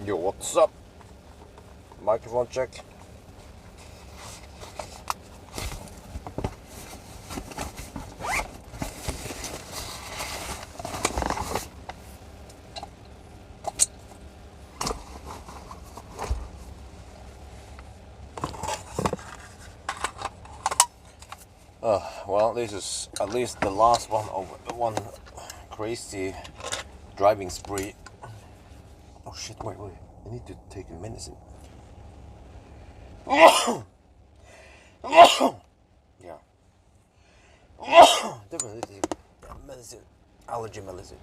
Yo, what's up? Microphone check. Well, this is at least the last one of one crazy driving spree. Oh shit, wait, I need to take a medicine. Yeah. Definitely take medicine. Allergy medicine.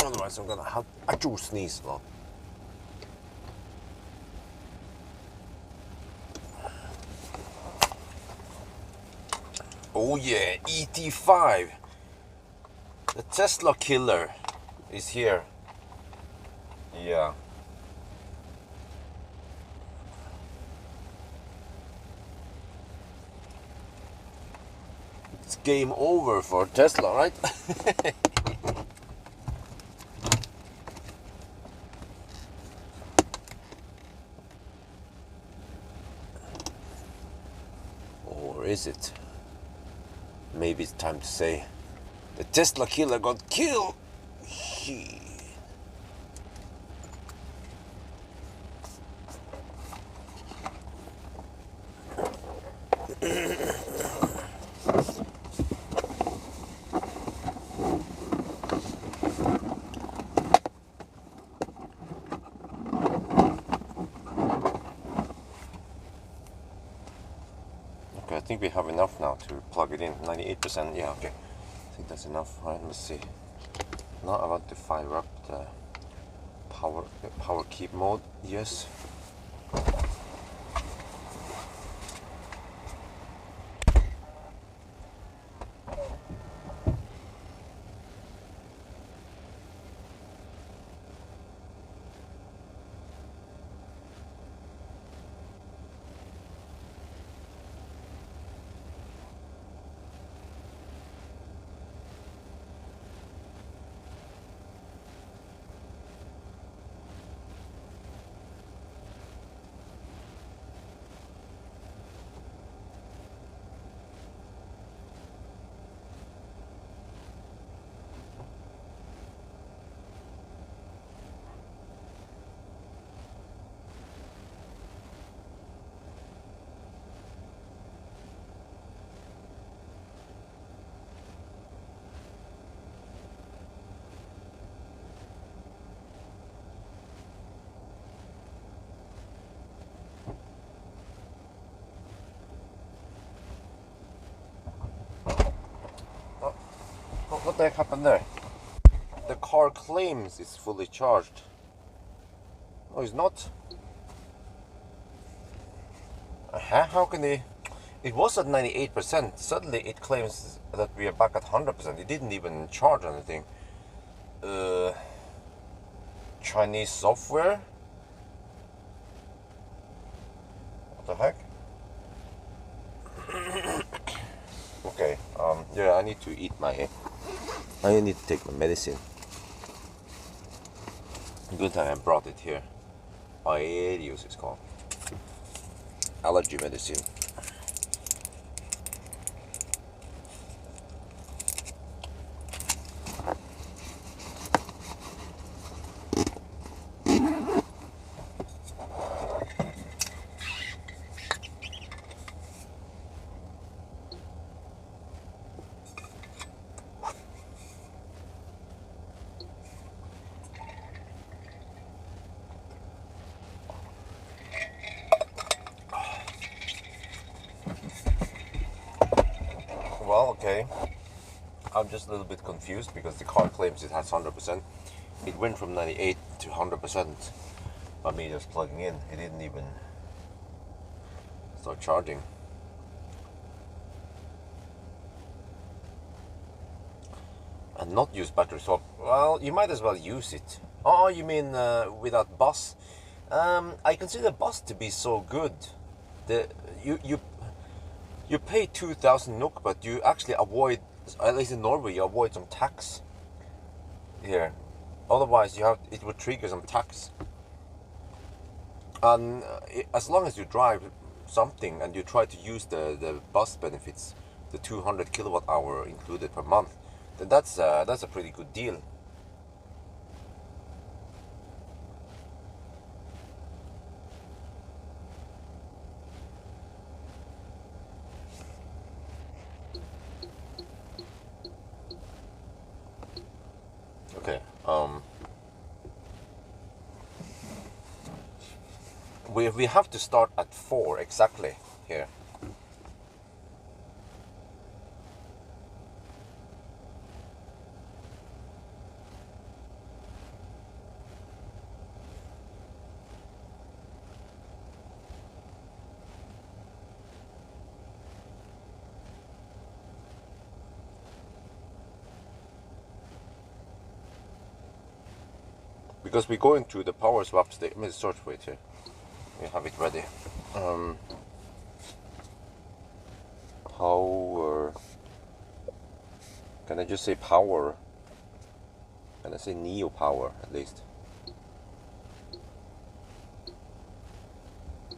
Otherwise I'm gonna have a true sneeze a lot. Oh yeah, ET5. The Tesla killer is here. Yeah. It's game over for Tesla, right? Or is it? Maybe it's time to say the Tesla killer got killed. Shit. Okay, I think we have enough now to plug it in. 98%, yeah, okay. I think that's enough. All right, let's see. Now I want to fire up the power keep mode. Yes. What the heck happened there? The car claims it's fully charged. Oh, it's not? How can they? It was at 98%. Suddenly it claims that we are back at 100%. It didn't even charge anything. Chinese software? What the heck? Okay, yeah, I need to I need to take my medicine. Good time I brought it here. Aerius it's called. Allergy medicine. Well, okay. I'm just a little bit confused because the car claims it has 100%. It went from 98 to 100% by me just plugging in. It didn't even start charging. And not use battery swap. Well, you might as well use it. Oh, you mean without bus? I consider bus to be so good. You pay 2,000 NOK, but you actually avoid, at least in Norway, you avoid some tax here. Otherwise, it would trigger some tax. And as long as you drive something and you try to use the bus benefits, the 200 kilowatt hour included per month, then that's a pretty good deal. Okay. We have to start at 4 exactly here. Because we're going to the power swap station. Let me search for it here. We have it ready. Power. Can I just say power? Can I say Nio power at least?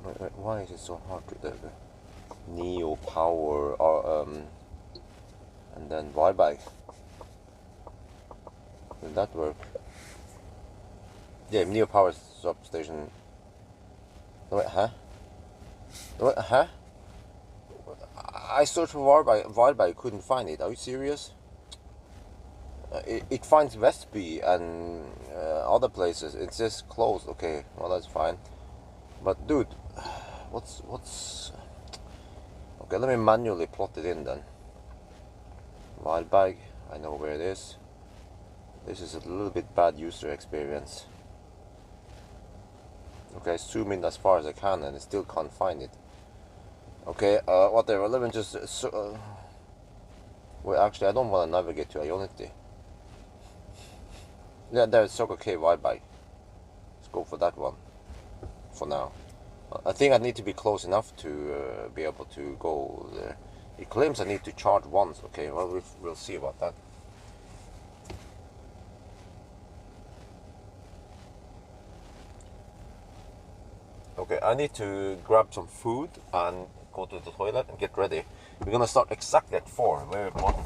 Wait, why is it so hard to do? Nio power, and then Y-bike. Will that work? Yeah, Nio power substation. No, wait, huh? No, wait, huh? I searched for Y-bike, couldn't find it. Are you serious? It finds Vestby and other places. It says closed. Okay, well that's fine. But dude, what's? Okay, let me manually plot it in then. Wild bag, I know where it is. This is a little bit bad user experience. Okay, zoom in as far as I can and I still can't find it. Okay, whatever. Let me just. Wait, actually, I don't want to navigate to Ionity. Yeah, there's Circle K wide bike. Let's go for that one. For now. I think I need to be close enough to be able to go there. It claims I need to charge once. Okay, well, we'll see about that. Okay, I need to grab some food and go to the toilet and get ready. We're gonna start exactly at 4. Very important.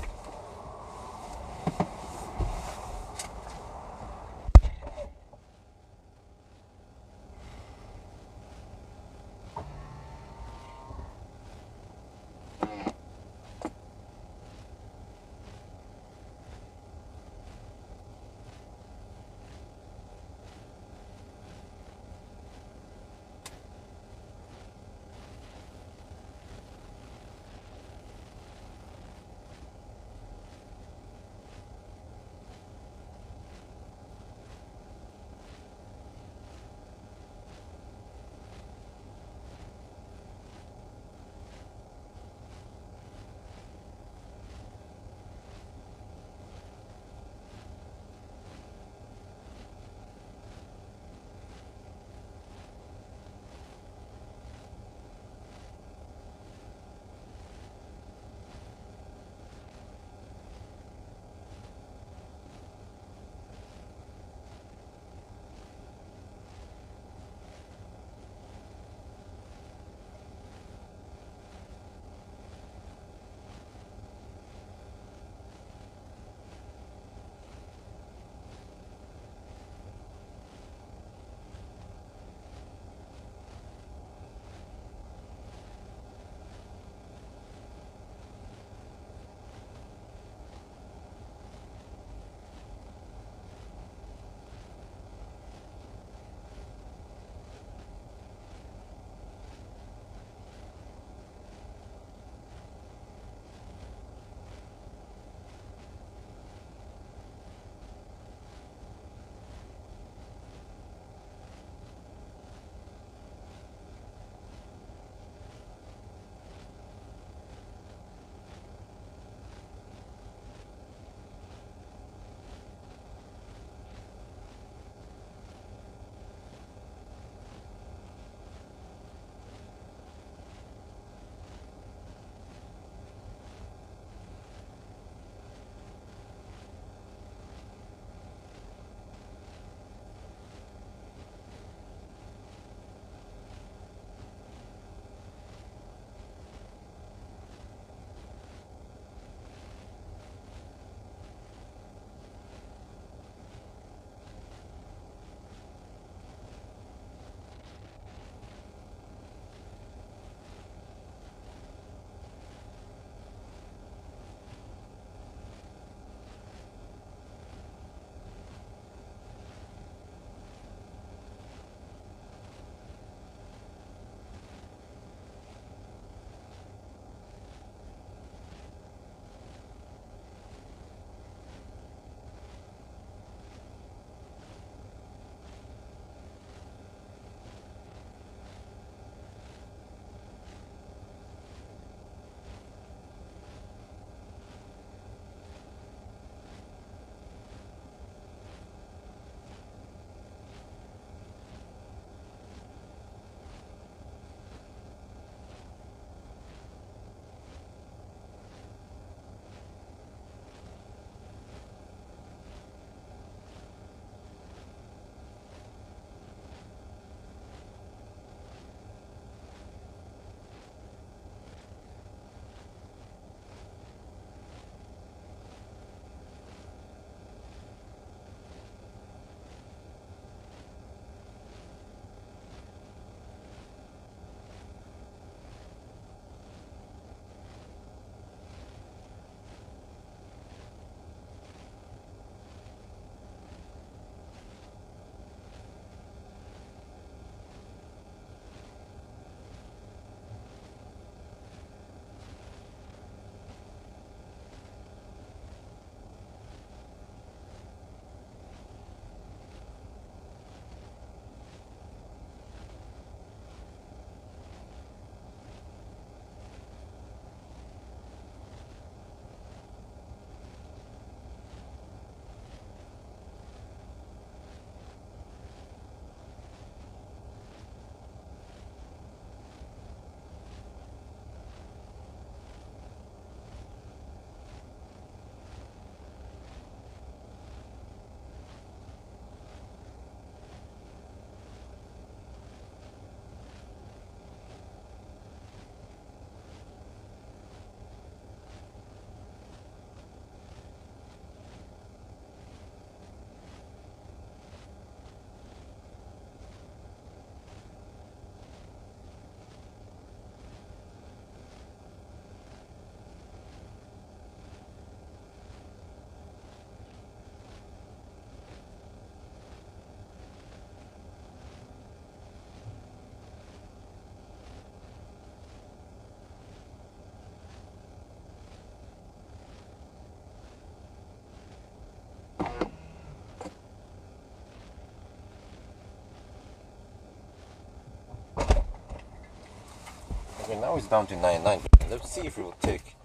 Okay, now it's down to 99. Let's see if it will take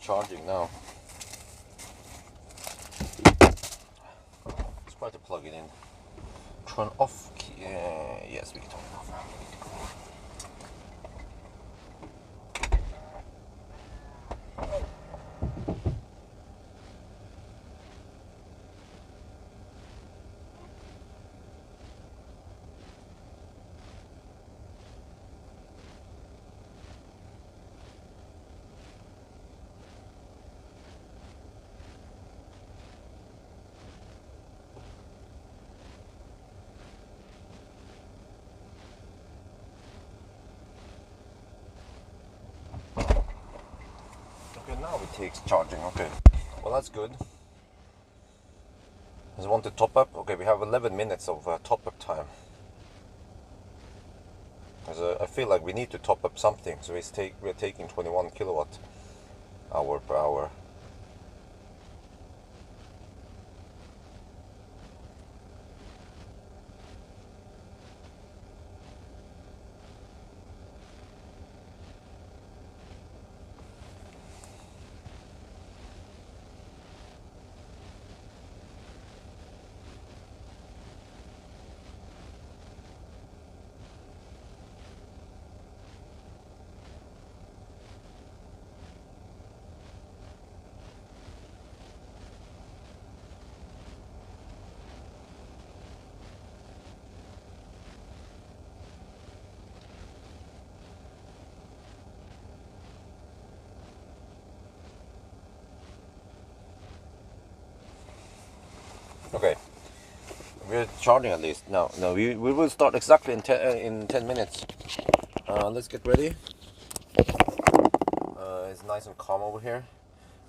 charging now. Let's try to plug it in. Turn off key. Yes, we can turn it off now. Okay, now it takes charging. Okay, well that's good. Does it want to top up? Okay, we have 11 minutes of top up time. I feel like we need to top up something, so we're taking 21 kilowatt hour per hour. Okay, we're charging at least. Now, we will start exactly in 10 minutes. Let's get ready. It's nice and calm over here.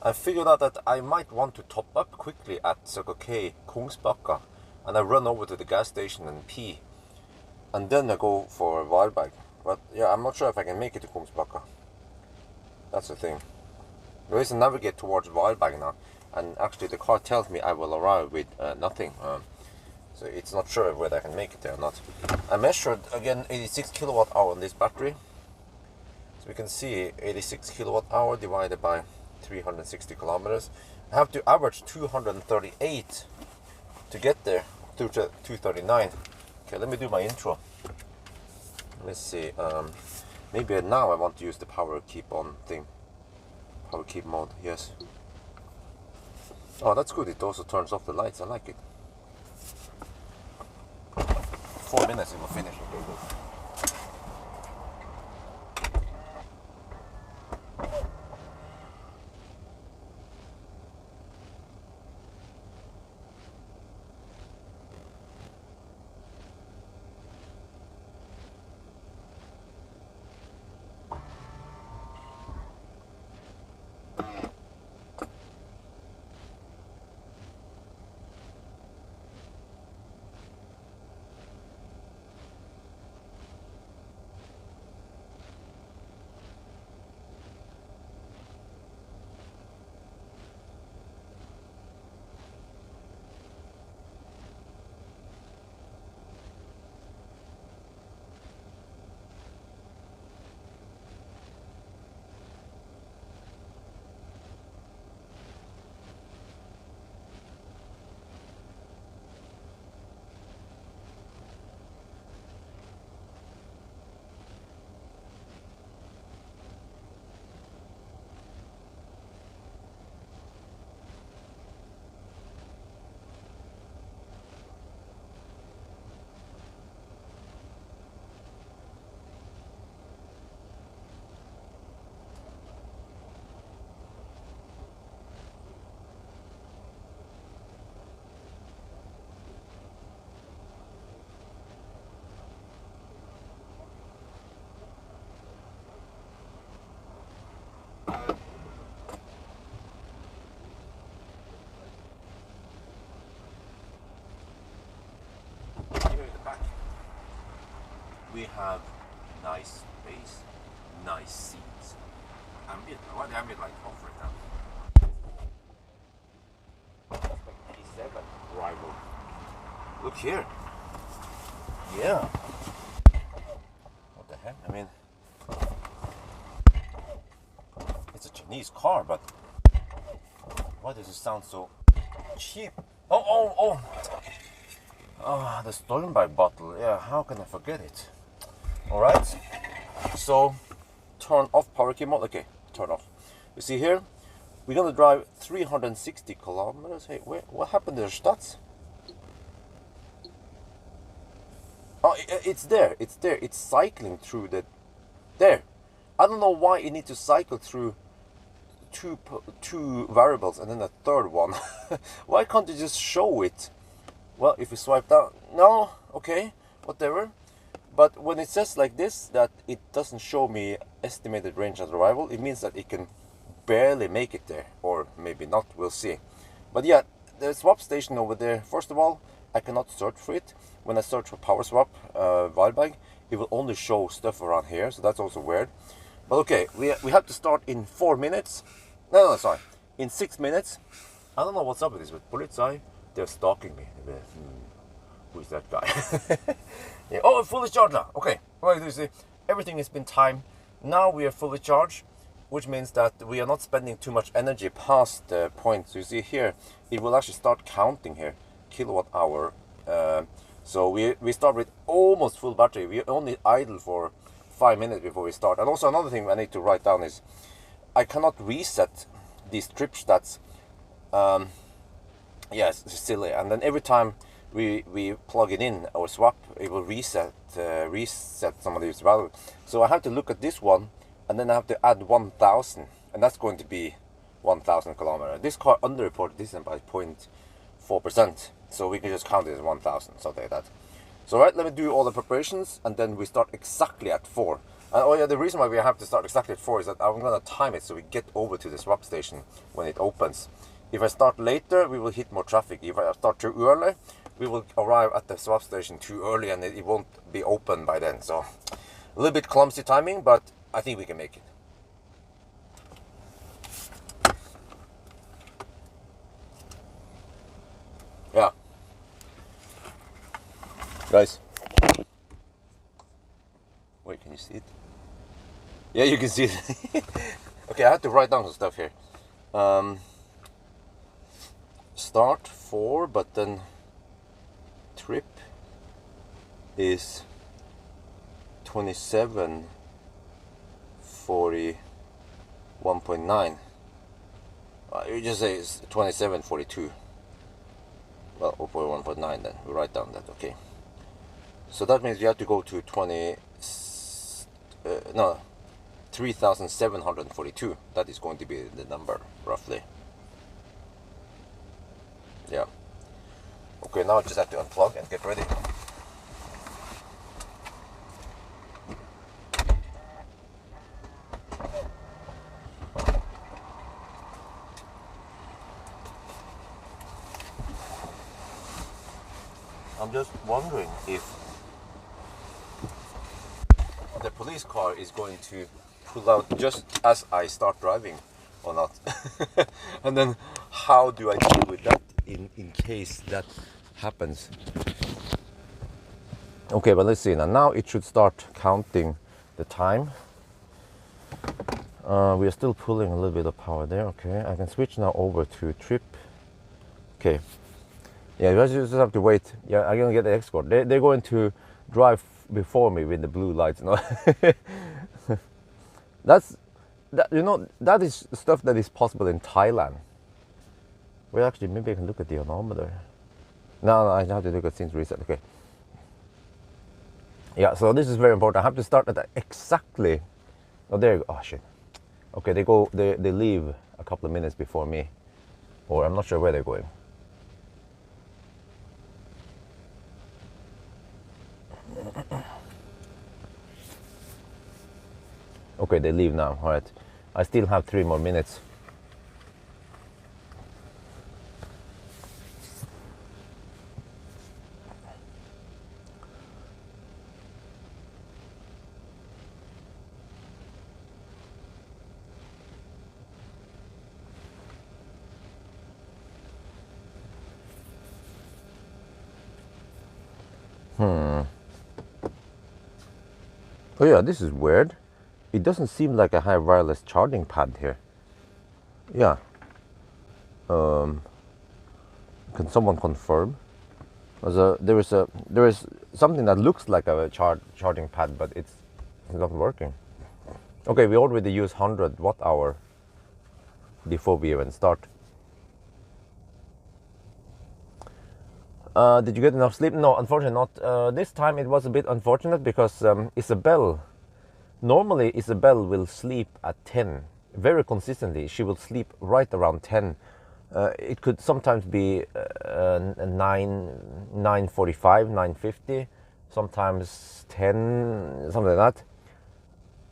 I figured out that I might want to top up quickly at Circle K Kungsbacka, and I run over to the gas station and pee, and then I go for a Valberg. But yeah, I'm not sure if I can make it to Kungsbacka. That's the thing. There is a navigate towards Valberg now, and actually the car tells me I will arrive with nothing. So it's not sure whether I can make it there or not. I measured again 86 kilowatt hour on this battery. So we can see 86 kilowatt hour divided by 360 kilometers. I have to average 238 to get there, to 239. Okay, let me do my intro. Let's see. Maybe now I want to use the power keep on thing. Power keep mode, yes. Oh, that's good. It also turns off the lights. I like it. 4 minutes it will finish. Okay, good. We have nice space, nice seats. Ambient, what ambient light off right now? 87 rival. Look here. Yeah. What the heck? I mean, Ni's car, but why does it sound so cheap? Oh, the Stollenberg bottle. Yeah, how can I forget it? All right, so turn off power key mode. Okay, turn off. You see here, we're gonna drive 360 kilometers. Hey, what happened to the stats? Oh, it's there. It's there. It's cycling through the. There. I don't know why it needs to cycle through two variables and then a third one. Why can't you just show it? Well, if we swipe down, no, okay, whatever. But when it says like this, that it doesn't show me estimated range at arrival, it means that it can barely make it there, or maybe not, we'll see. But yeah, the swap station over there, first of all, I cannot search for it. When I search for power swap Wildbag, it will only show stuff around here, so that's also weird. But okay, we have to start in 4 minutes. No, sorry, in 6 minutes. I don't know what's up with this, but Polizei, they're stalking me. Who is that guy? Yeah. Oh, fully charged now. Okay, right, you see, everything has been timed. Now we are fully charged, which means that we are not spending too much energy past the point. So you see here, it will actually start counting here, kilowatt hour. So we start with almost full battery. We only idle for 5 minutes before we start. And also another thing I need to write down is I cannot reset these trip stats. Yes, it's silly. And then every time we plug it in or swap, it will reset some of these values. So I have to look at this one, and then I have to add 1,000, and that's going to be 1,000 kilometers. This car underreported this by 0.4%, so we can just count it as 1,000, something like that. So right, let me do all the preparations, and then we start exactly at 4. And oh yeah, the reason why we have to start exactly at 4 is that I'm gonna time it so we get over to the swap station when it opens. If I start later, we will hit more traffic. If I start too early, we will arrive at the swap station too early, and it won't be open by then. So a little bit clumsy timing, but I think we can make it. Yeah. Guys. Wait, can you see it? Yeah, you can see it. Okay, I have to write down some stuff here. Start 4, but then trip is 2741.9. You just say it's 2742. Well, 0.1.9 then. We write down that, okay. So that means you have to go to 3,742. That is going to be the number, roughly. Yeah. Okay, now I just have to unplug and get ready. I'm just wondering if the police car is going to pull out just as I start driving or not. And then how do I deal with that in case that happens? Okay, but let's see now it should start counting the time. We are still pulling a little bit of power there. Okay, I can switch now over to trip. Okay, yeah, you just have to wait. Yeah, I'm gonna get the escort. They're going to drive before me with the blue lights. No, that is stuff that is possible in Thailand. Well, actually, maybe I can look at the odometer. No, I have to look at since reset. Okay. Yeah, so this is very important. I have to start at exactly. Oh, there you go. Oh shit. Okay, they leave a couple of minutes before me, or I'm not sure where they're going. Okay, they leave now. All right, I still have 3 more minutes. Oh yeah, this is weird. It doesn't seem like I have wireless charging pad here. Yeah. Can someone confirm? There is something that looks like a charging pad, but it's not working. Okay, we already use 100 watt hour before we even start. Did you get enough sleep? No, unfortunately not. This time it was a bit unfortunate because Isabel, normally Isabel will sleep at 10 very consistently. She will sleep right around 10. It could sometimes be 9:45, 9:50, sometimes 10, something like that.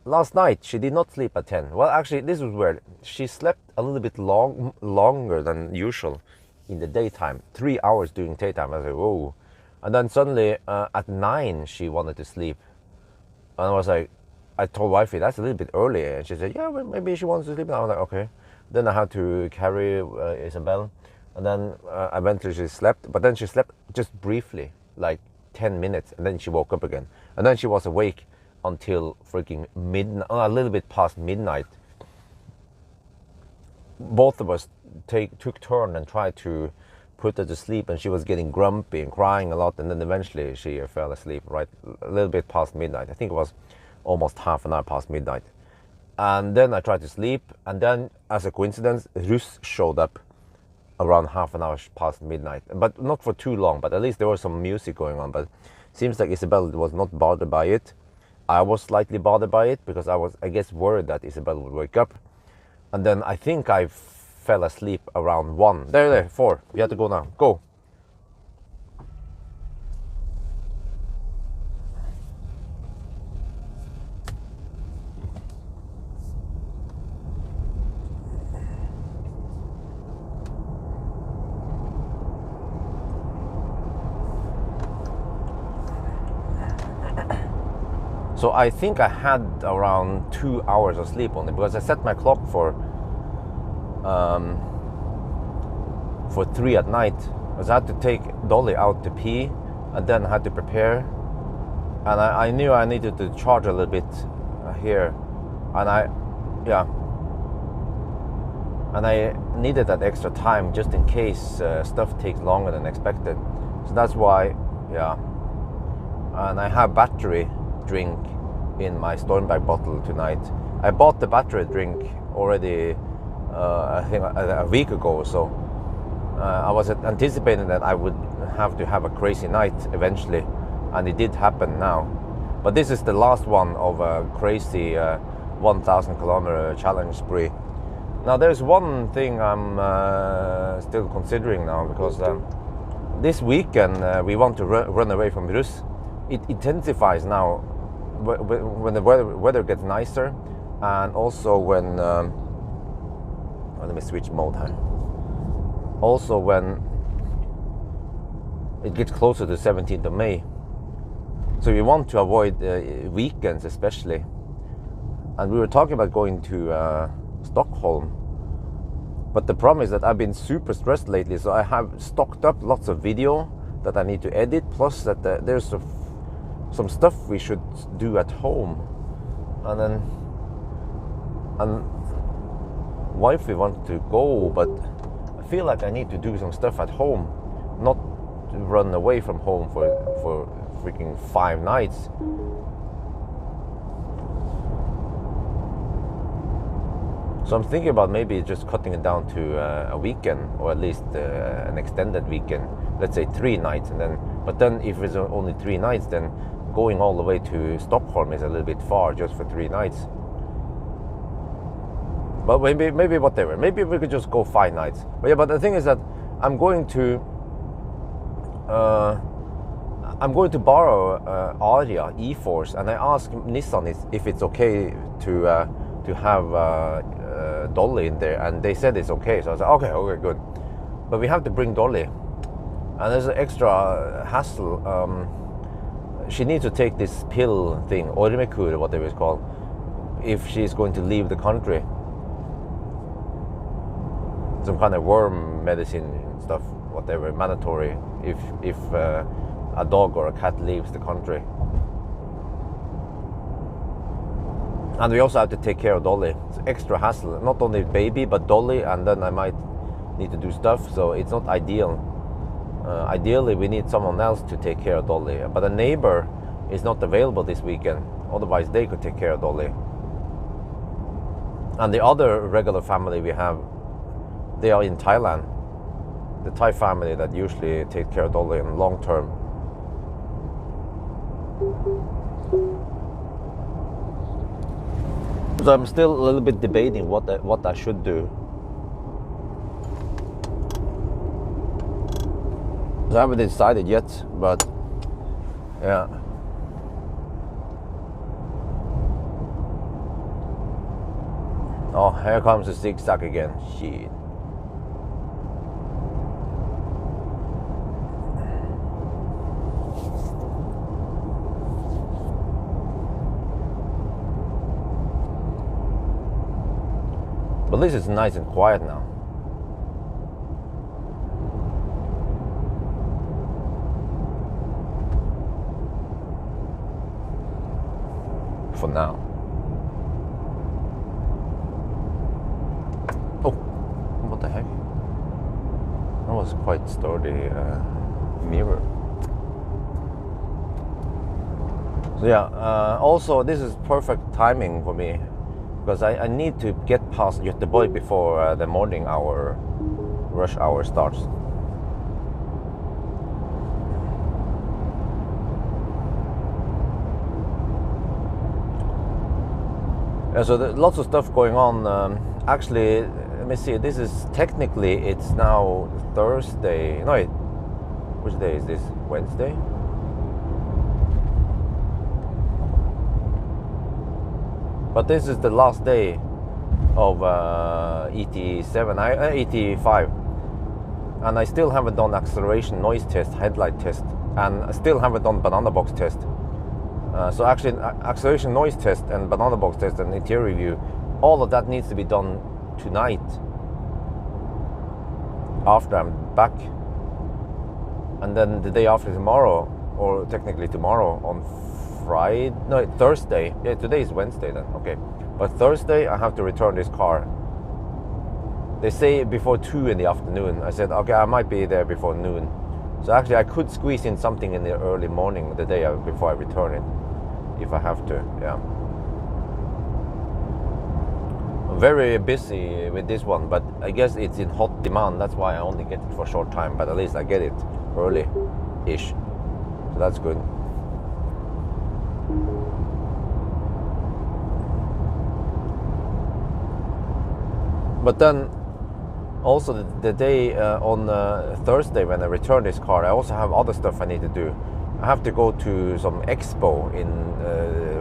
Last night she did not sleep at 10. Well, actually, this was weird. She slept a little bit longer than usual in the daytime, 3 hours during daytime. I was like, whoa. And then suddenly at 9 she wanted to sleep, and I was like, I told wifey that's a little bit early, and she said, yeah, well, maybe she wants to sleep. And I was like, okay. Then I had to carry Isabel, and then eventually she slept. But then she slept just briefly, like 10 minutes, and then she woke up again. And then she was awake until freaking midnight, a little bit past midnight. Both of us took turn and tried to put her to sleep, and she was getting grumpy and crying a lot. And then eventually she fell asleep right a little bit past midnight. I think it was almost half an hour past midnight. And then I tried to sleep, and then as a coincidence, Rus showed up around half an hour past midnight, but not for too long, but at least there was some music going on. But seems like Isabel was not bothered by it. I was slightly bothered by it because I was, I guess, worried that Isabel would wake up. And then I think I fell asleep around 1. There, 4. We have to go now. Go. So I think I had around 2 hours of sleep only, because I set my clock for 3 at night. Because I had to take Dolly out to pee, and then I had to prepare, and I knew I needed to charge a little bit here, and I needed that extra time just in case stuff takes longer than expected. So that's why, and I have battery drink in my Stormback bottle tonight. I bought the battery drink already I think a week ago, so I was anticipating that I would have to have a crazy night eventually, and it did happen now. But this is the last one of a crazy 1,000 kilometer challenge spree. Now there's one thing I'm still considering now, because this weekend we want to run away from Rus. It intensifies now when the weather gets nicer, and also when let me switch mode here. Also when it gets closer to 17th of May. So we want to avoid weekends especially. And we were talking about going to Stockholm. But the problem is that I've been super stressed lately, so I have stocked up lots of video that I need to edit, plus that there's some stuff we should do at home. And wifey wanted to go, but I feel like I need to do some stuff at home, not to run away from home for freaking 5 nights. So I'm thinking about maybe just cutting it down to a weekend, or at least an extended weekend. Let's say 3 nights, but then if it's only 3 nights, then going all the way to Stockholm is a little bit far just for 3 nights. But maybe whatever. Maybe we could just go 5 nights. But yeah, but the thing is that I'm going to borrow Aria E-Force, and I asked Nissan if it's okay to have Dolly in there, and they said it's okay. So I was like, okay, good. But we have to bring Dolly, and there's an extra hassle. She needs to take this pill thing, Ormekur, whatever it's called, if she's going to leave the country. Some kind of worm medicine stuff, whatever, mandatory if a dog or a cat leaves the country. And we also have to take care of Dolly. It's extra hassle, not only baby but Dolly, and then I might need to do stuff, so it's not ideal. Ideally we need someone else to take care of Dolly, but a neighbor is not available this weekend, otherwise they could take care of Dolly. And the other regular family we have, they are in Thailand, the Thai family that usually take care of Dolly in long term. So I'm still a little bit debating what I should do. So I haven't decided yet, but yeah. Oh, here comes the zigzag again. Shit. But this is nice and quiet now. For now. Oh, what the heck? That was quite sturdy mirror. So yeah, also this is perfect timing for me, because I need to get past Göteborg before the morning hour, rush hour starts. Yeah, so lots of stuff going on. Actually, let me see, this is technically, it's now Thursday. No, wait, which day is this? Wednesday? But this is the last day of ET7, ET5, and I still haven't done acceleration noise test, headlight test, and I still haven't done banana box test. So actually, acceleration noise test and banana box test and interior review, all of that needs to be done tonight after I'm back, and then the day after tomorrow, or technically tomorrow on Friday, no, Thursday. Yeah, today is Wednesday then. Okay, but Thursday I have to return this car. They say before 2 in the afternoon. I said okay, I might be there before noon. So actually, I could squeeze in something in the early morning, the day before I return it, if I have to. Yeah. I'm very busy with this one, but I guess it's in hot demand. That's why I only get it for a short time, but at least I get it early-ish. So that's good. But then also the day on Thursday when I return this car, I also have other stuff I need to do. I have to go to some expo in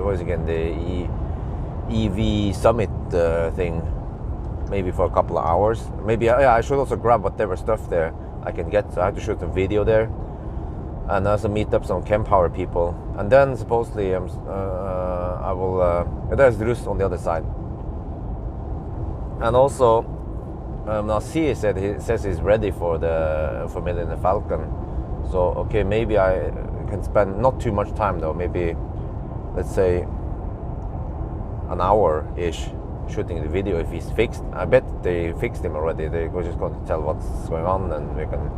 what is it again, the EV Summit thing, maybe for a couple of hours. Maybe I should also grab whatever stuff there I can get. So I have to shoot a video there, and also meet up some Kempower people. And then supposedly I will. There's Rus on the other side, and also now he says he's ready for Millennium Falcon. So okay, maybe I can spend not too much time though. Maybe let's say an hour-ish shooting the video if he's fixed. I bet they fixed him already. They're just going to tell what's going on, and we can.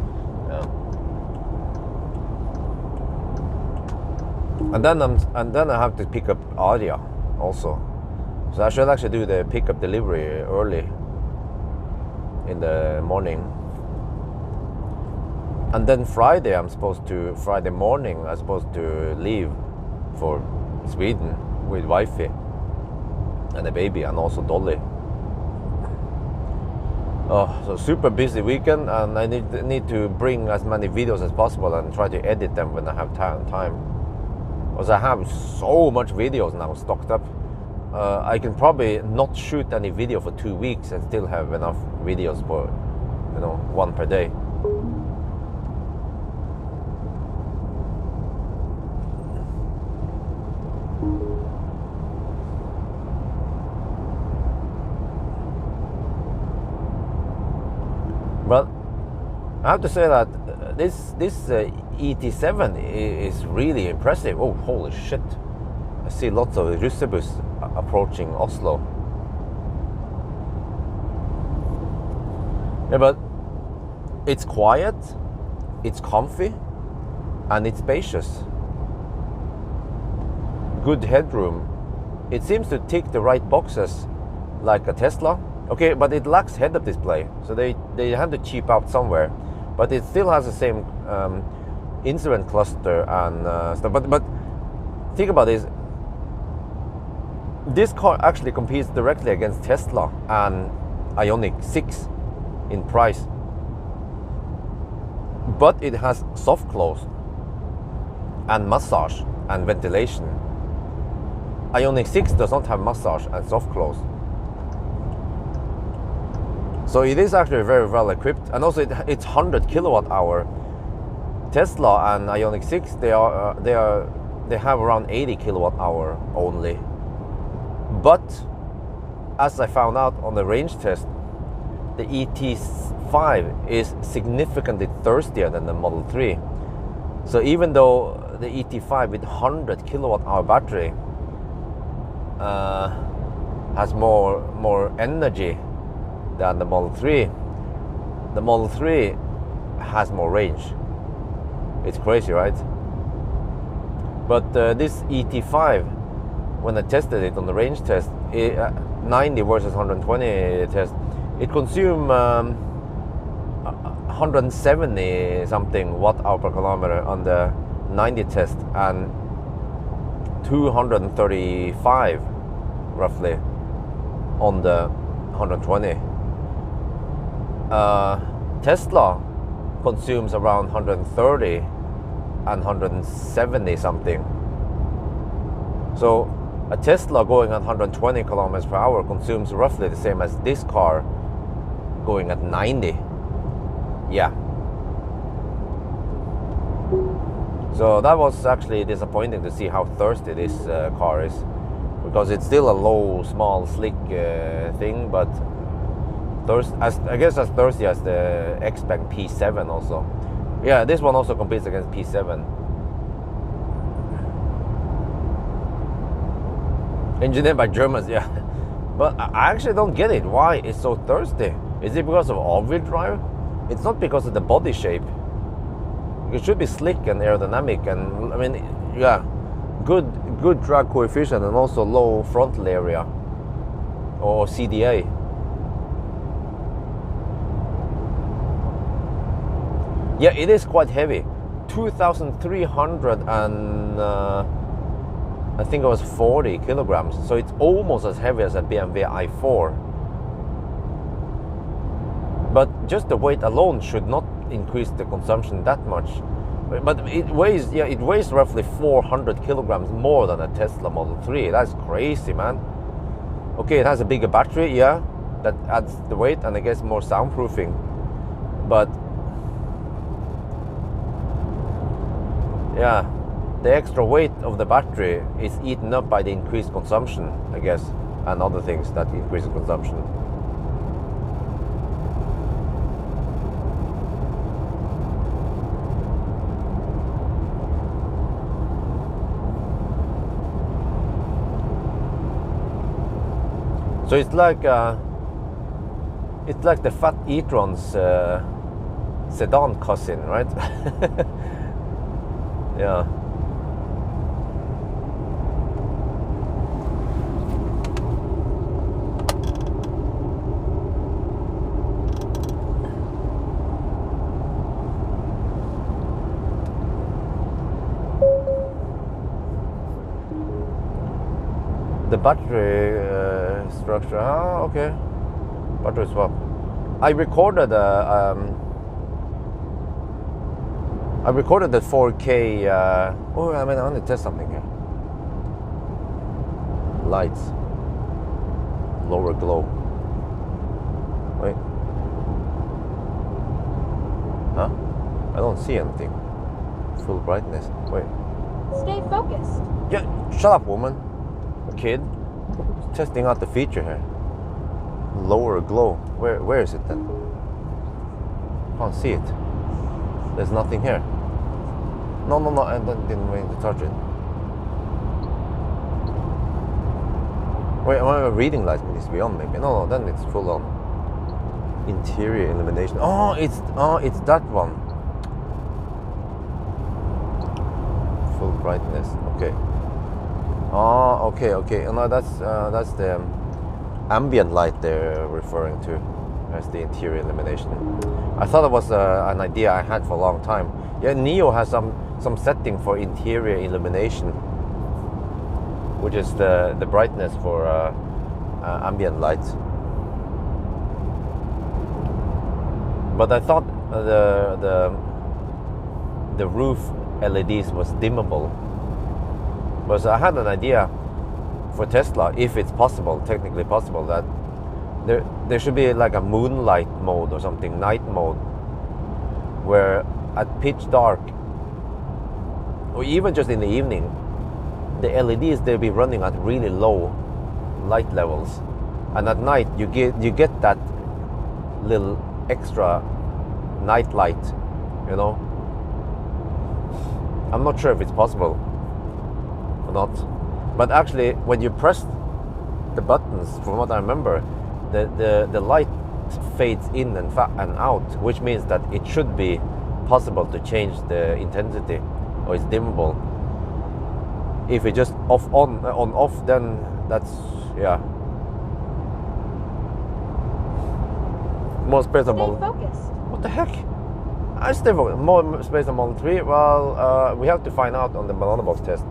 And then I have to pick up Aria also. So I should actually do the pickup delivery early in the morning. And then Friday morning I'm supposed to leave for Sweden with wifey and a baby, and also Dolly. Oh, so super busy weekend, and I need to bring as many videos as possible and try to edit them when I have time. Because I have so much videos now stocked up. I can probably not shoot any video for 2 weeks and still have enough videos for, one per day. But I have to say that this ET7 is really impressive. Oh, holy shit. I see lots of russebus approaching Oslo. Yeah, but it's quiet, it's comfy, and it's spacious. Good headroom. It seems to tick the right boxes like a Tesla. Okay, but it lacks head-up display, so they had to cheap out somewhere. But it still has the same instrument cluster and stuff. But think about this. This car actually competes directly against Tesla and Ioniq 6 in price. But it has soft close and massage and ventilation. Ioniq 6 does not have massage and soft close. So it is actually very well equipped, and also it's 100 kilowatt hour. Tesla and Ioniq 6 they have around 80 kilowatt hour only. But as I found out on the range test, the ET5 is significantly thirstier than the Model 3. So even though the ET5 with 100 kilowatt hour battery has more energy than the Model 3, the Model 3 has more range. It's crazy, right? But this ET5, when I tested it on the range test, 90 versus 120 test, it consumed 170 something watt hour per kilometer on the 90 test and 235 roughly on the 120. Tesla consumes around 130 and 170 something. So a Tesla going at 120 kilometers per hour consumes roughly the same as this car going at 90. Yeah. So that was actually disappointing to see how thirsty this car is, because it's still a low, small, slick thing, but I guess as thirsty as the X-Bank P7 also. Yeah, this one also competes against P7. Engineered by Germans, yeah. But I actually don't get it. Why it's so thirsty? Is it because of all-wheel drive? It's not because of the body shape. It should be slick and aerodynamic, and I mean, yeah, good drag coefficient and also low frontal area or CDA. Yeah, it is quite heavy. 2,300 and I think it was 40 kilograms. So it's almost as heavy as a BMW i4. But just the weight alone should not increase the consumption that much. But it weighs roughly 400 kilograms more than a Tesla Model 3. That's crazy, man. Okay, it has a bigger battery, yeah, that adds the weight, and I guess more soundproofing. But yeah, the extra weight of the battery is eaten up by the increased consumption, I guess, and other things that increase the consumption. So it's like the fat e-tron's sedan cousin, right? Yeah. The battery structure. Ah, okay. Battery swap. I recorded the 4K. Oh, I mean, I want to test something here. Lights. Lower glow. Wait. Huh? I don't see anything. Full brightness. Wait. Stay focused. Yeah, shut up, woman. A kid. Testing out the feature here. Lower glow. Where is it then? Can't see it. There's nothing here. No, I didn't mean to touch it. Wait, reading light needs to be on maybe. No, then it's full on. Interior illumination. Oh, it's that one. Full brightness. Okay. Oh, okay. No, that's the ambient light they're referring to as the interior illumination. I thought it was an idea I had for a long time. Yeah, Nio has some setting for interior illumination, which is the brightness for ambient light. But I thought the roof LEDs was dimmable. But I had an idea for Tesla, if it's possible, technically possible, that there should be like a moonlight mode or something, night mode, where at pitch dark, or even just in the evening, the LEDs, they'll be running at really low light levels, and at night you get that little extra night light, you know. I'm not sure if it's possible or not, but actually when you press the buttons, from what I remember, the light fades in and out, which means that it should be possible to change the intensity, or it's dimmable. If it just off on off, then that's, yeah. More space on Model. Focused. What the heck? I stay focused. More space on Model 3. Well, we have to find out on the banana box test.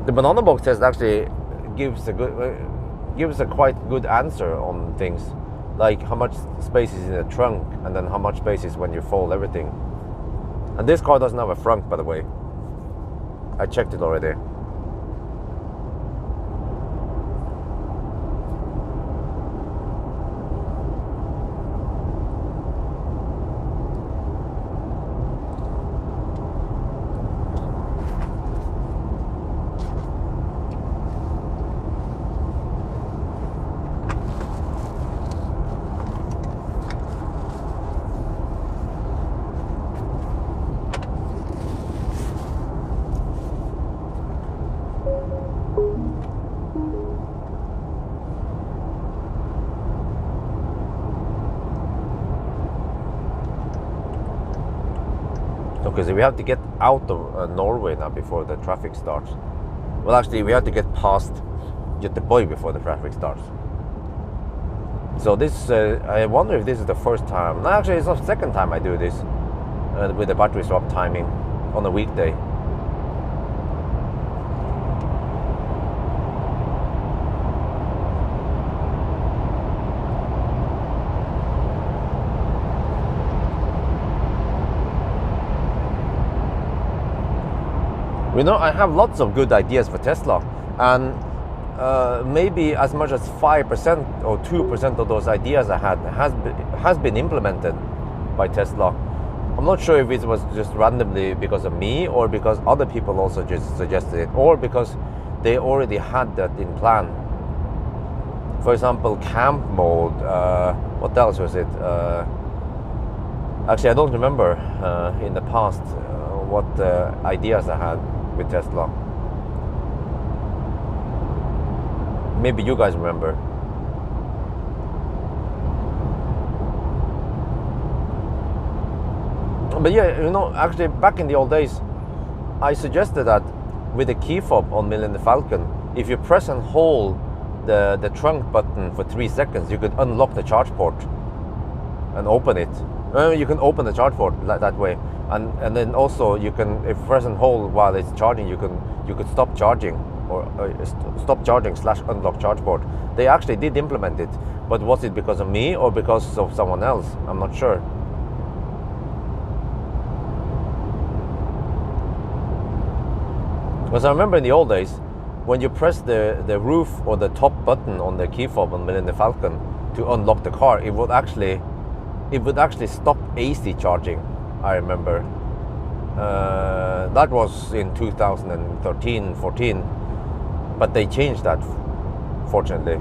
The banana box test actually gives a quite good answer on things, like how much space is in the trunk, and then how much space is when you fold everything. And this car doesn't have a frunk, by the way. I checked it already. Okay, so we have to get out of Norway now before the traffic starts. Well, actually, we have to get past Göteborg before the traffic starts. So this, I wonder if this is the first time. No, actually, it's the second time I do this with the battery swap timing on a weekday. You know, I have lots of good ideas for Tesla, and maybe as much as 5% or 2% of those ideas I had has been implemented by Tesla. I'm not sure if it was just randomly because of me, or because other people also just suggested it, or because they already had that in plan. For example, camp mode. What else was it? Actually, I don't remember in the past what ideas I had with Tesla. Maybe you guys remember. But yeah, you know, actually back in the old days, I suggested that with the key fob on Millennium Falcon, if you press and hold the trunk button for 3 seconds, you could unlock the charge port and open it. You can open the charge port that way, and then also you can, if press and hold while it's charging, you could stop charging, or stop charging / unlock charge port. They actually did implement it, but was it because of me or because of someone else? I'm not sure. Because I remember in the old days, when you press the roof or the top button on the key fob on Millennium Falcon to unlock the car, it would actually stop AC charging. I remember that was in 2013-14, but they changed that, fortunately,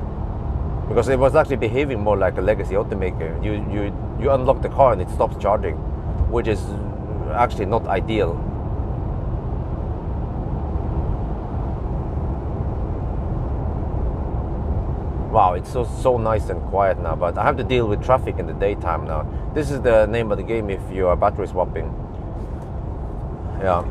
because it was actually behaving more like a legacy automaker. You unlock the car and it stops charging, which is actually not ideal. Wow, it's so nice and quiet now, but I have to deal with traffic in the daytime now. This is the name of the game if you are battery swapping. Yeah.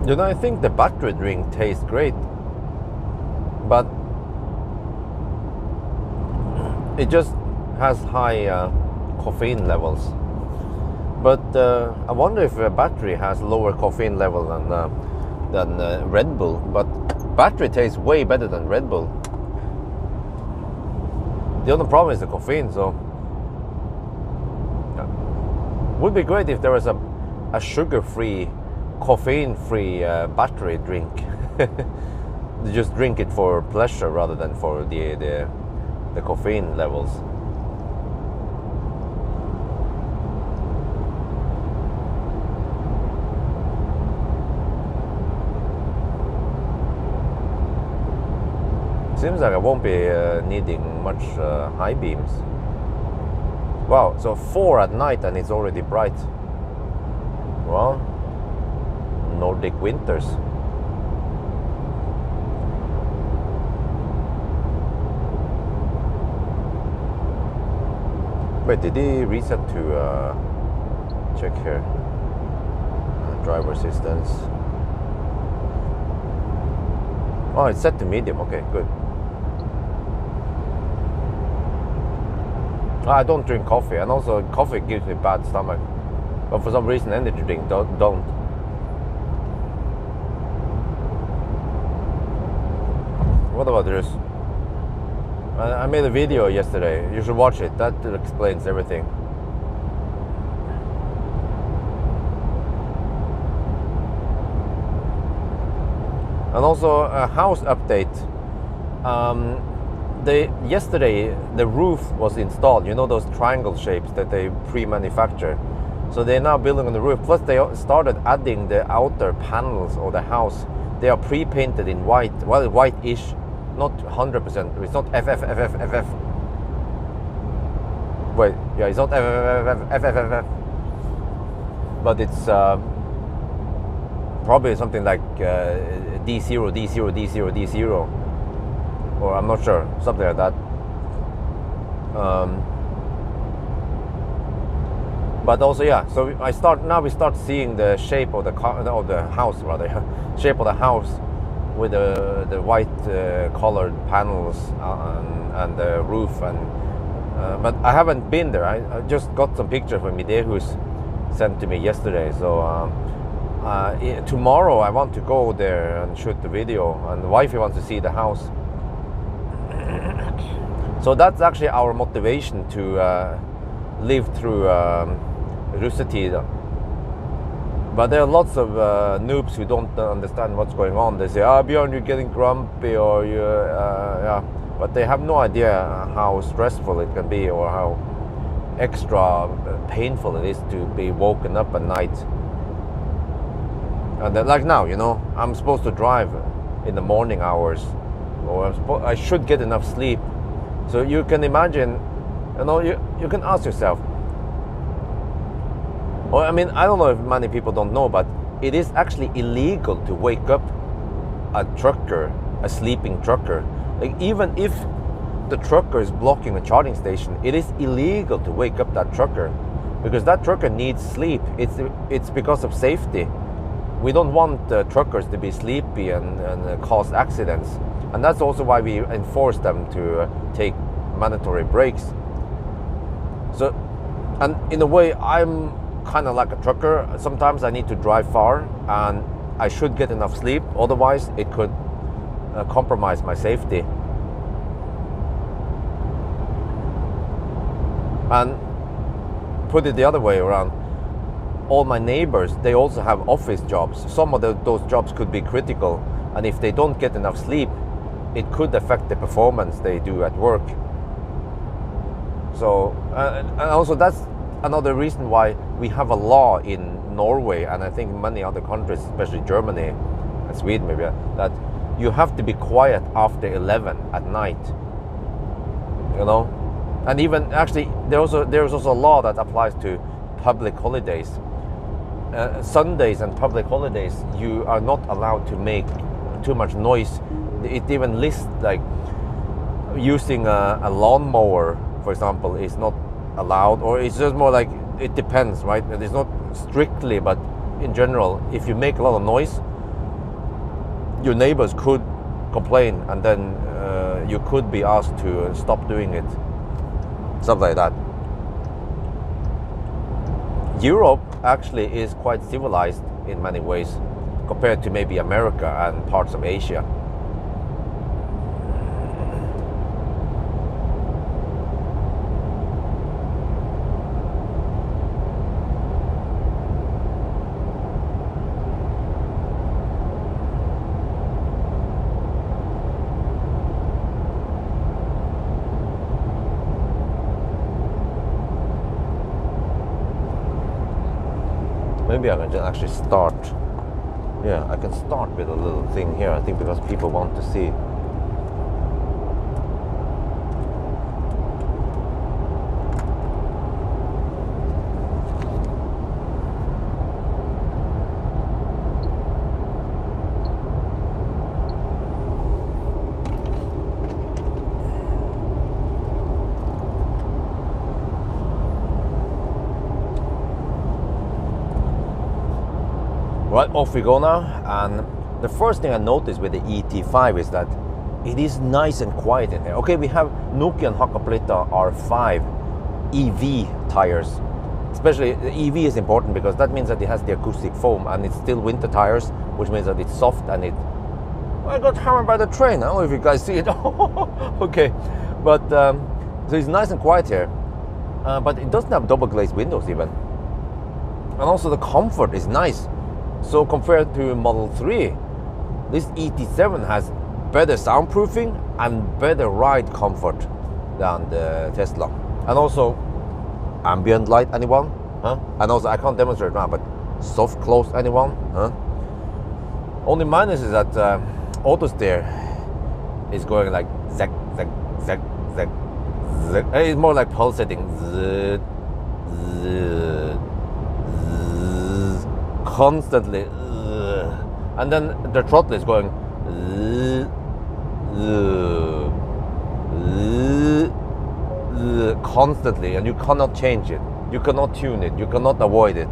You know, I think the battery drink tastes great, but it just has high caffeine levels. But I wonder if a battery has lower caffeine level than Red Bull. But battery tastes way better than Red Bull. The only problem is the caffeine. So would be great if there was a sugar-free, caffeine-free battery drink. You just drink it for pleasure rather than for the caffeine levels. Seems like I won't be needing much high beams. Wow, so 4 at night and it's already bright. Well, Nordic winters. Wait, did he reset to check here? Driver assistance. Oh, it's set to medium. Okay, good. I don't drink coffee, and also coffee gives me bad stomach. But for some reason, energy drink don't. What about this? I made a video yesterday. You should watch it. That explains everything. And also a house update. Yesterday the roof was installed. You know those triangle shapes that they pre-manufacture. So they're now building on the roof. Plus they started adding the outer panels of the house. They are pre-painted in white. Well, white-ish, not 100%. It's not FF. Wait, yeah, it's not FF. But it's probably something like D0, D0, D0, D0. Or I'm not sure, something like that. But also, yeah. So we start seeing the shape of the house, rather, shape of the house with the white colored panels and the roof. But I haven't been there. I just got some pictures from Mide who's sent to me yesterday. So tomorrow I want to go there and shoot the video, and the wifey wants to see the house. So that's actually our motivation to live through russetid. But there are lots of noobs who don't understand what's going on. They say, Björn, you're getting grumpy, or yeah. But they have no idea how stressful it can be, or how extra painful it is to be woken up at night. And then, like now, you know, I'm supposed to drive in the morning hours, or I should get enough sleep. So you can imagine, you know, you can ask yourself, or I mean, I don't know if many people don't know, but it is actually illegal to wake up a trucker, a sleeping trucker. Like, even if the trucker is blocking a charging station, it is illegal to wake up that trucker, because that trucker needs sleep. It's because of safety. We don't want truckers to be sleepy and cause accidents. And that's also why we enforce them to take mandatory breaks. So, and in a way, I'm kind of like a trucker. Sometimes I need to drive far, and I should get enough sleep. Otherwise, it could compromise my safety. And put it the other way around, all my neighbors, they also have office jobs. Some of those jobs could be critical, and if they don't get enough sleep, it could affect the performance they do at work. So, and also that's another reason why we have a law in Norway, and I think many other countries, especially Germany and Sweden maybe, that you have to be quiet after 11 at night, you know. And even actually there's also a law that applies to public holidays. Sundays and public holidays, you are not allowed to make too much noise. It even lists like using a lawnmower, for example, is not allowed, or it's just more like it depends, right? It's not strictly, but in general, if you make a lot of noise, your neighbors could complain, and then you could be asked to stop doing it, stuff like that. Europe actually is quite civilized in many ways compared to maybe America and parts of Asia. Maybe I can just actually start. Yeah, I can start with a little thing here, I think, because people want to see. Right, off we go now, and the first thing I noticed with the ET5 is that it is nice and quiet in here. Okay, we have Nokian Hakkapeliitta R5 EV tires. Especially the EV is important because that means that it has the acoustic foam, and it's still winter tires, which means that it's soft and it... I got hammered by the train. I don't know if you guys see it. Okay, but so it's nice and quiet here, but it doesn't have double glazed windows even, and also the comfort is nice. So compared to Model 3, this ET7 has better soundproofing and better ride comfort than the Tesla. And also ambient light, anyone? Huh? And also, I can't demonstrate now, but soft close, anyone? Huh? Only minus is that auto steer is going like zack, zack, zack, zack, zack. It's more like pulsating. Zzz, zzz, zzz, constantly. And then the throttle is going zzz, zzz, zzz, constantly, and you cannot change it. You cannot tune it. You cannot avoid it.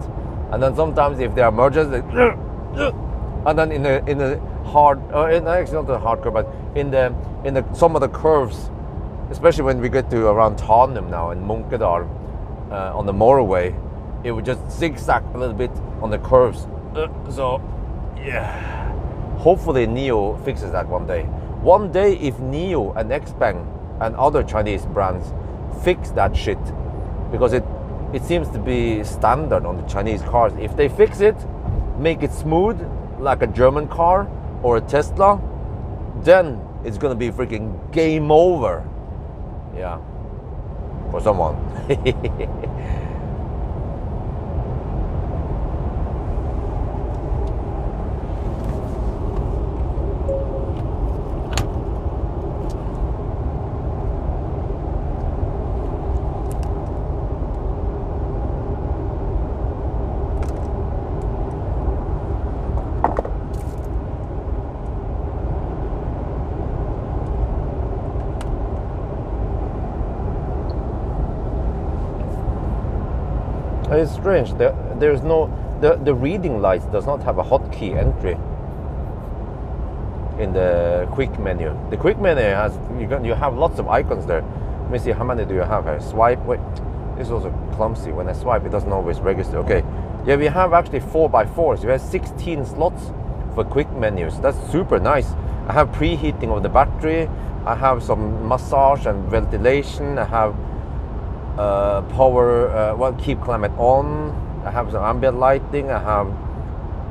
And then sometimes if there are mergers, and then in a hard, actually not the hard curve, but in the some of the curves, especially when we get to around Tanum now in Munkedal, on the motorway, it would just zigzag a little bit on the curves. So yeah, hopefully Nio fixes that one day. One day, if Nio and Xpeng and other Chinese brands fix that shit, because it seems to be standard on the Chinese cars. If they fix it, make it smooth like a German car or a Tesla, then it's gonna be freaking game over. Yeah, for someone. It's strange. There's no the reading lights does not have a hotkey entry in the quick menu. The quick menu has you have lots of icons there. Let me see, how many do you have here? Swipe. Wait, this is also clumsy. When I swipe, it doesn't always register. Okay, yeah, we have actually 4x4s. We have 16 slots for quick menus. That's super nice. I have preheating of the battery. I have some massage and ventilation. I have power, keep climate on. I have some ambient lighting. I have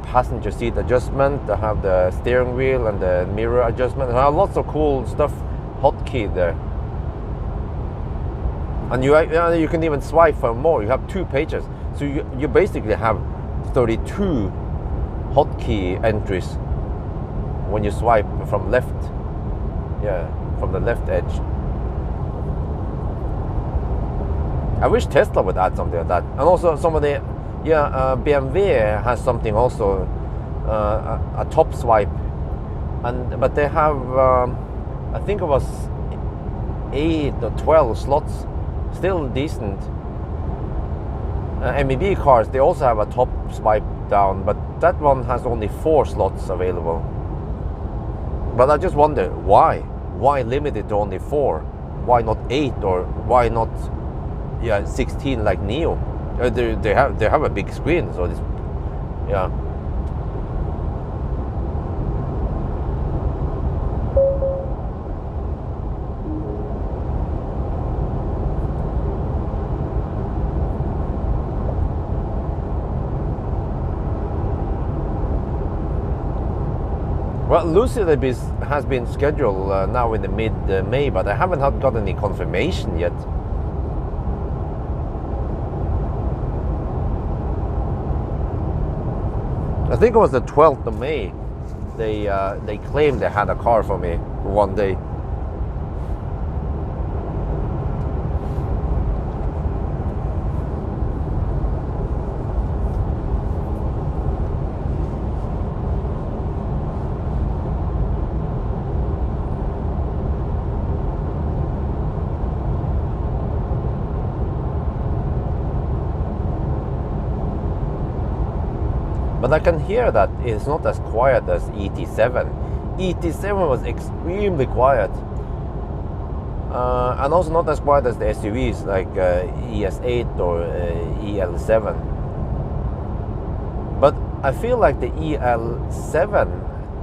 passenger seat adjustment. I have the steering wheel and the mirror adjustment. I have lots of cool stuff hotkeyed there. And you can even swipe for more. You have 2 pages, so you basically have 32 hotkey entries when you swipe from left. Yeah, from the left edge. I wish Tesla would add something like that. And also some of the, BMW has something also, a top swipe. But they have, I think it was 8 or 12 slots, still decent. MEB cars, they also have a top swipe down, but that one has only 4 slots available. But I just wonder, why? Why limit it to only 4? Why not 8, or why not 16 like Nio? They have a big screen, so it's, yeah. Well, Lucid has been scheduled now in the mid-May, but I haven't got any confirmation yet. I think it was the 12th of May. They claimed they had a car for me one day. But I can hear that it's not as quiet as ET7. ET7 was extremely quiet. And also not as quiet as the SUVs like ES8 or EL7. But I feel like the EL7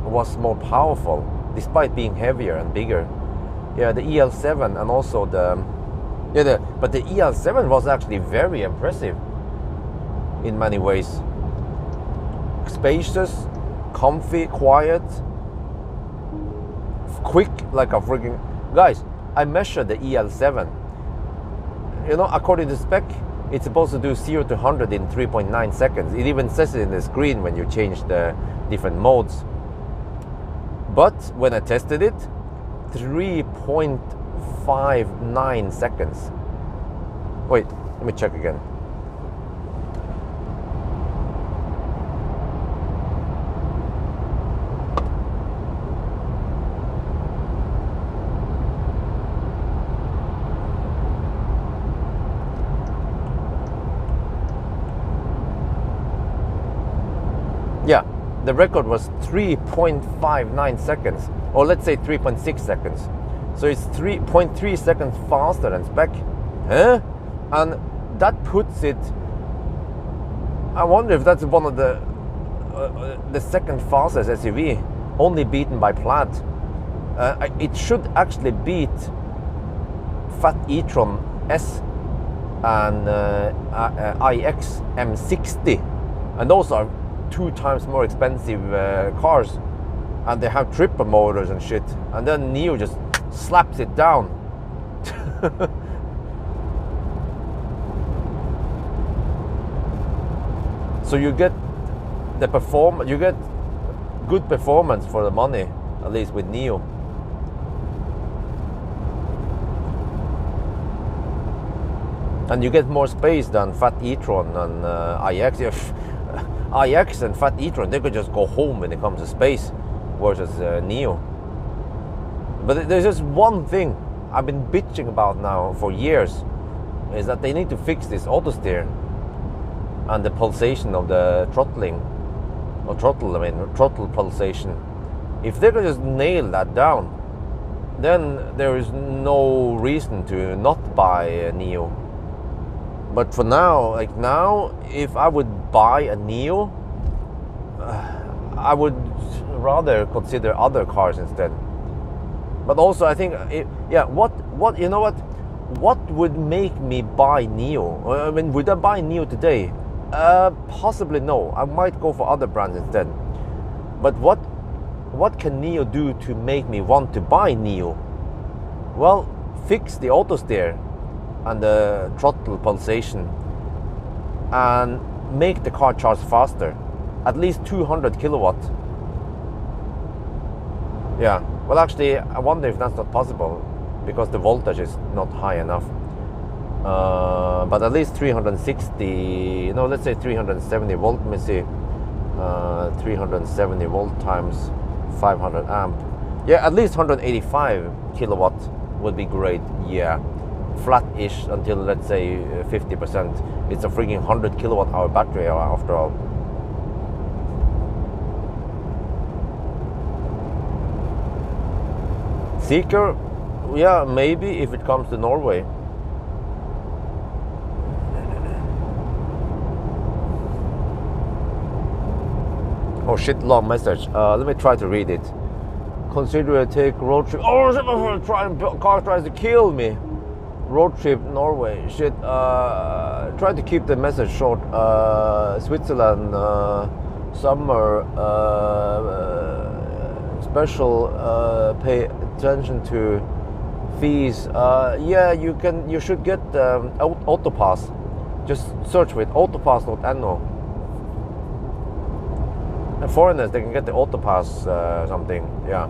was more powerful, despite being heavier and bigger. Yeah, the EL7 and also but the EL7 was actually very impressive in many ways. Spacious, comfy, quiet, quick like a freaking... Guys, I measured the EL7. You know, according to spec, it's supposed to do 0 to 100 in 3.9 seconds. It even says it in the screen when you change the different modes. But when I tested it, 3.59 seconds. Wait, let me check again. Yeah, the record was 3.59 seconds, or let's say 3.6 seconds. So it's 3.3 seconds faster than spec. Huh? And that puts it... I wonder if that's one of the second fastest SUV, only beaten by Plaid. It should actually beat Fat e-tron S and iX M60. And those are 2 times more expensive cars, and they have triple motors and shit, and then Nio just slaps it down. So you get you get good performance for the money, at least with Nio. And you get more space than Fat e-tron and iX. iX and Fat e-tron, they could just go home when it comes to space, versus Nio. But there's just one thing I've been bitching about now for years, is that they need to fix this auto steer and the pulsation of the throttling, or throttle pulsation. If they could just nail that down, then there is no reason to not buy a Nio. But for now, if I would buy a Nio, I would rather consider other cars instead. But also, I think, what you know what would make me buy Nio? I mean, would I buy Nio today? Possibly no. I might go for other brands instead. But what can Nio do to make me want to buy Nio? Well, fix the auto steer and the throttle pulsation, and make the car charge faster, at least 200 kilowatt. Yeah. Well, actually, I wonder if that's not possible because the voltage is not high enough. But at least 360, no, let's say 370 volt. Let me see. 370 volt times 500 amp. Yeah, at least 185 kilowatt would be great. Yeah, flat-ish until let's say 50%. It's a freaking 100 kilowatt hour battery after all. Seeker, yeah, maybe if it comes to Norway. Oh shit, long message. Let me try to read it. Consider a take road trip. Oh, car tries to kill me. Road trip Norway. Shit. Try to keep the message short. Switzerland summer special. Pay attention to fees. Yeah, you should get Autopass. Just search for it. Autopass.no. And foreigners, they can get the Autopass something. Yeah.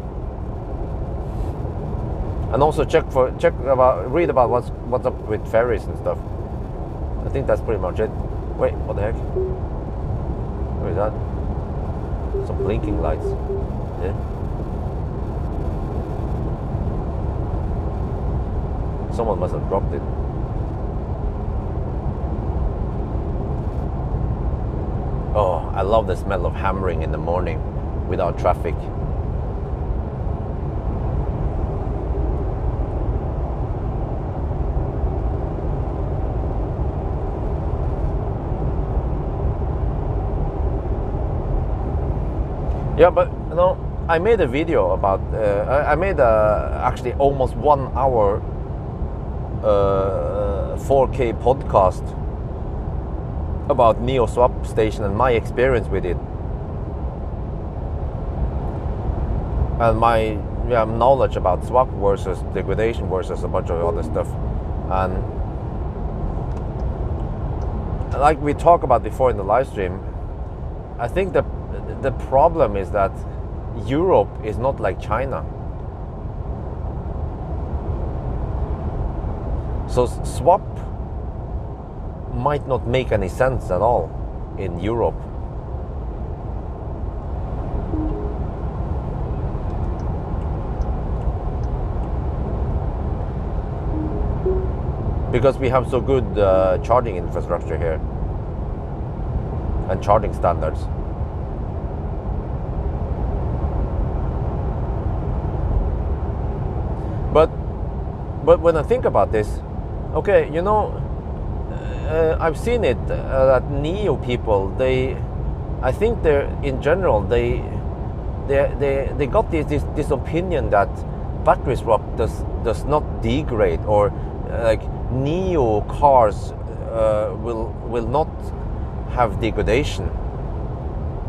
And also read about what's up with ferries and stuff. I think that's pretty much it. Wait, what the heck? What is that? Some blinking lights. Yeah. Someone must have dropped it. Oh, I love the smell of hammering in the morning without traffic. Yeah, but you know, I made a video about. I made actually almost 1 hour 4K podcast about Nio swap station and my experience with it, and my knowledge about swap versus degradation versus a bunch of other stuff. And like we talked about before in the live stream, I think the problem is that Europe is not like China. So swap might not make any sense at all in Europe. Because we have so good charging infrastructure here and charging standards. But when I think about this, okay, you know, I've seen it that Nio people, I think they're in general they got this opinion that battery swap does not degrade, or like Nio cars will not have degradation.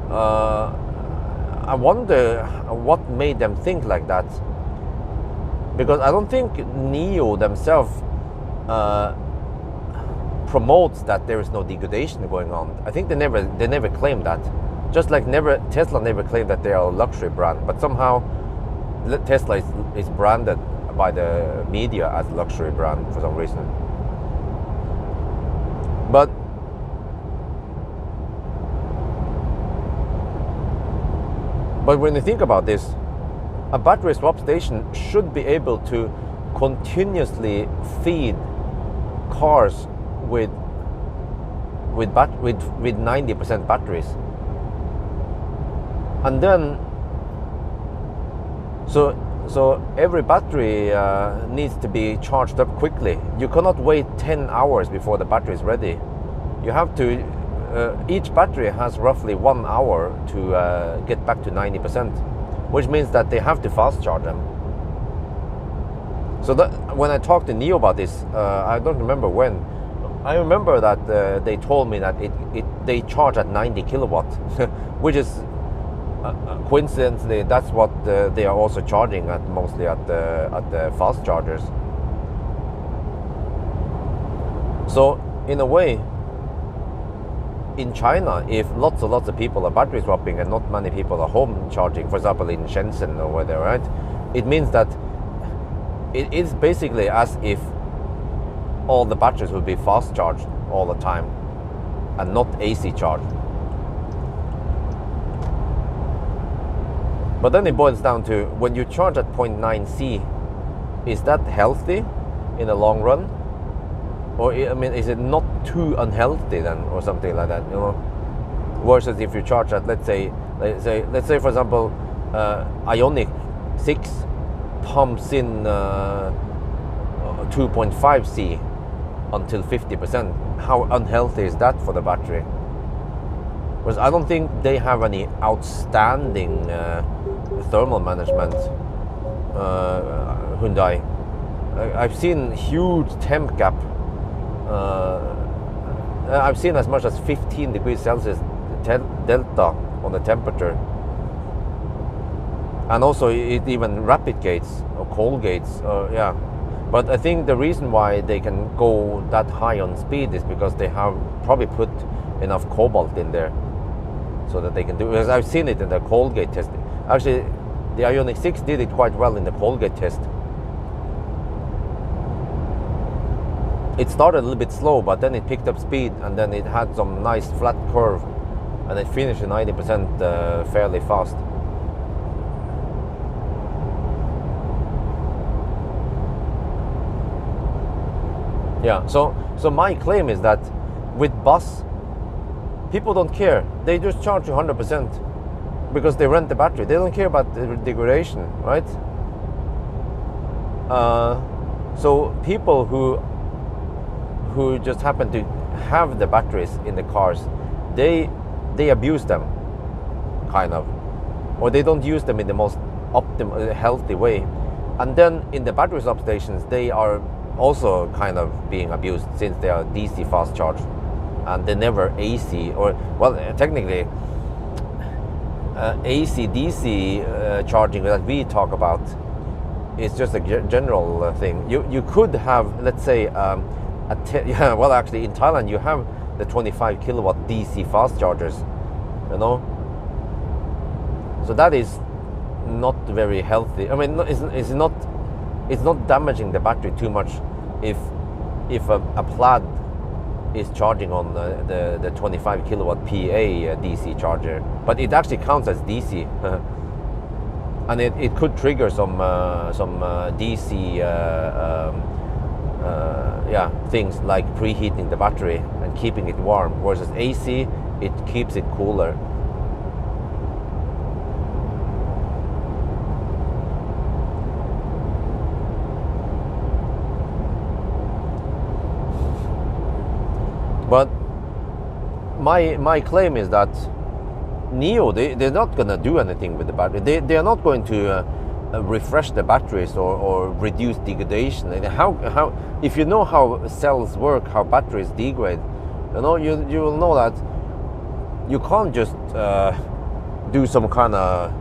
I wonder what made them think like that, because I don't think Nio themselves promotes that there is no degradation going on. I think they never claimed that. Just like Tesla never claimed that they are a luxury brand, but somehow Tesla is branded by the media as a luxury brand for some reason. But when you think about this, a battery swap station should be able to continuously feed cars with 90% batteries, and then so every battery needs to be charged up quickly. You cannot wait 10 hours before the battery is ready. You have to. Each battery has roughly 1 hour to get back to 90%, which means that they have to fast charge them. So that when I talked to Nio about this, I don't remember when. I remember that they told me that they charge at 90 kilowatt, which is coincidentally that's what they are also charging at mostly at the fast chargers. So in a way, in China, if lots and lots of people are battery swapping and not many people are home charging, for example in Shenzhen or whatever, right? It means that it is basically as if all the batteries will be fast charged all the time and not AC charged. But then it boils down to, when you charge at 0.9 C, is that healthy in the long run? Or, I mean, is it not too unhealthy then, or something like that, you know? Versus if you charge at, let's say for example, Ioniq 6 pumps in 2.5 C until 50%. How unhealthy is that for the battery? Because I don't think they have any outstanding thermal management, Hyundai. I've seen huge temp gap. I've seen as much as 15 degrees Celsius delta on the temperature. And also it even rapid gates or cold gates, yeah. But I think the reason why they can go that high on speed is because they have probably put enough cobalt in there so that they can do it. Because I've seen it in the cold gate testing. Actually, the Ioniq 6 did it quite well in the cold gate test. It started a little bit slow, but then it picked up speed, and then it had some nice flat curve, and it finished at 90% fairly fast. Yeah, so my claim is that with bus, people don't care. They just charge you 100% because they rent the battery. They don't care about the degradation, right? So people who just happen to have the batteries in the cars, they abuse them, kind of, or they don't use them in the most optimal, healthy way. And then in the battery substations, they are also kind of being abused, since they are DC fast charge and they never AC, or well, technically AC DC charging that we talk about is just a general thing. You could have, let's say, yeah, well, actually in Thailand you have the 25 kilowatt DC fast chargers, you know, so that is not very healthy. I mean, it's not damaging the battery too much if a Plaid is charging on the 25 kilowatt PA DC charger, but it actually counts as DC. And it could trigger some DC yeah, things like preheating the battery and keeping it warm, versus AC, it keeps it cooler. But my claim is that Nio, they're not going to do anything with the battery. They are not going to refresh the batteries or reduce degradation. How if you know how cells work, how batteries degrade, you know, you will know that you can't just do some kind of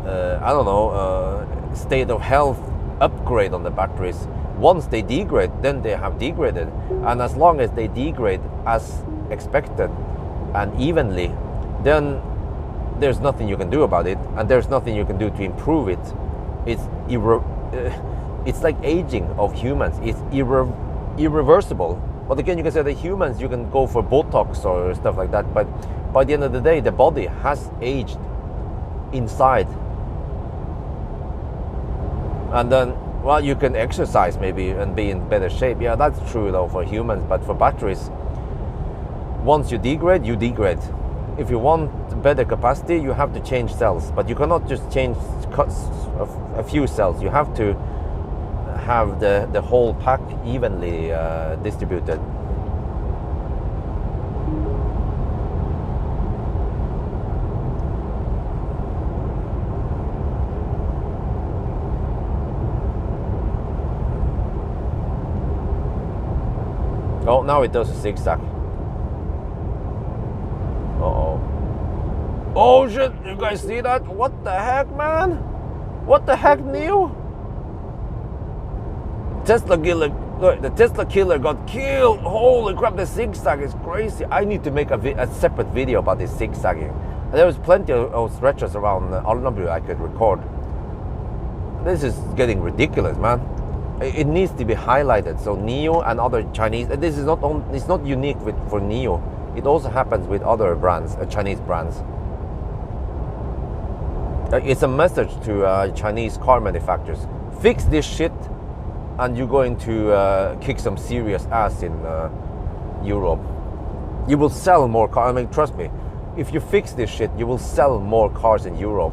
I don't know, state of health upgrade on the batteries. Once they degrade, then they have degraded, and as long as they degrade as expected and evenly, then there's nothing you can do about it, and there's nothing you can do to improve it. It's like aging of humans. It's irreversible. But again, you can say that humans, you can go for Botox or stuff like that, but by the end of the day, the body has aged inside. And then, well, you can exercise maybe and be in better shape. Yeah, that's true though for humans, but for batteries, once you degrade, you degrade. If you want better capacity, you have to change cells, but you cannot just change a few cells. You have to have the whole pack evenly distributed. Oh, now it does a zigzag. Uh-oh. Oh shit, you guys see that? What the heck, man? What the heck, Nio? Tesla Look, the Tesla killer got killed. Holy crap, the zigzag is crazy. I need to make a separate video about this zigzagging. There was plenty of stretches around Alnabru I could record. This is getting ridiculous, man. It needs to be highlighted. So Nio and other Chinese, this is it's not unique for Nio. It also happens with other brands, Chinese brands. It's a message to Chinese car manufacturers. Fix this shit and you're going to kick some serious ass in Europe. You will sell more cars. I mean, trust me. If you fix this shit, you will sell more cars in Europe.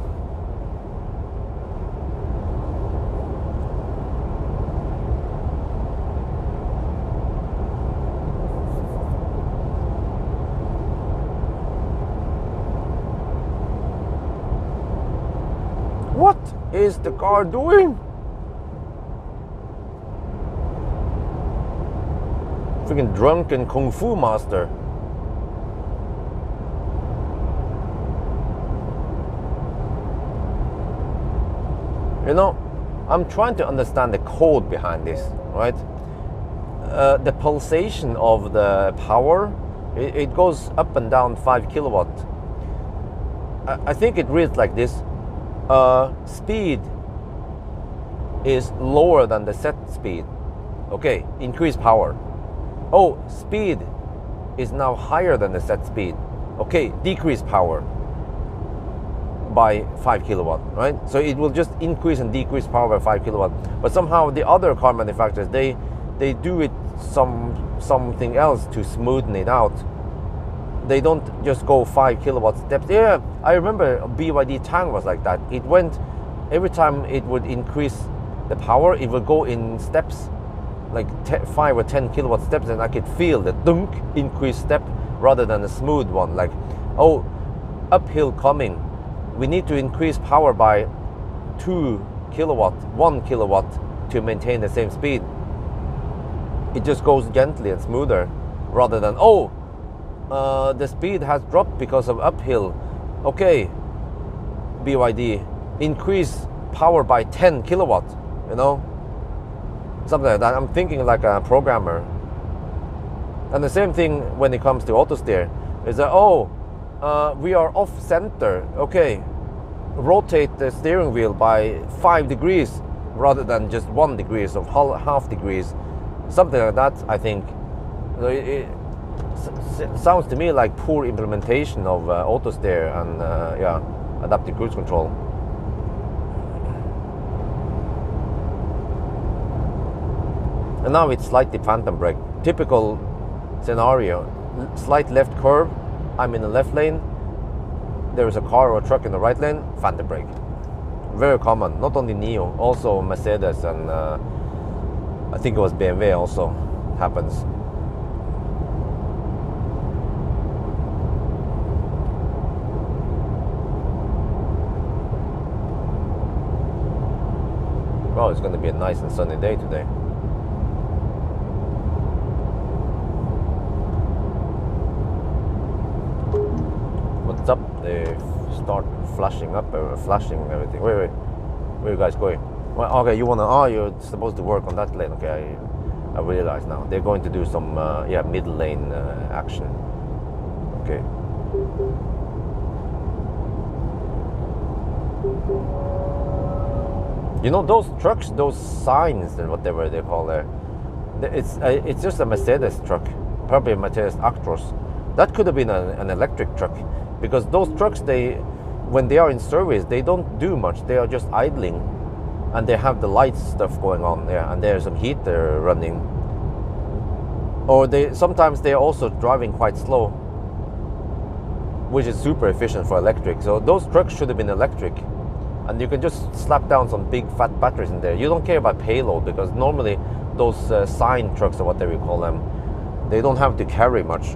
What is the car doing? Freaking drunken kung fu master. You know, I'm trying to understand the code behind this, right? The pulsation of the power, it goes up and down 5 kilowatt. I think it reads like this. Speed is lower than the set speed. Okay, increase power. Oh, speed is now higher than the set speed. Okay, decrease power by 5 kilowatt, right? So it will just increase and decrease power by 5 kilowatt. But somehow the other car manufacturers, they do it something else to smoothen it out. They don't just go 5 kilowatt steps. Yeah, I remember BYD Tang was like that. It went, every time it would increase the power, it would go in steps, like 5 or 10 kilowatt steps, and I could feel the dunk increased step rather than a smooth one. Like, oh, uphill coming, we need to increase power by 2 kilowatt, 1 kilowatt to maintain the same speed. It just goes gently and smoother rather than, oh, the speed has dropped because of uphill. Okay, BYD, increase power by 10 kilowatt, you know? Something like that. I'm thinking like a programmer. And the same thing when it comes to auto steer. Is that, oh, we are off center. Okay, rotate the steering wheel by 5 degrees rather than just 1 degree, so half degrees. Something like that, I think. It sounds to me like poor implementation of auto steer and yeah, adaptive cruise control. And now it's slightly phantom brake. Typical scenario, slight left curve, I'm in the left lane, there is a car or a truck in the right lane, phantom brake. Very common, not only Nio, also Mercedes and I think it was BMW also happens. Well, it's going to be a nice and sunny day today. What's up? They start flashing up, flashing everything. Wait, where are you guys going? Well, okay, you're supposed to work on that lane. Okay, I realize now. They're going to do some, yeah, middle lane action. Okay. You know those trucks, those signs and whatever they call there. It's just a Mercedes truck, probably a Mercedes Actros. That could have been an electric truck, because those trucks, when they are in service, they don't do much. They are just idling, and they have the light stuff going on there, and there's some heater running. Or sometimes they're also driving quite slow, which is super efficient for electric. So those trucks should have been electric. And you can just slap down some big fat batteries in there. You don't care about payload, because normally those sign trucks or whatever you call them, they don't have to carry much.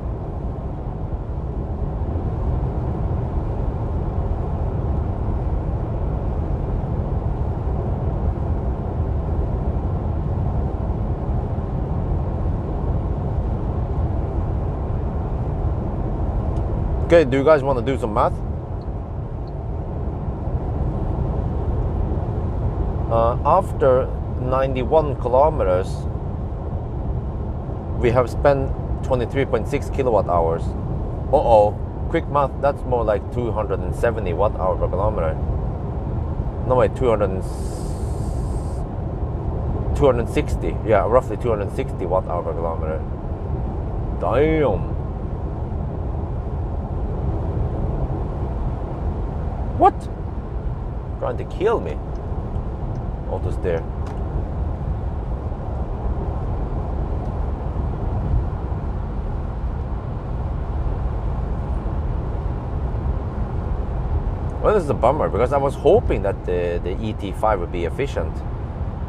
Okay, do you guys want to do some math? After 91 kilometers, we have spent 23.6 kilowatt hours. Quick math, that's more like 270 watt hour per kilometer. No wait, 260, yeah, roughly 260 watt hour per kilometer. Damn. What? Trying to kill me. Auto steer. Well, this is a bummer because I was hoping that the ET5 would be efficient,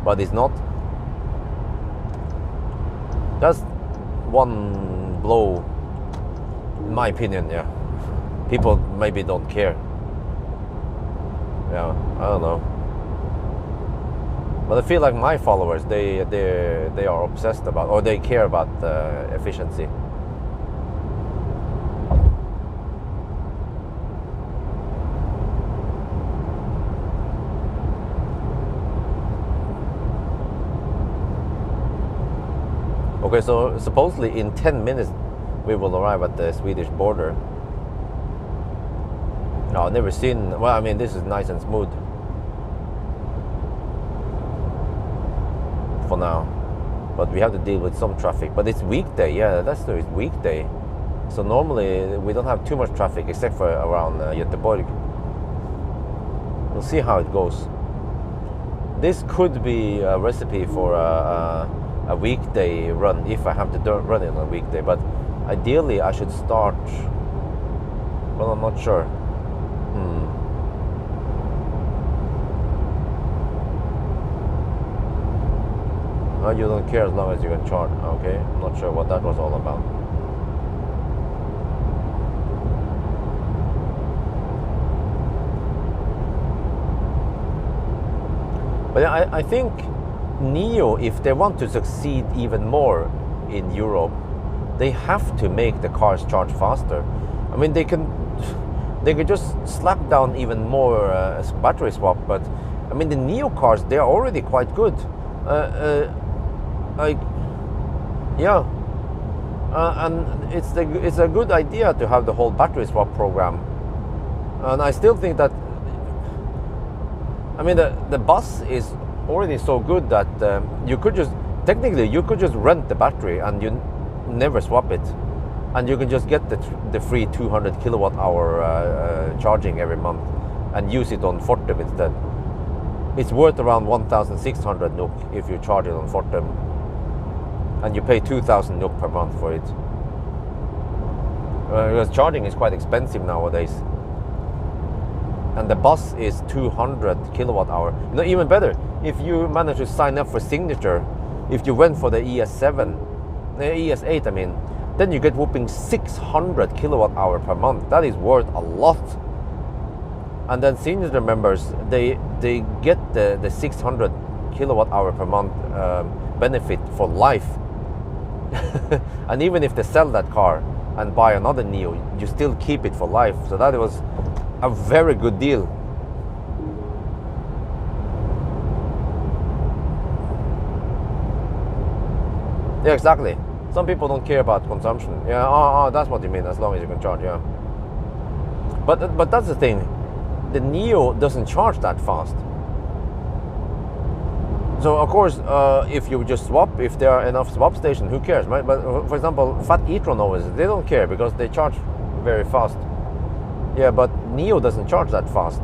but it's not. That's one blow, in my opinion. Yeah, people maybe don't care. Yeah, I don't know. But I feel like my followers, they are obsessed about, or they care about efficiency. Okay, so supposedly in 10 minutes we will arrive at the Swedish border. No, I've never seen, well, I mean, this is nice and smooth for now, but we have to deal with some traffic. But it's weekday, yeah, that's true, it's weekday. So normally we don't have too much traffic except for around Göteborg. We'll see how it goes. This could be a recipe for a weekday run if I have to run it on a weekday, but ideally I should start, well, I'm not sure. Oh, you don't care as long as you can charge. Okay, I'm not sure what that was all about. But I think Nio, if they want to succeed even more in Europe, they have to make the cars charge faster. I mean, they could just slap down even more battery swap, but I mean the Nio cars, they are already quite good. And it's a good idea to have the whole battery swap program. And I still think that, I mean, the bus is already so good that you could just rent the battery and you never swap it, and you can just get the free 200 kilowatt hour charging every month and use it on Fortum instead. It's worth around 1,600 NOK if you charge it on Fortum, and you pay 2,000 NOK per month for it. Because charging is quite expensive nowadays. And the bus is 200 kilowatt hour. You know, even better, if you manage to sign up for Signature, if you went for the ES8, I mean, then you get whooping 600 kilowatt hour per month. That is worth a lot. And then Signature members, they get the 600 kilowatt hour per month benefit for life. And even if they sell that car and buy another Nio, you still keep it for life. So that was a very good deal. Yeah, exactly. Some people don't care about consumption. Yeah, that's what you mean, as long as you can charge, yeah. But that's the thing. The Nio doesn't charge that fast. So of course, if you just swap, if there are enough swap stations, who cares, right? But for example, Fat e-tron owners, they don't care because they charge very fast. Yeah, but Nio doesn't charge that fast.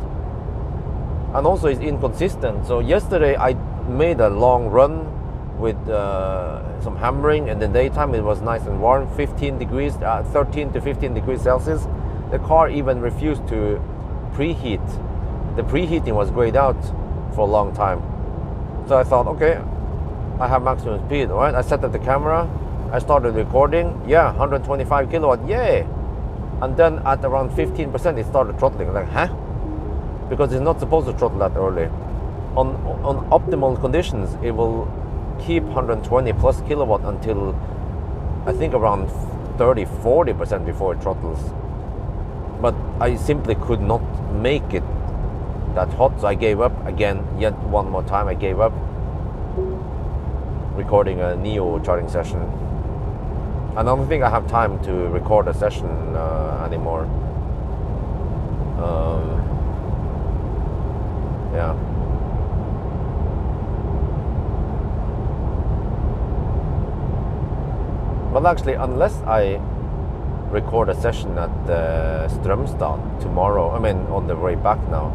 And also it's inconsistent. So yesterday I made a long run with some hammering. In the daytime it was nice and warm, 15 degrees, 13 to 15 degrees Celsius. The car even refused to preheat. The preheating was grayed out for a long time. So I thought, okay, I have maximum speed, all right? I set up the camera, I started recording, yeah, 125 kilowatt, yay! And then at around 15% it started throttling. I'm like, huh? Because it's not supposed to throttle that early. On optimal conditions, it will keep 120 plus kilowatt until I think around 30-40% before it throttles. But I simply could not make it that hot, so I gave up again. Yet one more time I gave up recording a Nio charging session. I don't think I have time to record a session anymore. Yeah. Well, actually, unless I record a session at Strömstad tomorrow, I mean on the way back now,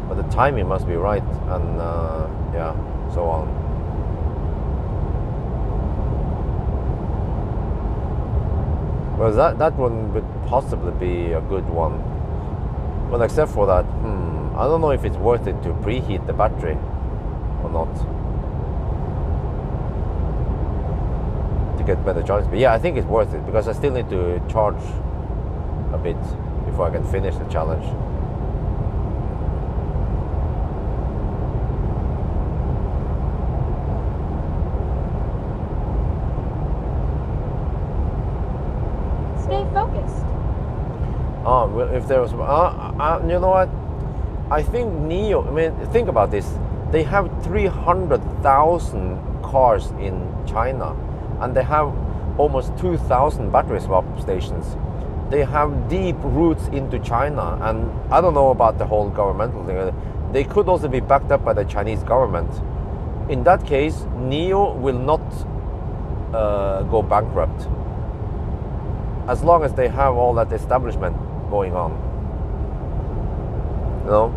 but the timing must be right, and yeah, so on. Well, that one would possibly be a good one, but except for that, I don't know if it's worth it to preheat the battery or not to get better charge speed. Yeah, I think it's worth it because I still need to charge a bit before I can finish the challenge. Stay focused. Oh, well, if there was, you know what? I think Nio. I mean, think about this. They have 300,000 cars in China, and they have almost 2,000 battery swap stations. They have deep roots into China, and I don't know about the whole governmental thing. They could also be backed up by the Chinese government. In that case, Nio will not go bankrupt as long as they have all that establishment going on. You know,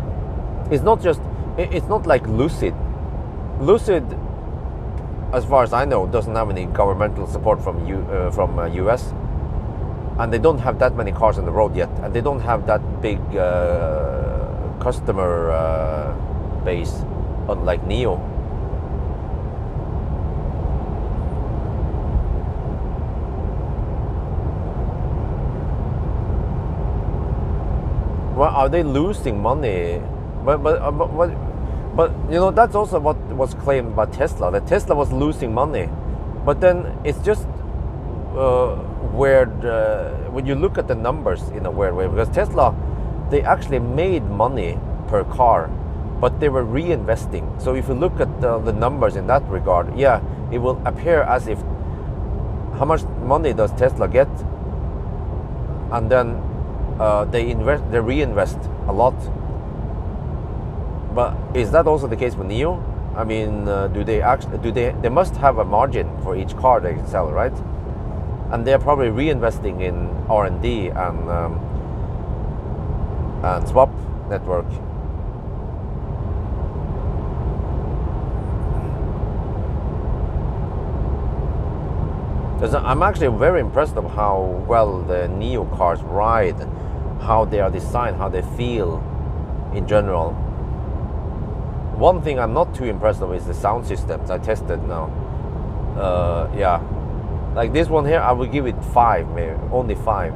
it's not just. It's not like Lucid. Lucid, as far as I know, doesn't have any governmental support from US, and they don't have that many cars on the road yet, and they don't have that big customer base, unlike Nio. Well, are they losing money? But you know, that's also what was claimed by Tesla. That Tesla was losing money, but then it's just weird when you look at the numbers in a weird way, because Tesla, they actually made money per car, but they were reinvesting. So if you look at the numbers in that regard, yeah, it will appear as if how much money does Tesla get, and then they reinvest a lot. But is that also the case with Nio? I mean, they must have a margin for each car they sell, right? And they're probably reinvesting in R&D and swap network. Because I'm actually very impressed of how well the Nio cars ride, how they are designed, how they feel in general. One thing I'm not too impressed of is the sound systems I tested now. Yeah, like this one here, I will give it 5, maybe only 5.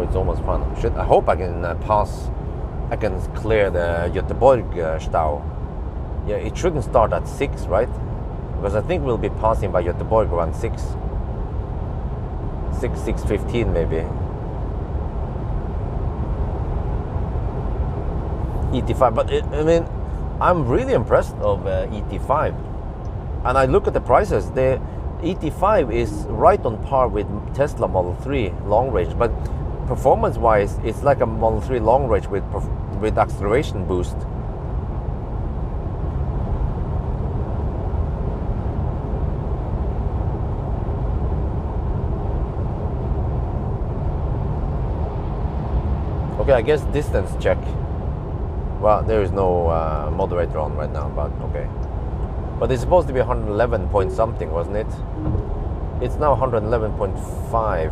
It's almost fun. I hope I can I can clear the Göteborg stau. Yeah, it shouldn't start at 6, right? Because I think we'll be passing by Göteborg around 6:15 maybe. ET5, but I mean, I'm really impressed of ET5, and I look at the prices. The ET5 is right on par with Tesla Model 3 long range, but performance-wise, it's like a Model 3 long range with acceleration boost. Okay, I guess distance check. Well, there is no moderator on right now, but okay. But it's supposed to be 111 point something, wasn't it? It's now 111.5.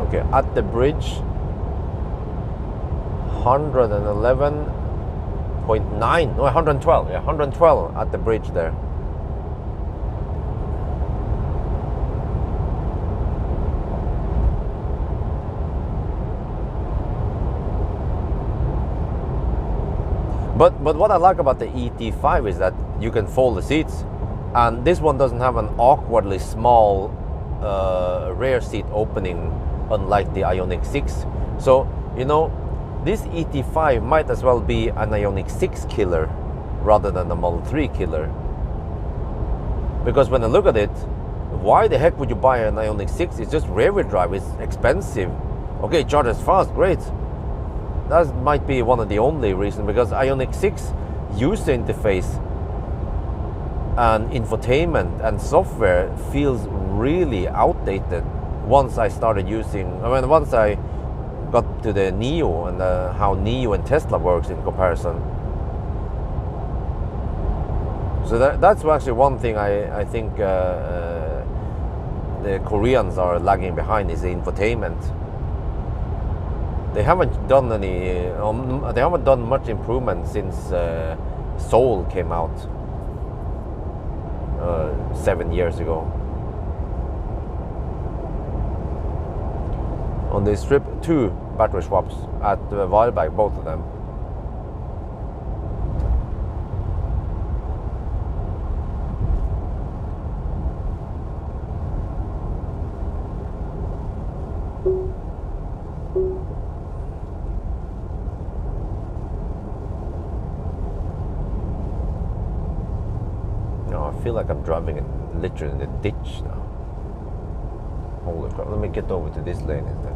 Okay, at the bridge, 111.5. 100.9, no, 112, yeah, 112 at the bridge there. But what I like about the ET5 is that you can fold the seats, and this one doesn't have an awkwardly small rear seat opening, unlike the Ioniq 6. So, you know, this ET5 might as well be an Ioniq 6 killer rather than a Model 3 killer. Because when I look at it, why the heck would you buy an Ioniq 6? It's just rear-wheel drive, it's expensive. Okay, it charges fast, great. That might be one of the only reasons, because Ioniq 6 user interface and infotainment and software feels really outdated once I started using, once I got to the Nio and how Nio and Tesla works in comparison. So that's actually one thing I think the Koreans are lagging behind, is the infotainment. They haven't done they haven't done much improvement since Seoul came out 7 years ago. On this trip, 2 battery swaps at Valberg, both of them. I feel like I'm driving literally in the ditch now. Holy crap, let me get over to this lane instead.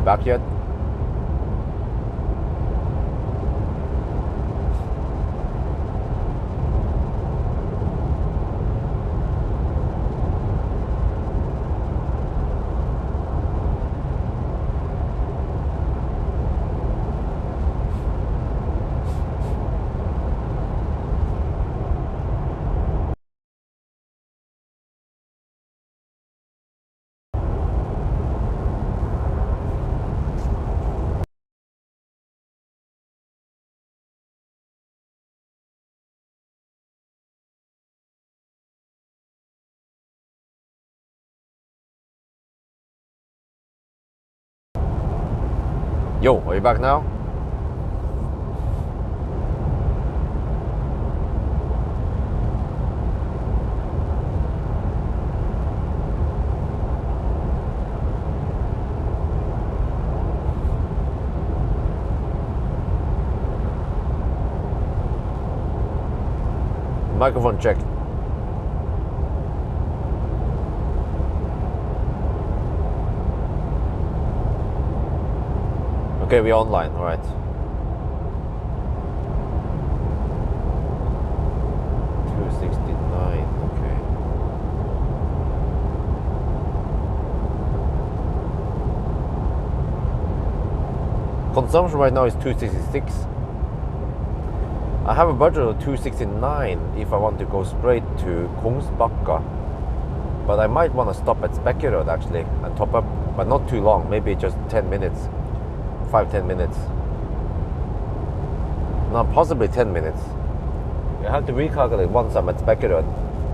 back yet? Yo, are you back now? Microphone check. Okay, we're online, all right. 269, okay. Consumption right now is 266. I have a budget of 269 if I want to go straight to Kungsbacka. But I might want to stop at Spekkerød actually and top up, but not too long, maybe just 10 minutes. 5-10 minutes. No, possibly 10 minutes. You have to recalculate once I'm at Spekkerød.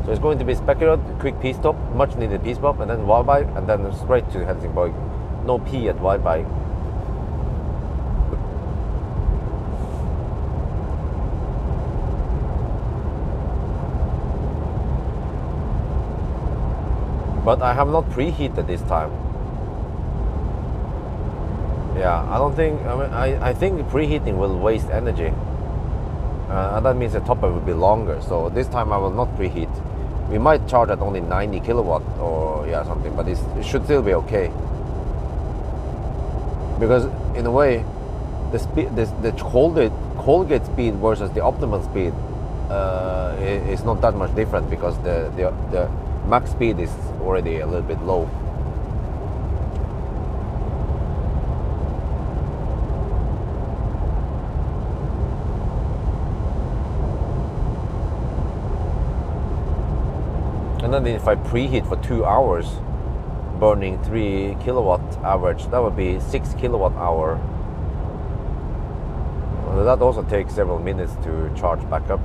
So it's going to be Spekkerød, quick P stop, much needed P stop, and then Varberg, and then straight to Helsingborg. No P at Varberg. But I have not preheated this time. Yeah, I don't think, I think preheating will waste energy. And that means the top up will be longer. So this time I will not preheat. We might charge at only 90 kilowatt or yeah, something, but it should still be okay. Because in a way, the speed, the Colgate speed versus the optimal speed is not that much different because the max speed is already a little bit low. And then if I preheat for 2 hours, burning 3 kilowatt average, that would be 6 kilowatt hour. Well, that also takes several minutes to charge back up.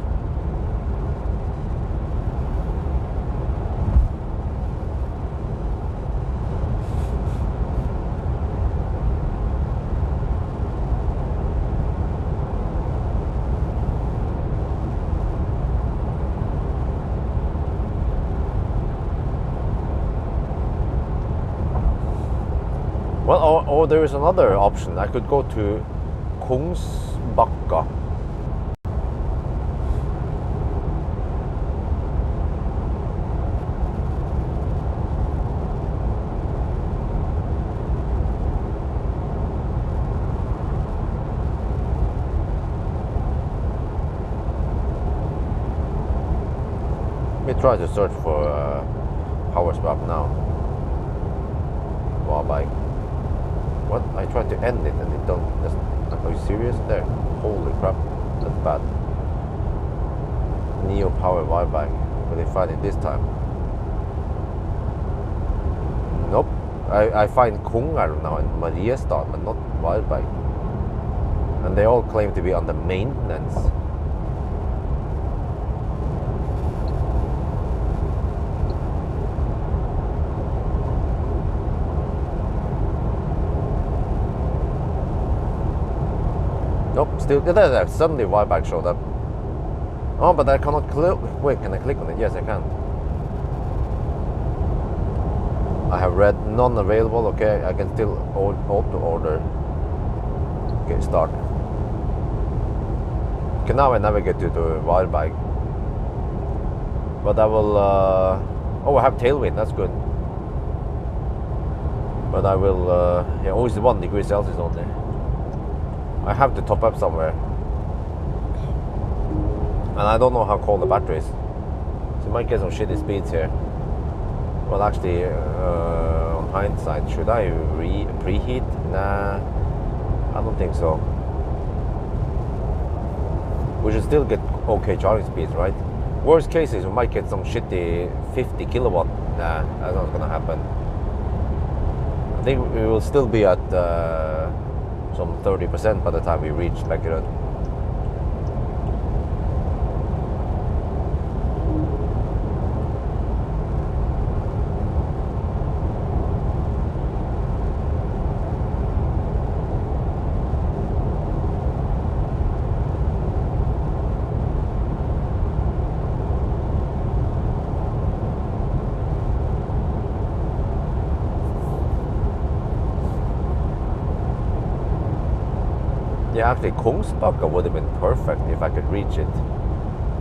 Well, or there is another option. I could go to Kungsbacka. Let me try to search for power swap now. Varberg. What? I tried to end it and it don't. Are you serious? There. Holy crap. That's bad. Nio Power Varberg. Will they find it this time? Nope. I find Kungar now and Mariestad, but not Varberg. And they all claim to be under maintenance. Nope, still there. Suddenly Varberg showed up. Oh, but I cannot click. Wait, can I click on it? Yes, I can. I have read none available. Okay, I can still auto order. Okay, start. Okay, now I navigate to the Varberg. But I will. Oh, I have tailwind. That's good. But I will, yeah, always 1 degree Celsius only. I have to top up somewhere. And I don't know how cold the battery is. So you might get some shitty speeds here. Well, actually, on hindsight, should I preheat? Nah, I don't think so. We should still get okay charging speeds, right? Worst case is we might get some shitty 50 kilowatt. Nah, that's not gonna happen. I think we will still be at some 30% by the time we reach Beckerud. Yeah, actually, Kungsbacka would have been perfect if I could reach it.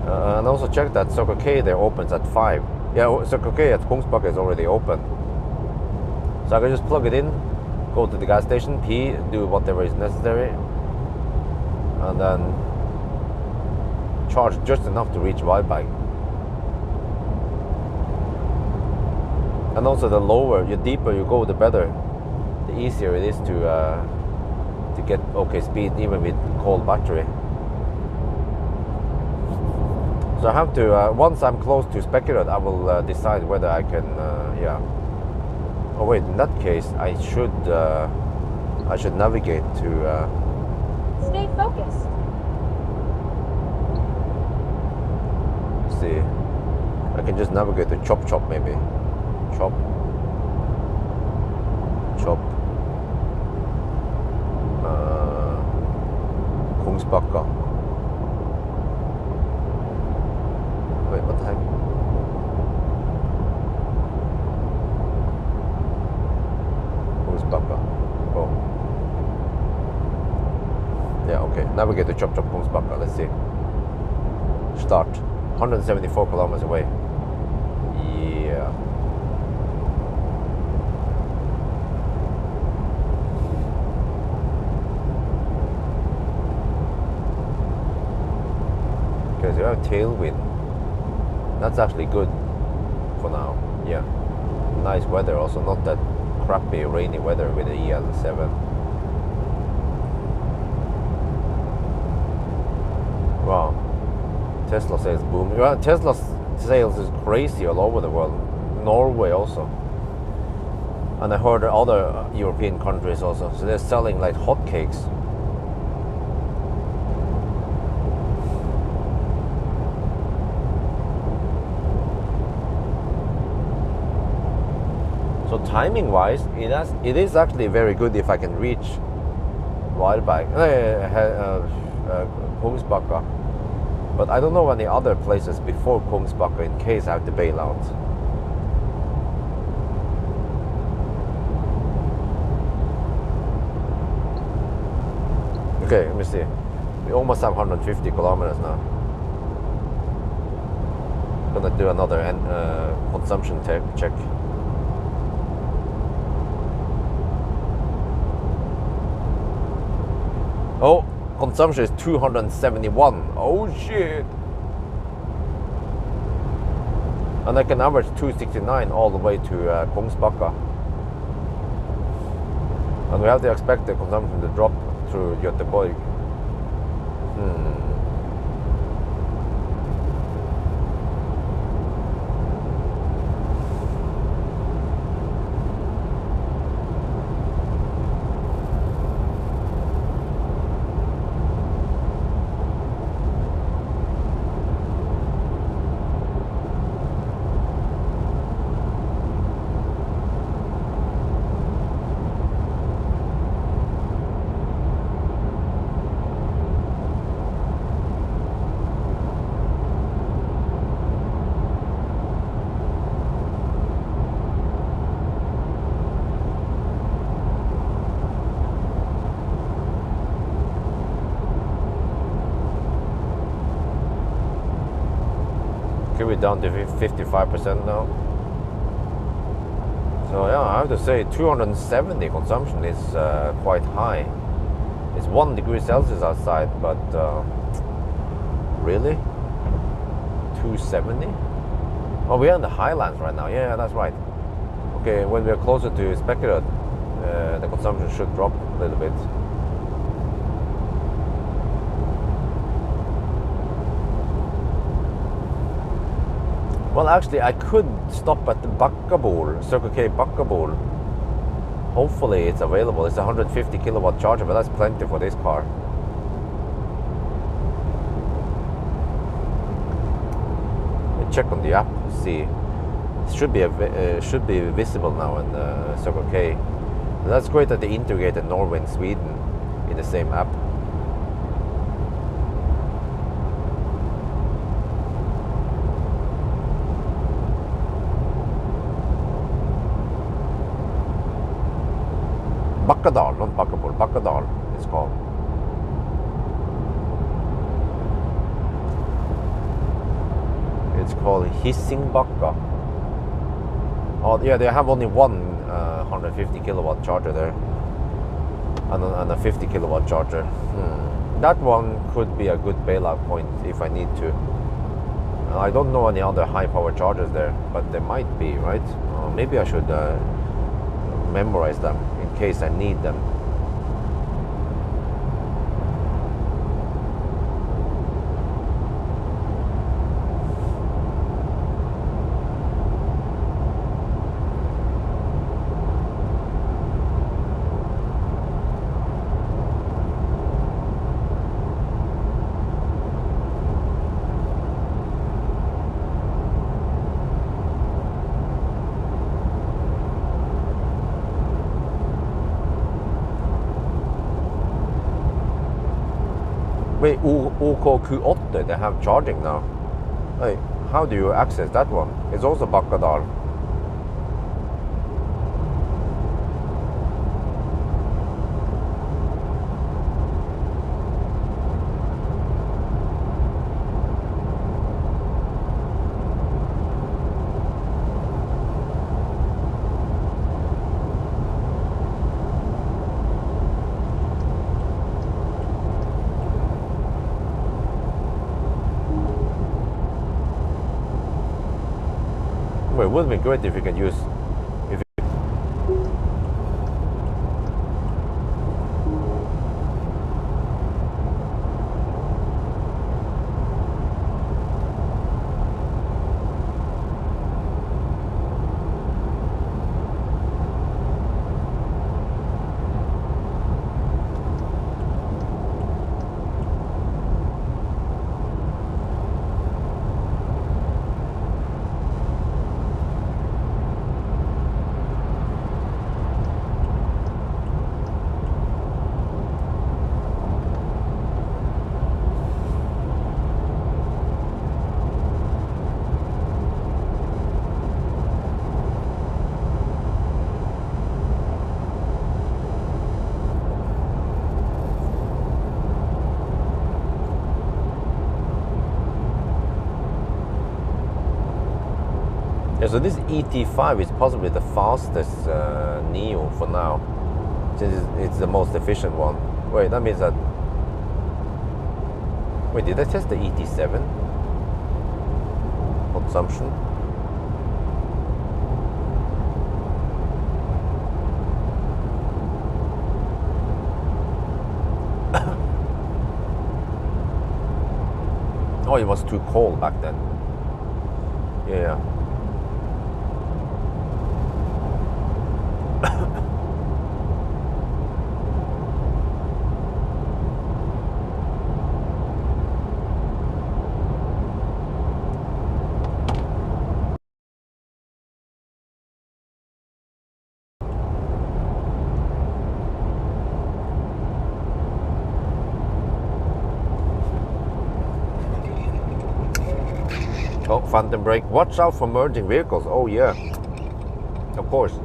And also check that Circle K there opens at 5. Yeah, Circle K at Kungsbacka is already open. So I can just plug it in, go to the gas station, pee, do whatever is necessary, and then charge just enough to reach Wildbag. And also the deeper you go, the better. The easier it is to get okay speed even with cold battery. So I have to, once I'm close to Beckerud, I will decide whether I can, yeah. Oh wait, in that case, I should navigate to. Stay focused. Let's see, I can just navigate to Chop Chop maybe. Chop. Kungsbacka. Wait, what the heck? Kungsbacka. Oh. Yeah, okay. Navigate to Chop Chop Kungsbacka. Let's see. Start. 174 kilometers away. Yeah. Because you have tailwind. That's actually good for now. Yeah. Nice weather also, not that crappy rainy weather with the EL7. Wow. Tesla sales booming. Well, Tesla sales is crazy all over the world. Norway also. And I heard other European countries also. So they're selling like hotcakes. So timing wise, it is actually very good if I can reach Wildberg, Kungsbacka. But I don't know any other places before Kungsbacka in case I have to bail out. Okay, let me see. We almost have 150 kilometers now. Gonna do another consumption check. Oh, consumption is 271. Oh shit! And I can average 269 all the way to Kungsbacka. And we have to expect the consumption to drop through Göteborg. Okay, we're down to 55% now. So yeah, I have to say 270 consumption is quite high. It's 1 degree Celsius outside, but really? 270? Oh, we're in the highlands right now. Yeah, that's right. Okay, when we're closer to Spekerød, the consumption should drop a little bit. Well, actually, I could stop at the Bakkabol, Circle K Bakkabol. Hopefully it's available. It's a 150 kilowatt charger, but that's plenty for this car. Check on the app, see. It should be visible now in Circle K. And that's great that they integrated Norway and Sweden in the same app. Bakkadal, not Bakkabol, Bakkadal it's called. It's called Hissingbakka. Oh yeah, they have only one 150 kilowatt charger there, and a 50 kilowatt charger. That one could be a good bailout point if I need to. I don't know any other high power chargers there, but there might be, right? Maybe I should memorize them in case I need them. Wait, OK Q8, they have charging now. Hey, how do you access that one? It's also Bakkadal. Well, it would be great if you can use. Yeah, so this ET5 is possibly the fastest Nio for now, since it's the most efficient one. Wait, that means that. Wait, did I test the ET7 consumption? Oh, it was too cold back then. Yeah. Oh, phantom brake. Watch out for merging vehicles. Oh yeah, of course.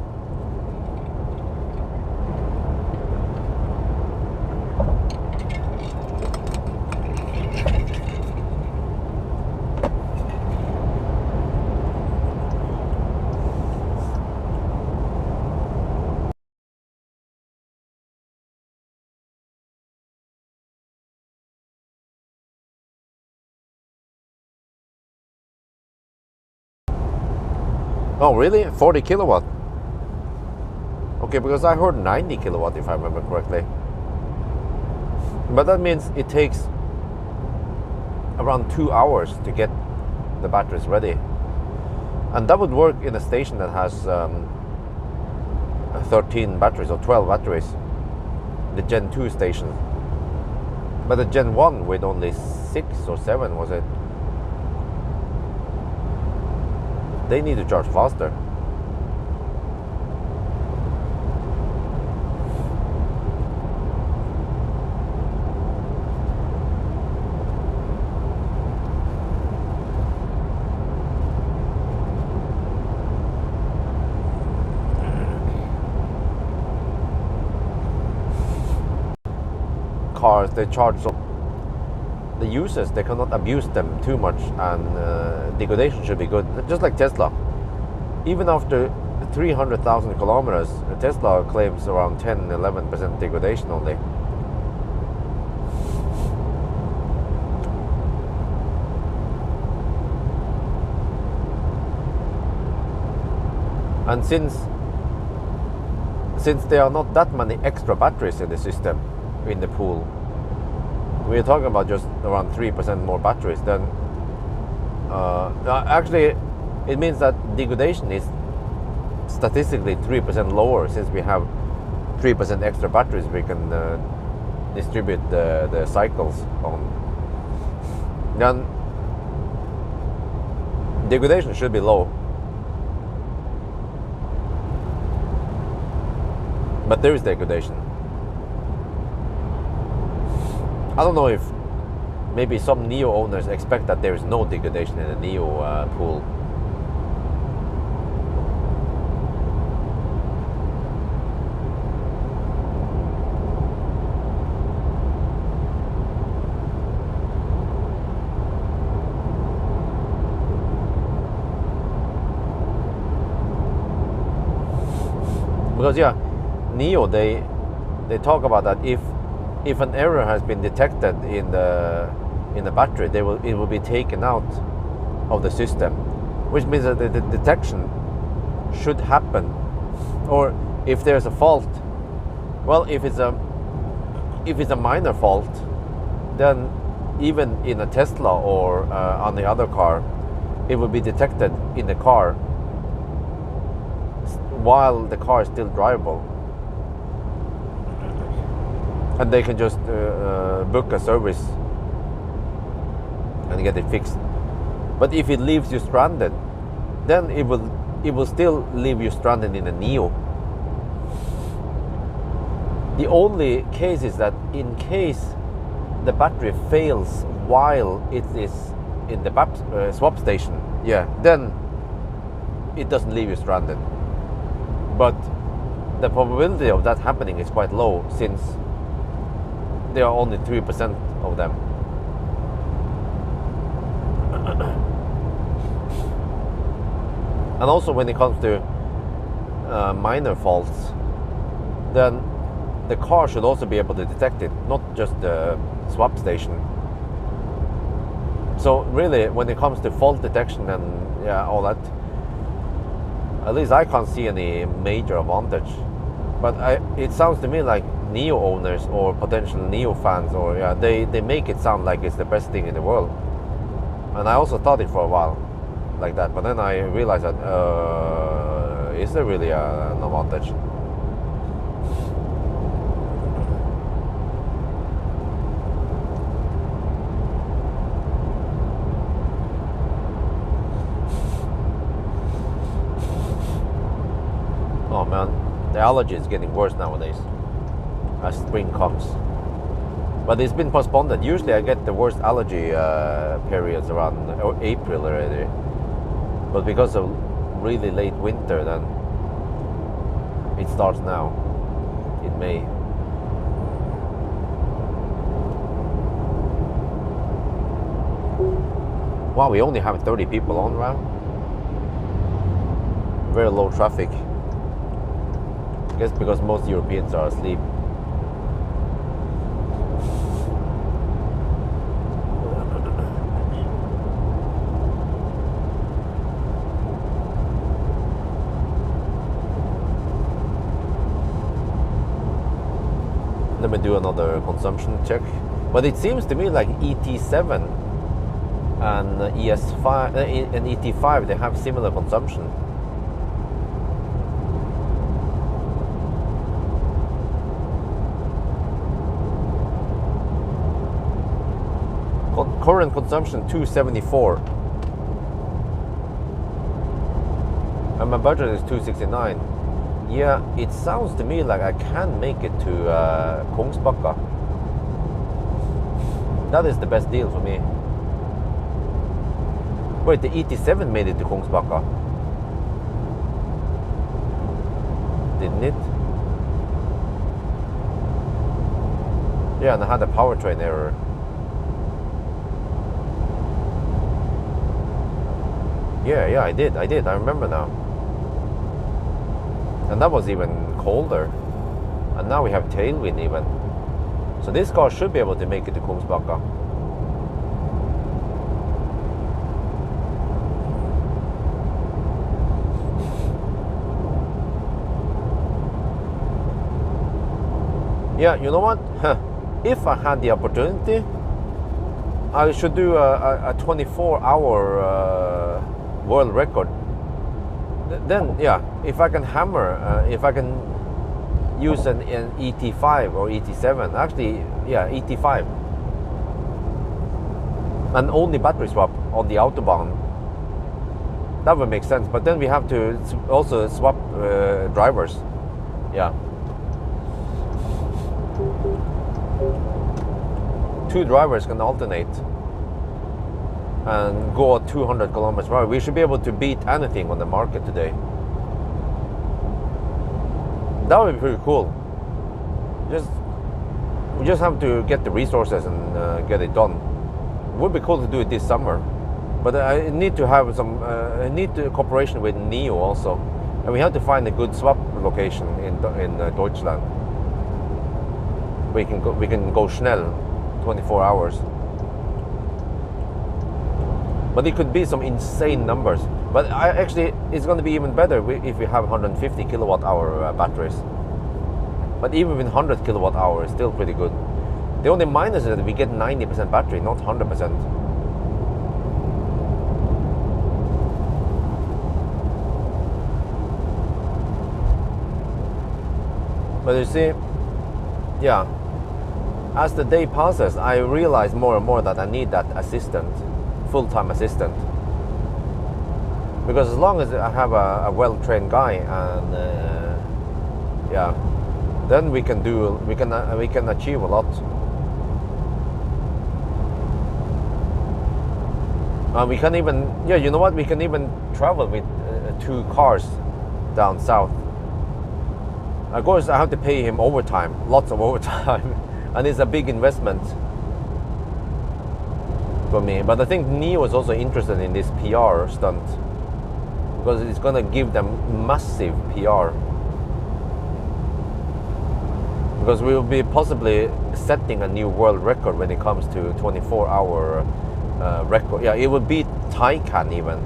Oh, really? 40 kilowatt? Okay, because I heard 90 kilowatt if I remember correctly. But that means it takes around 2 hours to get the batteries ready. And that would work in a station that has 13 batteries or 12 batteries. The Gen 2 station. But the Gen 1 with only 6 or 7, was it? They need to charge faster. Cars, they charge so the users, they cannot abuse them too much, and degradation should be good, just like Tesla. Even after 300,000 kilometers, Tesla claims around 10-11% degradation only. And since there are not that many extra batteries in the system, in the pool, we're talking about just around 3% more batteries, then actually it means that degradation is statistically 3% lower, since we have 3% extra batteries we can distribute the cycles on. Then degradation should be low. But there is degradation. I don't know if maybe some Nio owners expect that there is no degradation in the Nio pool. Because yeah, Nio, they talk about that if an error has been detected in the battery, it will be taken out of the system, which means that the detection should happen. Or if there's a fault, well, if it's a minor fault, then even in a Tesla or on the other car, it will be detected in the car while the car is still drivable. And they can just book a service and get it fixed. But if it leaves you stranded, then it will still leave you stranded in a Nio. The only case is that in case the battery fails while it is in the swap station, yeah, then it doesn't leave you stranded. But the probability of that happening is quite low, since there are only 3% of them. And also when it comes to minor faults, then the car should also be able to detect it, not just the swap station. So really, when it comes to fault detection and all that, at least I can't see any major advantage. But it sounds to me like Nio owners or potential Nio fans, or they make it sound like it's the best thing in the world. And I also thought it for a while like that, but then I realized that is there really an advantage? Oh man, the allergy is getting worse nowadays as spring comes. But it's been postponed. Usually I get the worst allergy periods around April already. But because of really late winter, then it starts now in May. Wow, we only have 30 people on now. Very low traffic. I guess because most Europeans are asleep. Let me do another consumption check. But it seems to me like ET7 and ES5 and ET5, they have similar consumption. Current consumption 274, and my budget is 269. Yeah, it sounds to me like I can make it to Kongsbakka. That is the best deal for me. Wait, the ET7 made it to Kongsbakka, didn't it? Yeah, and I had a powertrain error. Yeah, I did. I remember now. And that was even colder. And now we have tailwind even. So this car should be able to make it to Kongsbakka. Yeah, you know what? If I had the opportunity, I should do a 24-hour world record. Then, yeah, if I can hammer, if I can use an ET5 or ET7, actually, yeah, ET5, and only battery swap on the Autobahn, that would make sense. But then we have to also swap drivers. Yeah. 2 drivers can alternate and go at 200 kilometers per hour. We should be able to beat anything on the market today. That would be pretty cool. We just have to get the resources and get it done. It would be cool to do it this summer, but I need to have some. I need to cooperation with Nio also, and we have to find a good swap location in Deutschland. We can go Schnell, 24 hours. But it could be some insane numbers. But actually, it's going to be even better if we have 150 kilowatt hour batteries. But even with 100 kilowatt hour, it's still pretty good. The only minus is that we get 90% battery, not 100%. But you see, yeah, as the day passes, I realize more and more that I need that assistant, full-time assistant. Because as long as I have a well-trained guy, and yeah, then we can achieve a lot. We can even, yeah, you know what? We can even travel with 2 cars down south. Of course, I have to pay him overtime, lots of overtime, and it's a big investment for me. But I think Nio is also interested in this PR stunt, because it's going to give them massive PR. Because we will be possibly setting a new world record when it comes to 24-hour record. Yeah, it would beat Taycan even.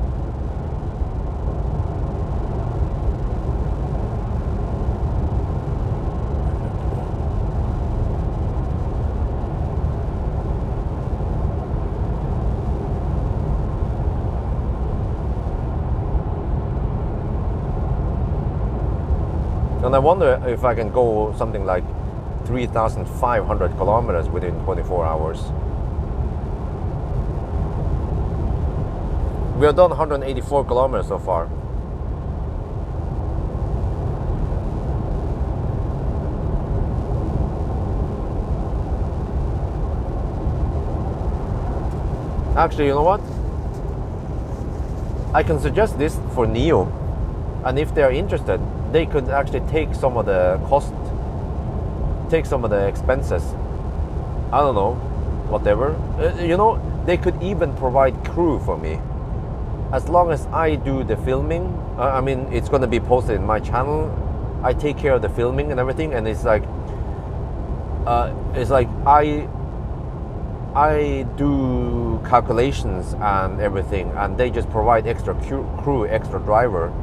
And I wonder if I can go something like 3,500 kilometers within 24 hours. We have done 184 kilometers so far. Actually, you know what? I can suggest this for Nio, and if they are interested, they could actually take some of the cost, take some of the expenses. I don't know, whatever. You know, they could even provide crew for me. As long as I do the filming, I mean, it's going to be posted in my channel. I take care of the filming and everything, and it's like I do calculations and everything, and they just provide extra crew, extra driver.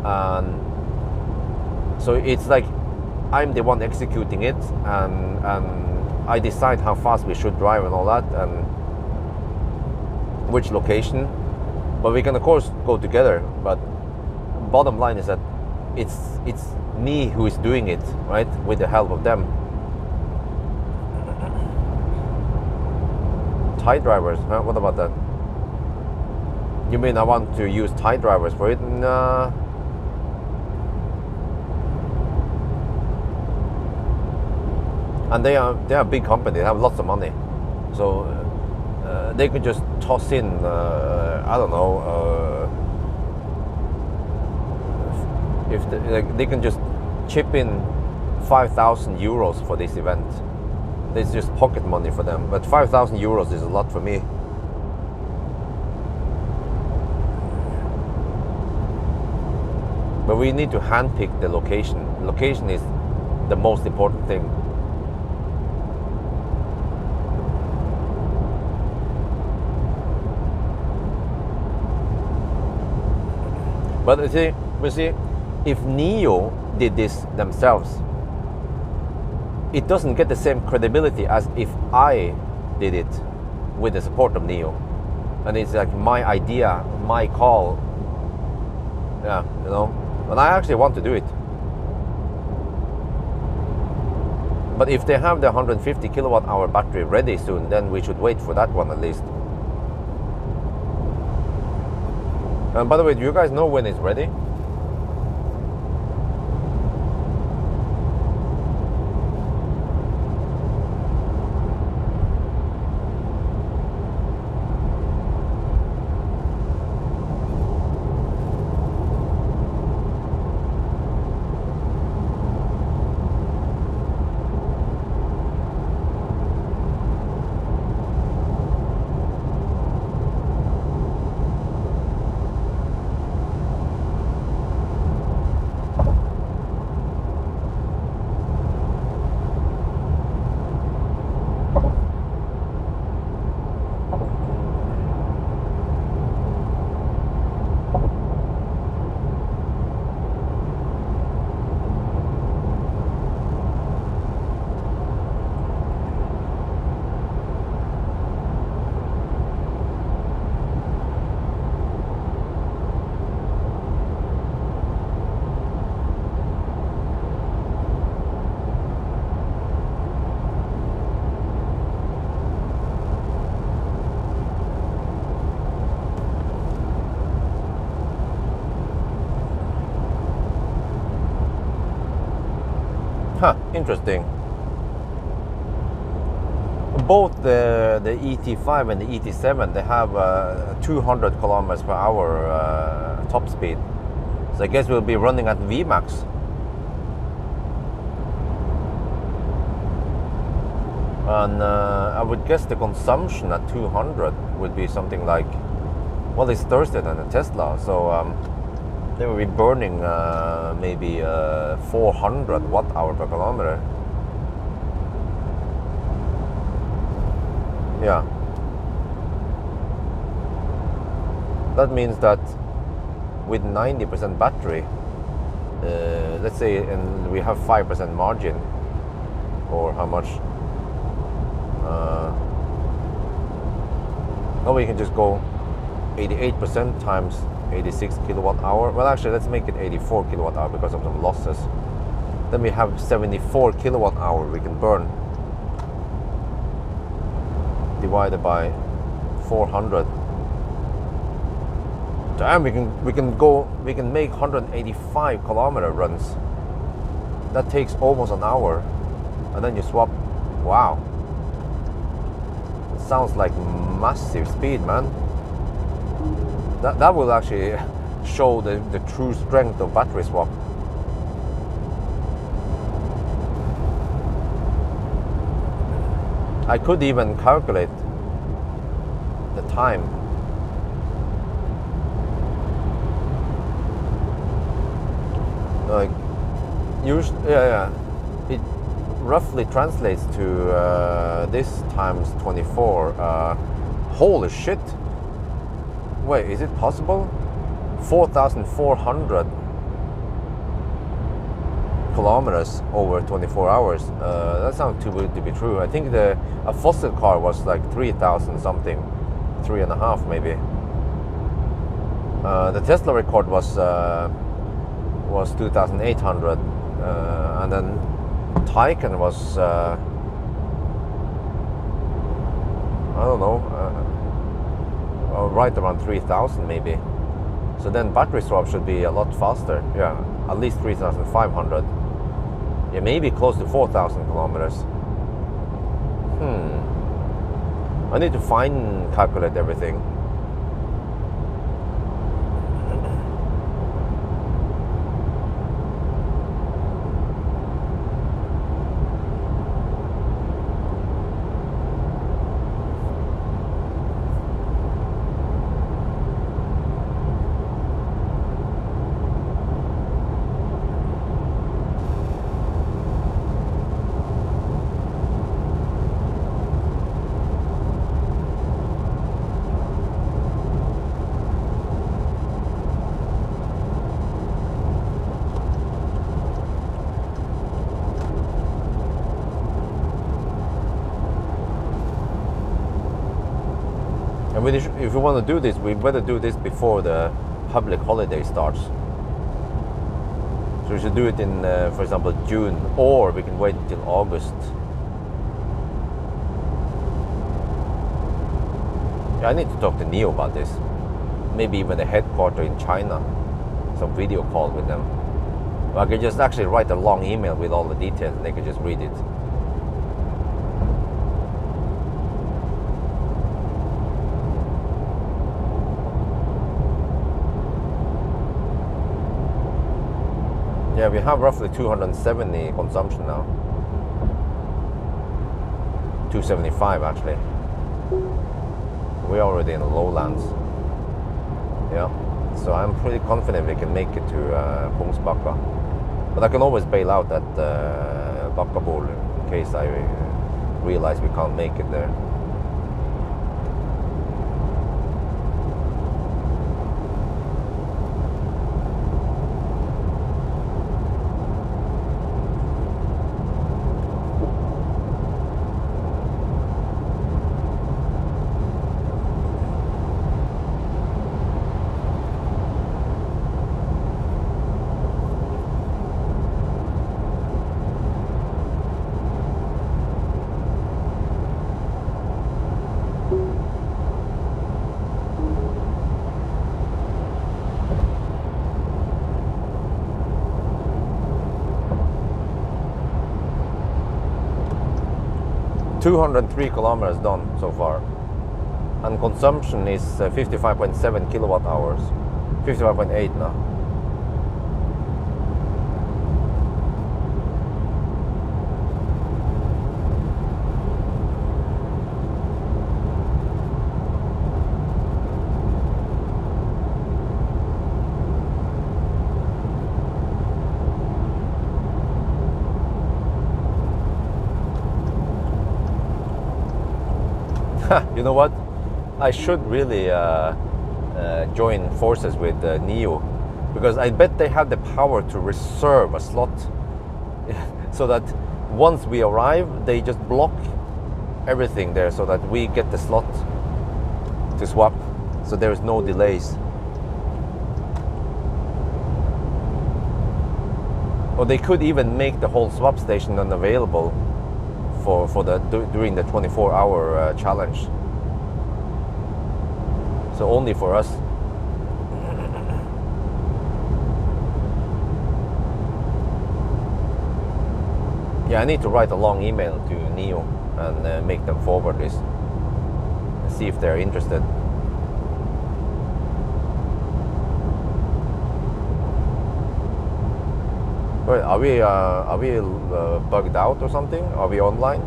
And so it's like I'm the one executing it, and I decide how fast we should drive and all that, and which location. But we can of course go together. But bottom line is that it's me who is doing it, right, with the help of them. Tie drivers, huh? What about that? You mean I want to use tie drivers for it? Nah. And they are a big company. They have lots of money, so they could just toss in I don't know, if they can just chip in 5,000 euros for this event. It's just pocket money for them, but 5,000 euros is a lot for me. But we need to handpick the location. Location is the most important thing. But you see, if Nio did this themselves, it doesn't get the same credibility as if I did it with the support of Nio. And it's like my idea, my call. Yeah, you know. And I actually want to do it. But if they have the 150 kilowatt hour battery ready soon, then we should wait for that one at least. And by the way, do you guys know when it's ready? Huh, interesting. Both the ET5 and the ET7, they have 200 kilometers per hour top speed. So I guess we'll be running at VMAX. And I would guess the consumption at 200 would be something like, well, it's Thursday than a Tesla, so they will be burning maybe 400 watt-hour per kilometer. Yeah. That means that with 90% battery, let's say, and we have 5% margin, or how much? Now we can just go 88% times 86 kilowatt hour. Well, actually, let's make it 84 kilowatt hour because of some losses. Then we have 74 kilowatt hour we can burn, divided by 400. Damn, we can make 185 kilometer runs. That takes almost an hour, and then you swap. Wow, it sounds like massive speed, man. That will actually show the true strength of battery swap. I could even calculate the time. Like, it roughly translates to this times 24. Holy shit! Wait, is it possible? 4,400 kilometers over 24 hours. That sounds too good to be true. I think a fossil car was like 3,000 something, 3.5 maybe. The Tesla record was 2,800, and then Taycan was I don't know, right around 3,000 maybe. So then battery swap should be a lot faster. Yeah, at least 3,500. Yeah, maybe close to 4,000 kilometers. I need to calculate everything. And if we want to do this, we better do this before the public holiday starts. So we should do it in, for example, June, or we can wait until August. Yeah, I need to talk to Nio about this. Maybe even the headquarters in China. Some video call with them. I could just actually write a long email with all the details and they could just read it. Yeah, we have roughly 270 consumption now. 275 actually. We're already in the lowlands. Yeah, so I'm pretty confident we can make it to Kungsbacka. But I can always bail out at Bakkabol in case I realize we can't make it there. ...203 kilometers done so far, and consumption is 55.7 kilowatt hours, 55.8 now. You know what? I should really join forces with Nio, because I bet they have the power to reserve a slot so that once we arrive, they just block everything there so that we get the slot to swap, so there is no delays. Or they could even make the whole swap station unavailable during the 24-hour challenge. So only for us. Yeah, I need to write a long email to Nio and make them forward this and see if they're interested. Wait, are we bugged out or something? Are we online?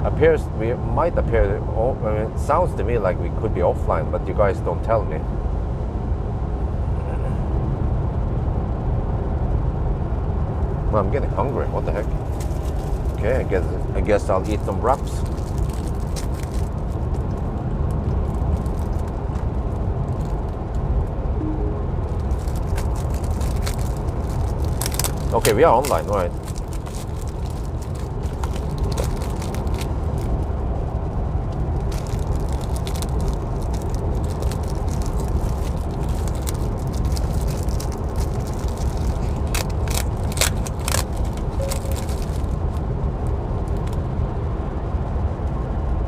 Appears we might appear. It sounds to me like we could be offline, but you guys don't tell me. Well, I'm getting hungry. What the heck? Okay, I guess I'll eat some wraps. Okay, we are online, right?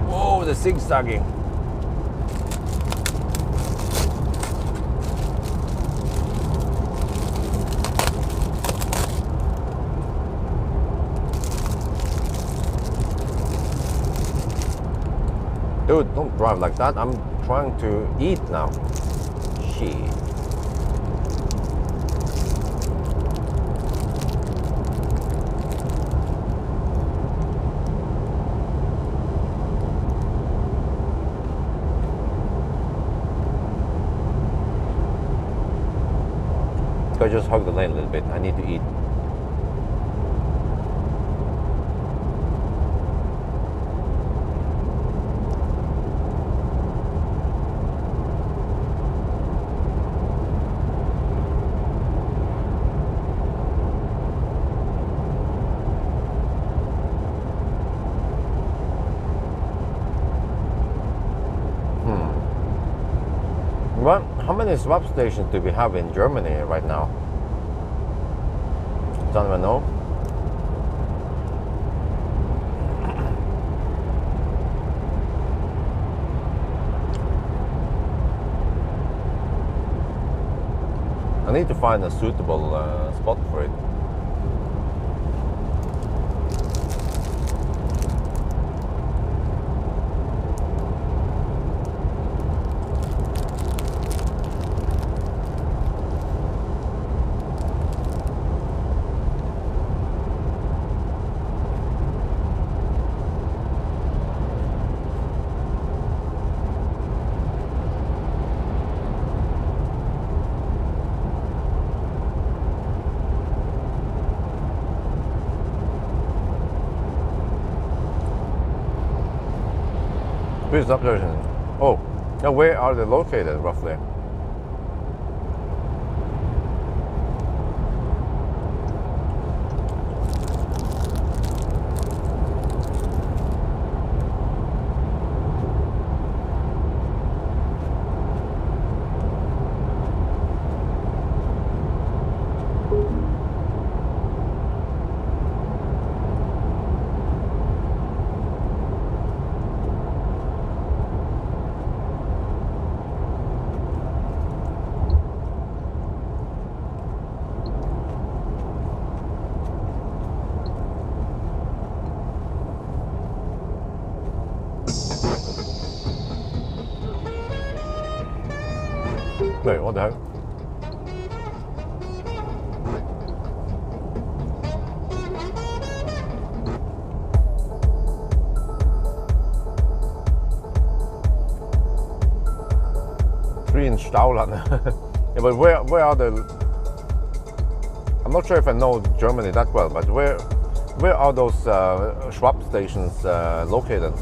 Whoa, the zigzagging. Dude, don't drive like that. I'm trying to eat now. Shit. I just hug the lane a little bit. I need to eat. Well, how many swap stations do we have in Germany right now? Don't even know. I need to find a suitable spot for it. Which substation? Oh, now where are they located roughly? Wait, what the heck? Three in Stauland. Yeah, but where are the? I'm not sure if I know Germany that well, but where are those swap stations located?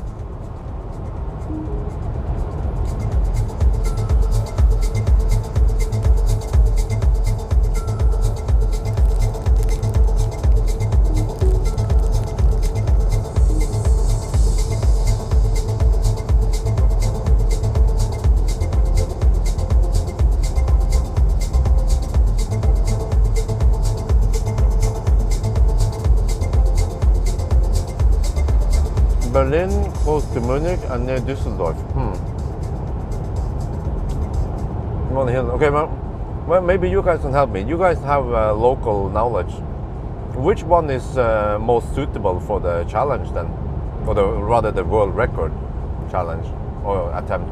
Berlin, close to Munich, and near Düsseldorf. Okay, well, maybe you guys can help me. You guys have local knowledge. Which one is most suitable for the challenge then? Or rather the world record challenge or attempt?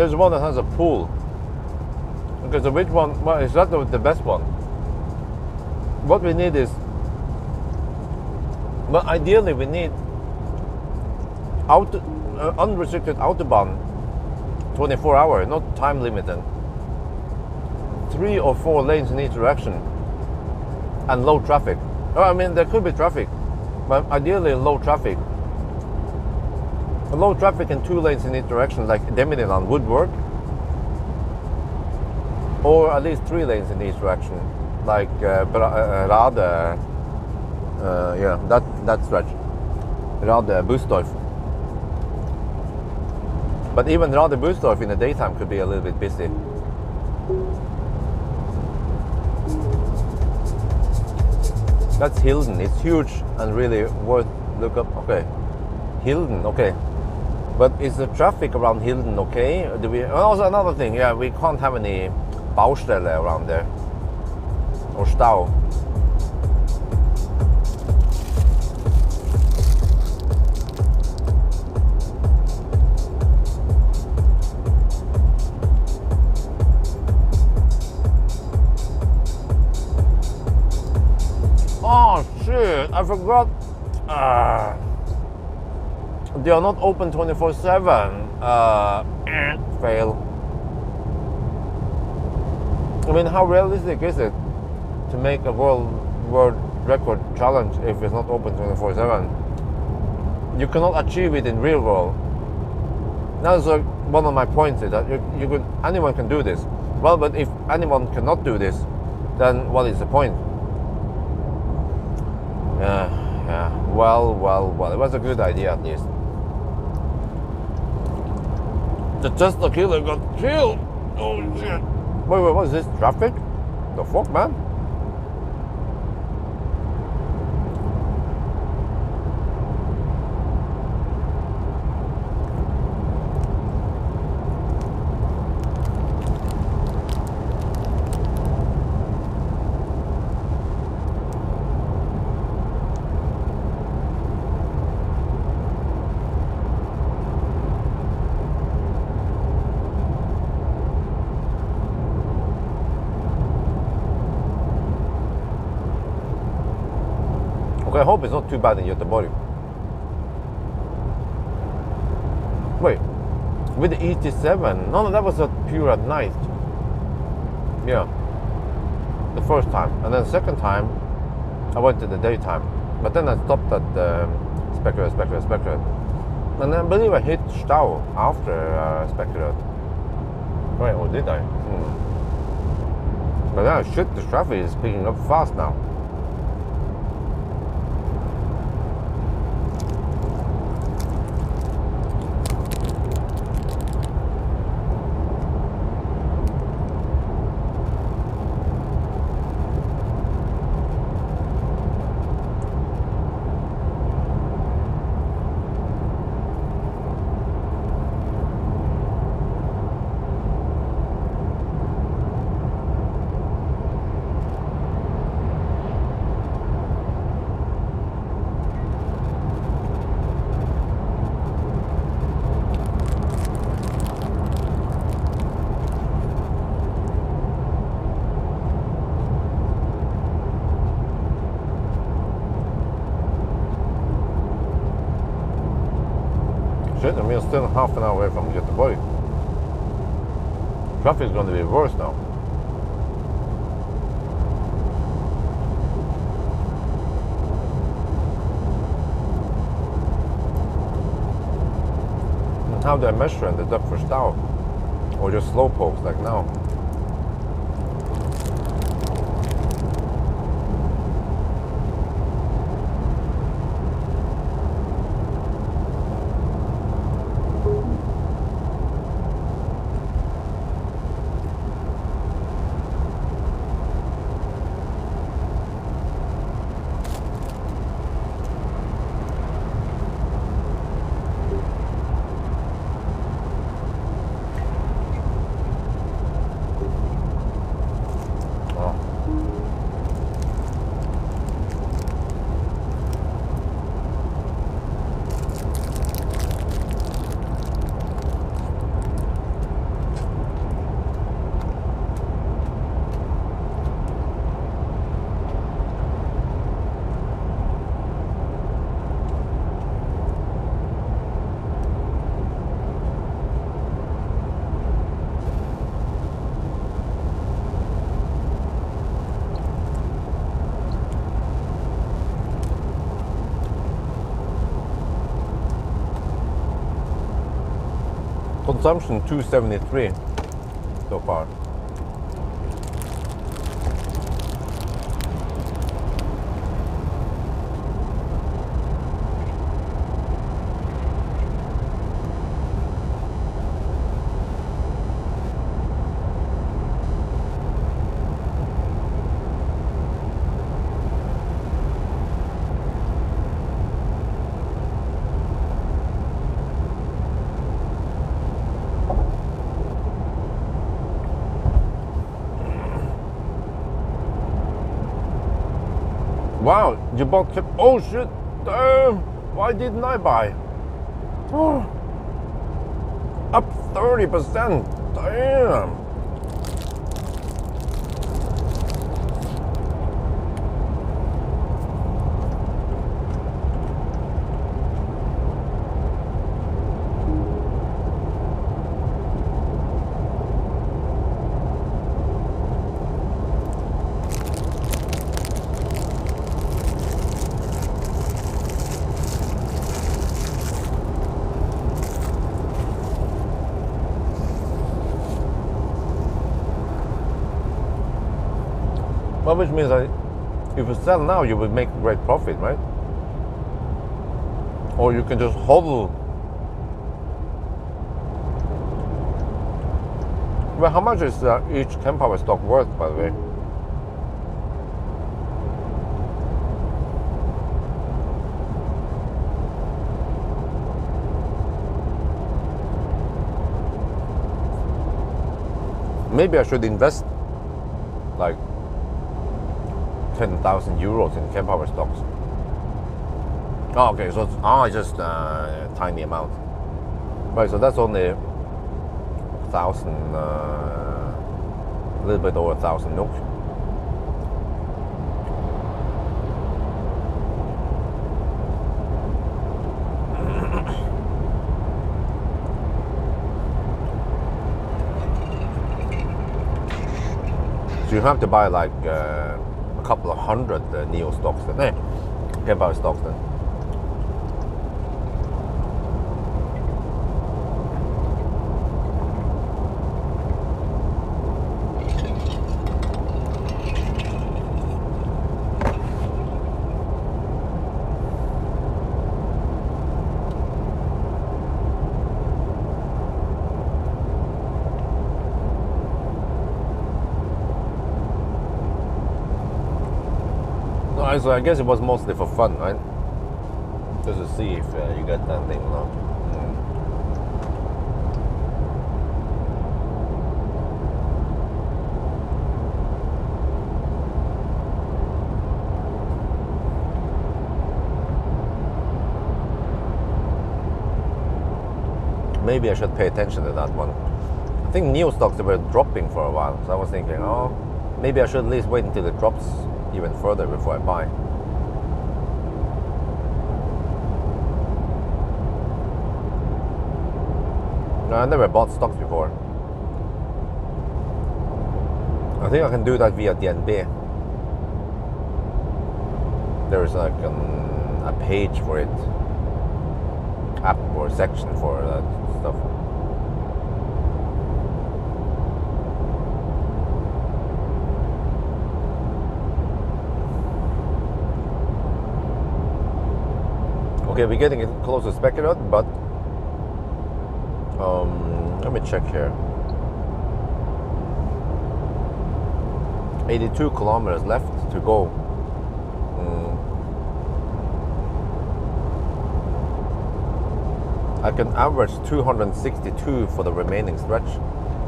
there's one that has a pool. Okay, so which one? Well, is that the best one? What we need is, well, ideally we need unrestricted autobahn, 24 hour, not time limited. 3 or 4 lanes in each direction, and low traffic. Oh, I mean, there could be traffic, but ideally low traffic. Low traffic and 2 lanes in each direction, like Deminiland would work. Or at least 3 lanes in each direction, like Rade, yeah, that stretch. Rade Busdorf. But even Rade Busdorf in the daytime could be a little bit busy. That's Hilden. It's huge and really worth look up. Okay, Hilden. Okay, but is the traffic around Hilden okay? Do we? Also another thing. Yeah, we can't have any Baustelle around there or Stau. Oh shit, I forgot. They are not open 24/7. Fail. I mean, how realistic is it to make a world record challenge if it's not open 24/7? You cannot achieve it in real world. That's one of my points, is that anyone can do this. Well, but if anyone cannot do this, then what is the point? Yeah. Well. It was a good idea at least. The Tesla killer got killed. Oh shit. Wait, what is this? Traffic? The fuck, man? Okay, I hope it's not too bad in Göteborg. Wait, with the ET7? No, that was pure at night. Yeah, the first time, and then the second time I went in the daytime. But then I stopped at Spekeröd, and I believe I hit Stau after Spekeröd. Wait, or did I? But yeah, shit, the traffic is picking up fast now. Shit, I mean, still half an hour away from Göteborg. Traffic is going to be worse now. And how do I measure and deduct for Stau? Or just slow pokes like now? consumption 273 so far. Wow, you bought oh shit, damn, why didn't I buy? Oh, up 30%, damn. Well, which means that if you sell now, you will make great profit, right? Or you can just hodl. Well, how much is each Pawel stock worth, by the way? Maybe I should invest like 10,000 euros in Pawel stocks. Oh, okay, so it's just a tiny amount. Right, so that's only 1,000, a little bit over 1,000 NOK. So you have to buy like a couple of hundred Nio stocks then, Pawel stocks then. So I guess it was mostly for fun, right? Just to see if you get that thing or not. Maybe I should pay attention to that one. I think Nio stocks were dropping for a while, so I was thinking, oh, maybe I should at least wait until it drops even further before I buy. No, I never bought stocks before. I think I can do that via DNB. There is like a page for it, app or section for that stuff. Okay, we're getting close to speculate, but let me check here. 82 kilometers left to go. I can average 262 for the remaining stretch.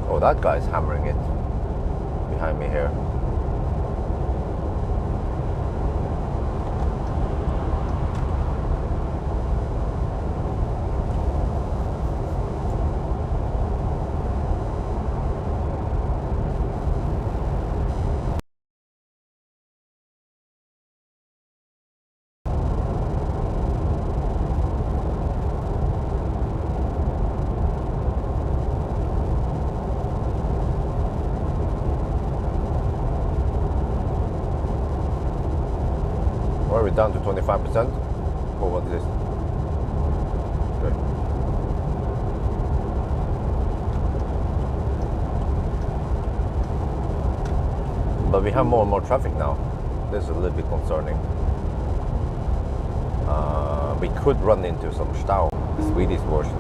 Oh, that guy's hammering it behind me here. We're down to 25%. Oh, what is this? Okay. But we have more and more traffic now. This is a little bit concerning. We could run into some stau, the Swedish version.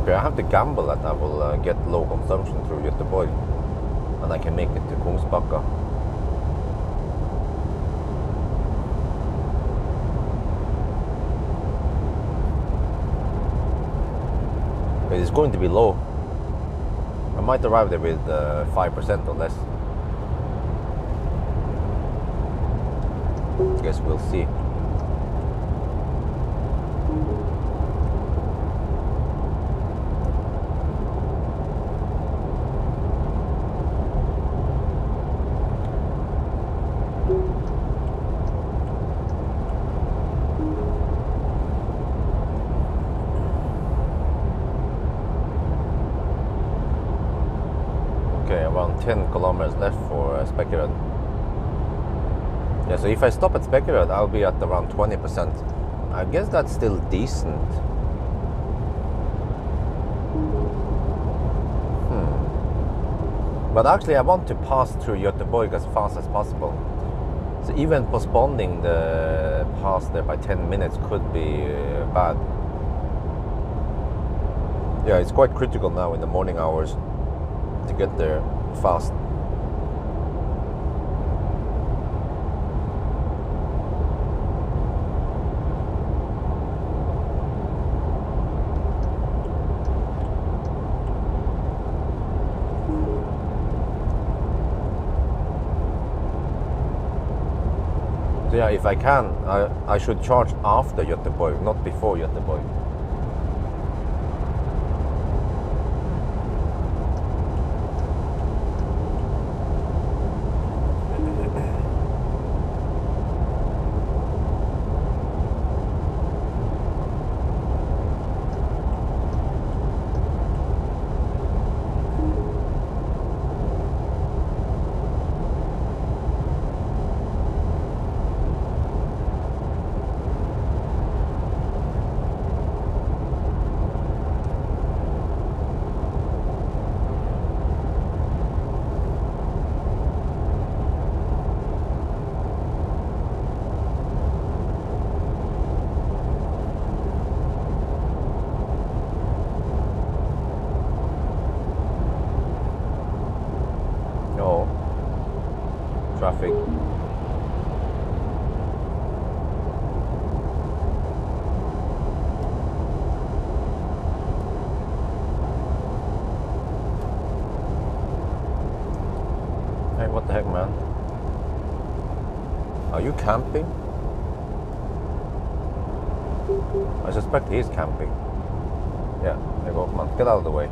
Okay, I have to gamble that I will get low consumption through Göteborg and I can make it to Kungsbacka. It's going to be low. I might arrive there with 5% or less. Guess we'll see. Around 10 kilometers left for Spekeröd. Yeah, so if I stop at Spekeröd, I'll be at around 20%. I guess that's still decent. But actually I want to pass through Göteborg as fast as possible. So even postponing the pass there by 10 minutes could be bad. Yeah, it's quite critical now in the morning hours to get there fast. So yeah, if I can, I should charge after Göteborg, not before Göteborg. Traffic. Hey, what the heck, man? Are you camping? I suspect he's camping. Yeah, there you go, come on, get out of the way.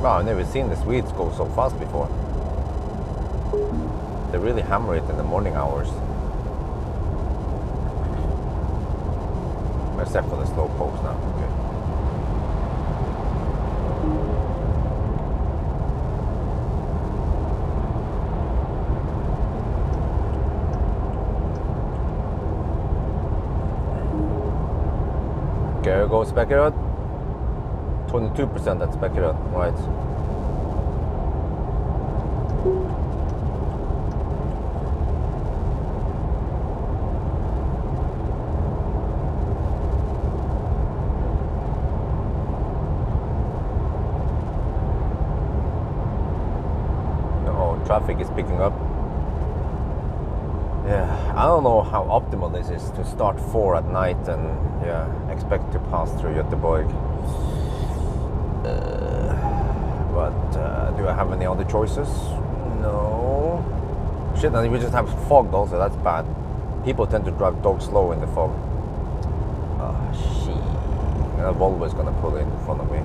Wow, I've never seen the Swedes go so fast before. They really hammer it in the morning hours. except for the slow pokes now. Okay, here goes Beckerud. 22% at Beckerud, right? Oh, traffic is picking up. Yeah, I don't know how optimal this is to start 4 at night and yeah, expect to pass through Göteborg. But do I have any other choices? No. Shit, and we just have fog also, that's bad. People tend to drive dog slow in the fog. Oh, shit. That Volvo is gonna pull in front of me.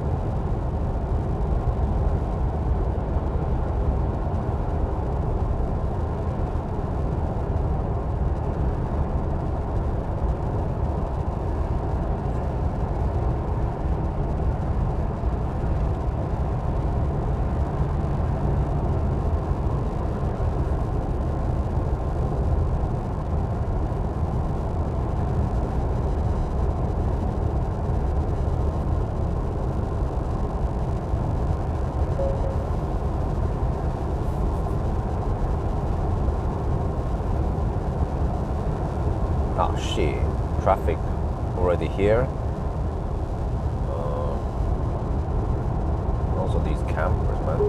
Oh shit, traffic already here. Also these campers, man.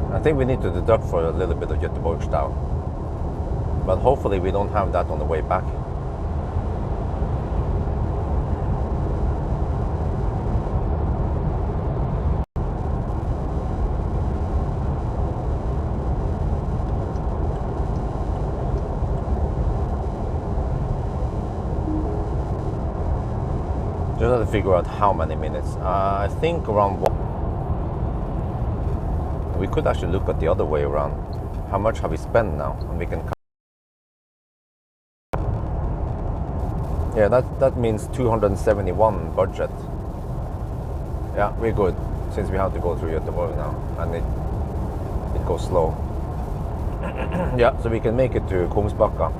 I think we need to deduct for a little bit of Göteborgsstau. But hopefully we don't have that on the way back. Just have to figure out how many minutes. I think around one. We could actually look at the other way around. How much have we spent now? And we can. Yeah, that means 271 budget. Yeah, we're good since we have to go through Göteborg now, and it goes slow. Yeah, so we can make it to Kungsbacka.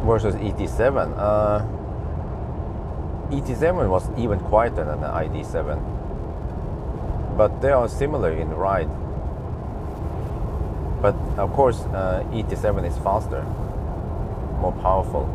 versus ET7. ET7 was even quieter than the ID7, but they are similar in ride. But of course, ET7 is faster, more powerful.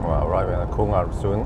Well, arriving at Kungar soon.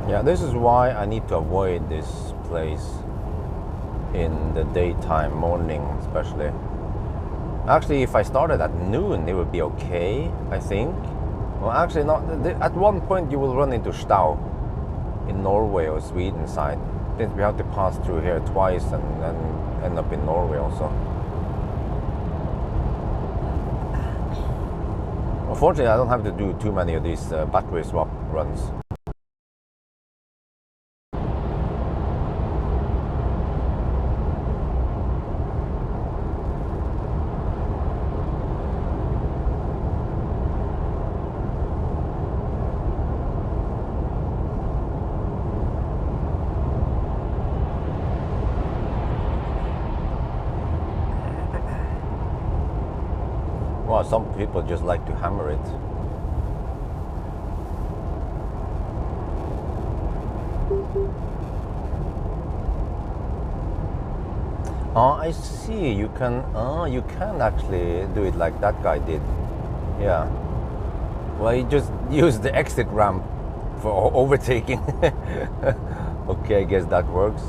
Yeah, this is why I need to avoid this place in the daytime, morning especially. Actually, if I started at noon, it would be okay, I think. Well, actually not. At one point you will run into Stau in Norway or Sweden side, since we have to pass through here twice and then end up in Norway also. Unfortunately, I don't have to do too many of these battery swap runs. Well, some people just like to hammer it. Oh, I see. You can actually do it like that guy did. Yeah. Well, he just used the exit ramp for overtaking. Okay, I guess that works.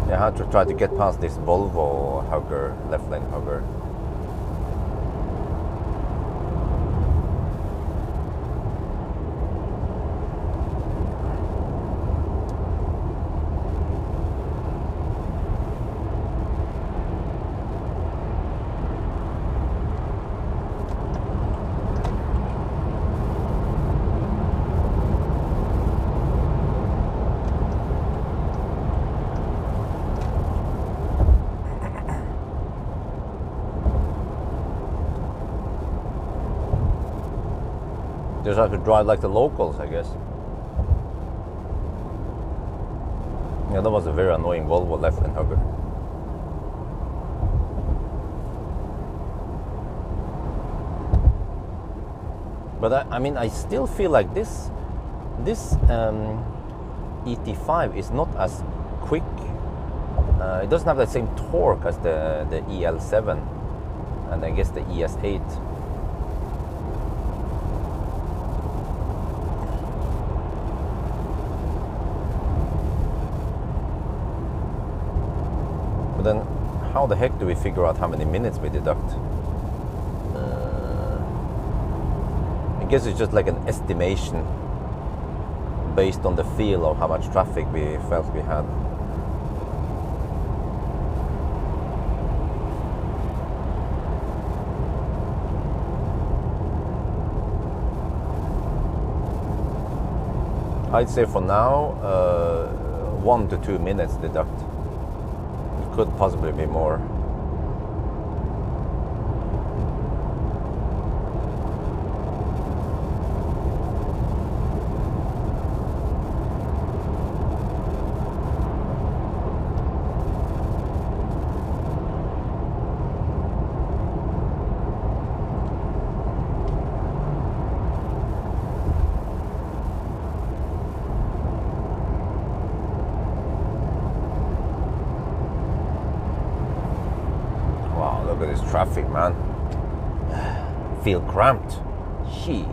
I had to try to get past this Volvo hugger, left lane hugger. Just have to drive like the locals, I guess. Yeah, that was a very annoying Volvo left lane hugger. But I mean, I still feel like this ET5 is not as quick. It doesn't have the same torque as the EL7 and I guess the ES8. Then how the heck do we figure out how many minutes we deduct? I guess it's just like an estimation based on the feel of how much traffic we felt we had. I'd say for now 1 to 2 minutes deduct. It could possibly be more. Look at this traffic, man. Feel cramped. Shit.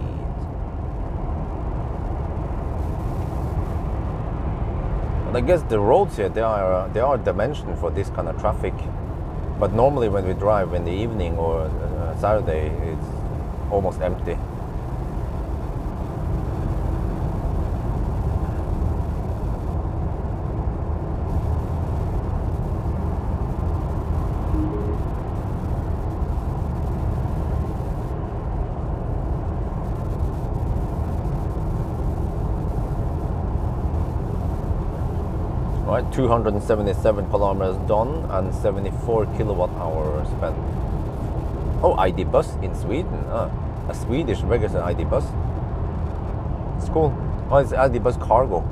But I guess the roads here, they are dimensioned for this kind of traffic. But normally when we drive in the evening or Saturday, it's almost empty. Right, 277 kilometers done and 74 kilowatt hours spent. Oh, ID bus in Sweden. A Swedish registered ID bus. It's cool. Oh, it's ID bus cargo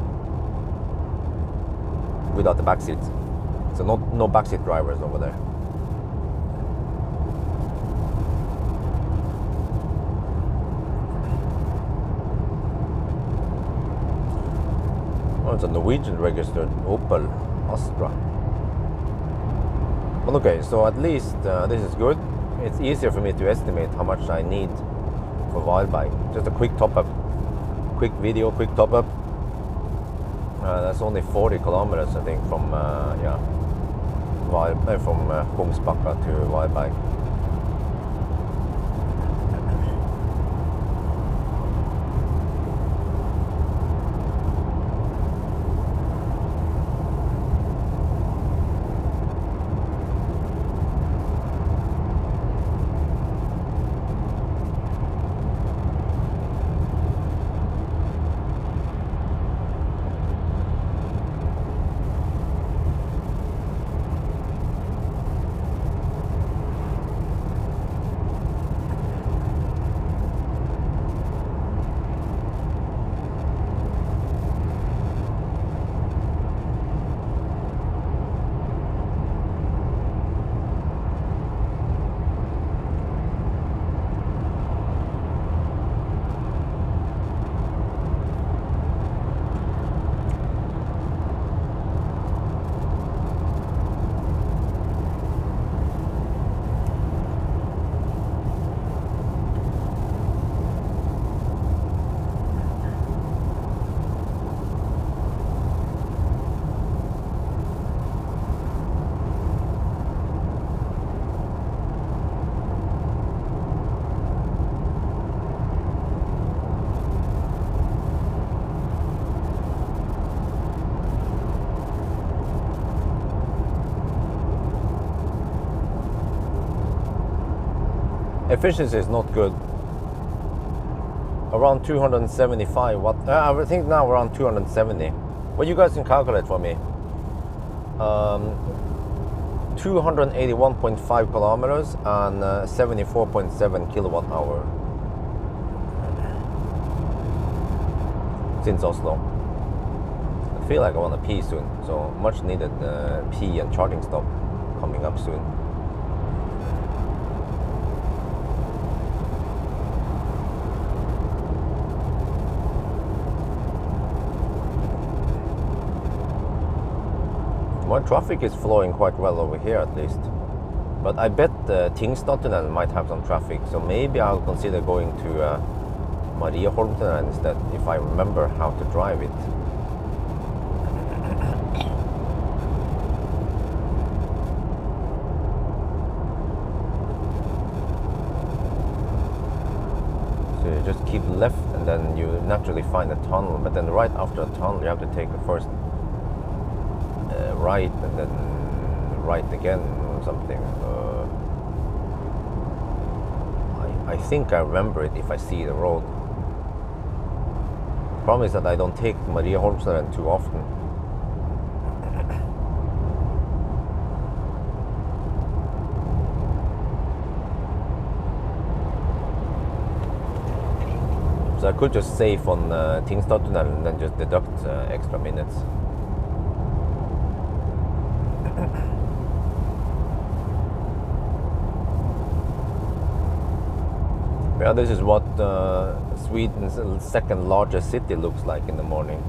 without the back seats. So no backseat drivers over there. Oh, it's a Norwegian registered Opel Astra. Well, okay, so at least this is good. It's easier for me to estimate how much I need for Pawel. Just a quick top up, quick video, quick top up. That's only 40 kilometers, I think, from from Kungsbacka to Pawel. Efficiency is not good. Around 275 watt. I think now around 270. Well, you guys can calculate for me. 281.5 kilometers and 74.7 kilowatt hour since Oslo. I feel like I want to pee soon, so much needed pee and charging stop coming up soon. Well, traffic is flowing quite well over here at least. But I bet Tingstadtunnelen might have some traffic, so maybe I'll consider going to Marieholmtunnelen instead, if I remember how to drive it. So you just keep left and then you naturally find a tunnel, but then right after a tunnel you have to take the first right and then right again or something. I think I remember it if I see the road. The problem is that I don't take Marieholmtunnelen too often. So I could just save on Tingstadtunnel and then just deduct extra minutes. Yeah, this is what Sweden's second largest city looks like in the morning.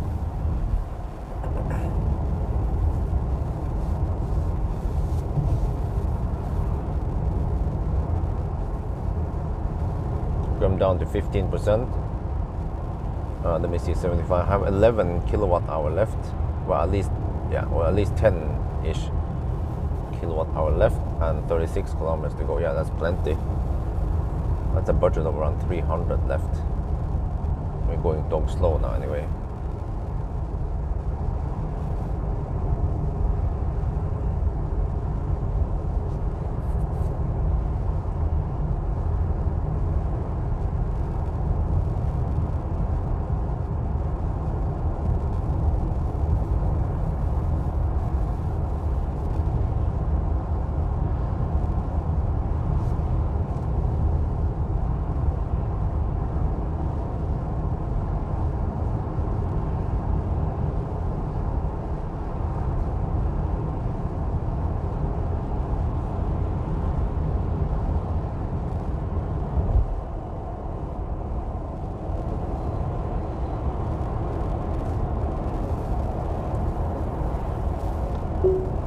I'm down to 15%. Let me see, 75. I have 11 kilowatt hour left. Well, at least 10-ish kilowatt hour left, and 36 kilometers to go. Yeah, that's plenty. That's a budget of around 300 left. We're going dog slow now anyway.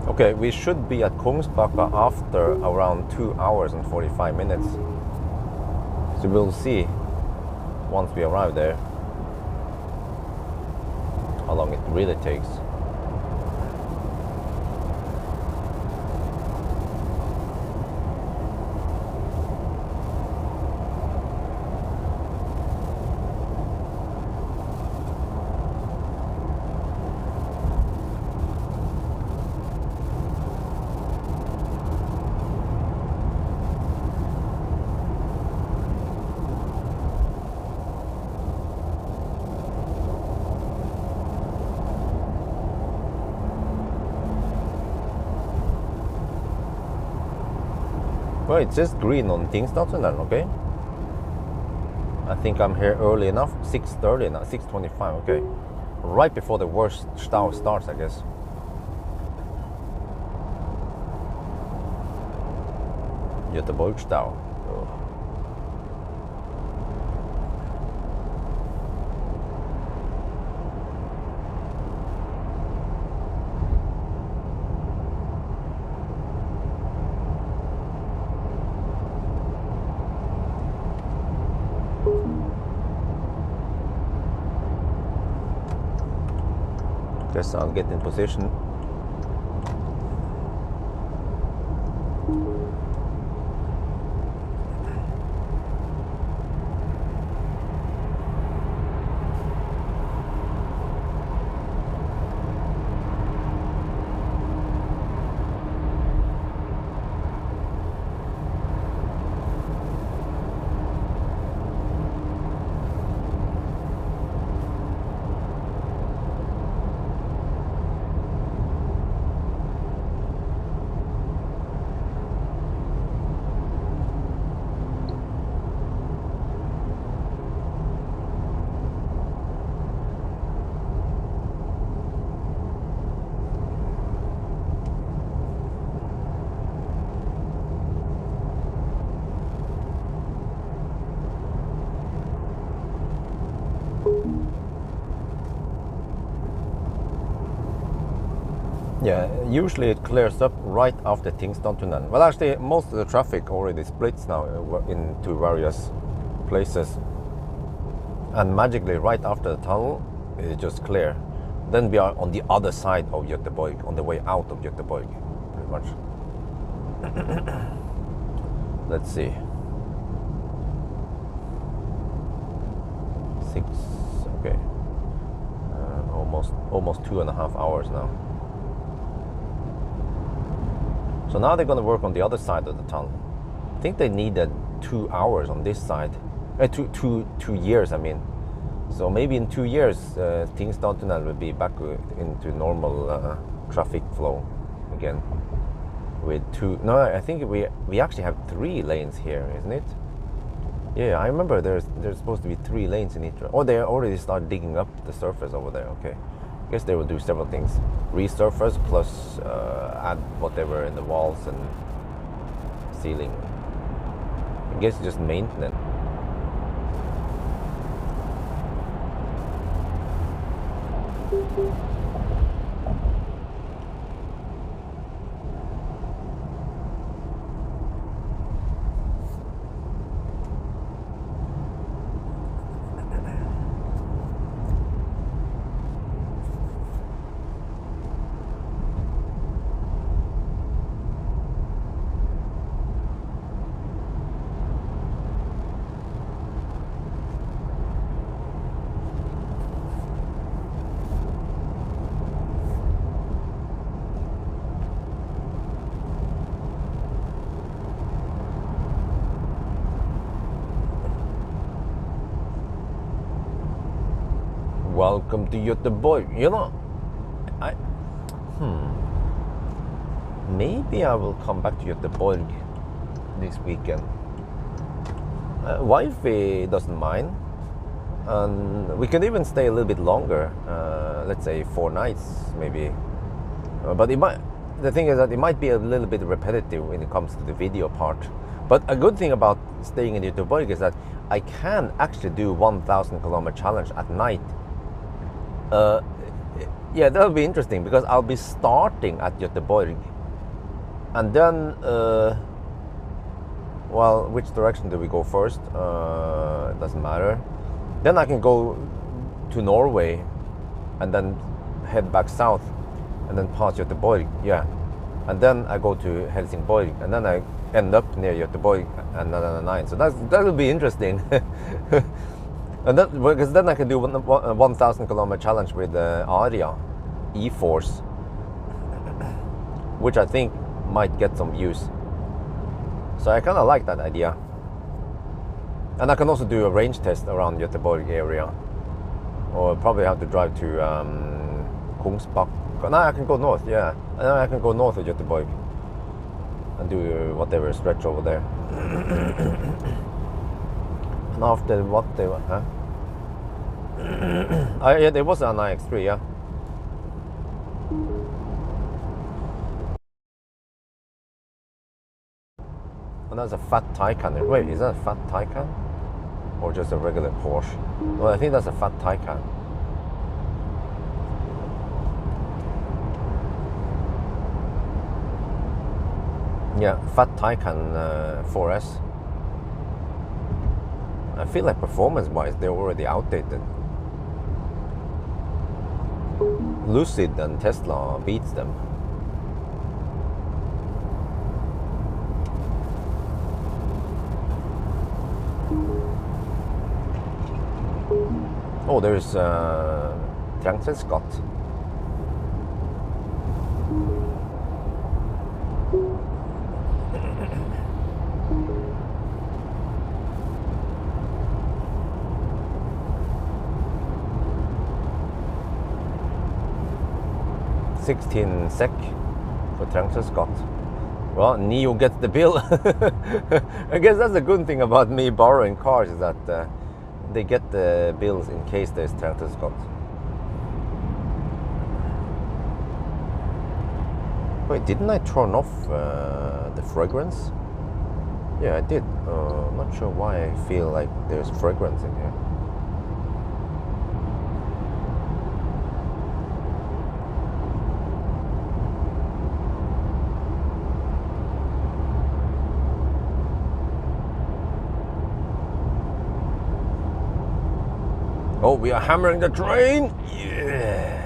Okay, we should be at Kungsbacka after around 2 hours and 45 minutes. So we'll see once we arrive there how long it really takes. Well, it's just green on Tingstadtunnel, okay? I think I'm here early enough, 6:30 now, 6:25, okay. Right before the worst stau starts, I guess. Göteborgsstau. Oh. Guess I'll get in position. Yeah, usually it clears up right after Tingstadtunnel. Well, actually, most of the traffic already splits now into various places. And magically, right after the tunnel, it's just clear. Then we are on the other side of Göteborg, on the way out of Göteborg, pretty much. Let's see. 6, okay. Almost 2.5 hours now. So now they're going to work on the other side of the tunnel. I think they needed 2 hours on this side. 2 years, I mean. So maybe in 2 years, Tingstadtunnel will be back into normal traffic flow again. With 2, no, I think we actually have 3 lanes here, isn't it? Yeah, I remember there's supposed to be 3 lanes in each. Oh, they already started digging up the surface over there. Okay, I guess they will do several things: resurface plus add whatever in the walls and ceiling. I guess just maintenance. Welcome to Göteborg. You know, I maybe I will come back to Göteborg this weekend. Wifey doesn't mind, and we can even stay a little bit longer. Let's say 4 nights, maybe. But it might. The thing is that it might be a little bit repetitive when it comes to the video part. But a good thing about staying in Göteborg is that I can actually do 1,000 kilometer challenge at night. Yeah, that'll be interesting because I'll be starting at Göteborg, and then, well, which direction do we go first? It doesn't matter. Then I can go to Norway, and then head back south, and then pass Göteborg. Yeah, and then I go to Helsingborg, and then I end up near Göteborg and another 9. So that'll be interesting. And then, because then I can do 1,000 kilometer challenge with Aria E-Force, which I think might get some views. So I kind of like that idea. And I can also do a range test around Göteborg area, or probably have to drive to Kungsbacka. No, I can go north. Yeah, and then I can go north of Göteborg and do whatever stretch over there. And after what they were, huh? Yeah, there was an iX3, yeah. And that's a fat Taycan. Wait, is that a fat Taycan? Or just a regular Porsche? Well, I think that's a fat Taycan. Yeah, fat Taycan 4S. I feel like performance-wise, they're already outdated. Lucid and Tesla beats them. Oh, there's Scott. $16 SEK for Scott. Well, Nio gets the bill. I guess that's the good thing about me borrowing cars, is that they get the bills in case there's Scott. Wait, didn't I turn off the fragrance? Yeah, I did. I'm not sure why I feel like there's fragrance in here. Oh, we are hammering the train! Yeah!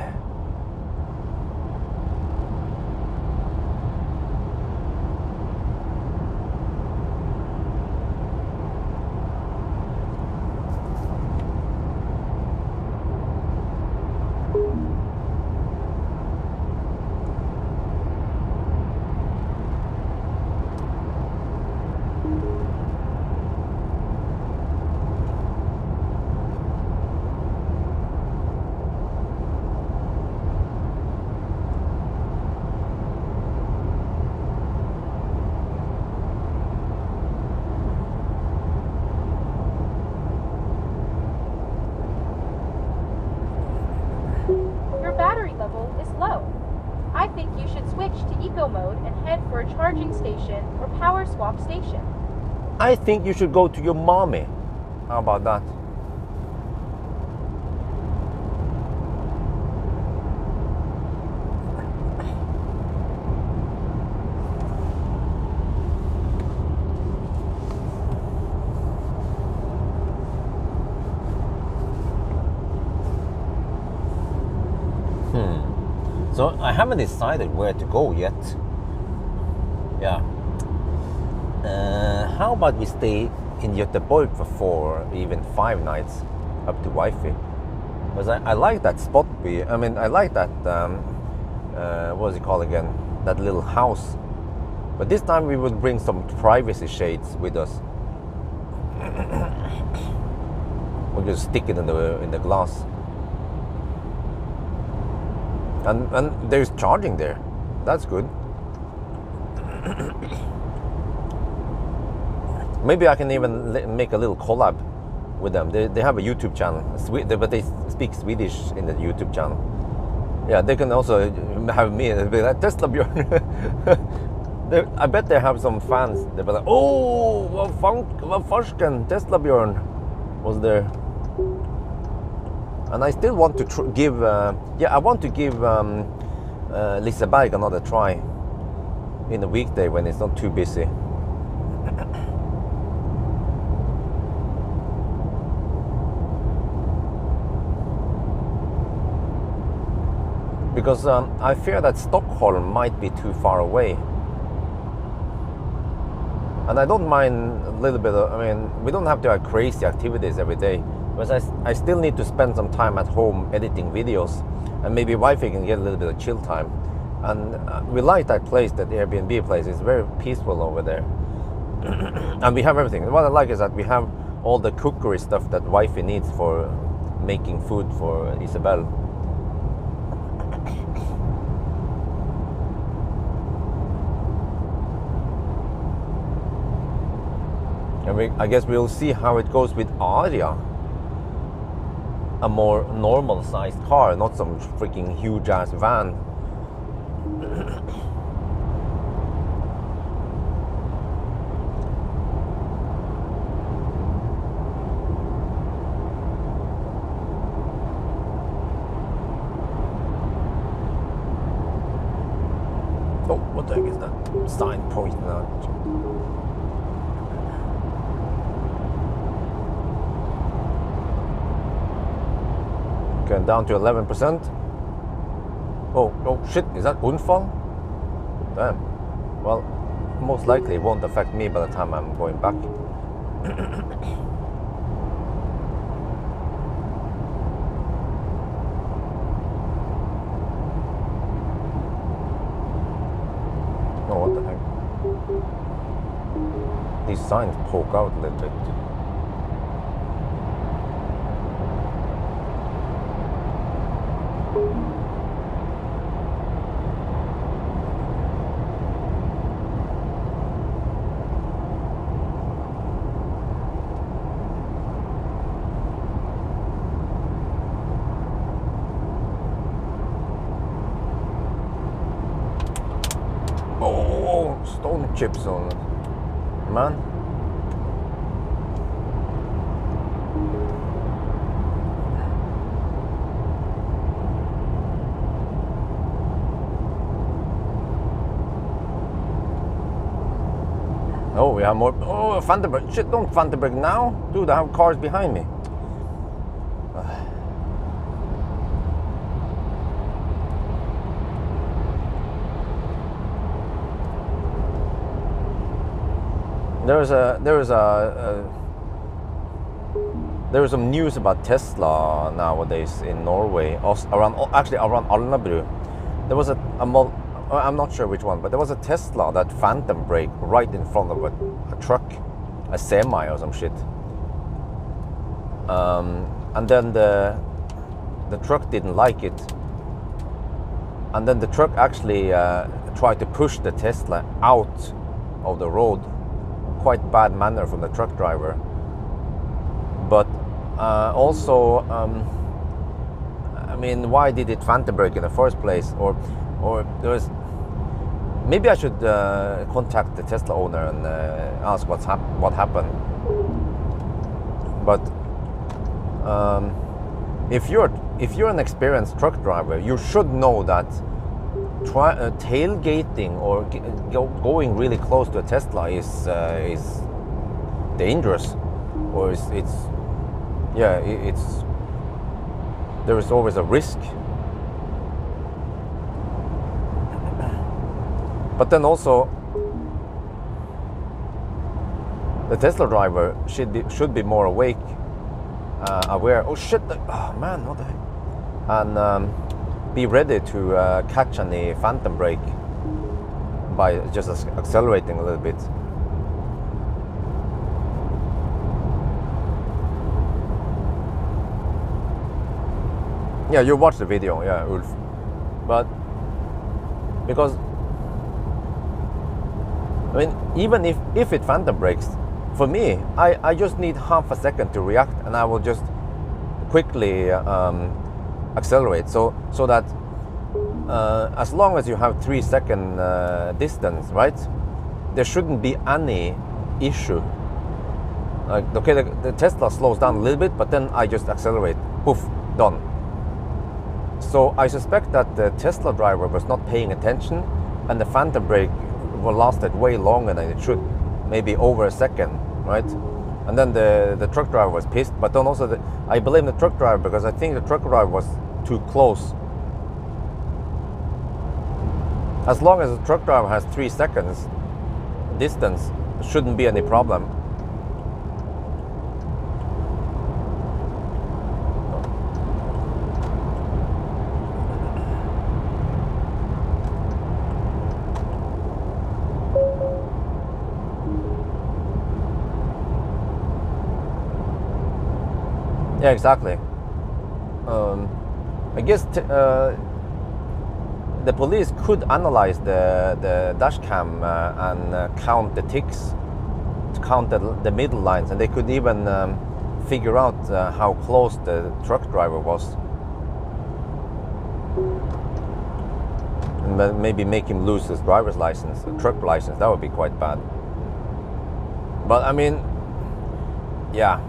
think you should switch to eco mode and head for a charging station or power swap station. I think you should go to your mommy. How about that? So I haven't decided where to go yet. Yeah. How about we stay in Göteborg for 4, even 5 nights up to Wi-Fi? Because I like that spot. I like that, what was it called again? That little house. But this time we would bring some privacy shades with us. We'll just stick it in the glass. And there's charging there. That's good. Maybe I can even make a little collab with them. They have a YouTube channel, but they speak Swedish in the YouTube channel. Yeah, they can also have me and be like, Tesla Björn. I bet they have some fans. They'll be like, oh, vad farsken, Tesla Björn was there. And I still want to give, I want to give Liseberg another try in a weekday when it's not too busy. Because I fear that Stockholm might be too far away. And I don't mind a little bit of, we don't have to have crazy activities every day. But I still need to spend some time at home editing videos, and maybe Wi-Fi can get a little bit of chill time. And we like that place, that Airbnb place. It's very peaceful over there. And we have everything. What I like is that we have all the cookery stuff that Wi-Fi needs for making food for Isabel. And I guess we'll see how it goes with Aria. A more normal sized car, not some freaking huge ass van. Oh, what the heck is that sign pointing out? Going down to 11%. Oh shit, is that Unfall? Damn. Well, most likely it won't affect me by the time I'm going back. Oh, what the heck? These signs poke out a little bit. Oh, stone chips on it, man. Oh, we have more. Oh, Vandenberg. Shit, don't Vandenberg now. Dude, I have cars behind me. There was some news about Tesla nowadays in Norway, around Alnabru. There was I'm not sure which one, but there was a Tesla that phantom brake right in front of a truck, a semi or some shit. And then the truck didn't like it, and then the truck actually tried to push the Tesla out of the road. Quite bad manner from the truck driver. But also, why did it phantom brake in the first place? Or or there's. Maybe I should contact the Tesla owner and ask what happened. But if you're an experienced truck driver, you should know that tailgating or going really close to a Tesla is dangerous, or it's there is always a risk. But then also, the Tesla driver should be more awake, aware. Oh shit! Oh man, what the heck? And be ready to catch any phantom brake by just accelerating a little bit. Yeah, you watched the video, yeah, Ulf. But because, I mean, even if it phantom brakes, for me, I just need half a second to react, and I will just quickly accelerate. So that as long as you have 3 second distance, right, there shouldn't be any issue. Like, okay, the Tesla slows down a little bit, but then I just accelerate. Poof, done. So I suspect that the Tesla driver was not paying attention, and the phantom brake lasted way longer than it should, maybe over a second, right? And then the truck driver was pissed, but then also I blame the truck driver because I think the truck driver was too close. As long as the truck driver has 3 seconds distance, shouldn't be any problem. Yeah, exactly. I guess the police could analyze the dash cam and count the ticks, count the middle lines, and they could even figure out how close the truck driver was, and maybe make him lose his driver's license, truck license. That would be quite bad. But I mean, yeah.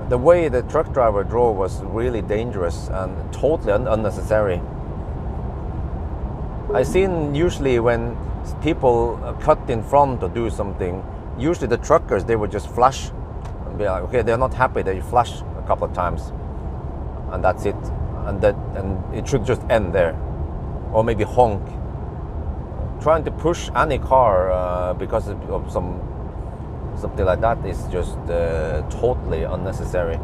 The way the truck driver drove was really dangerous and totally unnecessary. I've seen usually when people cut in front or do something, usually the truckers, they would just flash and be like, okay, they're not happy, they flash a couple of times and that's it, and it should just end there. Or maybe honk. Trying to push any car because of something like that is just totally unnecessary.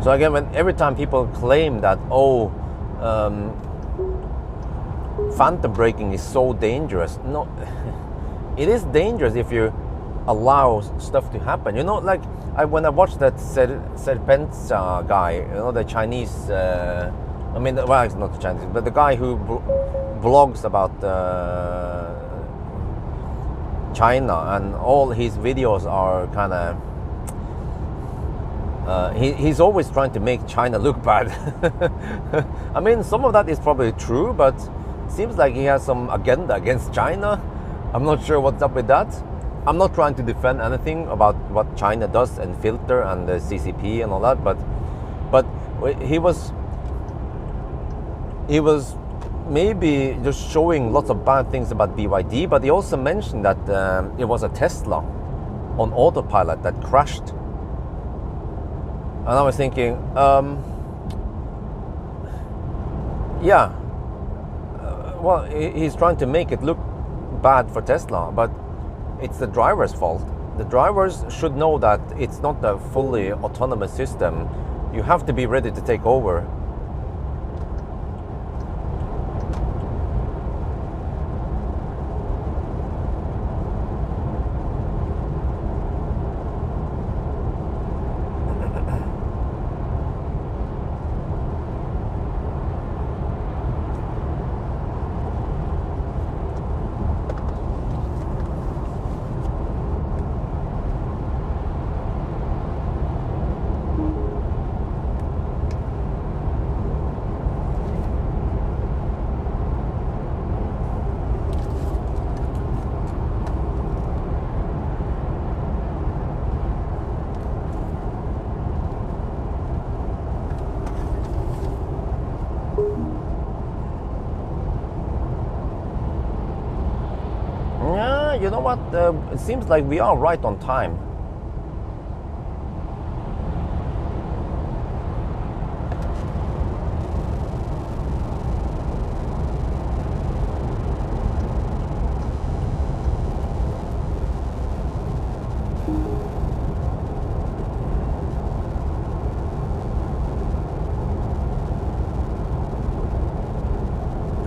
So again, every time people claim that, phantom braking is so dangerous, no, it is dangerous if you allow stuff to happen. You know, like when I watched that Serpenza guy, you know, the Chinese, well, it's not the Chinese, but the guy who blogs about China, and all his videos are kind of, he's always trying to make China look bad. I mean, some of that is probably true, but it seems like he has some agenda against China. I'm not sure what's up with that. I'm not trying to defend anything about what China does and filter and the CCP and all that, but he was maybe just showing lots of bad things about BYD, but he also mentioned that it was a Tesla on autopilot that crashed. And I was thinking, yeah, well, he's trying to make it look bad for Tesla, but it's the driver's fault. The drivers should know that it's not a fully autonomous system. You have to be ready to take over. Yeah, you know what? It seems like we are right on time.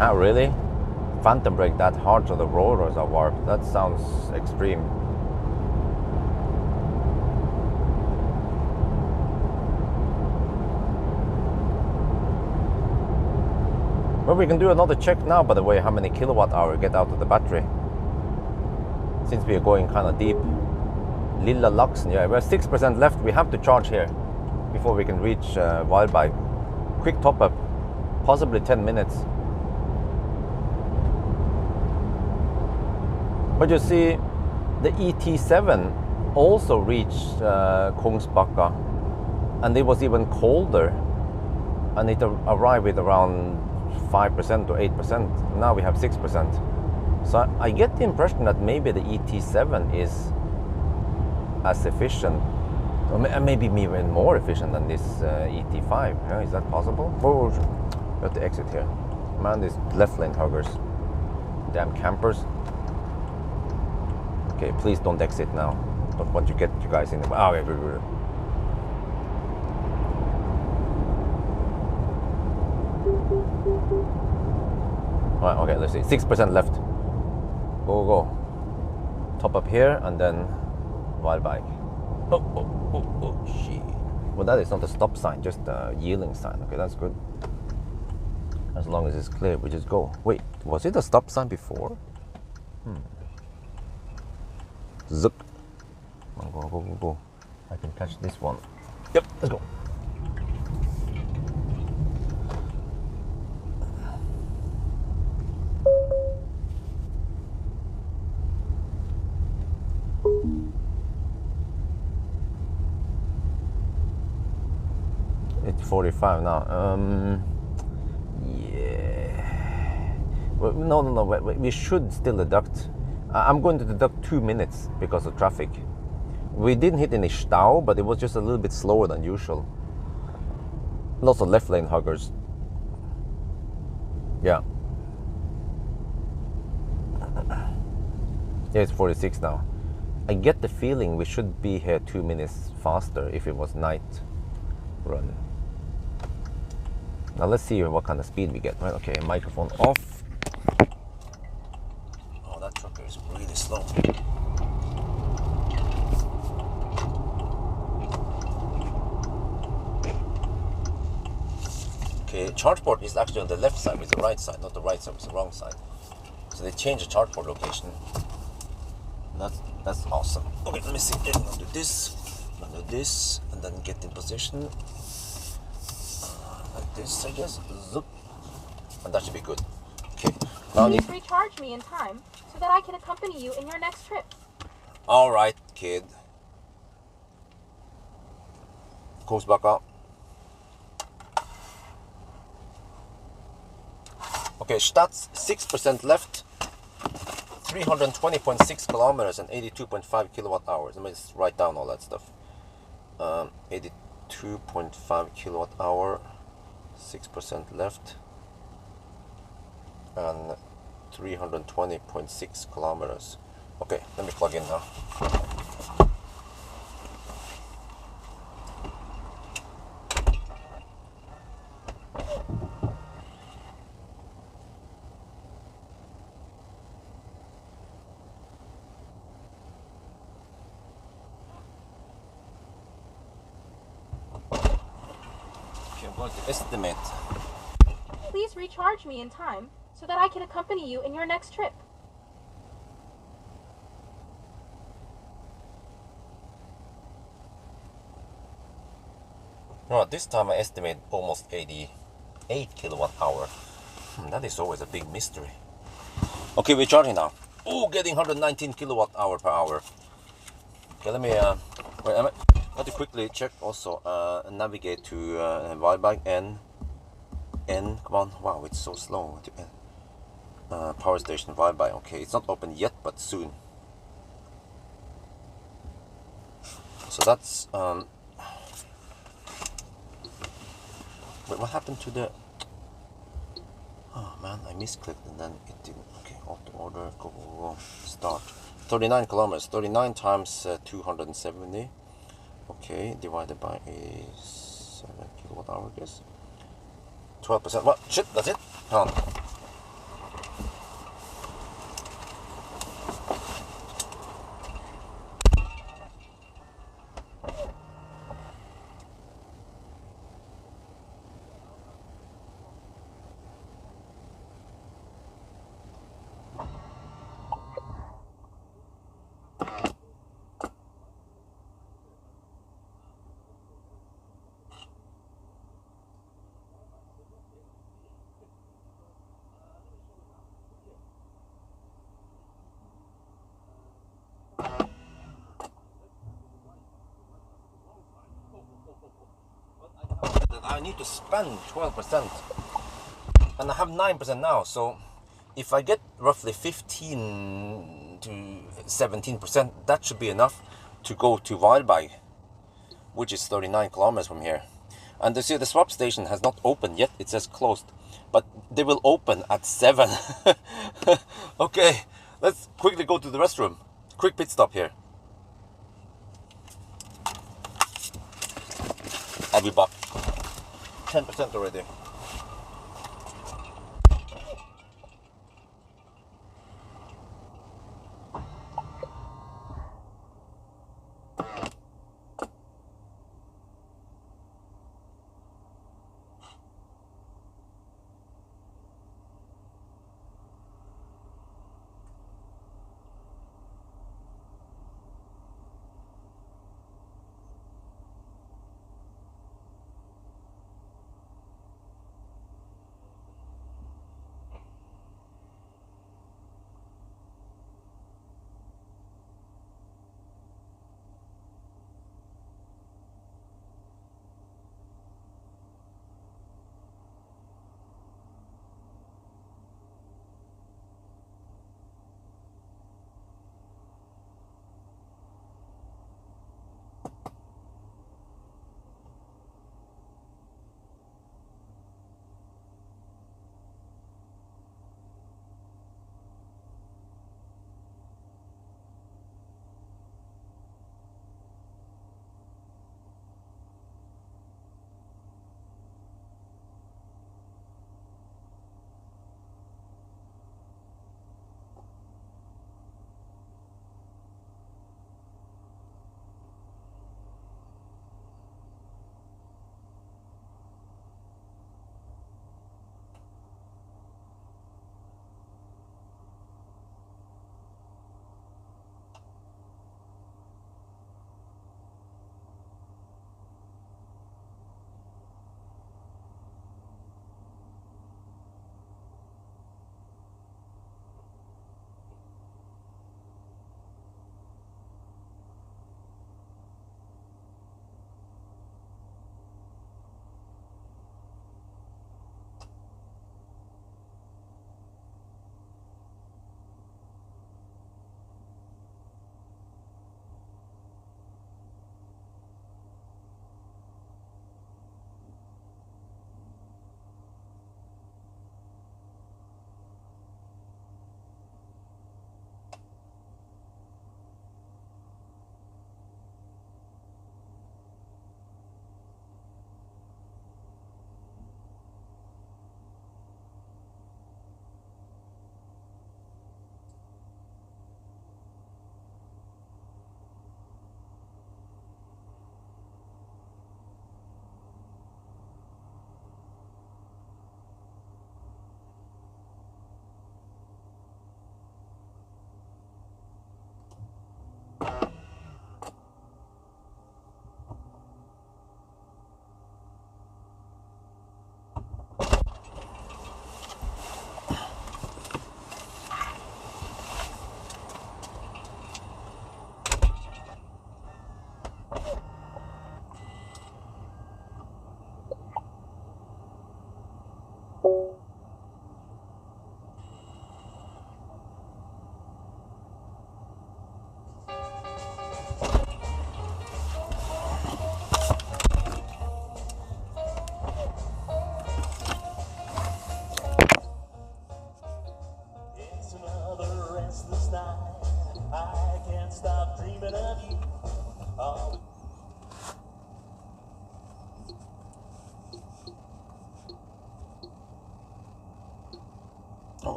Ah, really? Phantom brake that hard so the rotors are warped. That sounds extreme. Well, we can do another check now, by the way, how many kilowatt hour get out of the battery. Since we are going kind of deep. Lilla Laksen, yeah, we're 6% left. We have to charge here before we can reach Wildbike. Quick top up, possibly 10 minutes. But you see, the ET7 also reached Kungsbacka, and it was even colder, and it arrived with around 5% or 8%. Now we have 6%. So I get the impression that maybe the ET7 is as efficient, or maybe even more efficient than this ET5. Yeah, is that possible? Oh, we have to exit here. Man, these left lane huggers. Damn campers. Okay, please don't exit now. Don't want to get you guys in the... Oh, okay, good. Alright, okay, let's see. 6% left. Go. Top up here and then Wildbike. Oh, shit. Well, that is not a stop sign, just a yielding sign. Okay, that's good. As long as it's clear, we just go. Wait, was it a stop sign before? Zuck. Go. I can catch this one. Yep, let's go. It's 45 now. Yeah. Well, no. We should still deduct. I'm going to deduct 2 minutes because of traffic. We didn't hit any stau, but it was just a little bit slower than usual. Lots of left lane huggers. Yeah. Yeah, it's 46 now. I get the feeling we should be here 2 minutes faster if it was night run. Now let's see what kind of speed we get. Right? Okay, microphone off. Oh, that trucker is really slow. Okay, charge port is actually on the left side with the right side, not the right side with the wrong side. So they changed the charge port location. That's awesome. Okay, let me see. I'm gonna do this, and then get in position. Like this, I guess. Zoop. And that should be good. Okay. Now please recharge me in time so that I can accompany you in your next trip. All right, kid. Goes back up. Okay, stats 6% left. 320.6 kilometers and 82.5 kilowatt hours. Let me just write down all that stuff. 82.5 kilowatt hour, 6% left, and 320.6 kilometers. Okay, let me plug in now. Estimate. Please recharge me in time so that I can accompany you in your next trip. No, this time I estimate almost 88 kilowatt hour. That is always a big mystery. Okay, we're charging now. Oh, getting 119 kilowatt hour per hour. Okay, let me wait. I have to quickly check also. Navigate to Wildbike N. Come on! Wow, it's so slow. Power station Wildbike. Okay, it's not open yet, but soon. So that's wait, what happened to the? Oh man, I misclicked and then it didn't. Okay, auto order, go, start. 39 kilometers. 39 times 270. Okay, divided by a 7 kilowatt hour, I guess. 12%. What? Shit, that's it. Hold on. I need to spend 12%, and I have 9% now. So if I get roughly 15 to 17%, that should be enough to go to Varberg, which is 39 kilometers from here. And you see, the swap station has not opened yet. It says closed, but they will open at 7. Okay, let's quickly go to the restroom. Quick pit stop here. I'll be back. 10% already.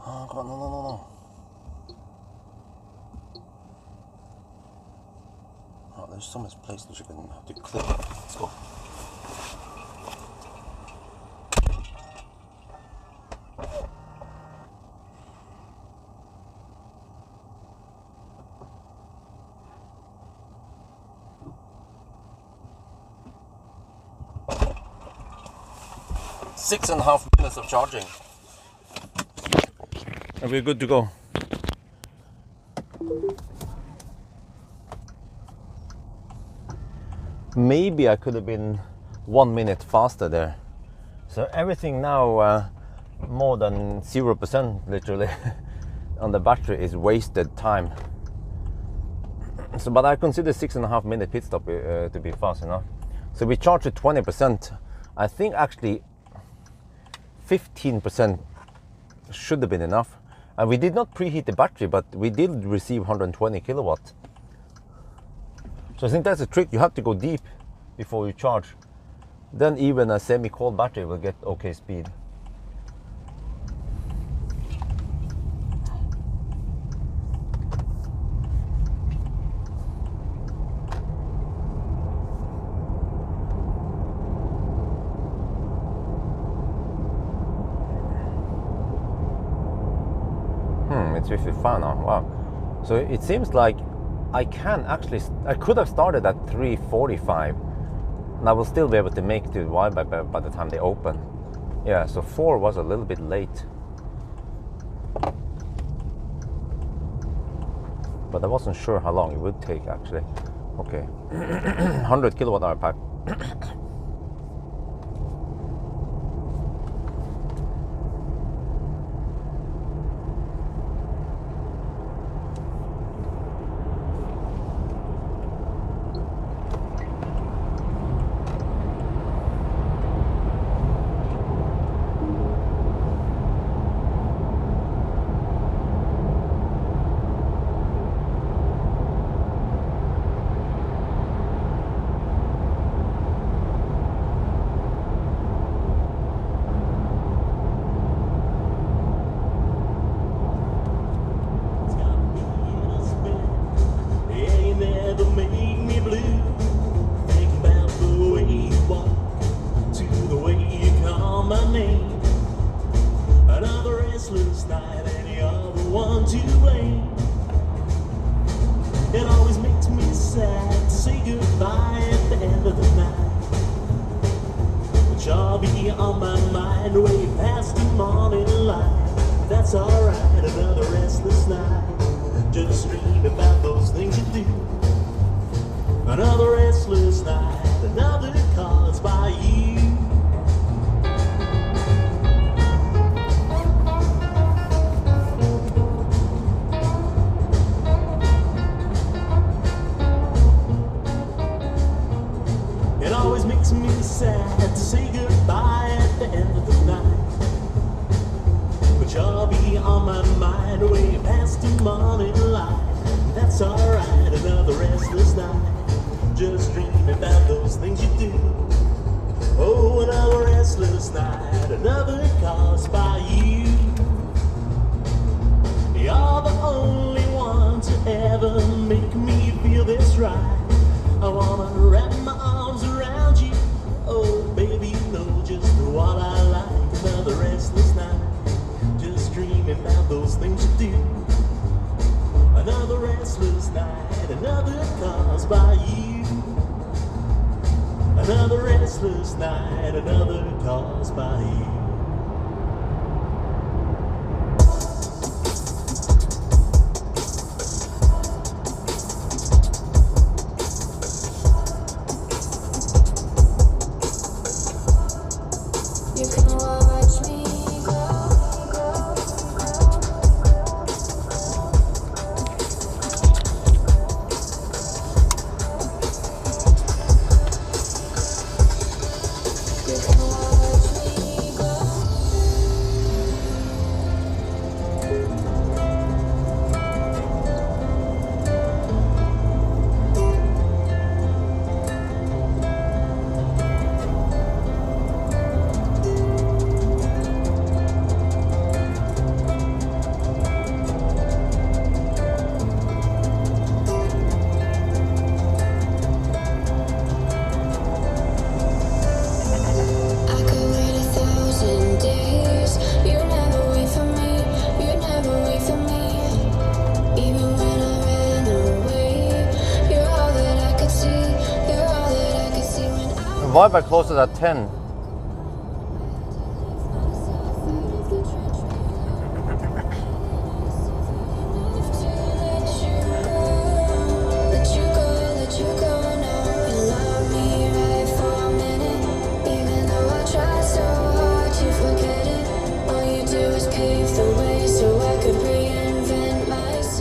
Oh god, no, no, no, no. Oh, there's so much places you can have to click. Let's go. Six and a half minutes of charging. And we're good to go. Maybe I could have been 1 minute faster there. So everything now more than 0% literally on the battery is wasted time. So, but I consider 6.5 minute pit stop to be fast enough. So we charged at 20%. I think actually 15% should have been enough. And we did not preheat the battery, but we did receive 120 kilowatts. So I think that's a trick. You have to go deep before you charge. Then even a semi-cold battery will get okay speed. It's 55 now, wow. So it seems like I could have started at 3:45 and I will still be able to make the Y by the time they open. Yeah, so 4 was a little bit late. But I wasn't sure how long it would take actually. Okay, 100 kilowatt hour pack. Varberg closes at 10.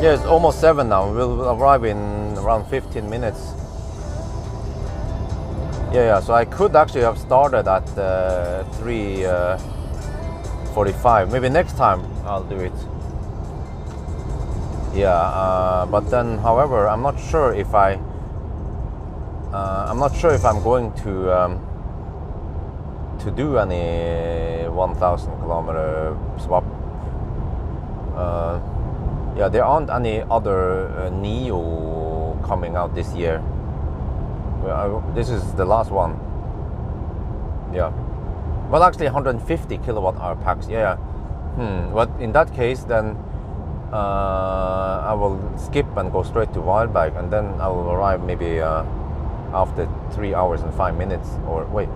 Yeah, it's almost 7 now. We'll arrive in around 15 minutes. Yeah, so I could actually have started at 3:45. Maybe next time I'll do it. Yeah, but then, however, I'm not sure if I'm going to do any 1,000 kilometer swap. Yeah, there aren't any other Nio coming out this year. This is the last one. Yeah, but actually 150 kilowatt hour packs. Yeah. But in that case, then I will skip and go straight to Varberg, and then I will arrive maybe after 3 hours and 5 minutes. Or wait.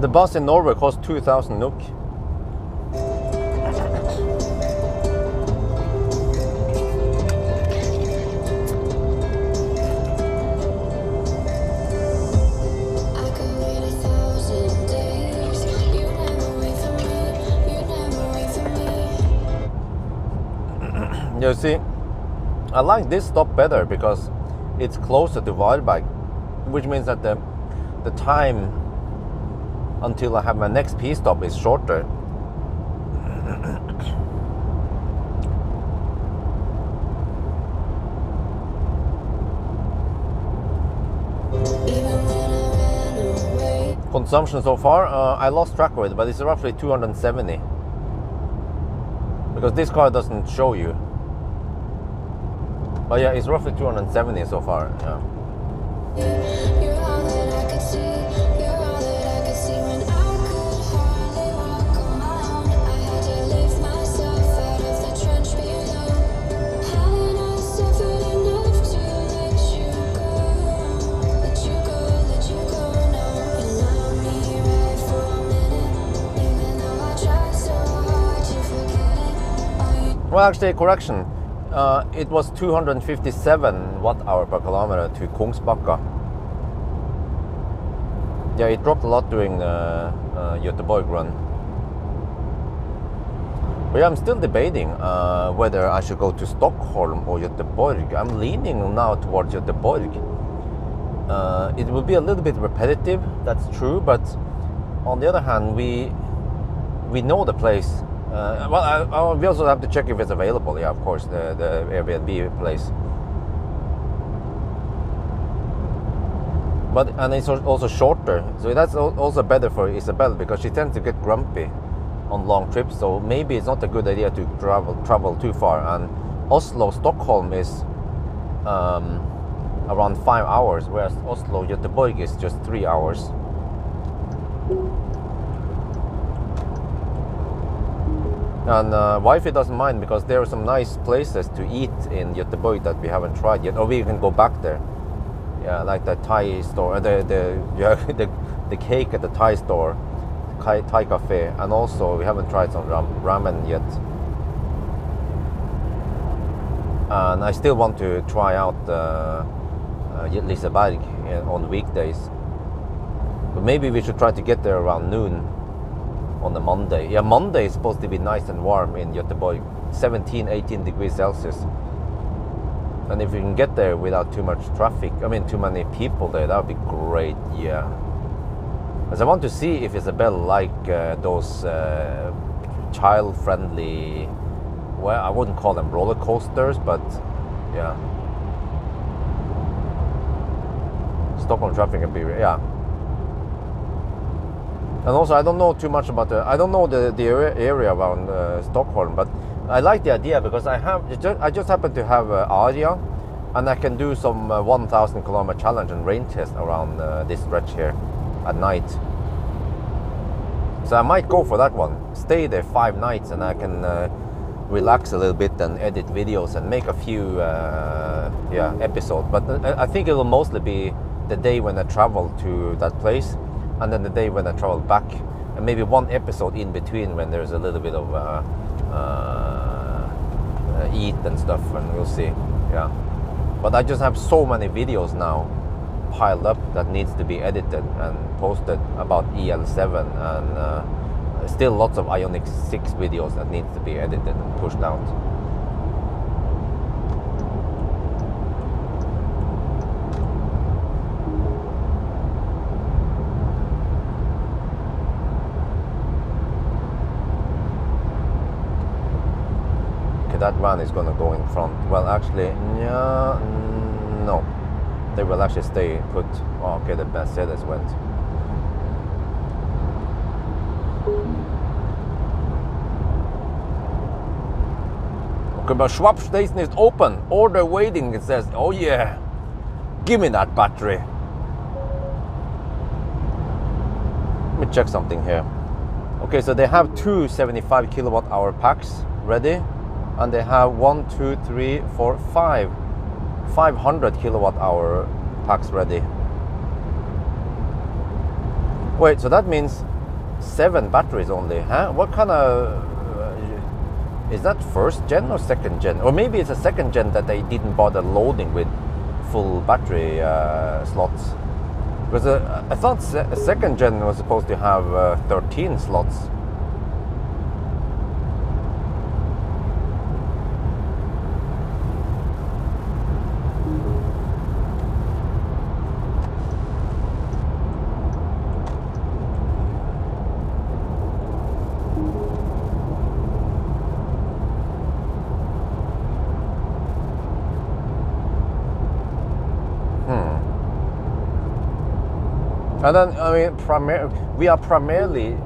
The bus in Norway costs 2,000 NOK. You see, I like this stop better because it's closer to Varberg, which means that the time until I have my next P stop is shorter. Consumption so far, I lost track of it, but it's roughly 270. Because this car doesn't show you. But yeah, it's roughly 270 so far. Yeah. Well, actually, correction. It was 257 watt-hour per kilometer to Kungsbacka. Yeah, it dropped a lot during the Göteborg run. But yeah, I'm still debating whether I should go to Stockholm or Göteborg. I'm leaning now towards Göteborg. It will be a little bit repetitive, that's true, but on the other hand, we know the place. We also have to check if it's available. Yeah, of course, the Airbnb place. And it's also shorter, so that's also better for Isabel because she tends to get grumpy on long trips. So maybe it's not a good idea to travel too far. And Oslo Stockholm is around 5 hours, whereas Oslo Göteborg is just 3 hours. And wifey doesn't mind because there are some nice places to eat in Göteborg that we haven't tried yet, or we can go back there. Yeah, like the Thai store, yeah, the cake at the Thai store, Thai cafe, and also we haven't tried some ramen yet. And I still want to try out Liseberg on weekdays. But maybe we should try to get there around noon on the Monday. Yeah, Monday is supposed to be nice and warm in Göteborg, 17, 18 degrees Celsius. And if we can get there without too much traffic, I mean too many people there, that would be great, yeah. As I want to see if Isabel like those child-friendly, well, I wouldn't call them roller coasters, but yeah. Stockholm traffic can be, yeah. And also, I don't know too much about I don't know the area around Stockholm, but I like the idea because I just happen to have Aria, and I can do some 1,000 kilometer challenge and rain test around this stretch here at night. So I might go for that one. Stay there 5 nights, and I can relax a little bit and edit videos and make a few episodes. But I think it will mostly be the day when I travel to that place, and then the day when I travel back, and maybe one episode in between when there's a little bit of eat and stuff, and we'll see. Yeah, but I just have so many videos now piled up that needs to be edited and posted about EL7, and still lots of Ioniq 6 videos that needs to be edited and pushed out. That van is going to go in front. Well, actually, yeah, no. They will actually stay put. Oh, okay, the Mercedes went. Okay, but Schwab station is open. Order waiting, it says. Oh, yeah. Give me that battery. Let me check something here. Okay, so they have two 75 kilowatt hour packs ready. And they have 1, 2, 3, 4, 5 500 kilowatt hour packs ready. Wait, so that means 7 batteries only, huh? What kind of is that, first gen or second gen? Or maybe it's a second gen that they didn't bother loading with full battery slots. Because I thought second gen was supposed to have 13 slots. And then, I mean, we are primarily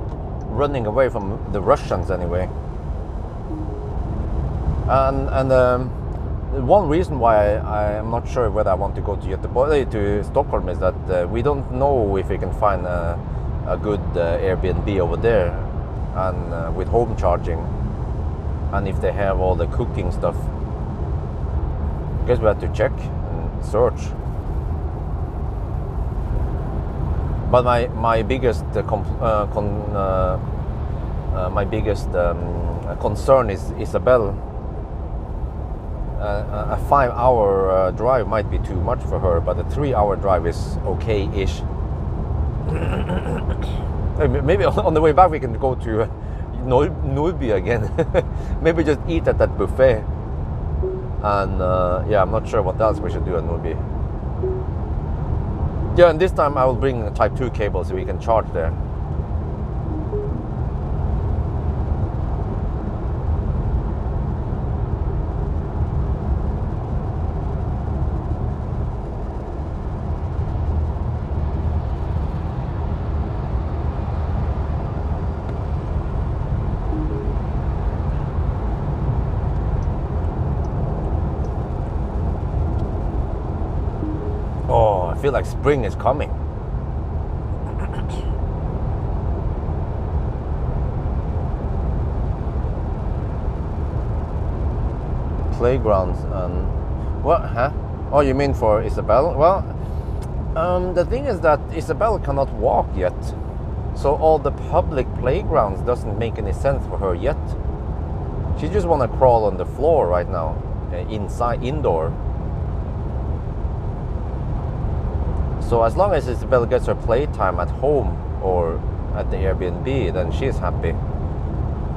running away from the Russians anyway. And one reason why I am not sure whether I want to go to Göteborg, to Stockholm, is that we don't know if we can find a good Airbnb over there, and with home charging, and if they have all the cooking stuff. I guess we have to check and search. But my biggest concern is Isabel. A 5-hour drive might be too much for her, but a 3-hour drive is okay-ish. Maybe on the way back we can go to Norby again. Maybe just eat at that buffet. And yeah, I'm not sure what else we should do at Norby. Yeah, and this time I will bring a Type 2 cable so we can charge there. I feel like spring is coming. Playgrounds and what? Huh? Oh, you mean for Isabel? Well, The thing is that Isabel cannot walk yet, so all the public playgrounds doesn't make any sense for her yet. She just want to crawl on the floor right now, indoor. So as long as Isabel gets her playtime at home or at the Airbnb, then she's happy.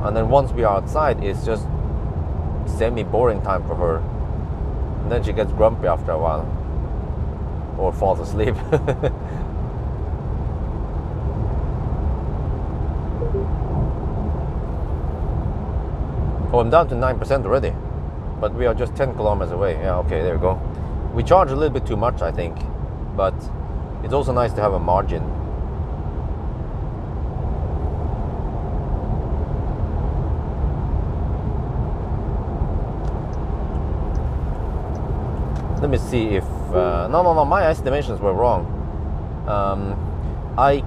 And then once we are outside, it's just semi-boring time for her. And then she gets grumpy after a while. Or falls asleep. Oh, I'm down to 9% already. But we are just 10 kilometers away. Yeah, okay, there we go. We charge a little bit too much, I think. But it's also nice to have a margin. Let me see if no, my estimations were wrong. I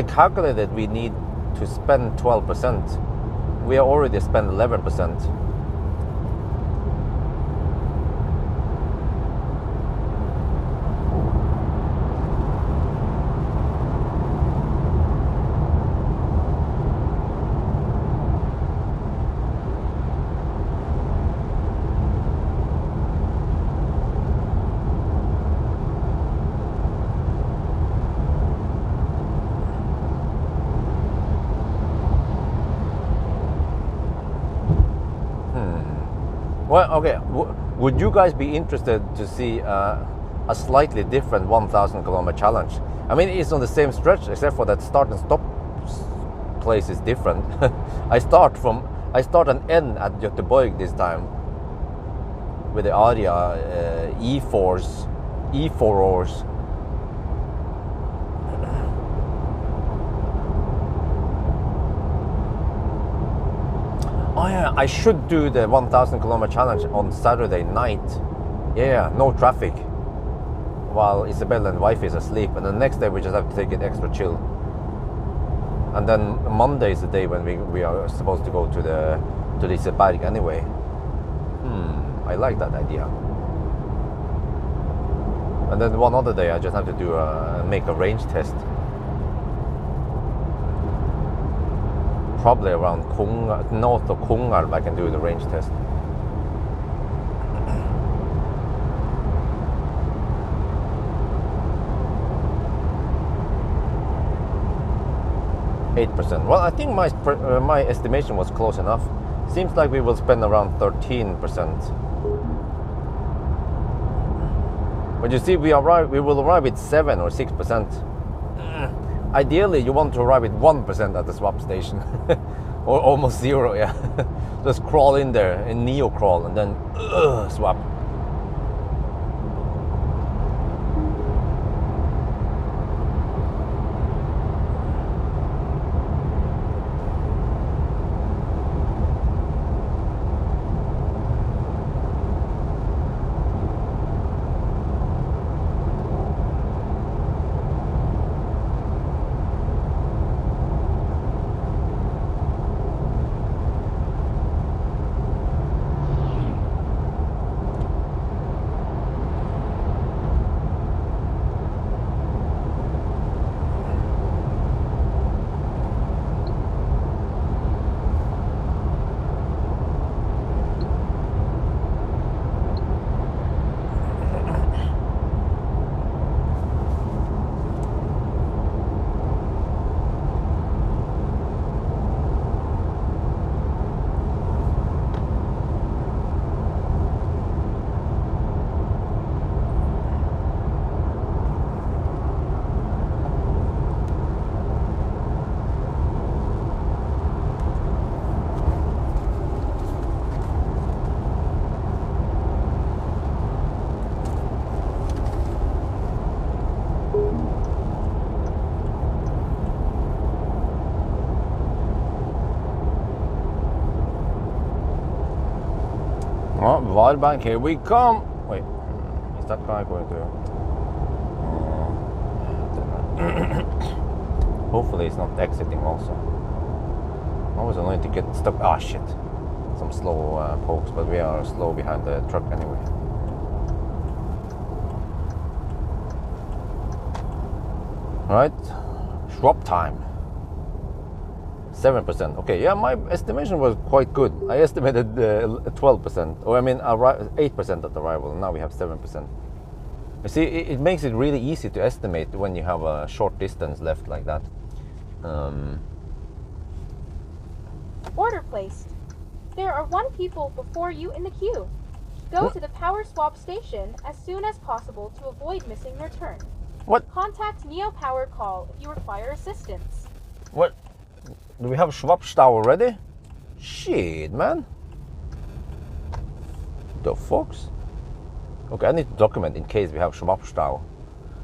calculated we need to spend 12%. We already spent 11%. Well, okay. Would you guys be interested to see a slightly different 1,000 kilometer challenge? I mean, it's on the same stretch, except for that start and stop place is different. I start and end at Göteborg this time with the Aria E4s. Oh yeah, I should do the 1,000 kilometer challenge on Saturday night. Yeah, no traffic. While Isabel and wife is asleep, and the next day we just have to take it extra chill. And then Monday is the day when we are supposed to go to the Liseberg anyway. I like that idea. And then one other day I just have to do make a range test. Probably around north of Kungälv I can do the range test. %. Well, I think my estimation was close enough. Seems like we will spend around 13%. But you see, we will arrive with 7 or 6%. Ideally, you want to arrive with 1% at the swap station, or almost 0. Yeah, just crawl in there in Nio crawl and then swap. Oh, Valbank, here we come. Wait, is that guy going to? Hopefully he's not exiting also. Always annoying to get stuck. Ah, shit. Some slow pokes, but we are slow behind the truck anyway. Right, swap time 7%. Okay, yeah, my estimation was quite good. I estimated 12%, or I mean 8% at arrival. Now we have 7%. You see, it makes it really easy to estimate when you have a short distance left like that. Order placed. There are 1 people before you in the queue. Go to the power swap station as soon as possible to avoid missing your turn. What? Contact Nio Power Call if you require assistance. What? Do we have Schwabstau already? Shit, man. The fucks? Okay, I need to document in case we have Schwabstau.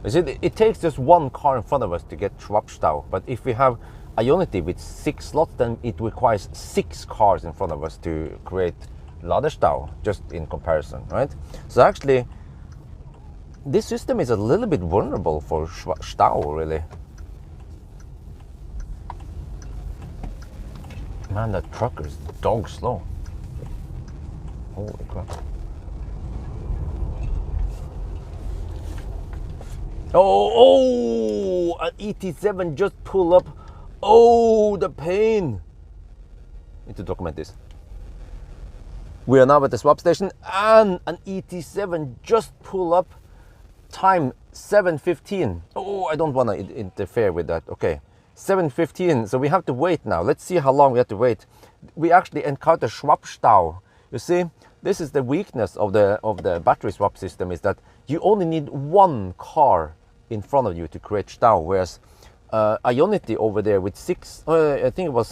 You see, it takes just 1 car in front of us to get Schwabstau, but if we have Ionity with 6 slots, then it requires 6 cars in front of us to create Ladestau, just in comparison, right? So actually, this system is a little bit vulnerable for Stau, really. Man, that trucker is dog slow. Holy crap. Oh, an ET7 just pulled up. Oh, the pain. Need to document this. We are now at the swap station and an ET7 just pulled up. Time 7:15. Oh, I don't want to interfere with that. Okay, 7:15. So we have to wait now. Let's see how long we have to wait. We actually encounter Schwabstau. You see, this is the weakness of the battery swap system, is that you only need 1 car in front of you to create Stau, whereas Ionity over there with 6, I think it was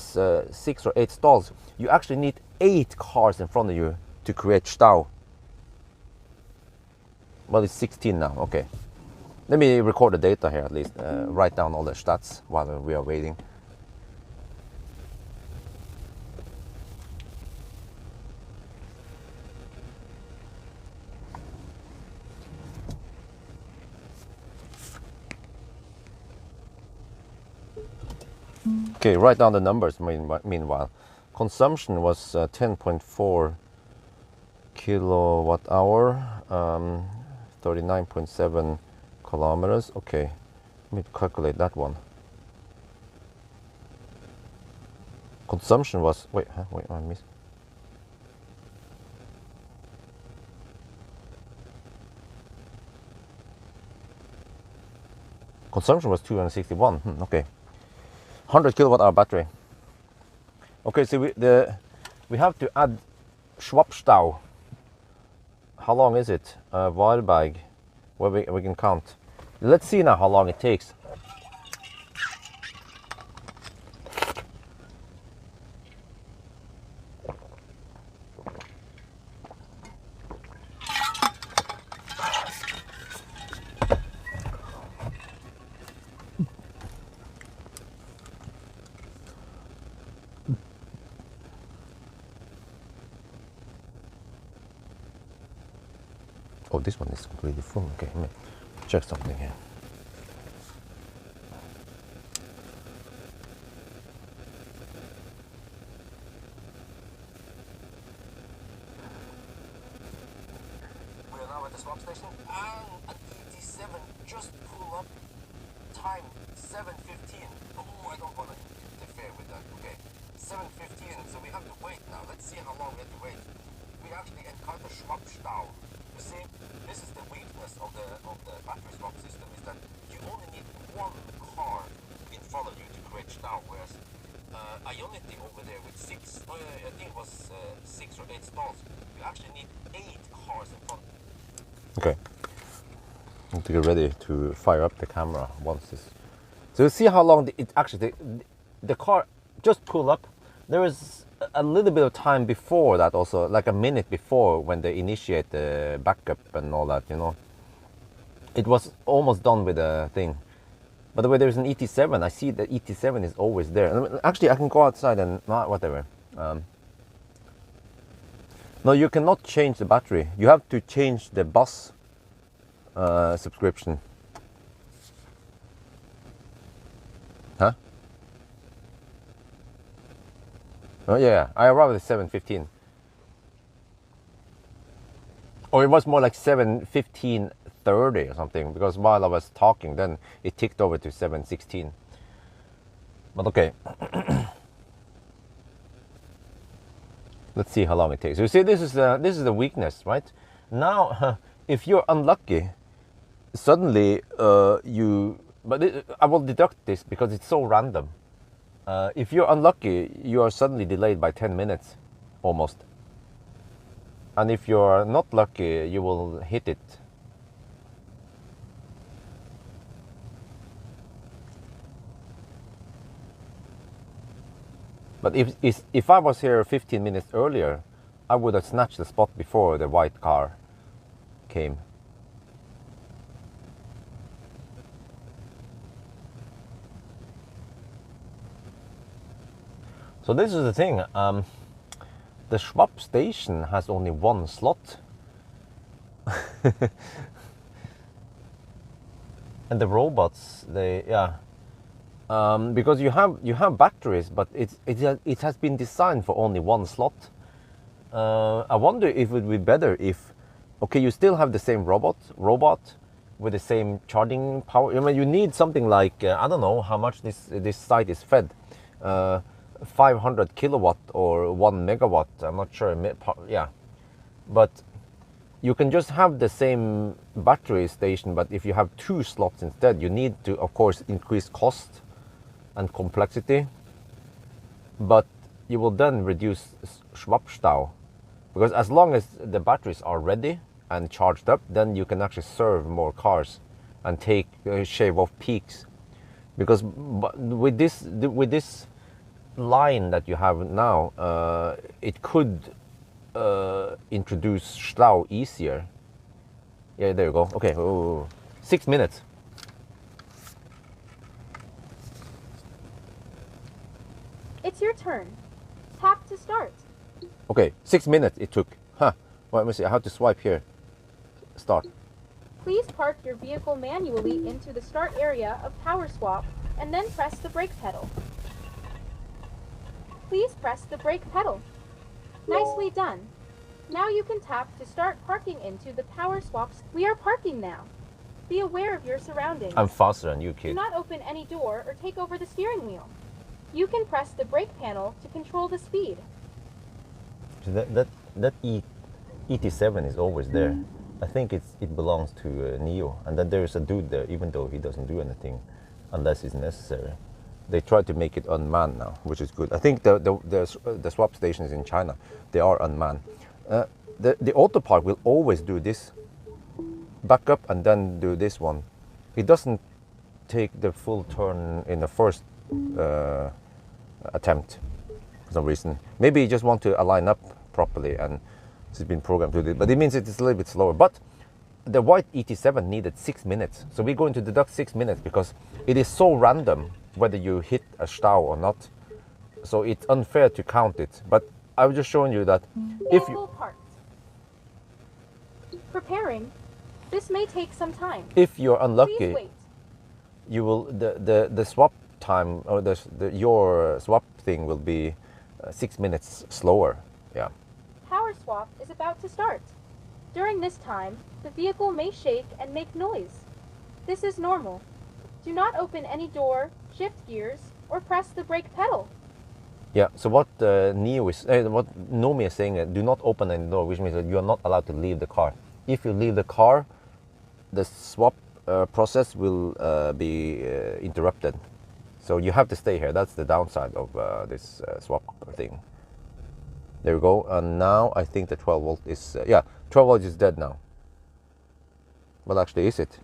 6 or 8 stalls, you actually need 8 cars in front of you to create Stau. Well, it's 16 now. Okay, let me record the data here at least. Write down all the stats while we are waiting. Okay, write down the numbers meanwhile. Consumption was 10.4 kilowatt hour, 39.7 kilometers. Okay, let me calculate that one. Consumption was, wait, I missed. Consumption was 261. Okay, 100 kilowatt hour battery. Okay, so we have to add Schwabstau. How long is it? Wahlberg, where we can count. Let's see now how long it takes. Oh, this one is completely full. Okay, let me check something here. We are now at the swap station, and an ET7 just pulled up. Time 7:15. Oh, I don't want to interfere with that. Okay, 7:15. So we have to wait now. Let's see how long we have to wait. We actually encounter Schwabstau. You see, this is the weakness of the battery swap system, is that you only need 1 car in front of you to create Stau, whereas Ionity over there with 6, I think it was 6 or 8 stalls, you actually need 8 cars in front. Okay, I need to get ready to fire up the camera once this. So you see how long the car just pulled up. There is a little bit of time before that also, like a minute before, when they initiate the backup and all that, you know. It was almost done with the thing. By the way, there's an ET7. I see that ET7 is always there. Actually, I can go outside and whatever. No, you cannot change the battery. You have to change the bus subscription. Huh? Oh yeah, I arrived at 7:15. Or it was more like 7:15 7:30 or something, because while I was talking, then it ticked over to 7:16. But okay. Let's see how long it takes. You see, this is the weakness, right? Now, if you're unlucky, suddenly I will deduct this because it's so random. If you're unlucky, you are suddenly delayed by 10 minutes, almost. And if you're not lucky, you will hit it. But if I was here 15 minutes earlier, I would have snatched the spot before the white car came. So this is the thing. The swap station has only one slot. And the robots, because you have batteries, but it has been designed for only one slot. I wonder if it would be better if, okay, you still have the same robot with the same charging power. I mean, you need something like I don't know how much this site is fed, 500 kilowatt or 1 megawatt. I'm not sure. Yeah, but you can just have the same battery station, but if you have 2 slots instead, you need to, of course, increase cost and complexity, but you will then reduce Schwabstau, because as long as the batteries are ready and charged up, then you can actually serve more cars and shave off peaks. Because with this line that you have now, it could introduce Stau easier. Yeah, there you go. Okay, 6 minutes. It's your turn. Tap to start. Okay, 6 minutes it took. Huh. Well, let me see. I have to swipe here. Start. Please park your vehicle manually into the start area of Power Swap and then press the brake pedal. Please press the brake pedal. Nicely done. Now you can tap to start parking into the Power Swaps. We are parking now. Be aware of your surroundings. I'm faster than you, kid. Do not open any door or take over the steering wheel. You can press the brake panel to control the speed. So that ET7 is always there. I think it belongs to Nio, and then there is a dude there, even though he doesn't do anything unless it's necessary. They try to make it unmanned now, which is good. I think the swap stations in China, they are unmanned. The auto park will always do this, back up and then do this one. It doesn't take the full turn in the first attempt for some reason. Maybe you just want to align up properly and it's been programmed to do it, but it means it's a little bit slower. But the white ET7 needed 6 minutes, so we're going to deduct 6 minutes because it is so random whether you hit a Stau or not, so it's unfair to count it. But I was just showing you that if you parked. Preparing. This may take some time. If you're unlucky, Please wait. You will the swap time, or your swap thing will be 6 minutes slower. Yeah. Power Swap is about to start. During this time, the vehicle may shake and make noise. This is normal. Do not open any door, shift gears, or press the brake pedal. Yeah. So what what Nomi is saying, do not open any door, which means that you are not allowed to leave the car. If you leave the car, the swap process will be interrupted. So you have to stay here. That's the downside of this swap thing. There we go. And now I think the 12 volt is 12 volt is dead now. Well, actually, is it?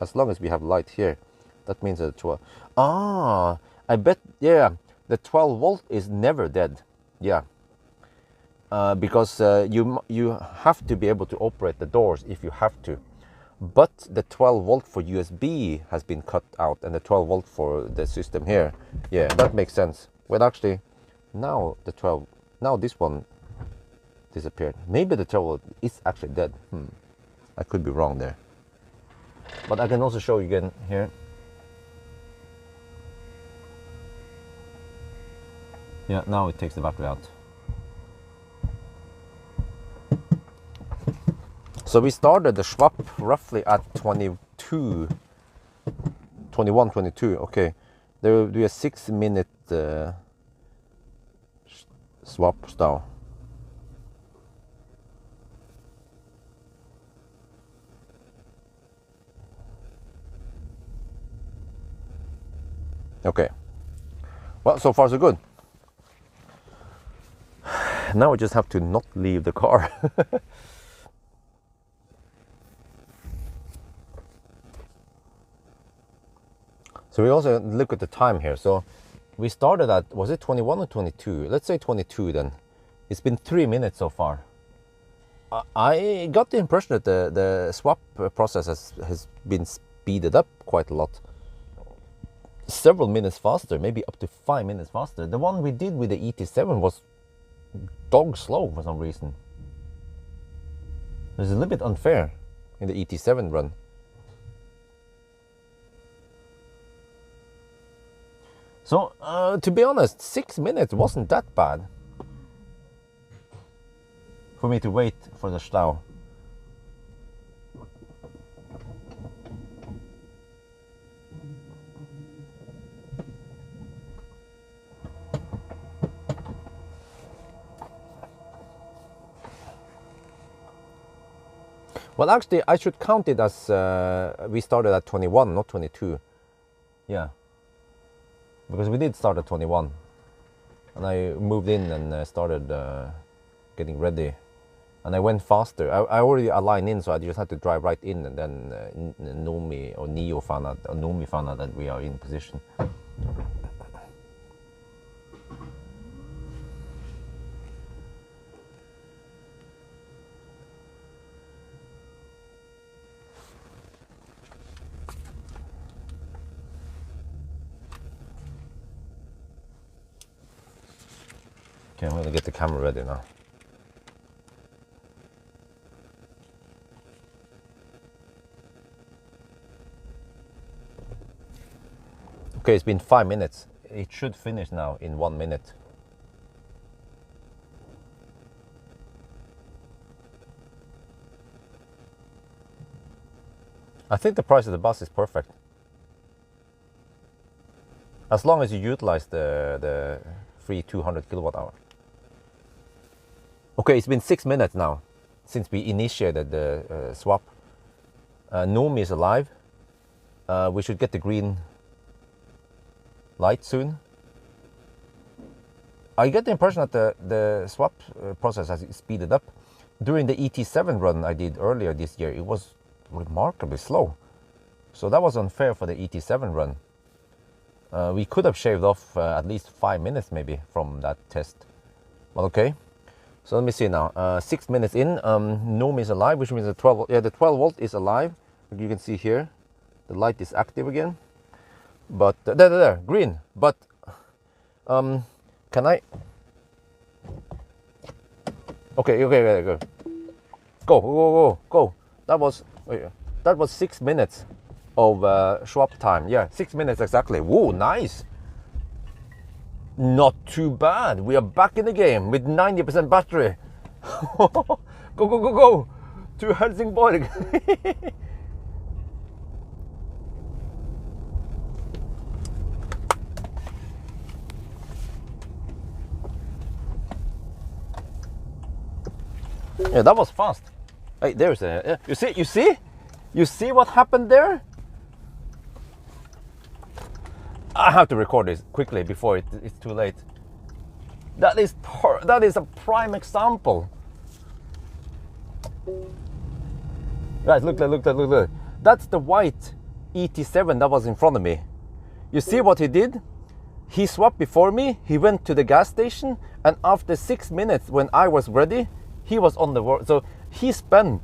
As long as we have light here, that means that 12. I bet. Yeah, the 12 volt is never dead. Yeah. Because you have to be able to operate the doors if you have to. But the 12 volt for USB has been cut out, and the 12 volt for the system here, yeah, that makes sense. Well, actually, now this one disappeared. Maybe the 12 volt is actually dead. I could be wrong there. But I can also show you again here. Yeah, now it takes the battery out. So we started the swap roughly at 22, 21, 22. Okay, there will be a 6-minute swap now. Okay, well, so far so good. Now we just have to not leave the car. So we also look at the time here. So we started at, was it 21 or 22? Let's say 22 then. It's been 3 minutes so far. I got the impression that the swap process has been speeded up quite a lot. Several minutes faster, maybe up to 5 minutes faster. The one we did with the ET7 was dog slow for some reason. It's a little bit unfair in the ET7 run. So, to be honest, 6 minutes wasn't that bad for me to wait for the Stau. Well, actually, I should count it as we started at 21, not 22. Yeah. Because we did start at 21, and I moved in and started getting ready, and I went faster. I already aligned in, so I just had to drive right in, and then Nio found out that we are in position. Okay, I'm going to get the camera ready now. Okay, it's been 5 minutes. It should finish now in 1 minute. I think the price of the bus is perfect. As long as you utilize the free 200 kilowatt hour. Okay, it's been 6 minutes now since we initiated the swap. Nomi is alive. We should get the green light soon. I get the impression that the swap process has speeded up. During the ET7 run I did earlier this year, it was remarkably slow. So that was unfair for the ET7 run. We could have shaved off at least 5 minutes maybe from that test. But okay. So let me see now. 6 minutes in, Nomi is alive, which means the 12 volt is alive. You can see here, the light is active again. But there, green. But can I? Okay, go. That was 6 minutes of swap time. Yeah, 6 minutes exactly. Whoa, nice. Not too bad. We are back in the game with 90% battery. Go to Helsingborg. Yeah, that was fast. Hey, there's a. You see what happened there? I have to record this quickly before it's too late. That is a prime example. Guys, look. That's the white ET7 that was in front of me. You see what he did? He swapped before me. He went to the gas station, and after 6 minutes, when I was ready, he was on the road. So he spent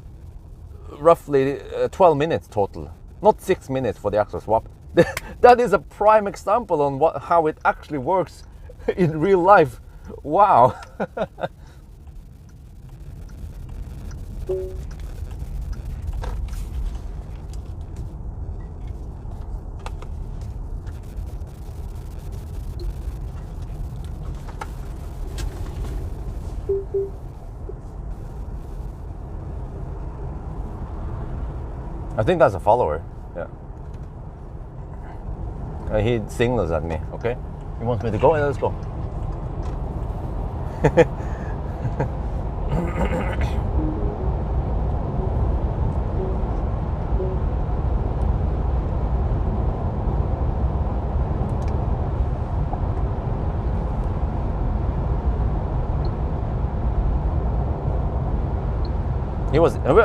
roughly 12 minutes total, not 6 minutes for the actual swap. That is a prime example on how it actually works in real life. Wow. I think that's a follower. Yeah. He signals at me. Okay. He wants me to go. Let's go.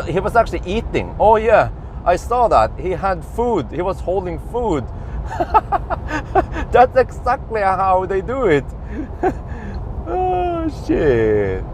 He was actually eating. Oh yeah, I saw that. He had food. He was holding food. That's exactly how they do it. Oh shit.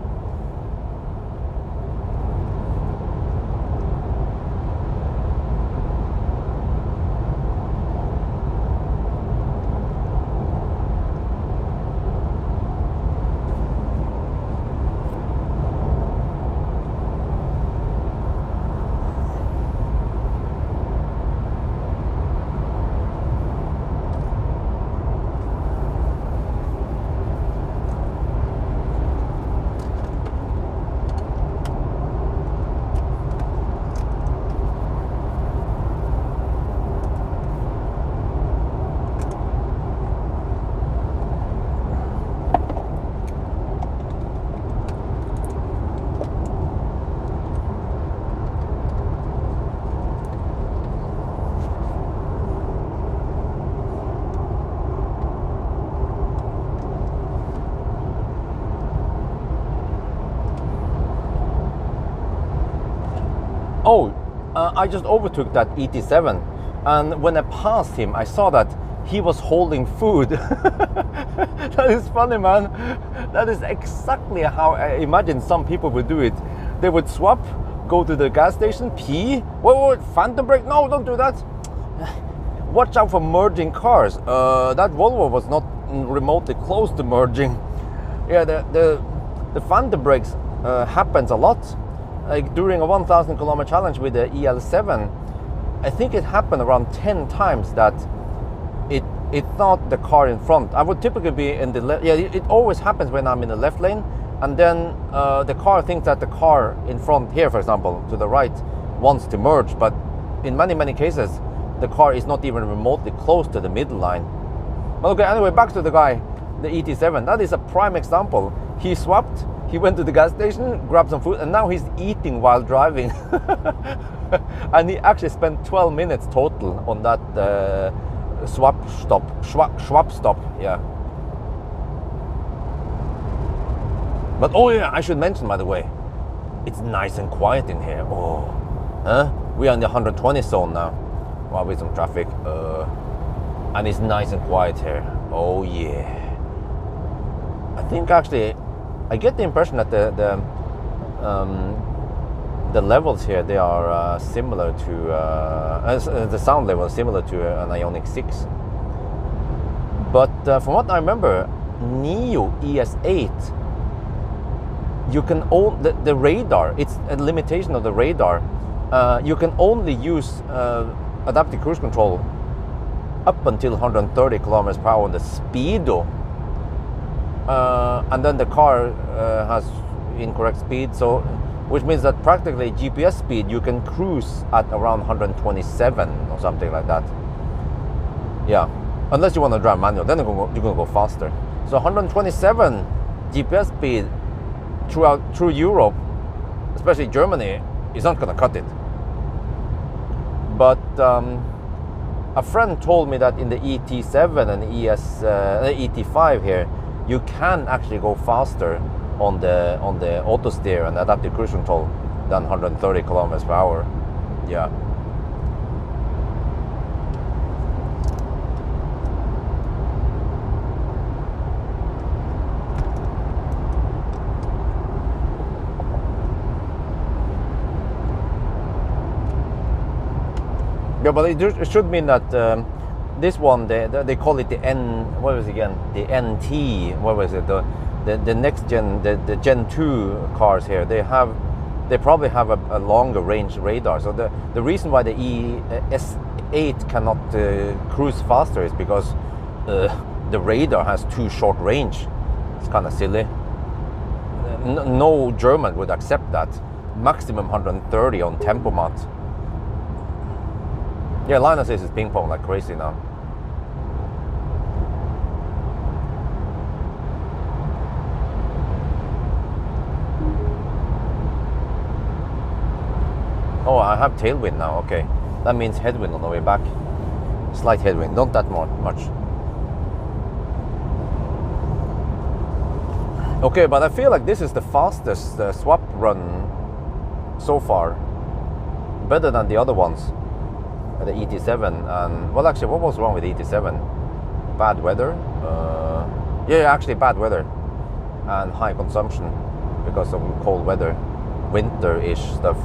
Oh, I just overtook that ET7, and when I passed him, I saw that he was holding food. That is funny, man. That is exactly how I imagine some people would do it. They would swap, go to the gas station, pee. Whoa, phantom brake? No, don't do that. Watch out for merging cars. That Volvo was not remotely close to merging. Yeah, the phantom brakes happens a lot. Like during a 1,000 kilometer challenge with the EL7, I think it happened around 10 times that it thought the car in front. I would typically be in the left. Yeah, it always happens when I'm in the left lane, and then the car thinks that the car in front here, for example, to the right, wants to merge. But in many cases, the car is not even remotely close to the middle line. Well, okay, anyway, back to the guy, the ET7. That is a prime example. He swapped. He went to the gas station, grabbed some food, and now he's eating while driving. And he actually spent 12 minutes total on that swap stop, yeah. But oh yeah, I should mention, by the way, it's nice and quiet in here. Oh, huh? We are in the 120 zone now. Wow, with some traffic. And it's nice and quiet here. Oh yeah. I think actually, I get the impression that the levels here, they are similar to the sound level is similar to an Ioniq 6. But from what I remember, Nio ES8, you can own the radar. It's a limitation of the radar. You can only use adaptive cruise control up until 130 kilometers per hour on the speedo. And then the car has incorrect speed, so which means that practically GPS speed you can cruise at around 127 or something like that. Yeah, unless you want to drive manual, then you're going to go faster. So 127 GPS speed through Europe, especially Germany, is not going to cut it. But a friend told me that in the ET7 and ET5 here, you can actually go faster on the auto steer and adaptive cruise control than 130 kilometers per hour. Yeah. Yeah, but it should mean that this one, they call it the N. What was it again? The NT. What was it? The next gen, the Gen 2 cars here. They probably have a longer range radar. So the reason why the ES8 cannot cruise faster is because the radar has too short range. It's kind of silly. No German would accept that. Maximum 130 on tempomat. Yeah, Lionel says it's ping pong like crazy now. Oh, I have tailwind now, okay. That means headwind on the way back. Slight headwind, not that much. Okay, but I feel like this is the fastest swap run so far. Better than the other ones. The ET7 and... Well, actually, what was wrong with the ET7? Bad weather? Yeah, actually bad weather. And high consumption because of cold weather. Winter-ish stuff.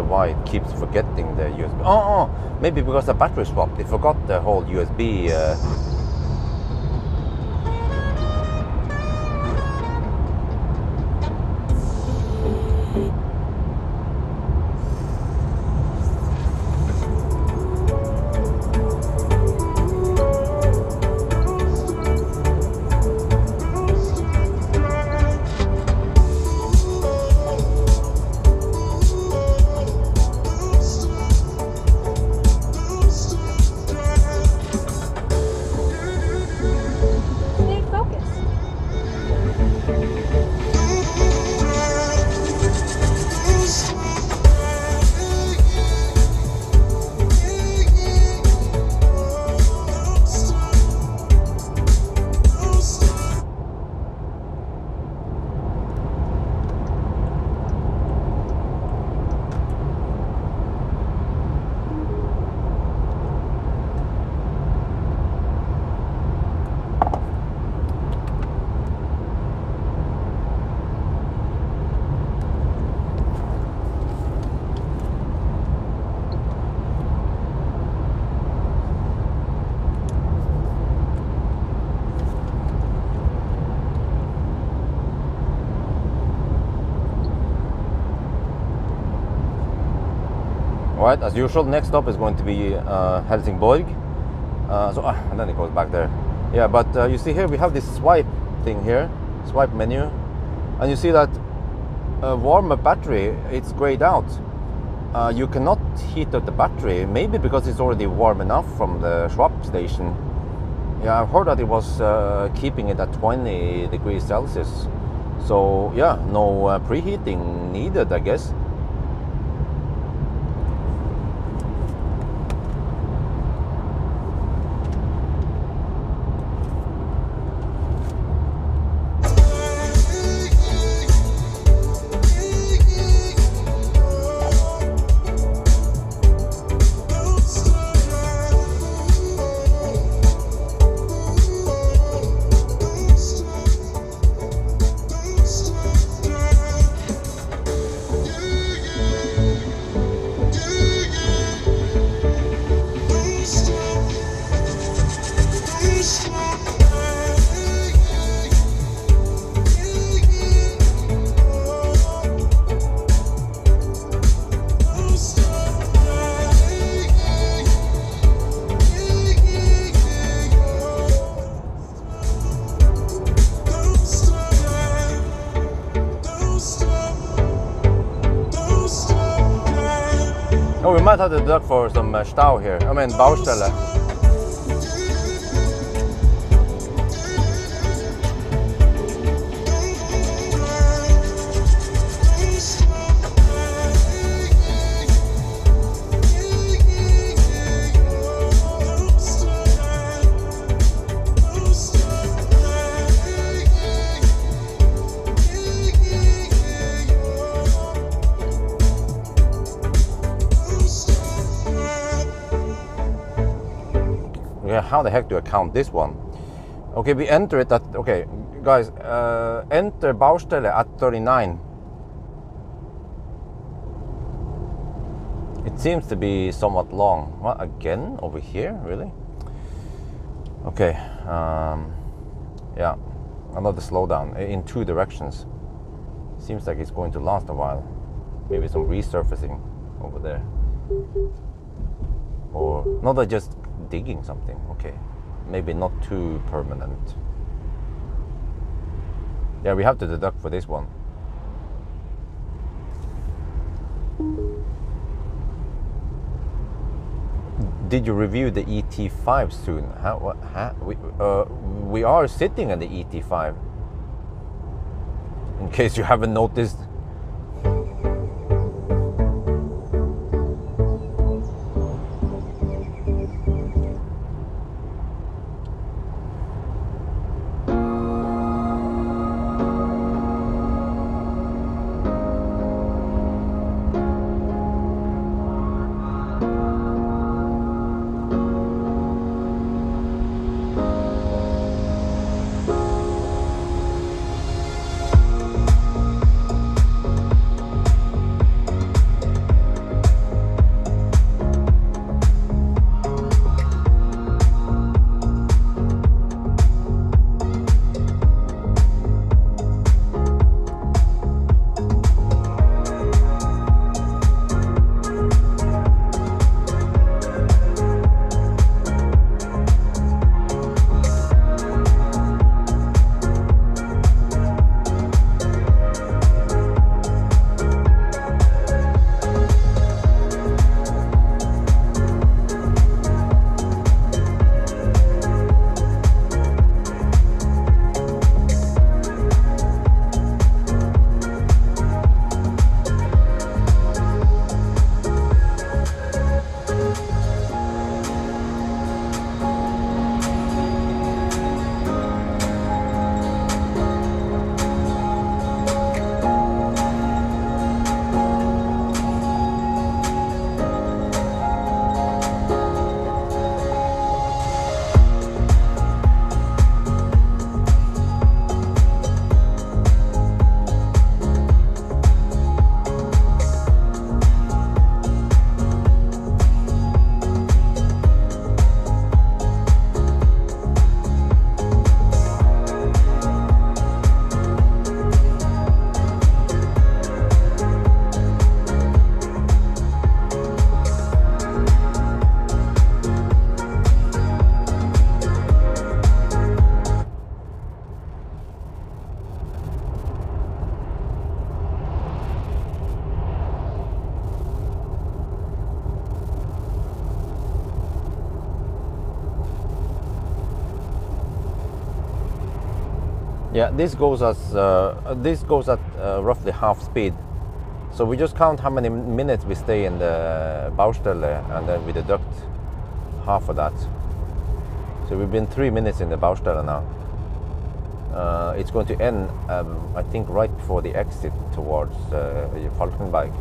Why it keeps forgetting the USB. Oh, maybe because the battery swap. They forgot the whole USB. Right, as usual, next stop is going to be Helsingborg. And then it goes back there. Yeah, but you see here we have this swipe thing here, swipe menu, and you see that warmer battery, it's grayed out. You cannot heat up the battery, maybe because it's already warm enough from the swap station. Yeah, I've heard that it was keeping it at 20 degrees Celsius. So yeah, no preheating needed, I guess. Oh, we might have to duck for some stau here. I mean, Baustelle. Okay, how the heck do I count this one? Okay, we enter it at, okay, guys, enter Baustelle at 39. It seems to be somewhat long. What, again? Over here? Really? Okay, yeah, another slowdown in 2 directions. Seems like it's going to last a while. Maybe some resurfacing over there. Or, no, they're just digging something. Okay, maybe not too permanent. Yeah, we have to deduct for this one. Did you review the ET5 soon? We are sitting in the ET5. In case you haven't noticed. Yeah, this goes at roughly half speed. So we just count how many minutes we stay in the Baustelle, and then we deduct half of that. So we've been 3 minutes in the Baustelle now. It's going to end, I think, right before the exit towards Falkenberg.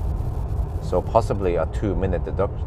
So possibly a 2-minute deduction.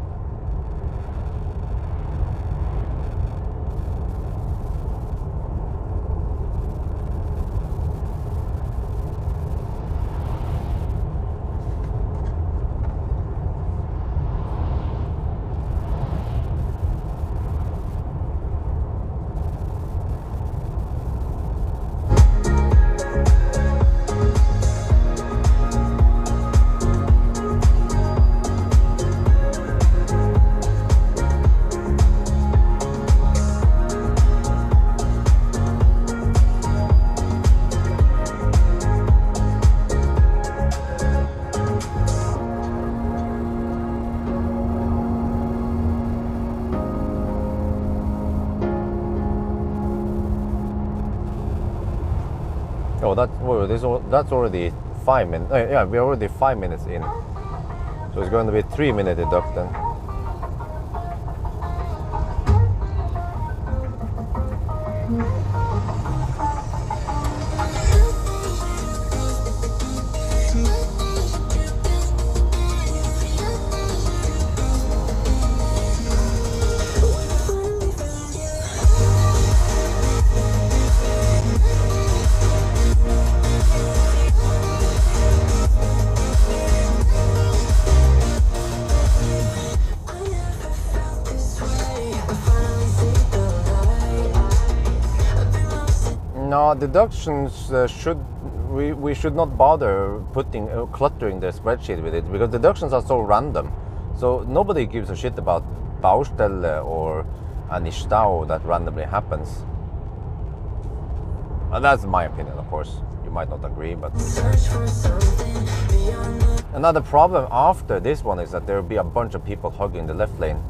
Oh, that's already 5 minutes. Yeah, we're already 5 minutes in. So it's going to be 3-minute deduct then. No, deductions we should not bother putting cluttering the spreadsheet with it, because deductions are so random. So nobody gives a shit about Baustelle or any Stau that randomly happens. And that's my opinion, of course. You might not agree, but another problem after this one is that there will be a bunch of people hugging the left lane.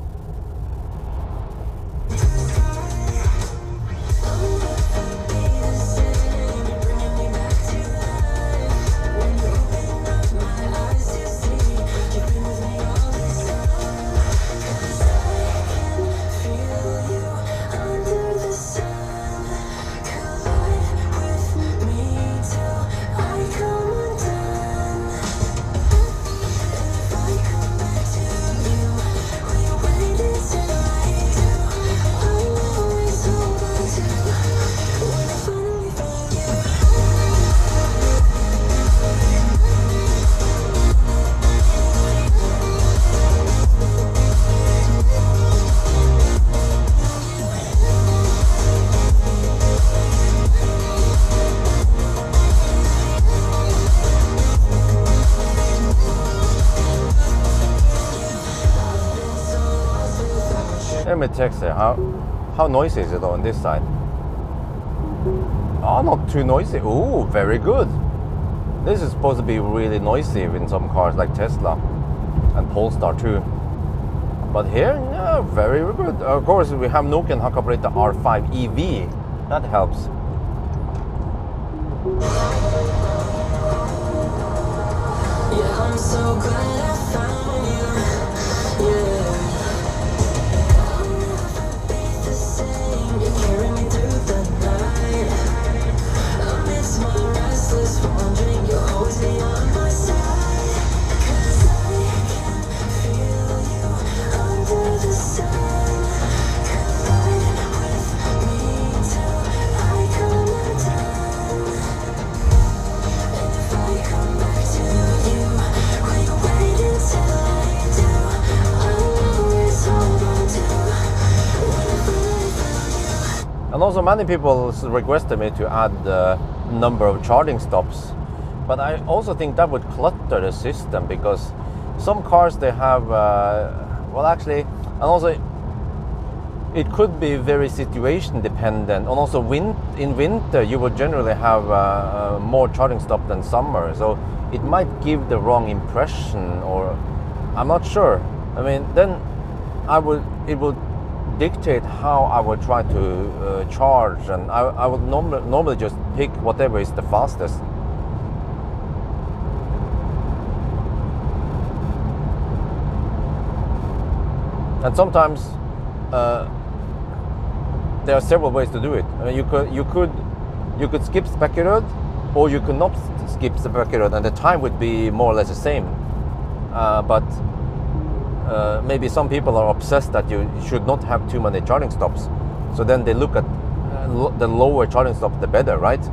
Let me text her. How noisy is it on this side? Oh, not too noisy. Oh, very good. This is supposed to be really noisy in some cars like Tesla and Polestar too. But here, no, very good. Of course, we have Nokian Hakkabrita R5 EV. That helps. Yeah, I'm so glad I found you. Yeah. You carry me through the night. Amidst my restless wandering, you'll always be on my side. 'Cause I can feel you under the sun. Collide with me till I come undone. And if I come back to you, will you wait until I do? I'll always hold on to whatever. And also many people requested me to add the number of charging stops, but I also think that would clutter the system, because some cars they have well, actually, and also it could be very situation dependent, and also in winter you would generally have more charging stop than summer, so it might give the wrong impression, or I'm not sure. I mean, then it would dictate how I would try to charge, and I would normally just pick whatever is the fastest. And sometimes there are several ways to do it. I mean, you could skip Spekkerud, or you could not skip Spekkerud, and the time would be more or less the same. But maybe some people are obsessed that you should not have too many charging stops, so then they look at the lower charging stop the better, right?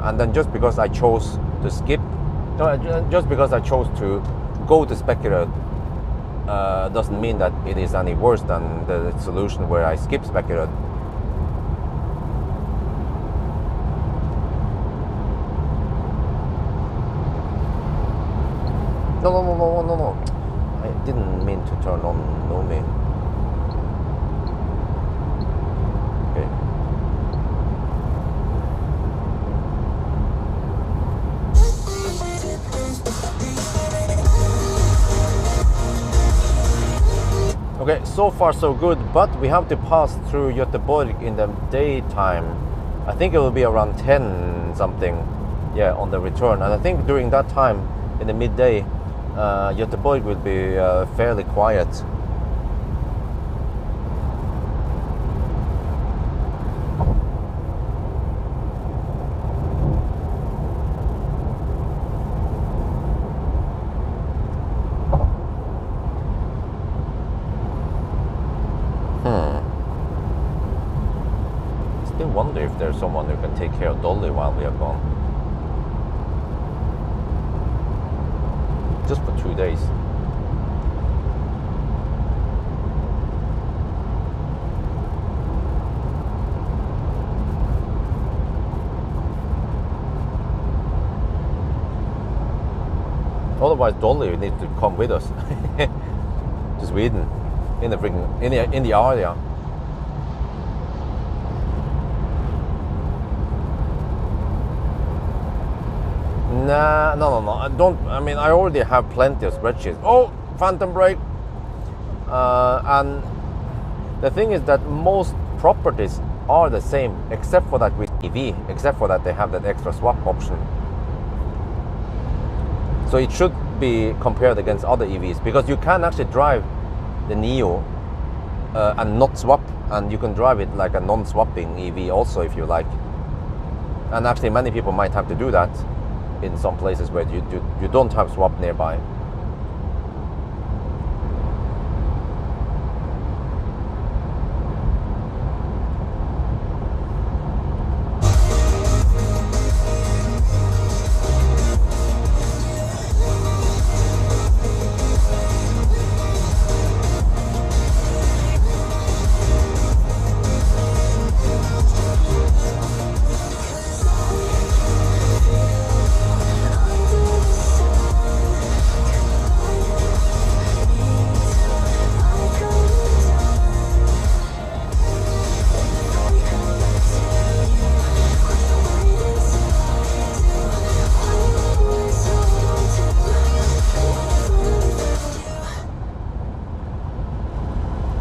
And then just because I chose to skip, just because I chose to go to Spekkerud doesn't mean that it is any worse than the solution where I skip Spekkerud. No. I didn't mean to turn on Nomi. Okay. Okay, so far so good, but we have to pass through Göteborg in the daytime. I think it will be around 10 something, yeah, on the return. And I think during that time, in the midday, Göteborg will be fairly quiet. Still wonder if there's someone who can take care of Dolly while we are gone. Just for 2 days. Otherwise, Dolly needs to come with us to Sweden in the area. Nah, no. I don't. I mean, I already have plenty of spreadsheets. Oh, phantom brake. And the thing is that most properties are the same, except for that with EV, except for that they have that extra swap option. So it should be compared against other EVs, because you can actually drive the Nio and not swap, and you can drive it like a non-swapping EV also if you like. And actually many people might have to do that in some places where you don't have swap nearby.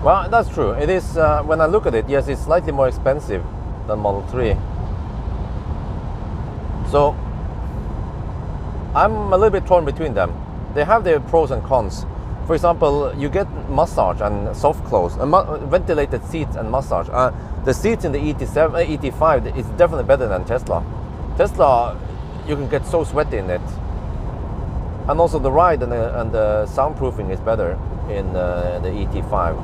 Well, that's true. It is, when I look at it, yes, it's slightly more expensive than Model 3. So, I'm a little bit torn between them. They have their pros and cons. For example, you get massage and soft close, ventilated seats and massage. The seats in the ET5 is definitely better than Tesla. Tesla, you can get so sweaty in it. And also the ride and the soundproofing is better in the ET5.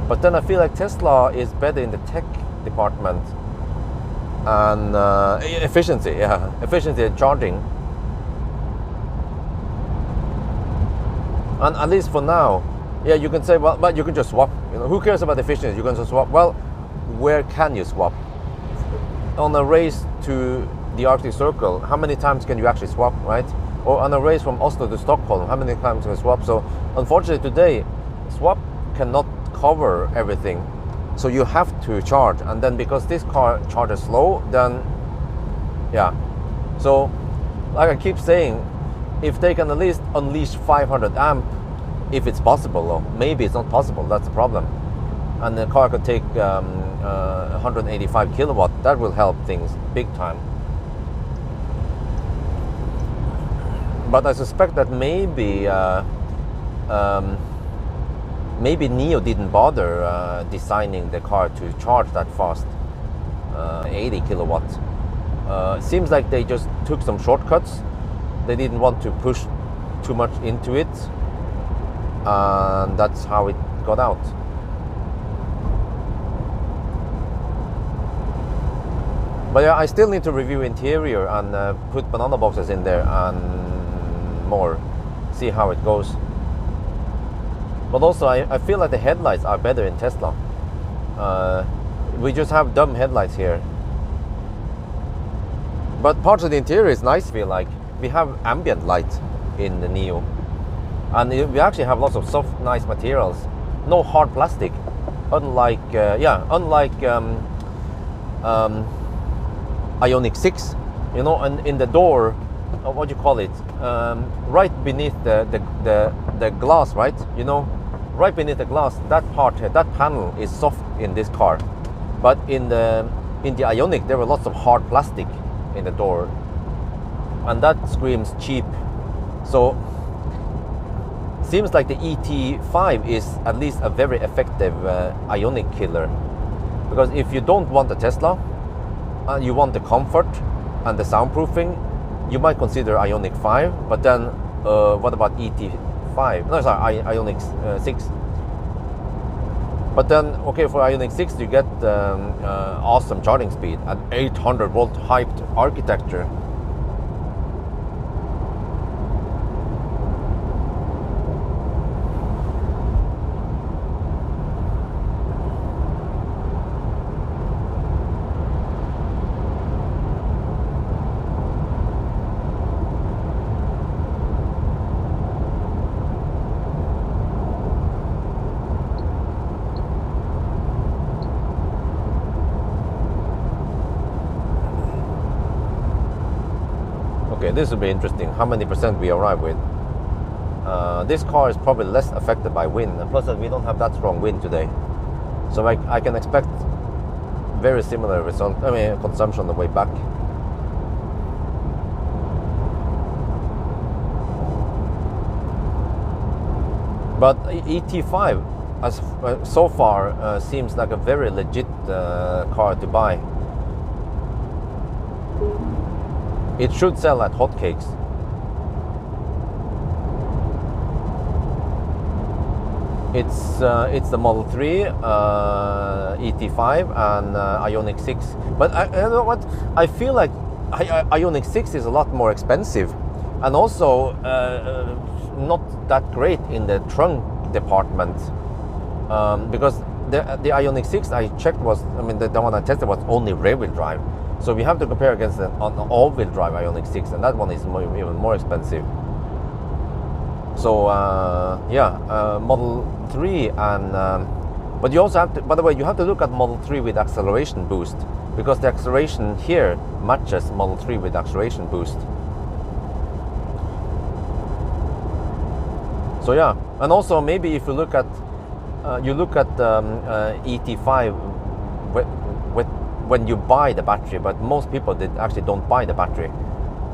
But then I feel like Tesla is better in the tech department and efficiency and charging. And at least for now, yeah, you can say, well, but you can just swap. You know, who cares about efficiency? You can just swap. Well, where can you swap? On a race to the Arctic Circle, how many times can you actually swap, right? Or on a race from Oslo to Stockholm, how many times can you swap? So unfortunately today, swap cannot cover everything, so you have to charge. And then because this car charges slow, then yeah, so like I keep saying, if they can at least unleash 500 amp, if it's possible, though maybe it's not possible, that's the problem, and the car could take 185 kilowatt, that will help things big time. But I suspect that maybe maybe Nio didn't bother designing the car to charge that fast, 80 kilowatt. Seems like they just took some shortcuts. They didn't want to push too much into it, and that's how it got out. But yeah, I still need to review interior and put banana boxes in there and more, see how it goes. But also, I feel like the headlights are better in Tesla. We just have dumb headlights here. But parts of the interior is nice, I feel like. We have ambient light in the Nio. And we actually have lots of soft, nice materials. No hard plastic. Unlike, Ioniq 6. You know, and in the door, what do you call it? Right beneath the glass, right? You know, right beneath the glass, that part, that panel is soft in this car. But in the Ioniq, there were lots of hard plastic in the door, and that screams cheap. So seems like the ET5 is at least a very effective Ioniq killer, because if you don't want a Tesla and you want the comfort and the soundproofing, you might consider Ioniq 5. But then what about ET5? No, sorry, Ioniq 6. But then, okay, for Ioniq 6 you get awesome charging speed and 800 volt hyped architecture. Okay, this will be interesting. How many percent we arrive with? This car is probably less affected by wind, and plus that we don't have that strong wind today, so I can expect very similar result. I mean, consumption on the way back. But ET5, as so far, seems like a very legit car to buy. It should sell like hotcakes. It's the Model 3, ET5, and Ioniq 6. But you know what? I feel like Ioniq 6 is a lot more expensive, and also not that great in the trunk department, because the Ioniq 6 I checked was, I mean, the one I tested was only rear-wheel drive. So we have to compare against an all-wheel drive Ioniq 6, and that one is even more expensive. So Model 3 and but you also have to, by the way, you have to look at Model 3 with acceleration boost, because the acceleration here matches Model 3 with acceleration boost. So yeah, and also maybe if you look at ET5 when you buy the battery, but most people actually don't buy the battery.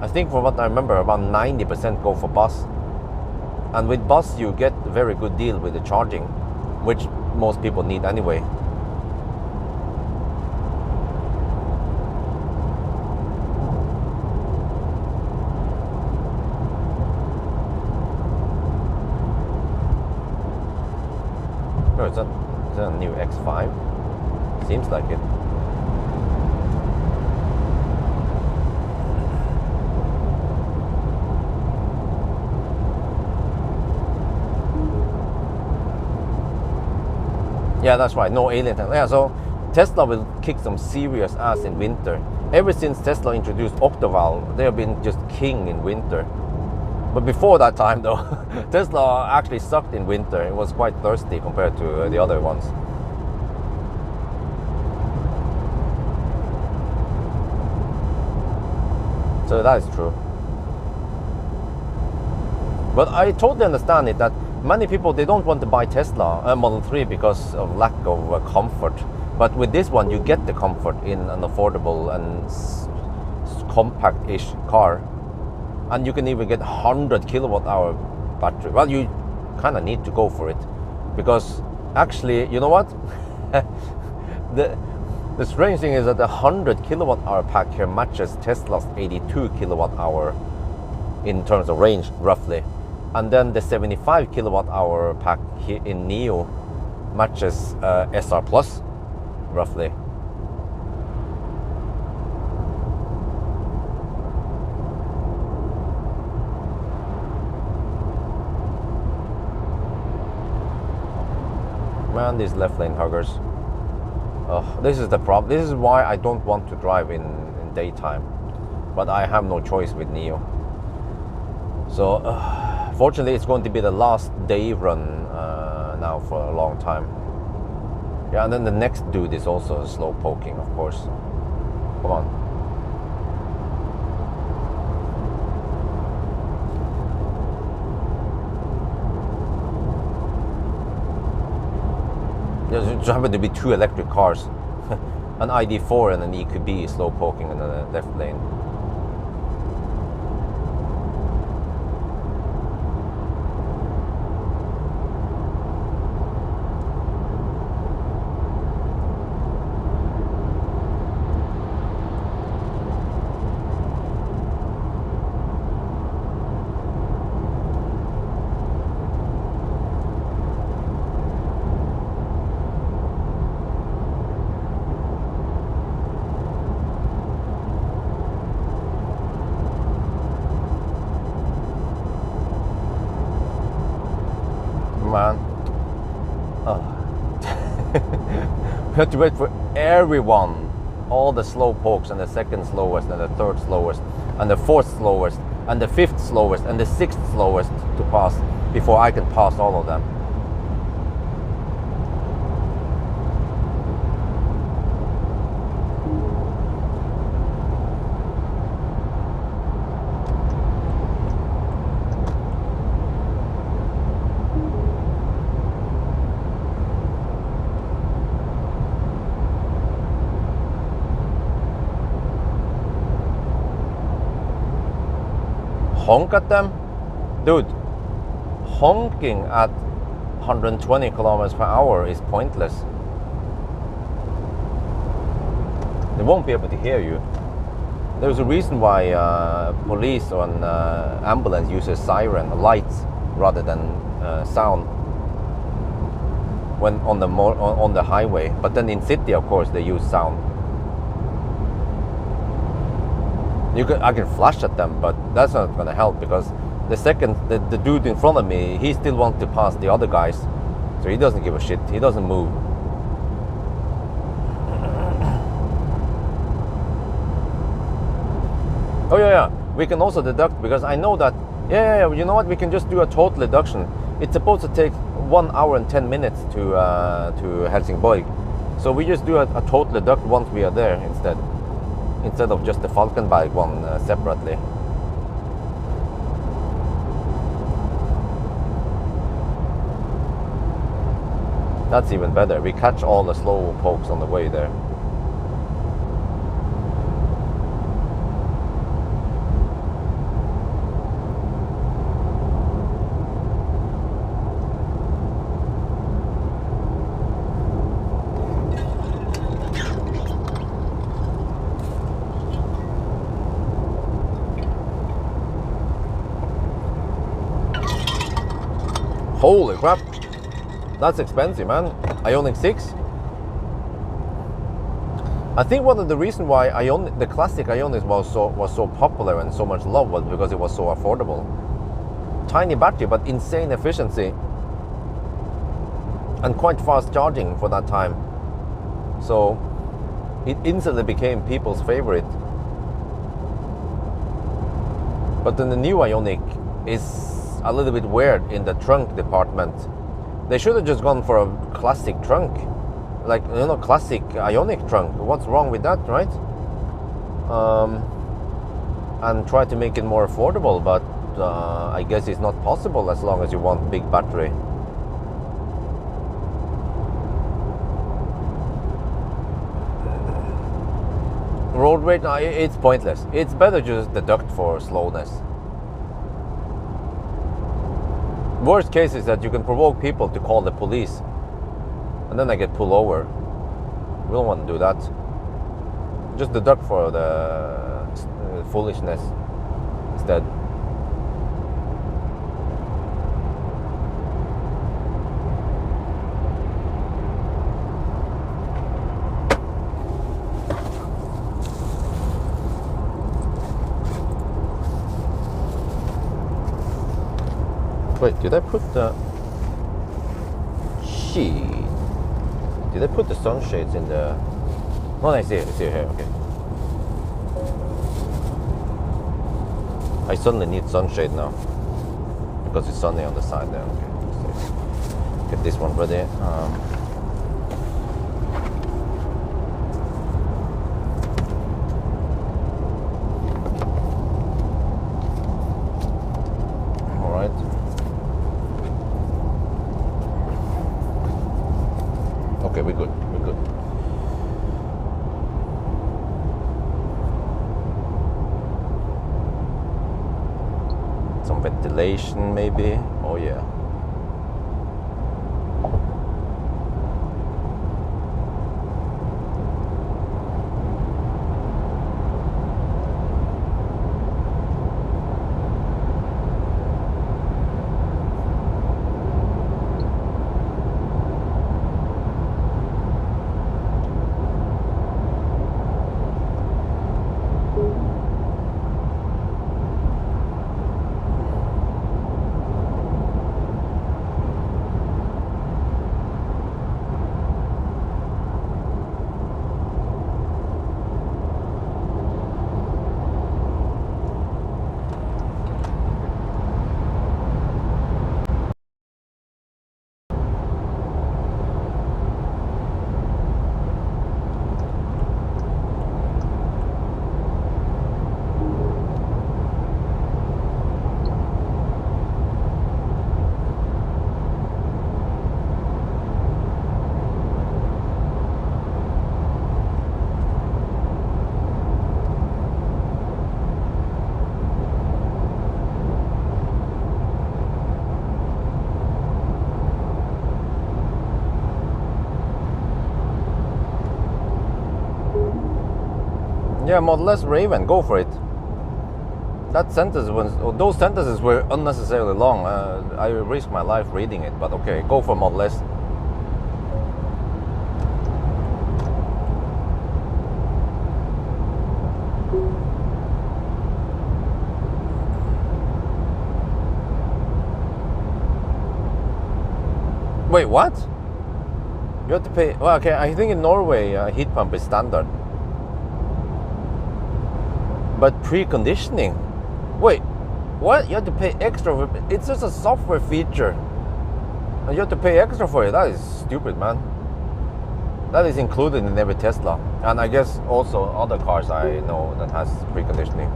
I think from what I remember, about 90% go for bus. And with bus, you get a very good deal with the charging, which most people need anyway. Oh, is that a new X5? Seems like it. Yeah, that's right. No alien tank. Yeah, so Tesla will kick some serious ass in winter. Ever since Tesla introduced Octoval, they have been just king in winter. But before that time, though, Tesla actually sucked in winter. It was quite thirsty compared to the other ones. So that is true. But I totally understand it that many people, they don't want to buy Tesla Model 3 because of lack of comfort. But with this one, you get the comfort in an affordable and compact-ish car. And you can even get 100 kilowatt hour battery. Well, you kind of need to go for it, because actually, you know what? the strange thing is that the 100 kilowatt hour pack here matches Tesla's 82 kilowatt hour in terms of range, roughly. And then the 75 kilowatt hour pack here in Nio matches SR Plus, roughly. Man, these left lane huggers. This is the problem. This is why I don't want to drive in daytime. But I have no choice with Nio. So, fortunately, it's going to be the last day run now for a long time. Yeah, and then the next dude is also slow poking, of course. Come on. There just happen to be two electric cars, an ID4 and an EQB slow poking in the left lane. Man, we have to wait for everyone, all the slow pokes, and the second slowest, and the third slowest, and the fourth slowest, and the fifth slowest, and the sixth slowest to pass before I can pass all of them. honk at them? Dude, honking at 120 kilometers per hour is pointless. They won't be able to hear you. There's a reason why police or ambulance uses siren lights rather than sound when on the highway. But then in city, of course, they use sound. I can flash at them, but that's not going to help, because the second the dude in front of me, he still wants to pass the other guys, so he doesn't give a shit. He doesn't move. Oh yeah, we can also deduct, because I know that, yeah, you know what, we can just do a total deduction. It's supposed to take 1 hour and 10 minutes to Helsingborg, so we just do a total deduct once we are there instead of just the Falkenberg one separately. That's even better. We catch all the slow pokes on the way there. Holy crap, that's expensive, man. Ioniq 6. I think one of the reasons why the classic Ioniq was so popular and so much loved was because it was so affordable. Tiny battery, but insane efficiency and quite fast charging for that time. So it instantly became people's favorite. But then the new Ioniq is a little bit weird in the trunk department. They should have just gone for a classic trunk, like, you know, classic Ioniq trunk. What's wrong with that, right? And try to make it more affordable, but I guess it's not possible as long as you want big battery. Road rage, it's pointless. It's better to just deduct for slowness. Worst case is that you can provoke people to call the police, and then they get pulled over. We don't want to do that. Just deduct for the foolishness instead. Wait, did I put the... Shit. Did I put the sunshades in the... Oh, I see it here, okay. I suddenly need sunshade now, because it's sunny on the side there. Okay, let's get this one ready. Okay, we're good. Some ventilation maybe. Oh yeah. Yeah, Model S Raven, go for it. That sentence was, those sentences were unnecessarily long. I risked my life reading it, but okay, go for Model S. Wait, what? You have to pay. Well, okay, I think in Norway heat pump is standard, but preconditioning. Wait, what? You have to pay extra for it? It's just a software feature, and you have to pay extra for it. That is stupid, man. That is included in every Tesla, and I guess also other cars I know that has preconditioning.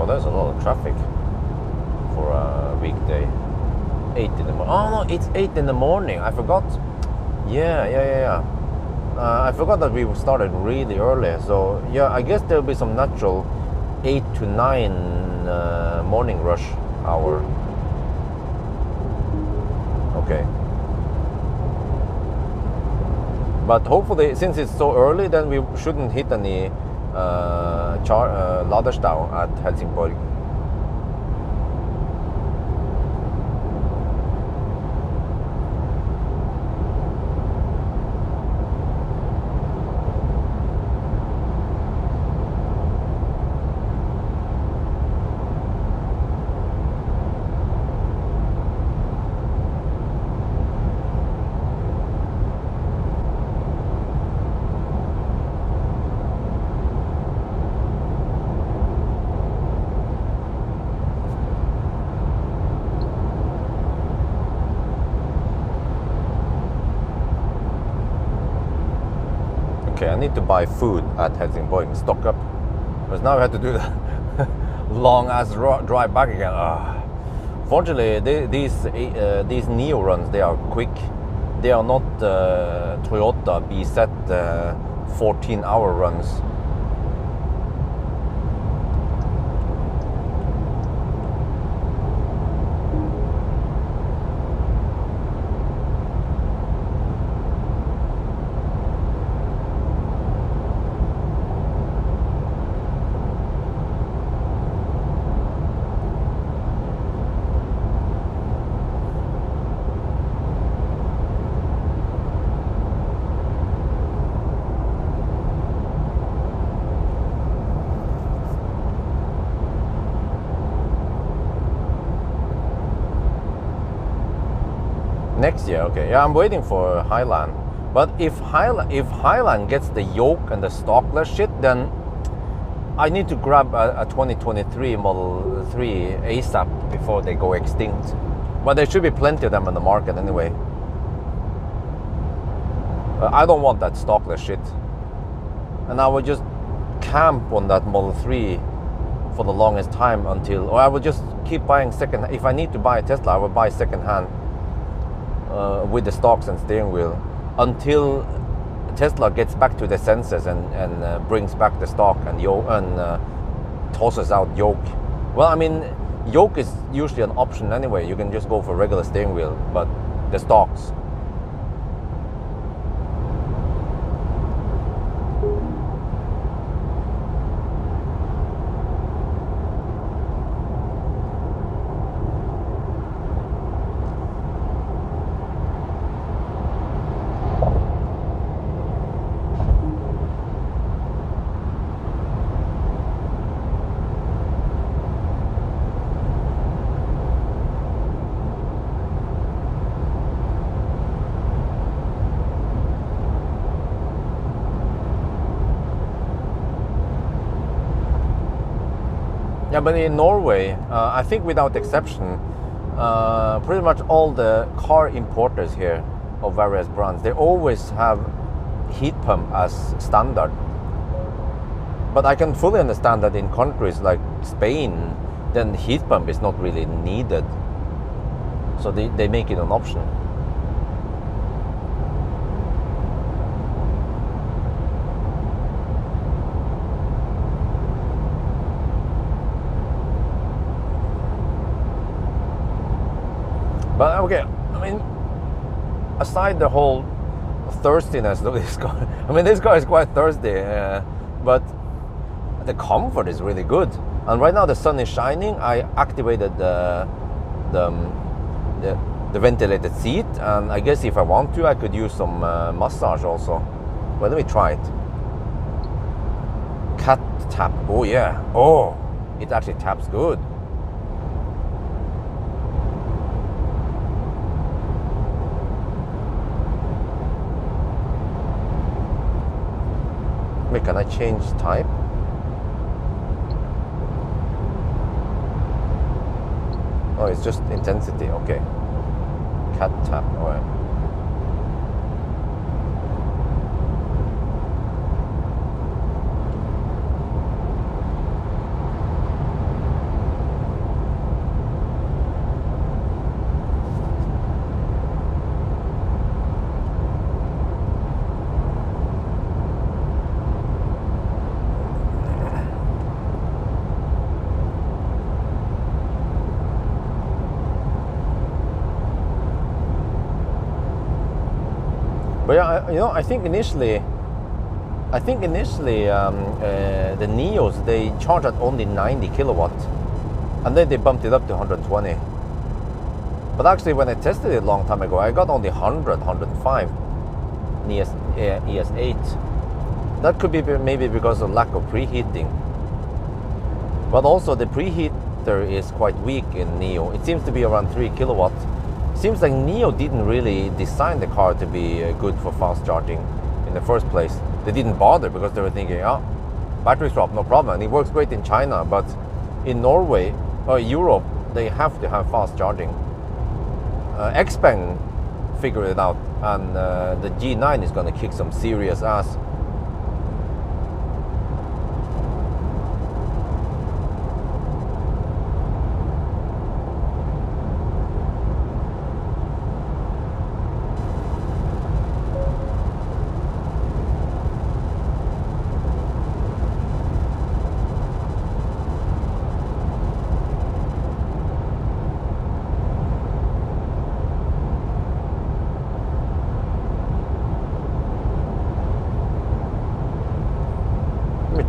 There's a lot of traffic for a weekday. 8 in the morning. Oh no, it's 8 in the morning. I forgot. Yeah. I forgot that we started really early. So yeah, I guess there'll be some natural 8 to 9 morning rush hour. Okay. But hopefully, since it's so early, then we shouldn't hit any laderstau at Helsingborg. Okay, I need to buy food at Helsingborg and stock up, because now I have to do the long ass drive back again. Fortunately, these Nio runs, they are quick. They are not Toyota BZ 14-hour runs. Next year, okay. Yeah, I'm waiting for Highland. But if Highland gets the yoke and the stockless shit, then I need to grab a 2023 Model 3 ASAP before they go extinct. But there should be plenty of them in the market anyway. I don't want that stockless shit. And I would just camp on that Model 3 for the longest time until, or I would just keep buying second. If I need to buy a Tesla, I would buy second hand. With the stocks and steering wheel until Tesla gets back to the senses and brings back the stock and tosses out yoke. Well, I mean, yoke is usually an option anyway. You can just go for regular steering wheel, but the stocks. Yeah, but in Norway, I think without exception, pretty much all the car importers here of various brands, they always have heat pump as standard. But I can fully understand that in countries like Spain, then heat pump is not really needed. So they make it an option. But okay, I mean, aside the whole thirstiness of this car, I mean, this car is quite thirsty, but the comfort is really good. And right now the sun is shining. I activated the ventilated seat, and I guess if I want to, I could use some massage also. Well, let me try it. Cat tap. Oh yeah. Oh, it actually taps good. Wait, can I change type? Oh, it's just intensity. Okay. Cat tap. All right. But yeah, you know, I think initially, the Nios, they charge at only 90 kilowatt, and then they bumped it up to 120. But actually, when I tested it a long time ago, I got only 100, 105 ES8. That could be maybe because of lack of preheating. But also the preheater is quite weak in Nio. It seems to be around 3 kilowatt. Seems like Nio didn't really design the car to be good for fast charging in the first place. They didn't bother because they were thinking, oh, battery swap, no problem. And it works great in China, but in Norway or Europe, they have to have fast charging. Xpeng figured it out, and the G9 is going to kick some serious ass.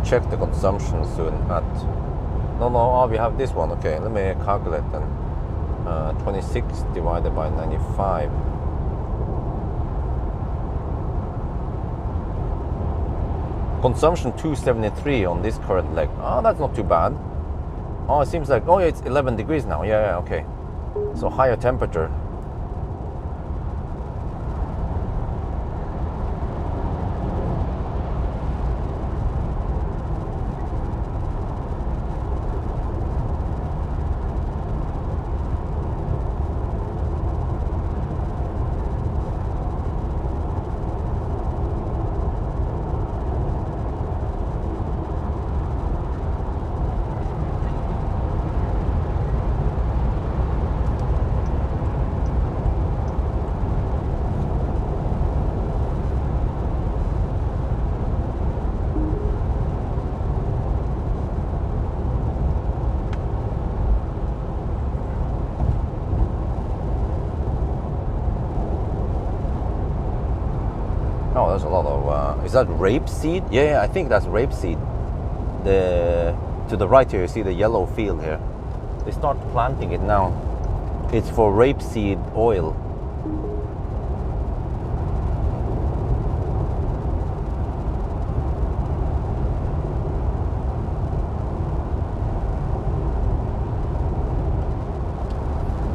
Check the consumption soon at we have this one. Okay, let me calculate then. 26 divided by 95. Consumption 273 on this current leg. Oh, that's not too bad. Oh, it seems like, oh yeah, it's 11 degrees now. Yeah, okay. So higher temperature. Oh, there's a lot of. Is that rapeseed? Yeah, I think that's rapeseed. To the right here, you see the yellow field here. They start planting it now. It's for rapeseed oil.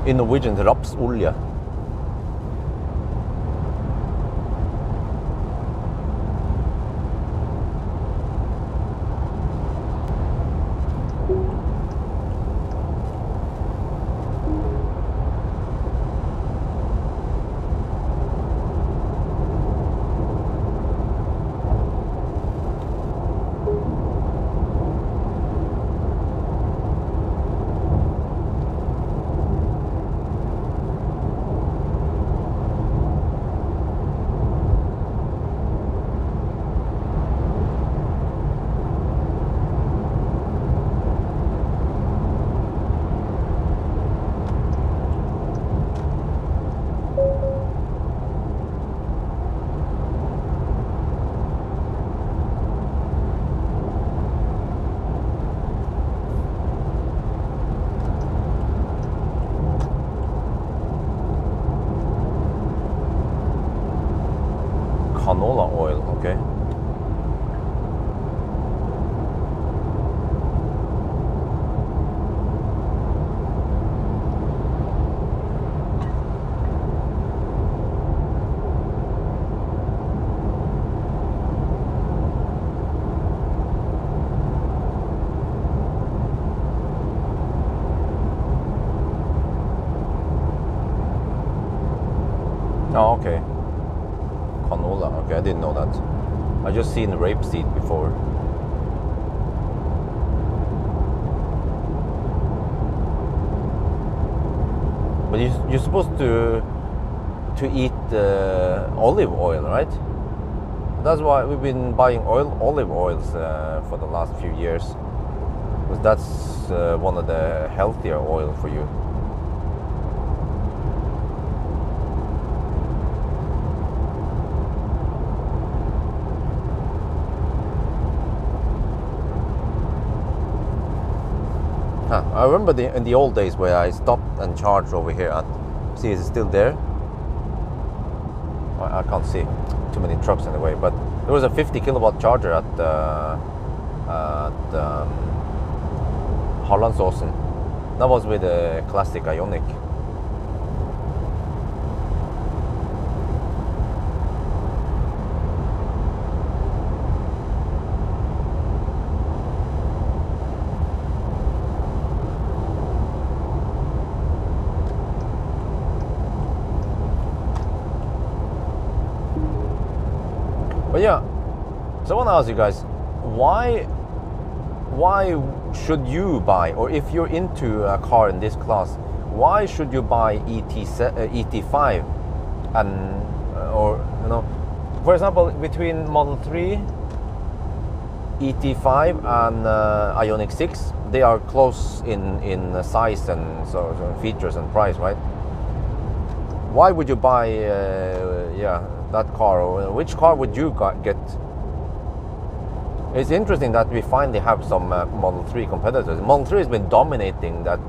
In Norwegian, rapsolje. canola oil, okay. Oh, okay. Canola, okay, I didn't know that. I just seen rapeseed before. But you're supposed to eat olive oil, right? That's why we've been buying olive oils for the last few years, because that's one of the healthier oil for you. I remember in the old days where I stopped and charged over here at, see, is it still there? I can't see too many trucks in the way, but there was a 50 kilowatt charger at Harlandsåsen. That was with a classic Ioniq. But yeah, so I want to ask you guys, why should you buy, or if you're into a car in this class, why should you buy ET5 and or you know, for example, between Model 3, ET5 and Ioniq 6, they are close in size and so features and price, right? Why would you buy that car, or which car would you get? It's interesting that we finally have some Model 3 competitors. Model 3 has been dominating that.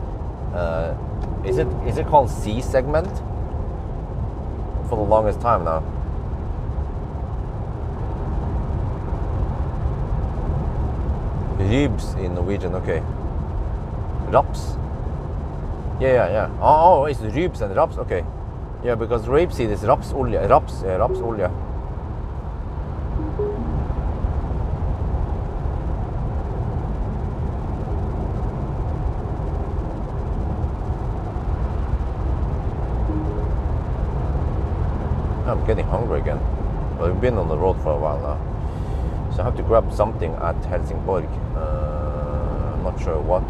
Is it called C segment for the longest time now? Ribs in Norwegian, okay. Raps. Yeah. Oh, it's ribs and raps, okay. Yeah, because rapeseed is rapsolje. Rapsolje. I'm getting hungry again. Well, we've been on the road for a while now, so I have to grab something at Helsingborg. I'm not sure what.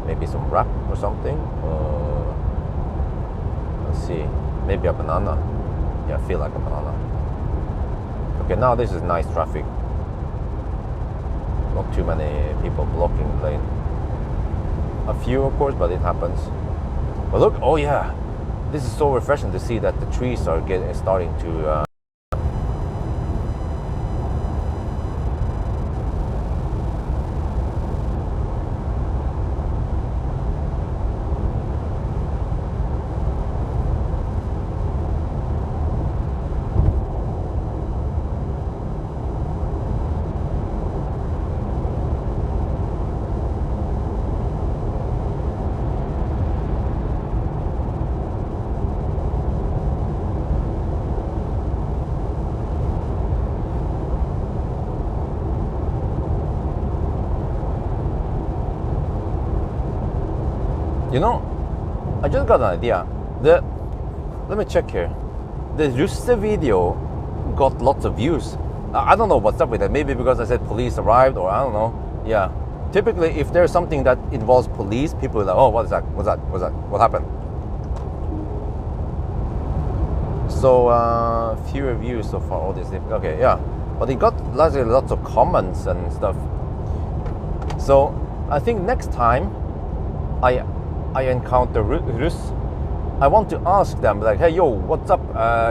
Maybe some wrap or something. Let's see, maybe a banana. Yeah, I feel like a banana. Okay, now this is nice traffic. Not too many people blocking the lane. A few, of course, but it happens. But look, oh yeah, this is so refreshing to see that the trees are starting to you know, I just got an idea. Let me check here. The Russe video got lots of views. I don't know what's up with that. Maybe because I said police arrived, or I don't know. Yeah. Typically, if there's something that involves police, people are like, oh, what is that? What's that? What happened? So, fewer views so far. All this. Okay, yeah. But it got lots of comments and stuff. So, I think next time I encounter Rus, I want to ask them, like, hey, yo, what's up?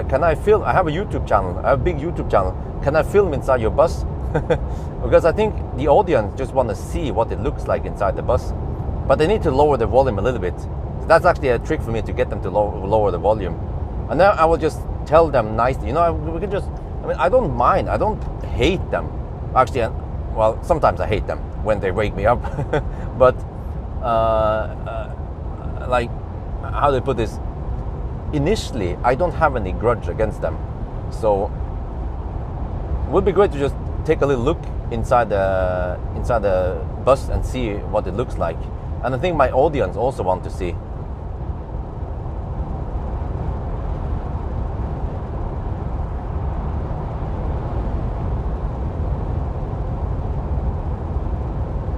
Can I film? I have a YouTube channel. I have a big YouTube channel. Can I film inside your bus? Because I think the audience just want to see what it looks like inside the bus. But they need to lower the volume a little bit. That's actually a trick for me to get them to lower the volume. And now I will just tell them nicely, you know, we can just I mean, I don't mind. I don't hate them. Actually, well, sometimes I hate them when they wake me up. But like, how do I put this? Initially, I don't have any grudge against them. So it would be great to just take a little look inside the bus and see what it looks like. And I think my audience also want to see.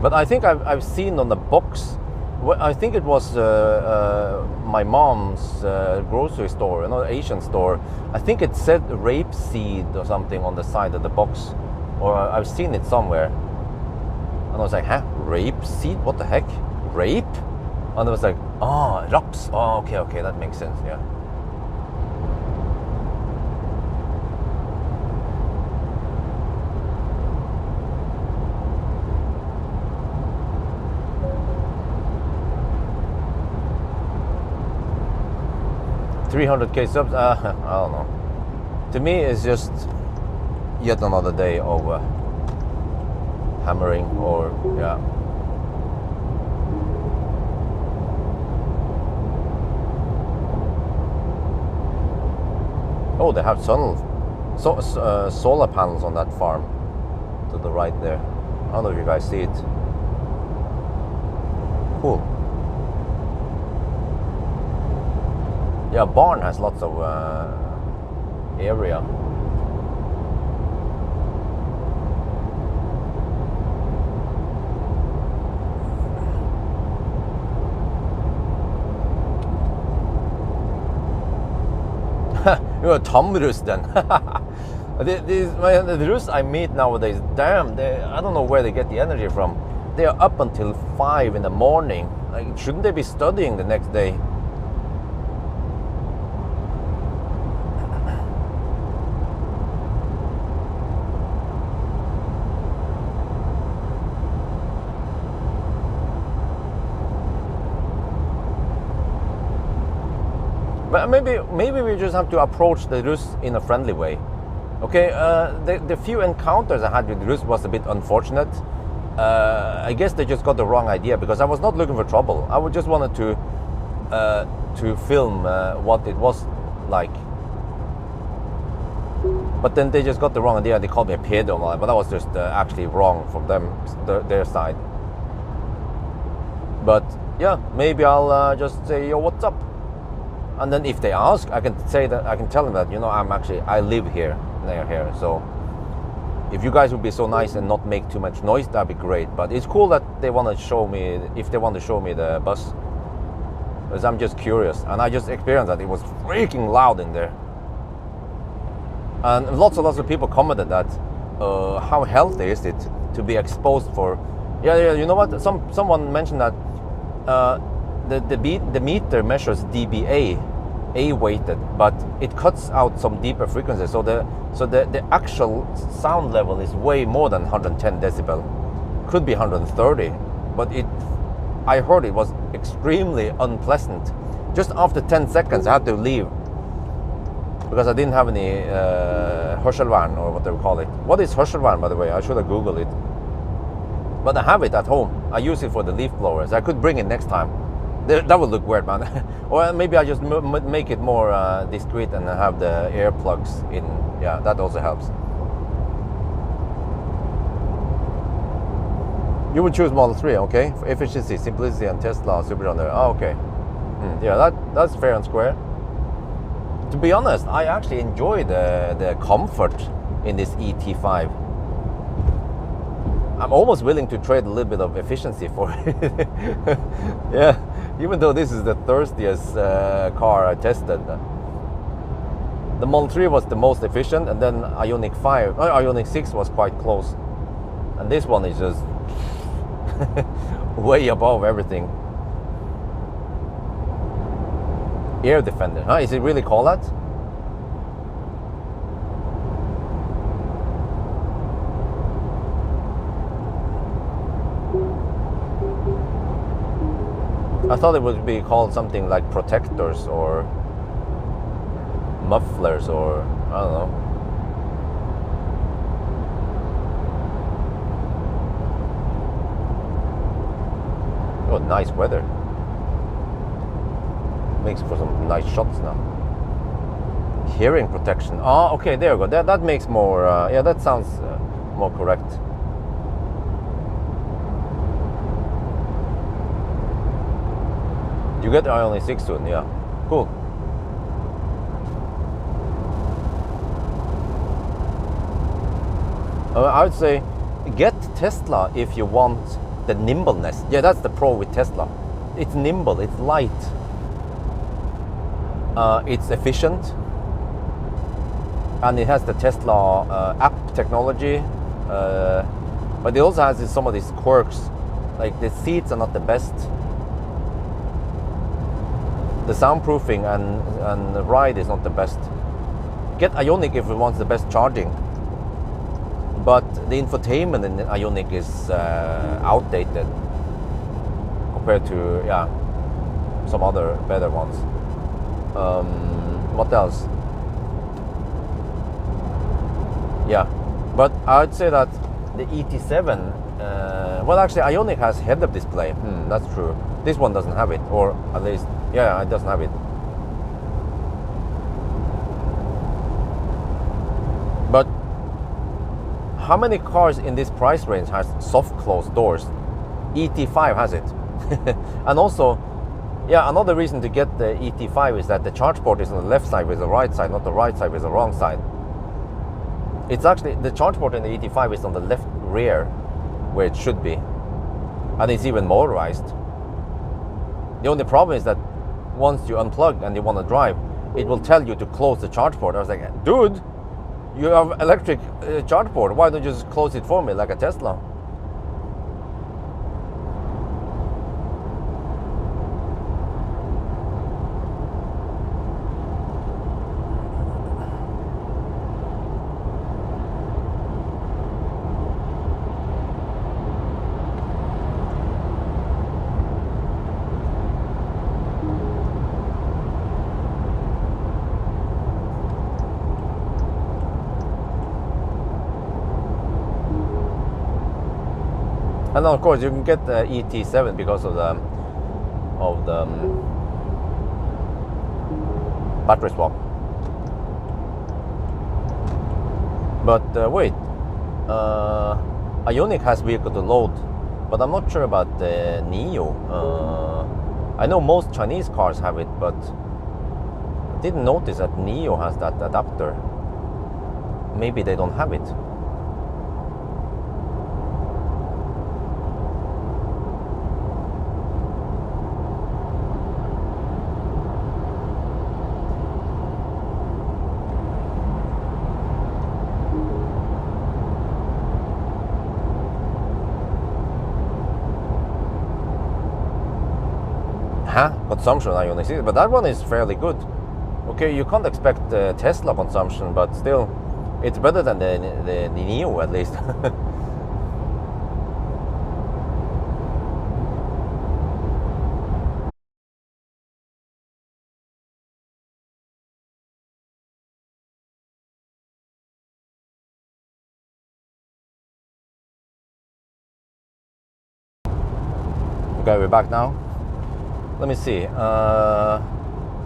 But I think I've seen on the box, I think it was my mom's grocery store, another Asian store. I think it said rapeseed or something on the side of the box, or I've seen it somewhere. And I was like, huh, rapeseed? What the heck? Rape? And I was like, oh, raps. Oh, okay, that makes sense, yeah. $300K subs? I don't know. To me, it's just yet another day of hammering, or yeah. Oh, they have solar panels on that farm to the right there. I don't know if you guys see it. Cool. Yeah, barn has lots of area. You're a tamrus then. The Rus I meet nowadays, damn, I don't know where they get the energy from. They are up until 5 in the morning. Like, shouldn't they be studying the next day? But maybe we just have to approach the Rus in a friendly way. Okay, the few encounters I had with Rus was a bit unfortunate. I guess they just got the wrong idea, because I was not looking for trouble. I just wanted to film what it was like. But then they just got the wrong idea. They called me a pedo, but that was just actually wrong from them, their side. But yeah, maybe I'll just say, yo, what's up? And then if they ask, I can say that, I can tell them that, you know, I live here, near here. So if you guys would be so nice and not make too much noise, that'd be great. But it's cool that they want to show me, if they want to show me the bus, because I'm just curious. And I just experienced that it was freaking loud in there. And lots of people commented that, how healthy is it to be exposed for, yeah, you know what, someone mentioned that the meter measures dBA, A-weighted, but it cuts out some deeper frequencies. So the actual sound level is way more than 110 decibel. Could be 130, but I heard it was extremely unpleasant. Just after 10 seconds, I had to leave because I didn't have any hörselvärn, or what they call it. What is hörselvärn, by the way? I should have Googled it. But I have it at home. I use it for the leaf blowers. I could bring it next time. That would look weird, man. Or maybe I just make it more discreet and have the earplugs in. Yeah, that also helps. You would choose Model 3, okay? For efficiency, simplicity, and Tesla Super under. Oh, okay. Yeah, that's fair and square. To be honest, I actually enjoy the comfort in this ET5. I'm almost willing to trade a little bit of efficiency for it. Yeah, even though this is the thirstiest car I tested. The Model 3 was the most efficient, and then Ioniq 6 was quite close. And this one is just way above everything. Air Defender, huh? Is it really called that? I thought it would be called something like protectors or mufflers, or I don't know. Oh, nice weather. Makes for some nice shots now. Hearing protection. Oh, okay, there you go. That makes more. Yeah, that sounds more correct. You get Ioniq 6 soon, yeah. Cool. I would say get Tesla if you want the nimbleness. Yeah, that's the pro with Tesla. It's nimble, it's light, it's efficient, and it has the Tesla app technology. But it also has some of these quirks, like the seats are not the best. The soundproofing and the ride is not the best. Get Ioniq if it wants the best charging. But the infotainment in Ioniq is outdated compared to some other better ones. What else? Yeah, but I'd say that the ET7. Well, actually, Ioniq has head-up display. That's true. This one doesn't have it, or at least, yeah, it doesn't have it. But how many cars in this price range has soft closed doors? ET5 has it. And also, yeah, another reason to get the ET5 is that the charge port is on the left side with the right side, not the right side with the wrong side. It's actually, the charge port in the ET5 is on the left rear, where it should be. And it's even motorized. The only problem is that once you unplug and you want to drive, it will tell you to close the charge port. I was like, dude, you have electric charge port. Why don't you just close it for me like a Tesla? And then of course you can get the ET7 because of the battery swap. But wait, Ioniq has vehicle to load, but I'm not sure about the Nio. I know most Chinese cars have it, but I didn't notice that Nio has that adapter. Maybe they don't have it. Consumption Ioniq 6, but that one is fairly good. Okay, you can't expect Tesla consumption, but still, it's better than the Nio at least. Okay, we're back now. Let me see.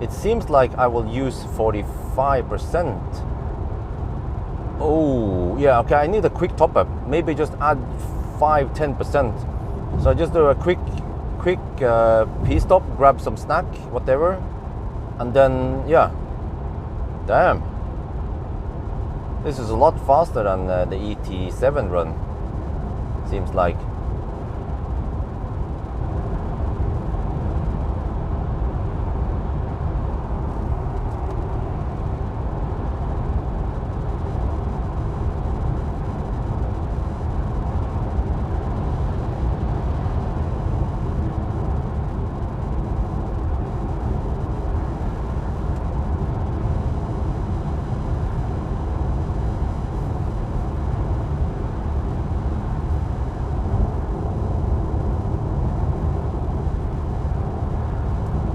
It seems like I will use 45%. Oh, yeah, okay, I need a quick top up. Maybe just add 5-10%. So I just do a quick pit stop, grab some snack, whatever. And then, yeah. Damn. This is a lot faster than the ET7 run. Seems like.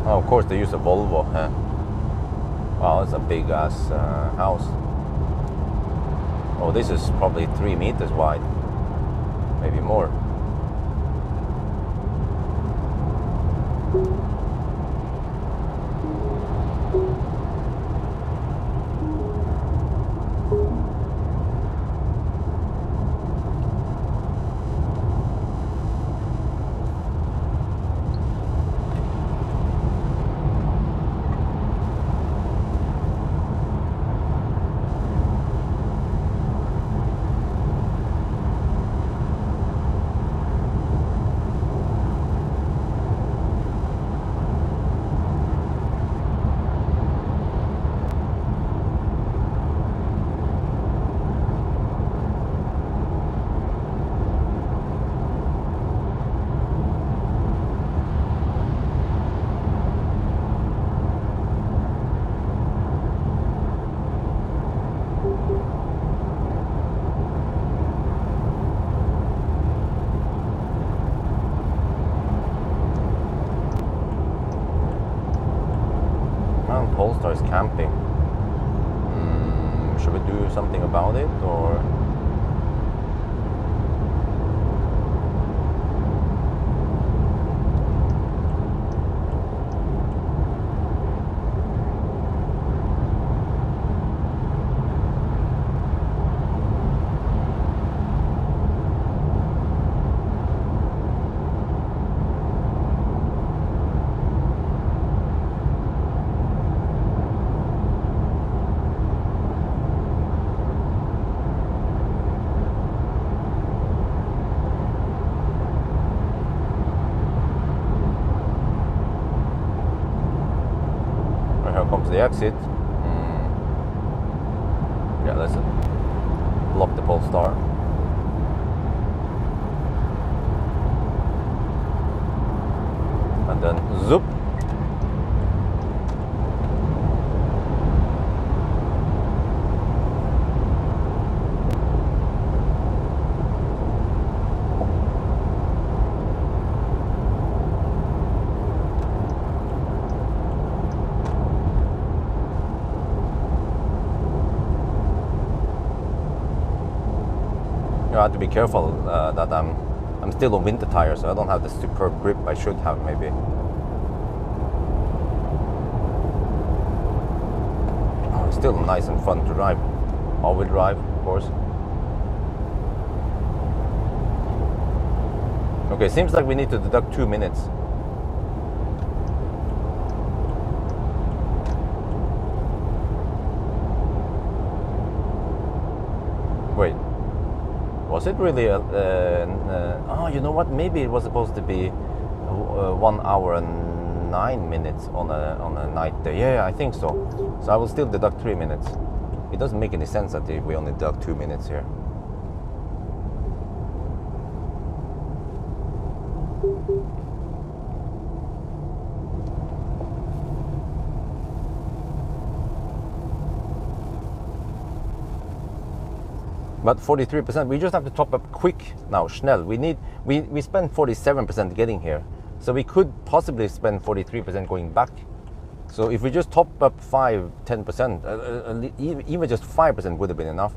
Of course, they use a Volvo. Huh? Wow, it's a big ass house. Oh, this is probably 3 meters wide, maybe more. Polestar is camping. Should we do something about it, or? Here comes the exit. Yeah, let's lock the Polestar. And then zoop. I have to be careful that I'm still on winter tires, so I don't have the superb grip I should have maybe. Oh, it's still nice and fun to drive. All-wheel drive, of course. Okay, seems like we need to deduct 2 minutes. Wait. Was it really oh, you know what? Maybe it was supposed to be 1 hour and 9 minutes on a night day. Yeah, I think so. So I will still deduct 3 minutes. It doesn't make any sense that we only deduct 2 minutes here. But 43%, we just have to top up quick now, schnell. We spent 47% getting here. So we could possibly spend 43% going back. So if we just top up 5-10%, even just 5% would have been enough.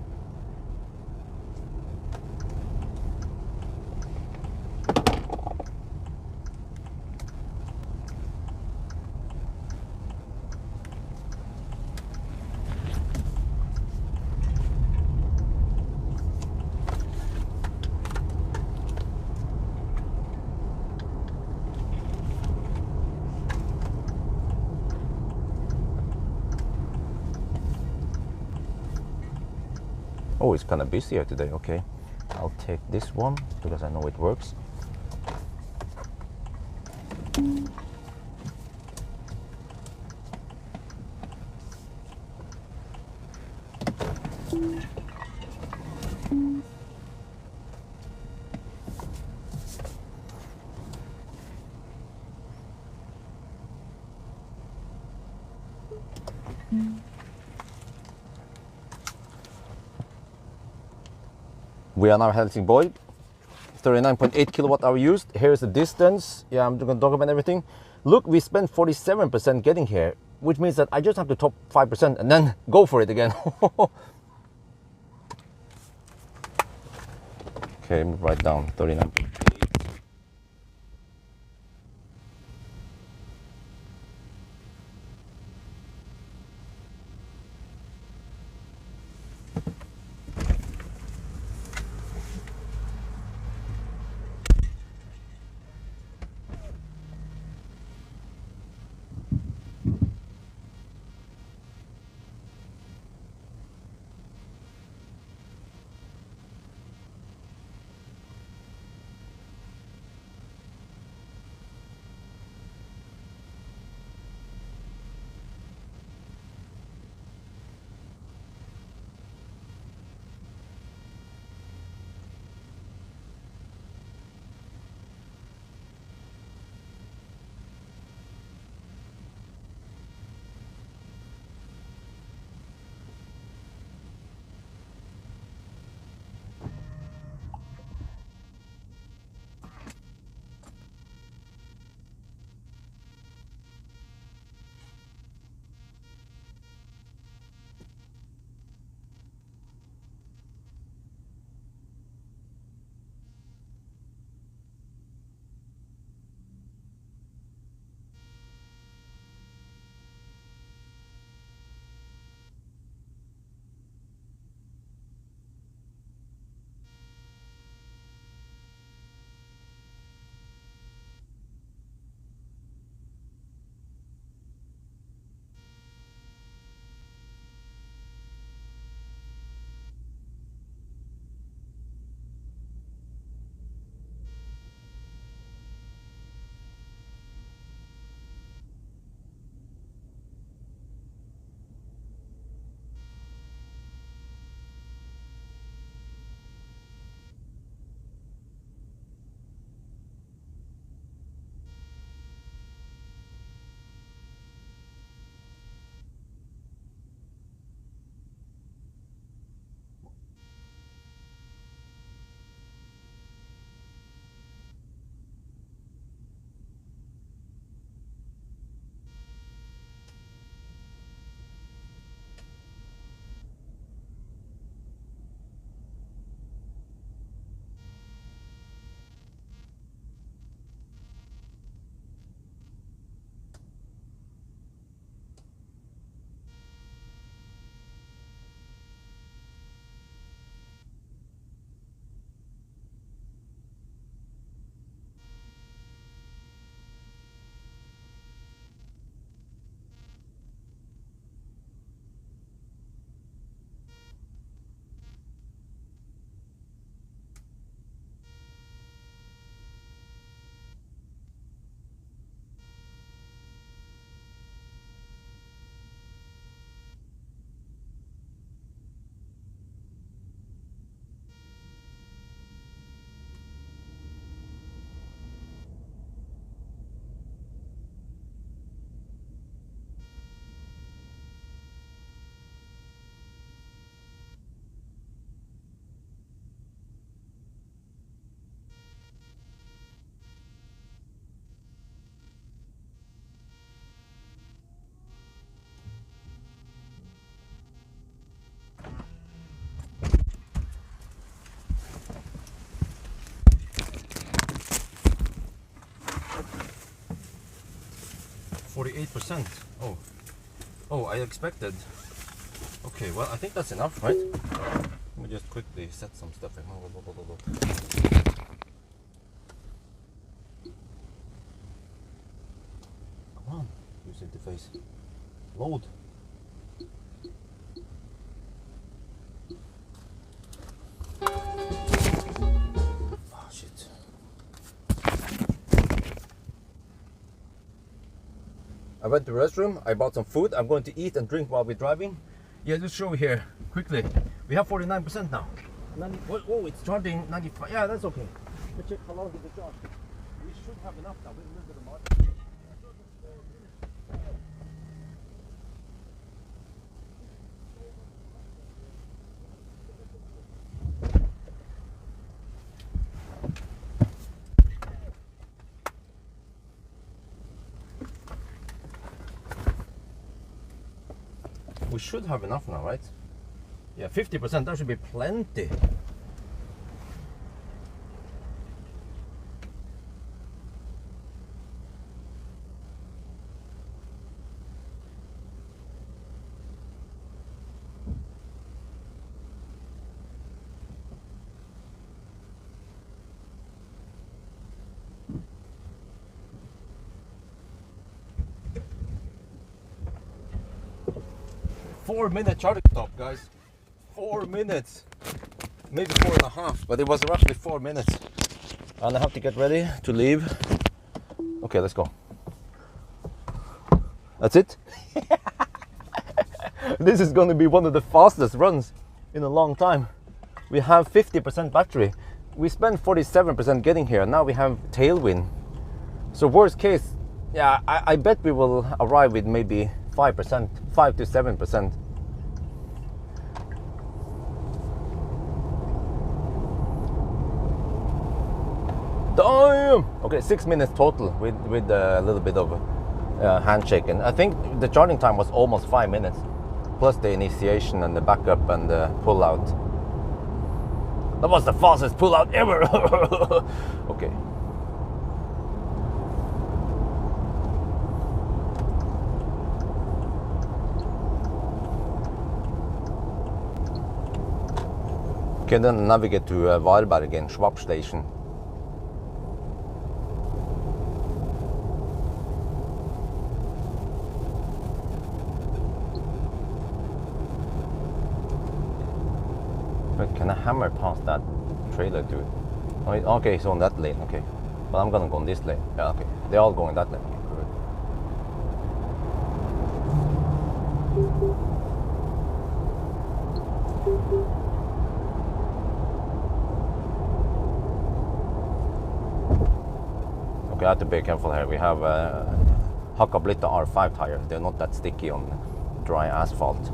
Oh, it's kind of busy here today. Okay, I'll take this one because I know it works. We are now Helsingborg, 39.8 kilowatt hour used. Here's the distance. Yeah, I'm going to document everything. Look, we spent 47% getting here, which means that I just have to top 5% and then go for it again. Okay, write down 39. 48%. Oh, I expected. Okay, well, I think that's enough, right? Let me just quickly set some stuff in. Come on, use interface. Load. Oh, shit. I went to the restroom, I bought some food. I'm going to eat and drink while we're driving. Yeah, just show you here quickly. We have 49% now. Oh, it's charging 95. Yeah, that's okay. Let's check how long did it charge. We should have enough now with a little bit of margin. We should have enough now, right? Yeah, 50%, that should be plenty. Four-minute charging stop, guys. 4 minutes. Maybe 4.5, but it was roughly 4 minutes. And I have to get ready to leave. Okay, let's go. That's it. This is going to be one of the fastest runs in a long time. We have 50% battery. We spent 47% getting here. Now we have tailwind. So worst case, yeah, I bet we will arrive with maybe 5%, 5 to 7%. Damn! Okay, 6 minutes total with a little bit of handshake. And I think the charging time was almost 5 minutes, plus the initiation and the backup and the pull out. That was the fastest pull out ever. Okay. Okay, then navigate to Varbergen, Schwab station. Wait, can I hammer past that trailer too? Oh, okay, so on that lane, okay. But I'm gonna go on this lane. Yeah, okay. They're all going that lane. Okay, okay, I have to be careful here. We have Hakablita R5 tires. They're not that sticky on dry asphalt.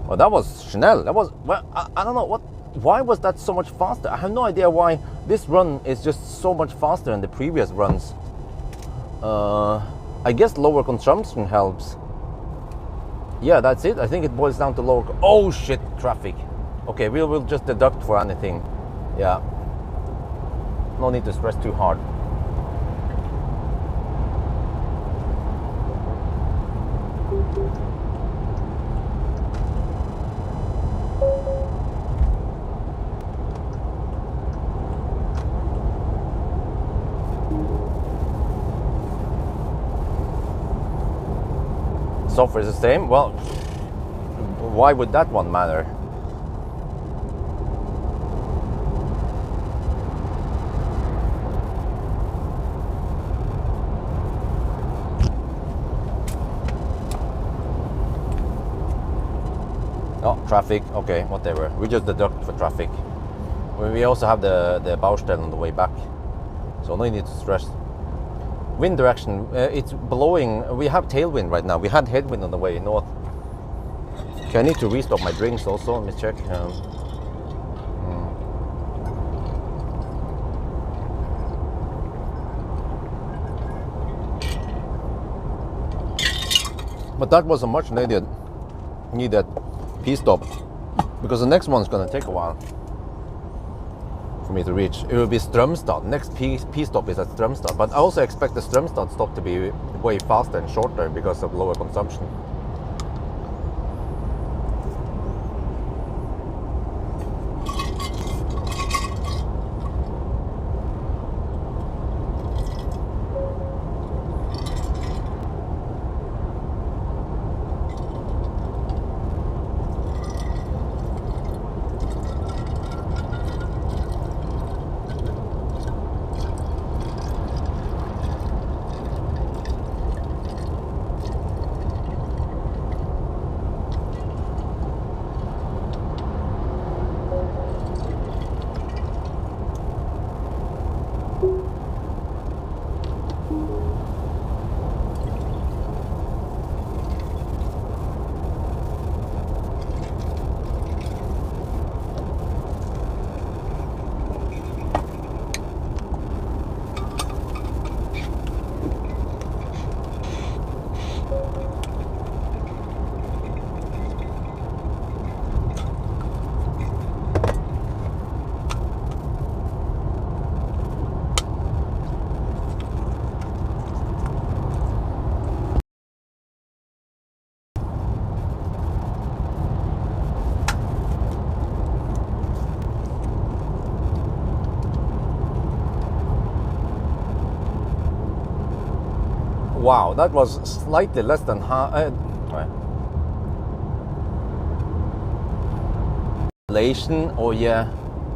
Well, that was Chanel. That was, well, I don't know what. Why was that so much faster? I have no idea why this run is just so much faster than the previous runs. I guess lower consumption helps. Yeah, that's it. I think it boils down to lower. Oh shit, traffic. Okay, we'll just deduct for anything. Yeah. No need to stress too hard. Software is the same. Well, why would that one matter? Oh, traffic. Okay, whatever. We just deduct for traffic. We also have the Baustelle on the way back, so no need to stress. Wind direction, it's blowing. We have tailwind right now. We had headwind on the way north. Okay, I need to restock my drinks also. Let me check. But that was a much needed pit stop, because the next one's gonna take a while. for me to reach. It will be Strömstad. Next P stop is at Strömstad, but I also expect the Strömstad stop to be way faster and shorter because of lower consumption. Wow, that was slightly less than half. Oh yeah,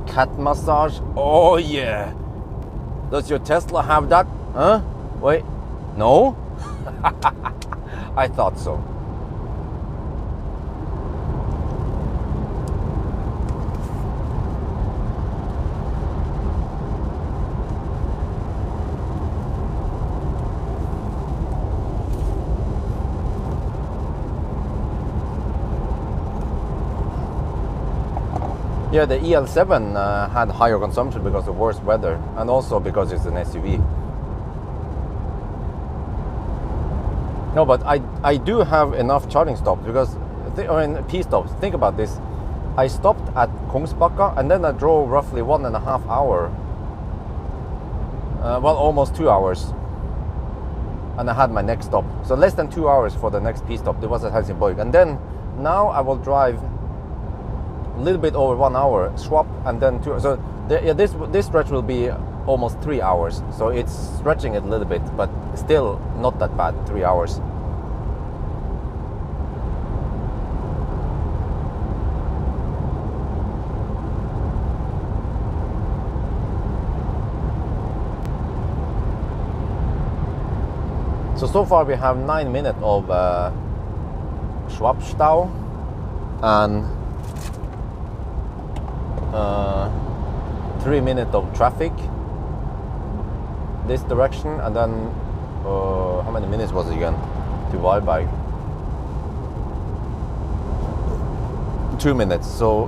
cat massage. Oh yeah. Does your Tesla have that? Huh? Wait, no. I thought so. Yeah, the EL7 had higher consumption because of worse weather, and also because it's an SUV. No, but I do have enough charging stops because, P stops. Think about this. I stopped at Kungsbacka and then I drove roughly 1.5 hours. Well, almost 2 hours. And I had my next stop. So less than 2 hours for the next P stop. It was at Helsingborg. And then now I will drive a little bit over 1 hour, swap, and then 2. So this stretch will be almost 3 hours. So it's stretching it a little bit, but still not that bad, 3 hours. So far we have 9 minutes of Schwabstau and 3 minutes of traffic this direction, and then how many minutes was it again to Walberg? 2 minutes, so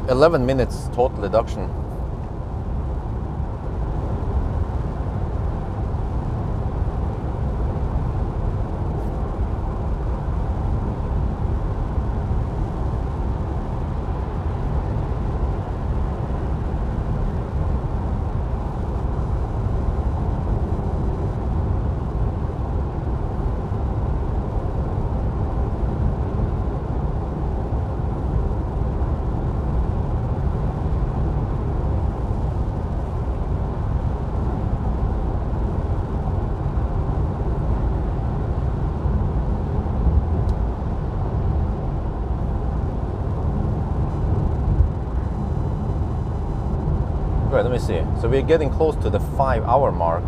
11 minutes total deduction. Right, let me see. So we're getting close to the 5 hour mark.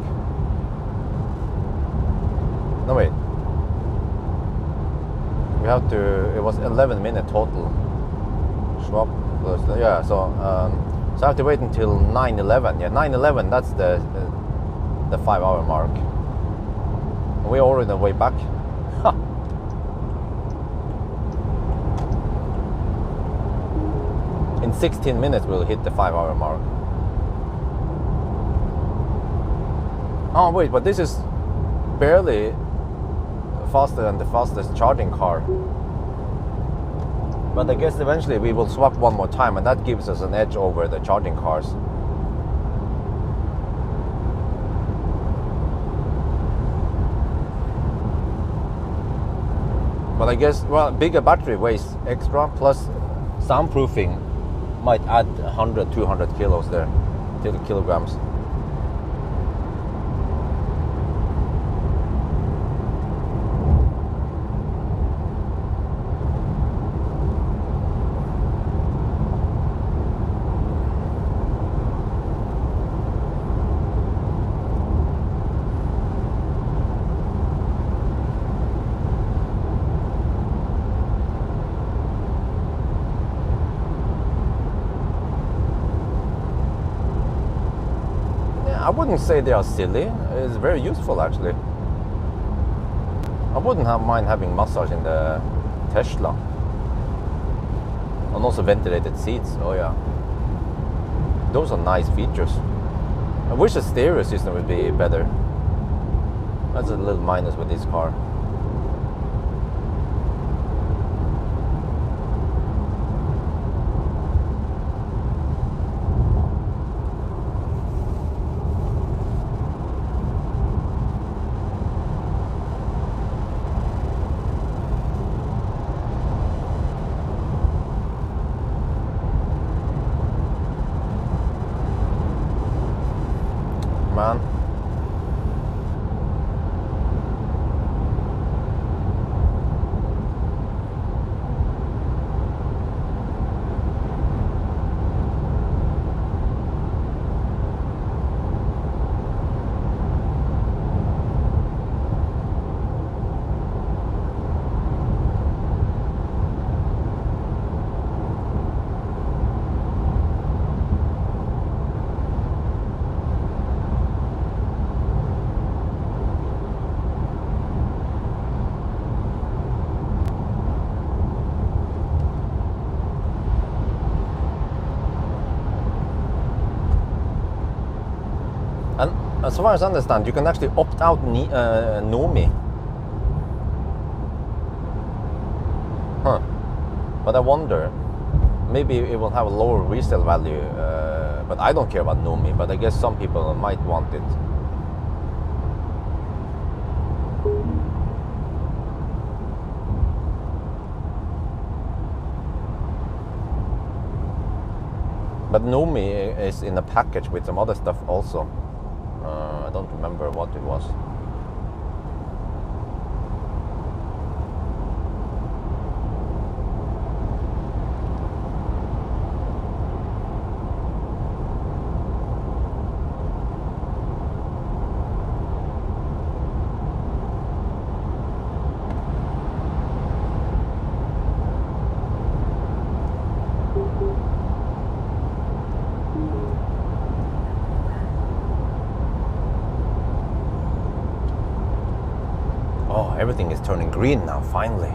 No, wait. We have to, it was 11 minutes total. Schwab plus, yeah, so I have to wait until 9:11. Yeah, 9:11, that's the 5 hour mark. We're already on the way back. In 16 minutes we'll hit the 5 hour mark. Oh wait, but this is barely faster than the fastest charging car. But I guess eventually we will swap one more time, and that gives us an edge over the charging cars. But I guess, well, bigger battery weighs extra, plus soundproofing might add 100, 200 kilos there, kilograms. I wouldn't say they are silly. It's very useful, actually. I wouldn't mind having massage in the Tesla. And also ventilated seats. Oh yeah, those are nice features. I wish the stereo system would be better. That's a little minus with this car. Man. And as far as I understand, you can actually opt out Nomi. Huh. But I wonder, maybe it will have a lower resale value. But I don't care about Nomi, but I guess some people might want it. But Nomi is in a package with some other stuff also. I don't remember what it was. Everything is turning green now, finally.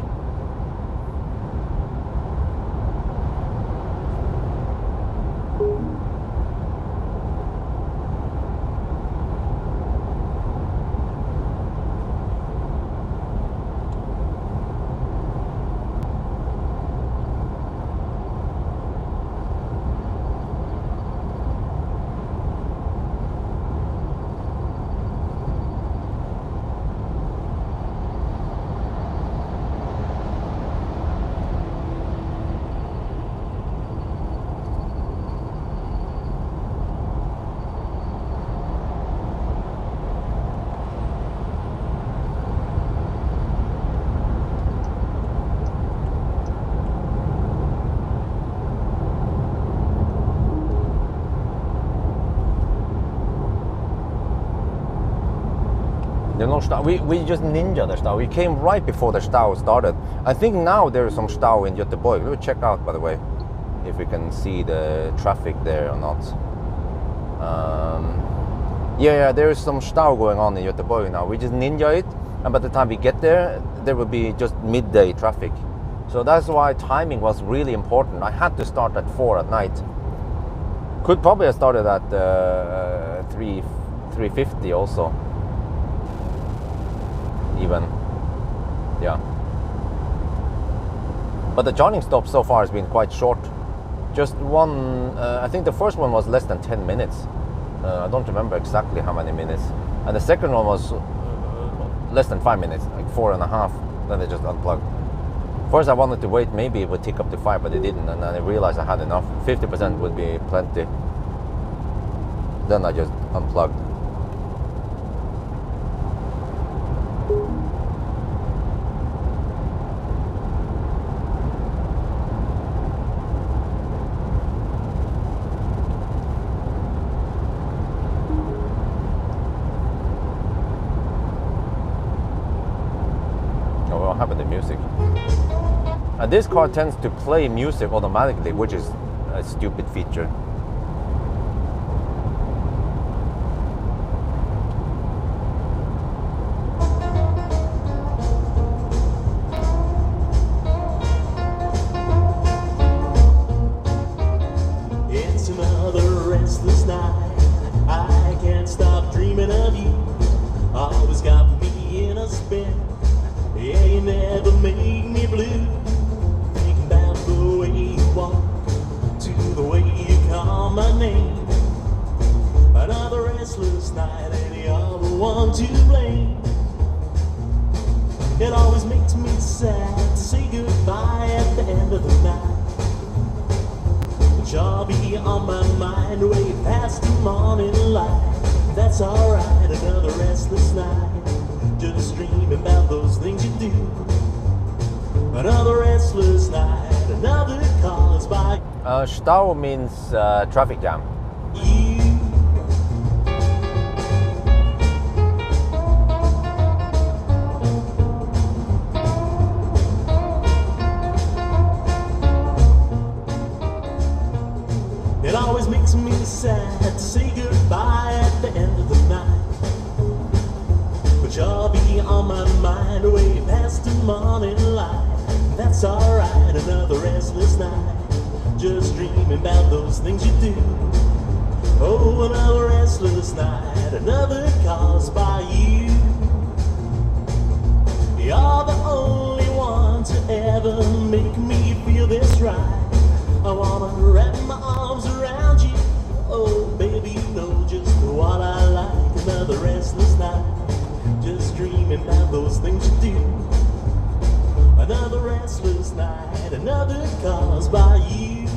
We just ninja the Stau. We came right before the Stau started. I think now there is some Stau in Göteborg. Let me check out, by the way, if we can see the traffic there or not. Yeah, there is some Stau going on in Göteborg now. We just ninja it, and by the time we get there, there will be just midday traffic. So that's why timing was really important. I had to start at 4 at night. Could probably have started at 3:50 also. Even, yeah. But the charging stop so far has been quite short. Just one, I think the first one was less than 10 minutes. I don't remember exactly how many minutes. And the second one was less than 5 minutes, like 4.5. Then they just unplugged. First I wanted to wait, maybe it would tick up to 5, but it didn't. And then I realized I had enough. 50% would be plenty. Then I just unplugged. The music, and this car tends to play music automatically, which is a stupid feature. It's another restless night. I can't stop dreaming of you. Always got me in a spin. Yeah, you never make me blue. Thinking about the way you walk, to the way you call my name. Another restless night, and you're the one to blame. It always makes me sad to say goodbye at the end of the night. But you'll be on my mind way past the morning light. That's alright, another restless night. Just dreaming about those things you do. Another restless night, another calls by. Stau means traffic jam. You. It always makes me sad to say goodbye at the end of the night. You'll be on my mind way past the morning light. That's alright, another restless night. Just dreaming about those things you do. Oh, another restless night, another caused by you. You're the only one to ever make me feel this right. I wanna wrap my arms around you. Oh, baby, you know just what I like. Another restless night. Just dreaming about those things you do. Another restless night, another caused by you.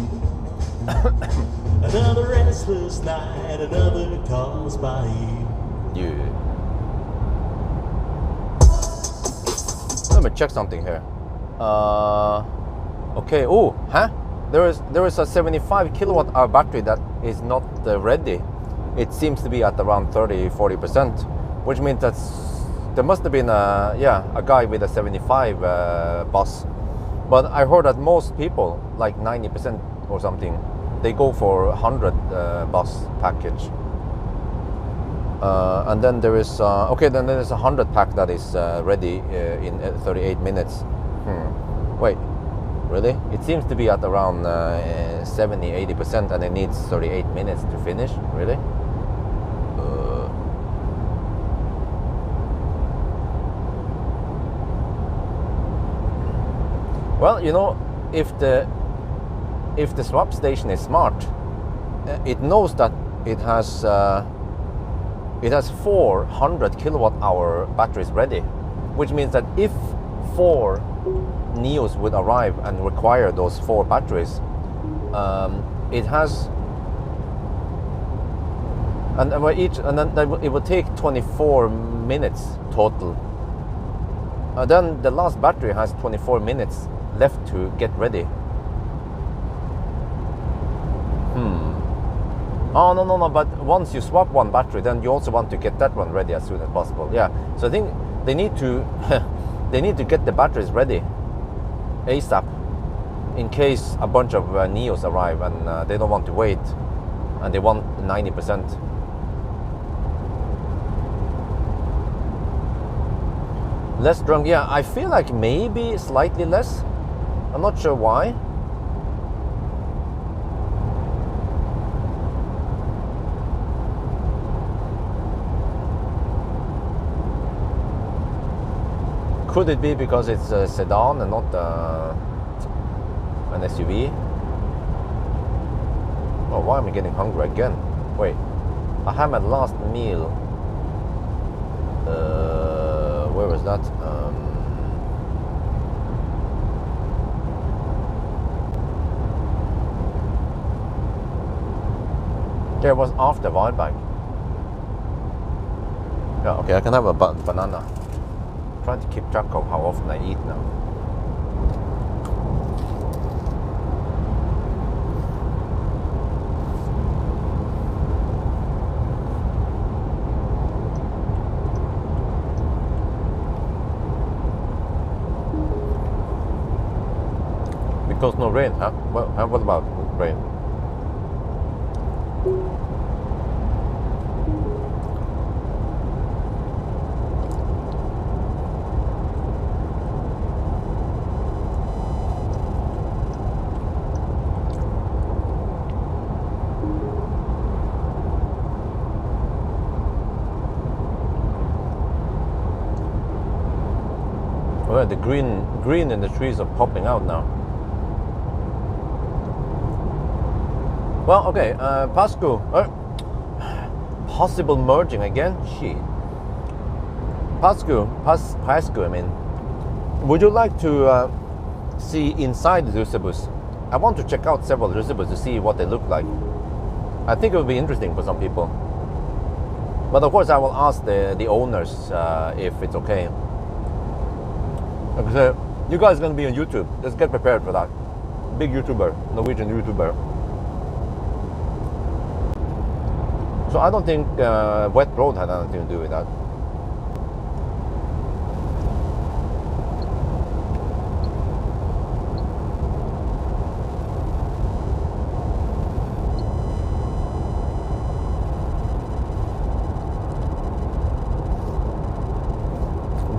Another restless night, another caused by you. Yeah. Let me check something here. Okay. Oh, huh? There is a 75 kilowatt hour battery that is not ready. It seems to be at around 30-40%, which means there must have been a guy with a 75 bus. But I heard that most people, like 90% or something, they go for 100 bus package. And then there is then there is a 100 pack that is ready in 38 minutes. Wait, really? It seems to be at around 70-80%, and it needs 38 minutes to finish. Really? Well, you know, if the swap station is smart, it knows that it has 400 kilowatt hour batteries ready, which means that if 4 Nios would arrive and require those 4 batteries, it has, and then it will take 24 minutes total. Then the last battery has 24 minutes left to get ready. Oh, no, but once you swap one battery, then you also want to get that one ready as soon as possible. Yeah, so I think they need to they need to get the batteries ready ASAP, in case a bunch of Nios arrive and they don't want to wait, and they want 90%. Less drunk, yeah, I feel like maybe slightly less. I'm not sure why. Could it be because it's a sedan and not an SUV. Oh, why am I getting hungry again? Wait, I had my last meal. Where was that? There was after Wildbank. Yeah, okay, I can have a banana. I'm trying to keep track of how often I eat now. Because no rain, huh? Well, what about rain? Well, the green in the trees are popping out now. Well, okay, Pascu, possible merging again? Shit. Pascu, I mean, would you like to see inside the Rusibus? I want to check out several Rusibus to see what they look like. I think it would be interesting for some people. But of course I will ask the owners if it's okay. Because you guys are going to be on YouTube. Let's get prepared for that. Big YouTuber, Norwegian YouTuber. So I don't think wet road had anything to do with that.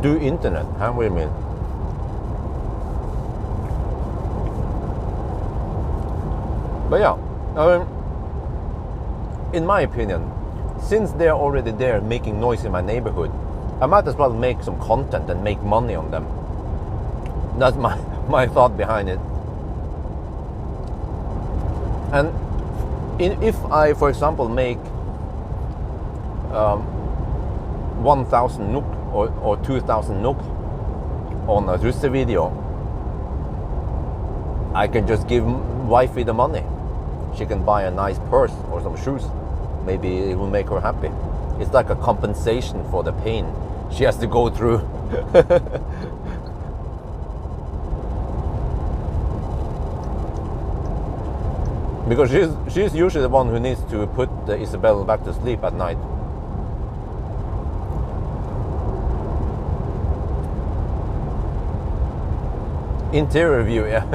Do internet, huh? What do you mean? But yeah, in my opinion, since they're already there making noise in my neighborhood, I might as well make some content and make money on them. That's my thought behind it. And if I, for example, make 1,000 NOK or 2,000 NOK on a Russe video, I can just give wifey the money. She can buy a nice purse or some shoes. Maybe it will make her happy. It's like a compensation for the pain she has to go through. Because she's usually the one who needs to put Isabel back to sleep at night. Interior view, yeah.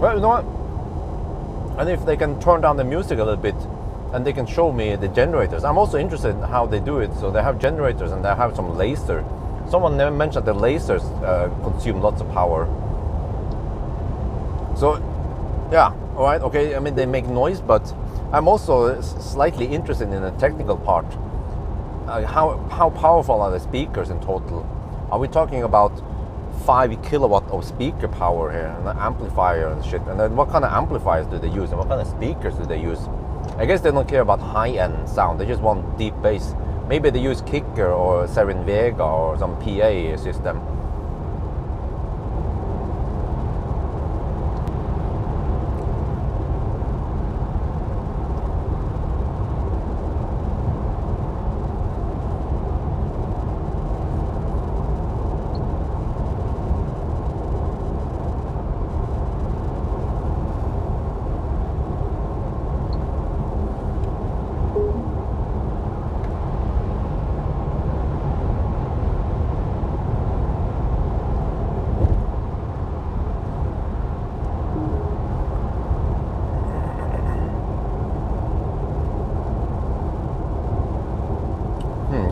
Well, you know what? And if they can turn down the music a little bit and they can show me the generators. I'm also interested in how they do it. So they have generators and they have some laser. Someone mentioned the lasers consume lots of power. So, yeah, all right, okay. I mean, they make noise, but I'm also slightly interested in the technical part. How powerful are the speakers in total? Are we talking about 5 kilowatt of speaker power here, and an amplifier and shit? And then what kind of amplifiers do they use, and what kind of speakers do they use? I guess they don't care about high-end sound, they just want deep bass. Maybe they use Kicker or Serin Vega or some PA system.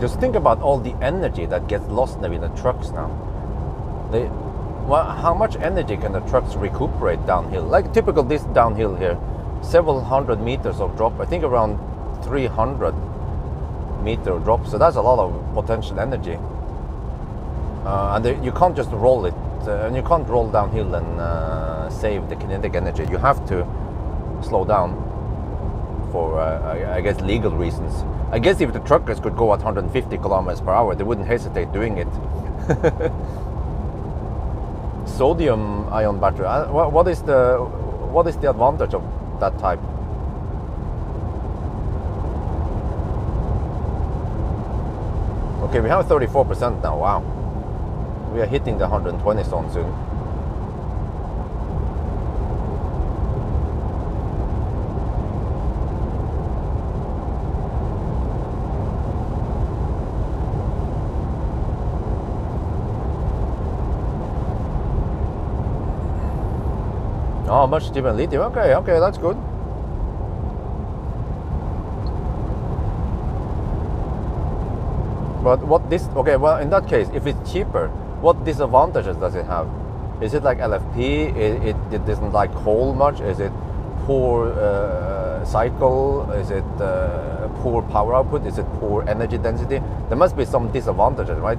Just think about all the energy that gets lost now in the trucks now. Well, how much energy can the trucks recuperate downhill? Like typical this downhill here, several hundred meters of drop. I think around 300-meter drop. So that's a lot of potential energy. And you can't just roll it, and you can't roll downhill and save the kinetic energy. You have to slow down for, I guess, legal reasons. I guess if the truckers could go at 150 kilometers per hour, they wouldn't hesitate doing it. Sodium ion battery. What is the advantage of that type? Okay, we have 34% now. Wow, we are hitting the 120 zone soon. Oh, much cheaper than lithium. Okay, that's good. But well, in that case, if it's cheaper, what disadvantages does it have? Is it like LFP? It doesn't like coal much? Is it poor cycle? Is it poor power output? Is it poor energy density? There must be some disadvantages, right?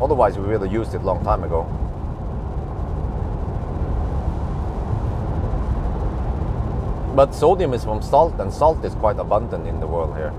Otherwise, we would have used it a long time ago. But sodium is from salt, and salt is quite abundant in the world here.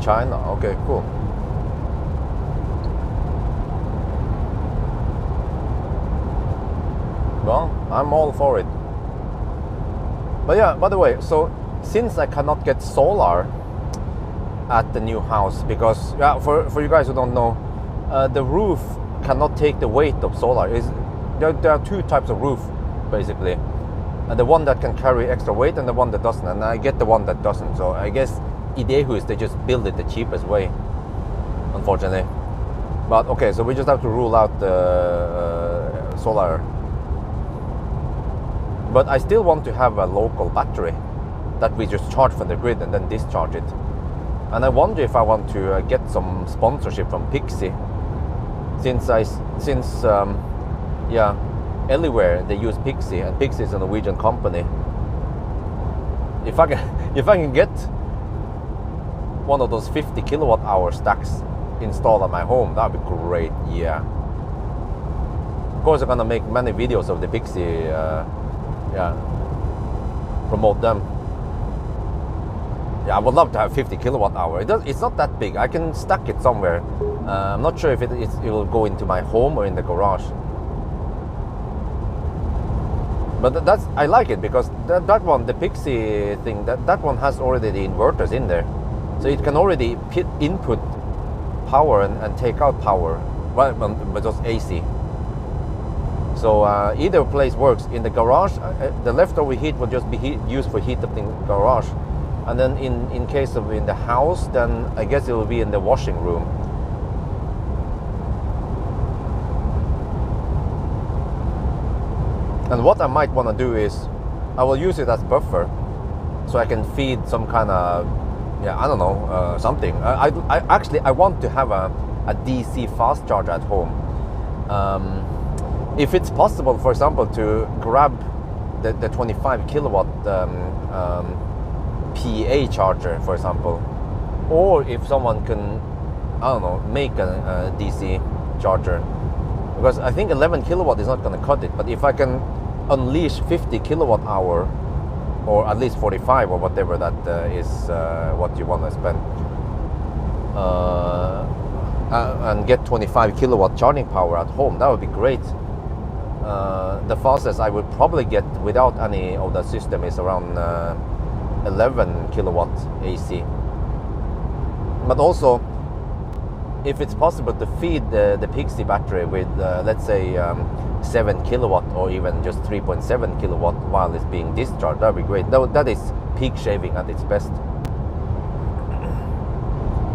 China. Okay, cool. Well, I'm all for it. But yeah, by the way, so since I cannot get solar at the new house, because for you guys who don't know, the roof cannot take the weight of solar. There are two types of roof basically, and the one that can carry extra weight and the one that doesn't, and I get the one that doesn't. So I guess Idehus, they just build it the cheapest way, unfortunately. But okay, so we just have to rule out the solar. But I still want to have a local battery that we just charge from the grid and then discharge it. And I wonder if I want to get some sponsorship from Pixie, since everywhere they use Pixie, and Pixie is a Norwegian company. If I can get one of those 50 kilowatt hour stacks installed at my home, that'd be great. Yeah. Of course, I'm gonna make many videos of the Pixie. Promote them. Yeah, I would love to have 50 kilowatt hour. It's not that big. I can stack it somewhere. I'm not sure if it will go into my home or in the garage. But I like it because that one, the Pixie thing, that one has already the inverters in there. So it can already input power and take out power, but just AC. So either place works. In the garage, the leftover heat will just be used for heat up in the garage. And then in case of in the house, then I guess it will be in the washing room. And what I might want to do is, I will use it as buffer, so I can feed some kind of, I don't know, something. I want to have a DC fast charger at home. If it's possible, for example, to grab the 25 kilowatt PA charger, for example, or if someone can, I don't know, make a DC charger, because I think 11 kilowatt is not going to cut it. But if I can unleash 50 kilowatt hour, or at least 45 or whatever that is what you want to spend, and get 25 kilowatt charging power at home, that would be great. The fastest I would probably get without any of that system is around 11 kilowatt AC. But also, if it's possible to feed the Pixie battery with, let's say, 7 kilowatt or even just 3.7 kilowatt while it's being discharged, that would be great. That is peak shaving at its best.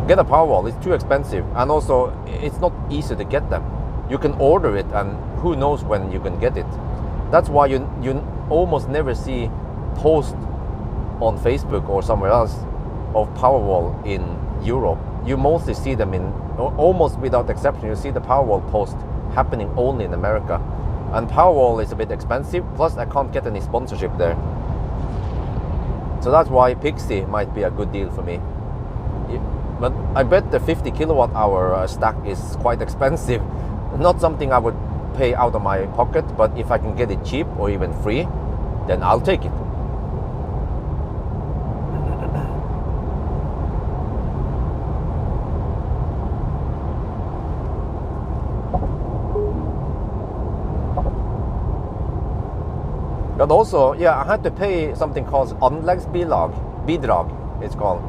Get a Pawel, it's too expensive, and also it's not easy to get them. You can order it, and who knows when you can get it. That's why you almost never see posts on Facebook or somewhere else of Pawel in Europe. You mostly see them in, almost without exception, you see the Pawel post happening only in America. And Pawel is a bit expensive, plus I can't get any sponsorship there. So that's why Pixie might be a good deal for me. But I bet the 50 kilowatt hour stack is quite expensive. Not something I would pay out of my pocket, but if I can get it cheap or even free, then I'll take it. But also, yeah, I had to pay something called anleggsbidrag, it's called.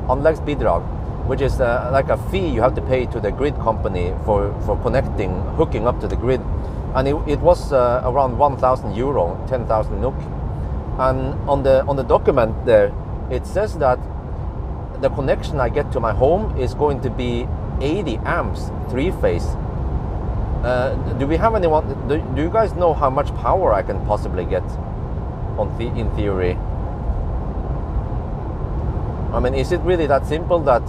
Anleggsbidrag, which is like a fee you have to pay to the grid company for hooking up to the grid. And it was around 1,000 euro, 10,000 NOK. And on the document there, it says that the connection I get to my home is going to be 80 amps, 3-phase. Do we have anyone? Do you guys know how much power I can possibly get in theory? I mean, is it really that simple that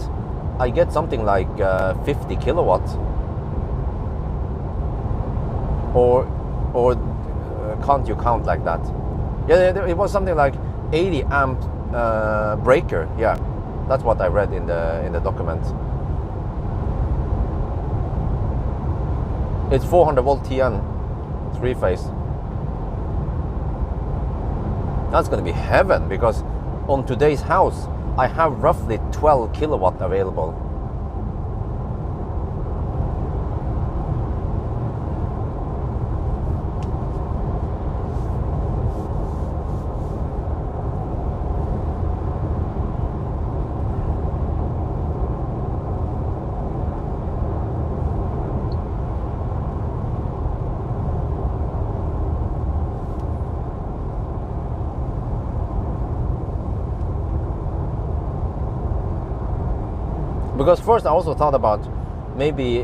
I get something like 50 kilowatts? Or can't you count like that? Yeah, it was something like 80 amp breaker. Yeah, that's what I read in the document. It's 400 volt TN, 3-phase. That's going to be heaven, because on today's house I have roughly 12 kilowatt available. Because first I also thought about maybe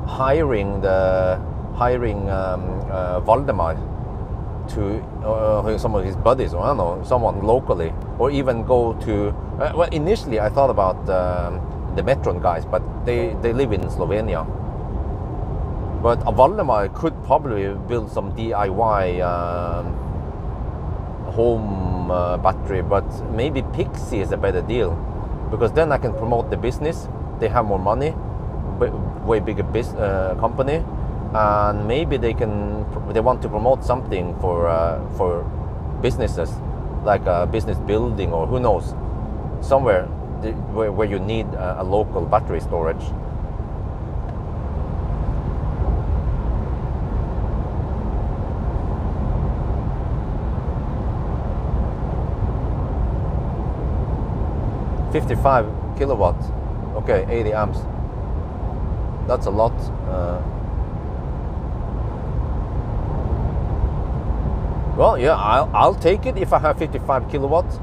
hiring Valdemar to some of his buddies, or I don't know, someone locally, or even go to. Well, initially I thought about the Metron guys, but they live in Slovenia. But Valdemar could probably build some DIY home battery, but maybe Pixie is a better deal. Because then I can promote the business. They have more money, way bigger company, and maybe they want to promote something for businesses, like a business building, or who knows, somewhere where you need a local battery storage. $55 kilowatt, okay, 80 amps. That's a lot. Well, yeah, I'll take it if I have 55 kilowatts.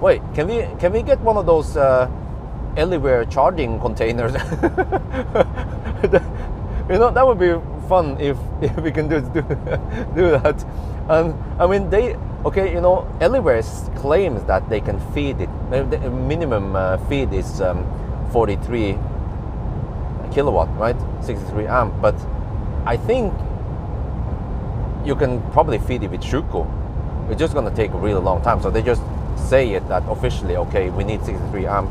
Wait, can we get one of those anywhere charging containers? You know, that would be fun if we can do that. And I mean, okay, you know, Anywhere claims that they can feed it. The minimum feed is 43 kilowatt, right? 63 amp. But I think you can probably feed it with Shuko. It's just going to take a really long time. So they just say it that officially, okay, we need 63 amp.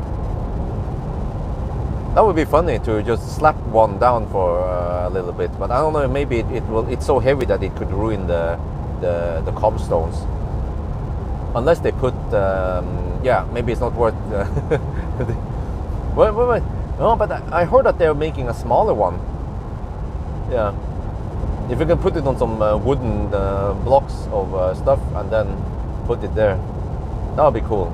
That would be funny to just slap one down for a little bit. But I don't know, maybe it's so heavy that it could ruin the cobstones. Unless they put, yeah, maybe it's not worth. Wait. No, but I heard that they're making a smaller one. Yeah, if you can put it on some wooden blocks of stuff, and then put it there. That would be cool.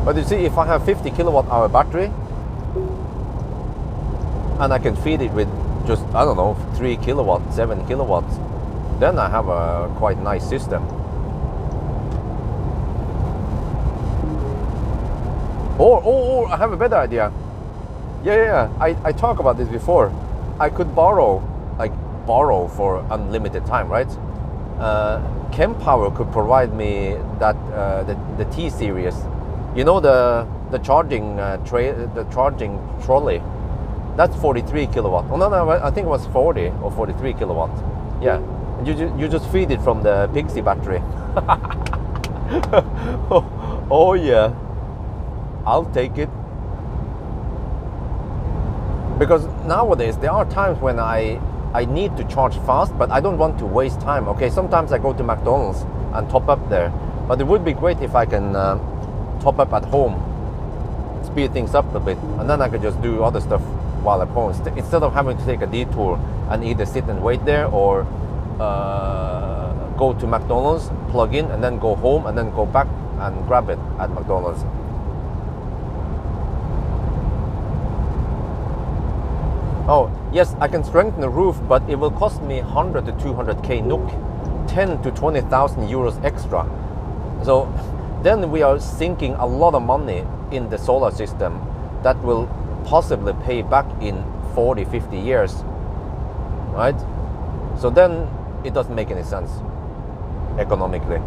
But you see, if I have 50 kilowatt hour battery and I can feed it with just, I don't know, 3 kilowatts, 7 kilowatts, then I have a quite nice system. Or I have a better idea. Yeah. I talked about this before. I could borrow for unlimited time, right? Pawel could provide me that the T series. You know, the charging the charging trolley. That's 43 kilowatt. Oh no, I think it was 40 or 43 kilowatt. Yeah, and you just feed it from the Pixie battery. oh yeah, I'll take it. Because nowadays there are times when I need to charge fast, but I don't want to waste time. Okay, sometimes I go to McDonald's and top up there, but it would be great if I can top up at home, speed things up a bit, and then I could just do other stuff while at home instead of having to take a detour and either sit and wait there or go to McDonald's, plug in, and then go home and then go back and grab it at McDonald's. Oh, yes, I can strengthen the roof, but it will cost me 100 to 200k NOK, 10 to 20,000 euros extra. So then we are sinking a lot of money in the solar system that will possibly pay back in 40, 50 years, right? So then it doesn't make any sense economically.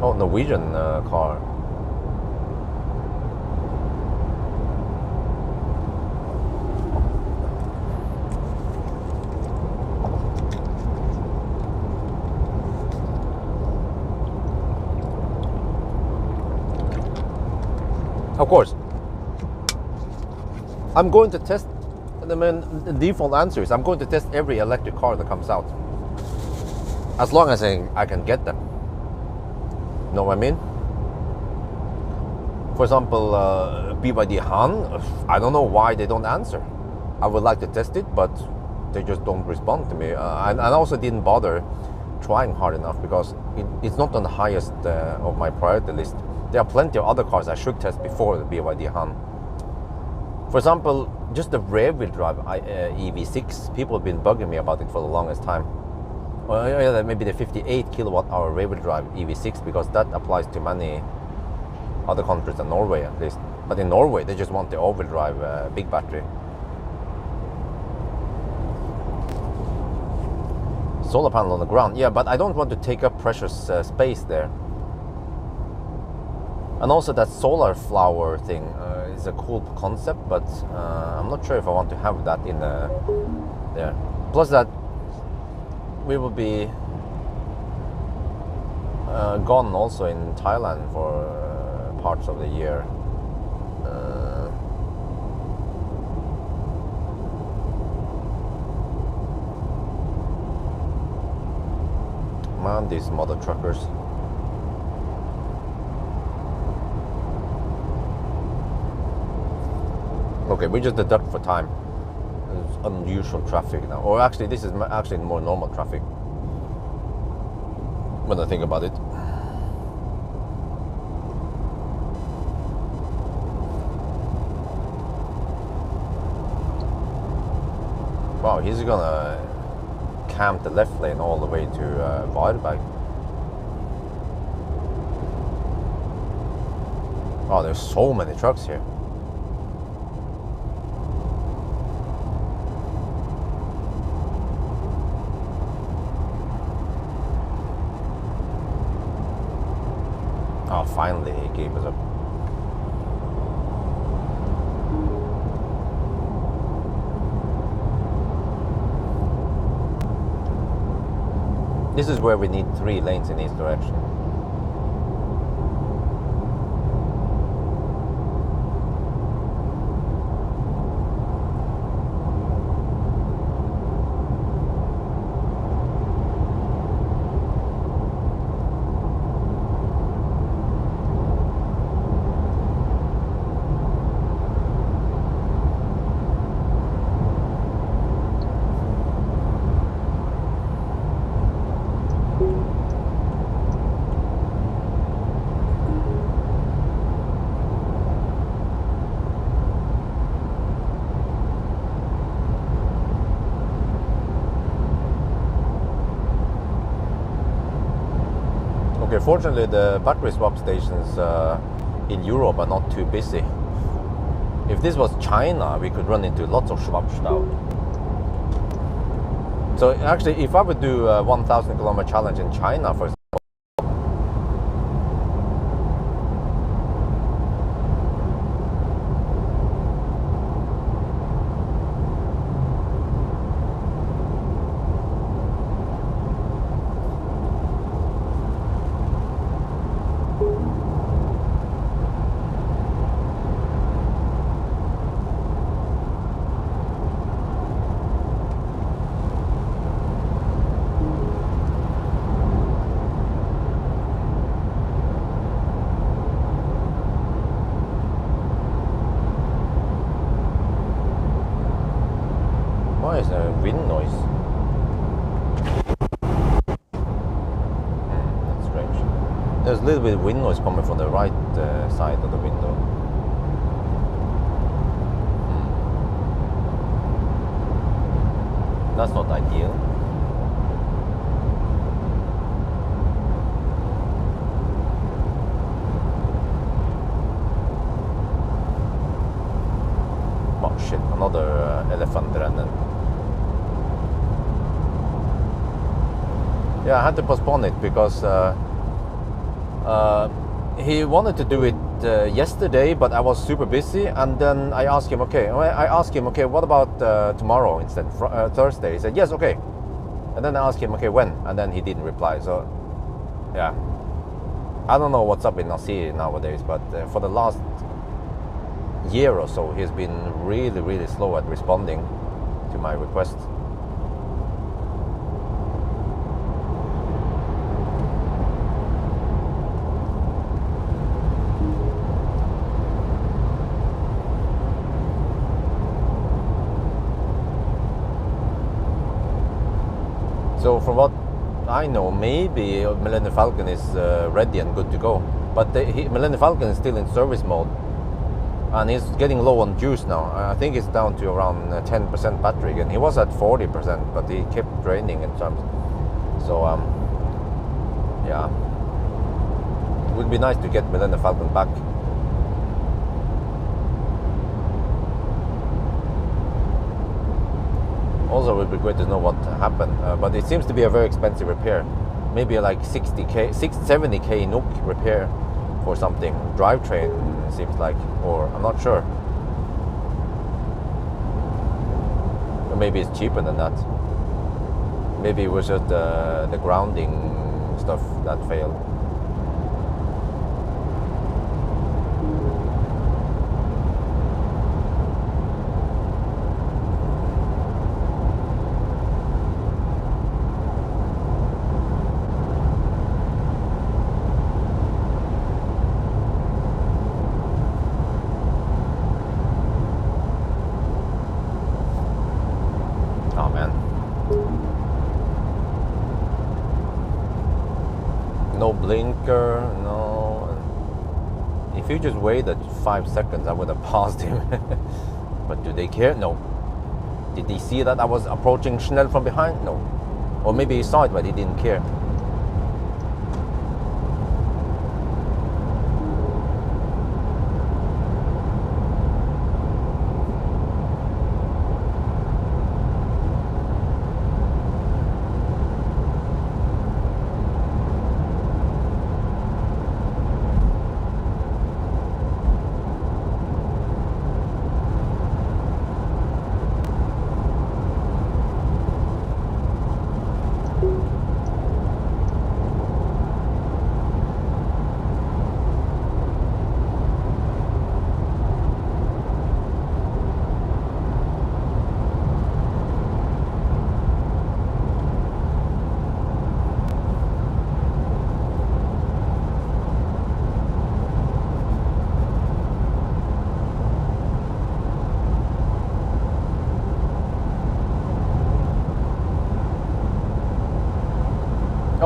Oh, Norwegian car. Of course, I'm going to test. The default answer is I'm going to test every electric car that comes out, as long as I can get them. Know what I mean? For example, BYD Han, I don't know why they don't answer. I would like to test it, but they just don't respond to me. And I also didn't bother trying hard enough because it's not on the highest of my priority list. There are plenty of other cars I should test before the BYD Han. For example, just the rear-wheel drive EV6, people have been bugging me about it for the longest time. Well, yeah, maybe the 58 kilowatt hour rear-wheel drive EV6, because that applies to many other countries than Norway at least. But in Norway, they just want the all-wheel drive big battery. Solar panel on the ground, yeah, but I don't want to take up precious space there. And also that solar flower thing is a cool concept, but I'm not sure if I want to have that in there. Plus that we will be gone also in Thailand for parts of the year. Man, these mother truckers. Okay, we just deduct for time. There's unusual traffic now. Or actually, this is actually more normal traffic when I think about it. Wow, he's gonna camp the left lane all the way to Varberg. Oh, there's so many trucks here. Oh, finally he gave us up. This is where we need 3 lanes in each direction. fortunately, the battery swap stations in Europe are not too busy. If this was China, we could run into lots of Schwabstau. So actually, if I would do a 1,000 kilometer challenge in China, for example, why is there a wind noise? That's strange. There's a little bit of wind noise coming from the right side of the window. That's not ideal. Oh shit, another elephant rennen. Yeah, I had to postpone it because he wanted to do it yesterday, but I was super busy. And then I asked him, okay, what about tomorrow instead, Thursday? He said, yes, okay. And then I asked him, okay, when? And then he didn't reply. So, yeah, I don't know what's up in Nasir nowadays, but for the last year or so, he's been really, really slow at responding to my requests. So from what I know, maybe Millennium Falcon is ready and good to go. But Millennium Falcon is still in service mode. And he's getting low on juice now. I think it's down to around 10% battery again. He was at 40%, but he kept draining in terms. So, yeah. It would be nice to get Millennium Falcon back. Also, it would be great to know what happened, but it seems to be a very expensive repair. Maybe like 70k NOK repair for something. Drivetrain seems like, or I'm not sure. Or maybe it's cheaper than that. Maybe it was just the grounding stuff that failed. No blinker, no. If you just waited 5 seconds, I would have passed him. But do they care? No. Did he see that I was approaching Schnell from behind? No. Or maybe he saw it, but he didn't care.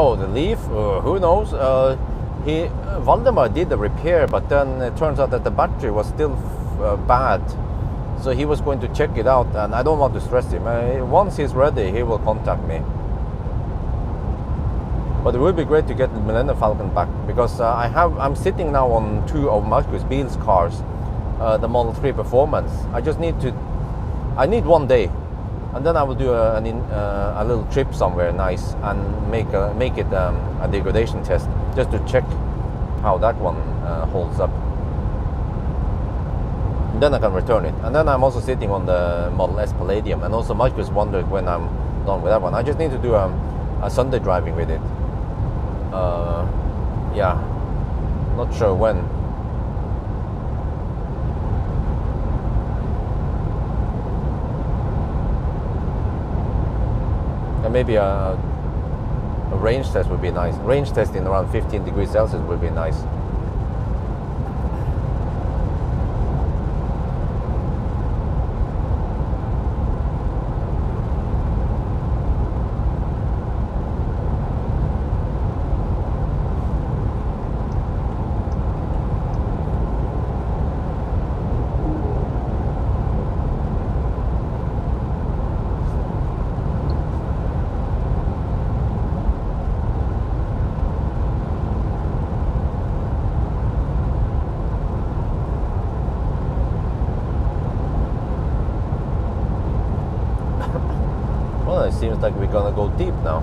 Oh, the leaf? Who knows? Valdemar did the repair, but then it turns out that the battery was still bad. So he was going to check it out, and I don't want to stress him. Once he's ready, he will contact me. But it would be great to get the Millennium Falcon back, because I'm sitting now on 2 of Marcus Beale's cars, the Model 3 Performance. I need 1 day, and then I will do a little trip somewhere nice and make it a degradation test, just to check how that one holds up. And then I can return it. And then I'm also sitting on the Model S Palladium, and also Marcus wondered when I'm done with that one. I just need to do a Sunday driving with it. Yeah, not sure when. And maybe a range test would be nice. Range testing around 15 degrees Celsius would be nice. Well, it seems like we're gonna go deep now.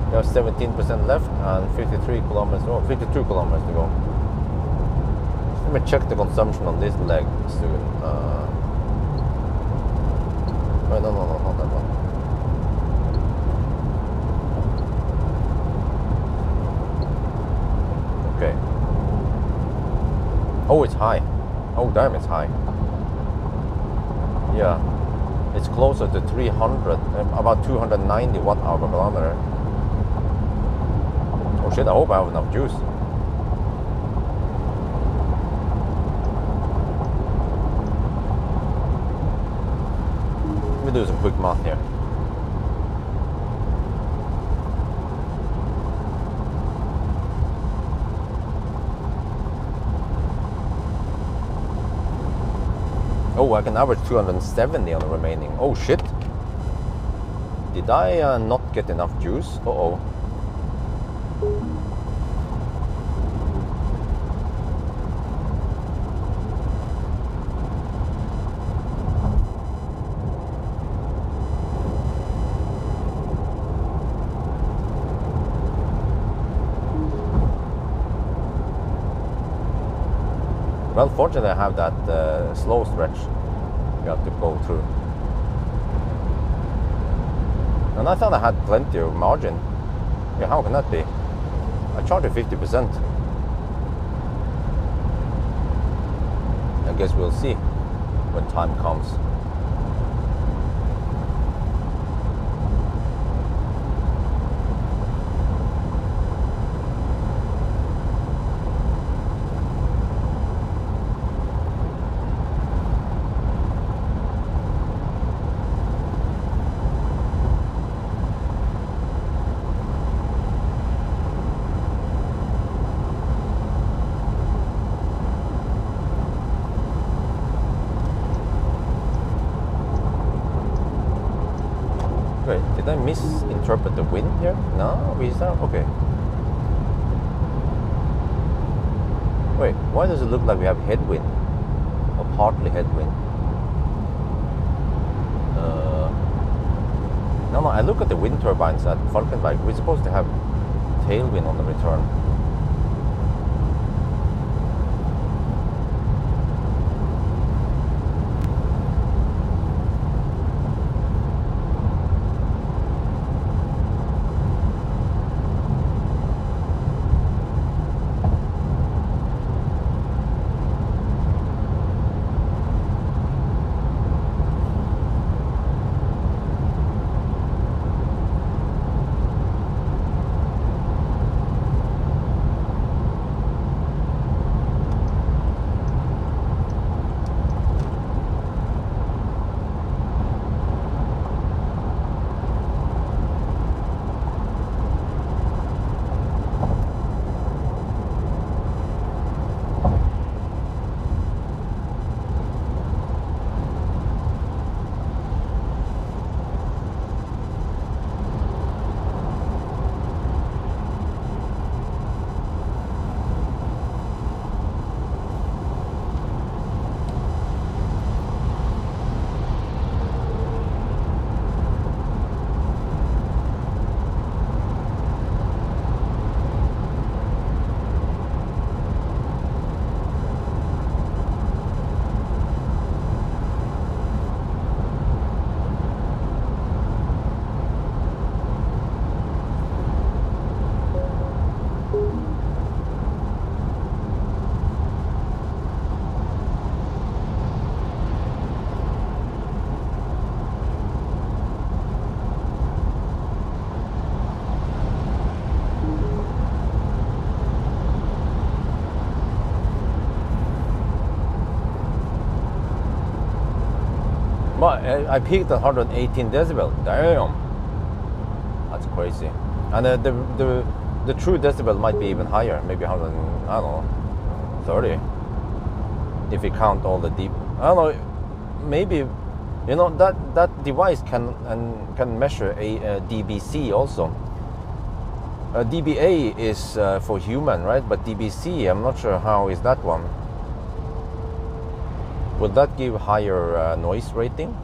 We have 17% left and 53 kilometers, 52 kilometers to go. Let me check the consumption on this leg soon. Wait, no, not that one. Okay. Oh, it's high. Oh, damn, it's high. Yeah. It's closer to 300, about 290 watt-hour per kilometer. Oh shit, I hope I have enough juice. Let me do some quick math here. Oh, I can average 270 on the remaining. Oh shit. Did I not get enough juice? Uh-oh. Well, fortunately I have that slow stretch you have to go through. And I thought I had plenty of margin. Yeah, how can that be? I charged it 50%. I guess we'll see when time comes. Wait, did I misinterpret the wind here? No, is that okay? Wait, why does it look like we have headwind? Or partly headwind? No, I look at the wind turbines at Falkenberg. We're supposed to have tailwind on the return. I peaked at 118 decibel. Damn, that's crazy. And the true decibel might be even higher, maybe 100, I don't know, 30. If you count all the deep, I don't know, maybe, you know, that device can measure a dBc also. dBA is for human, right? But dBc, I'm not sure how is that one. Would that give higher noise rating?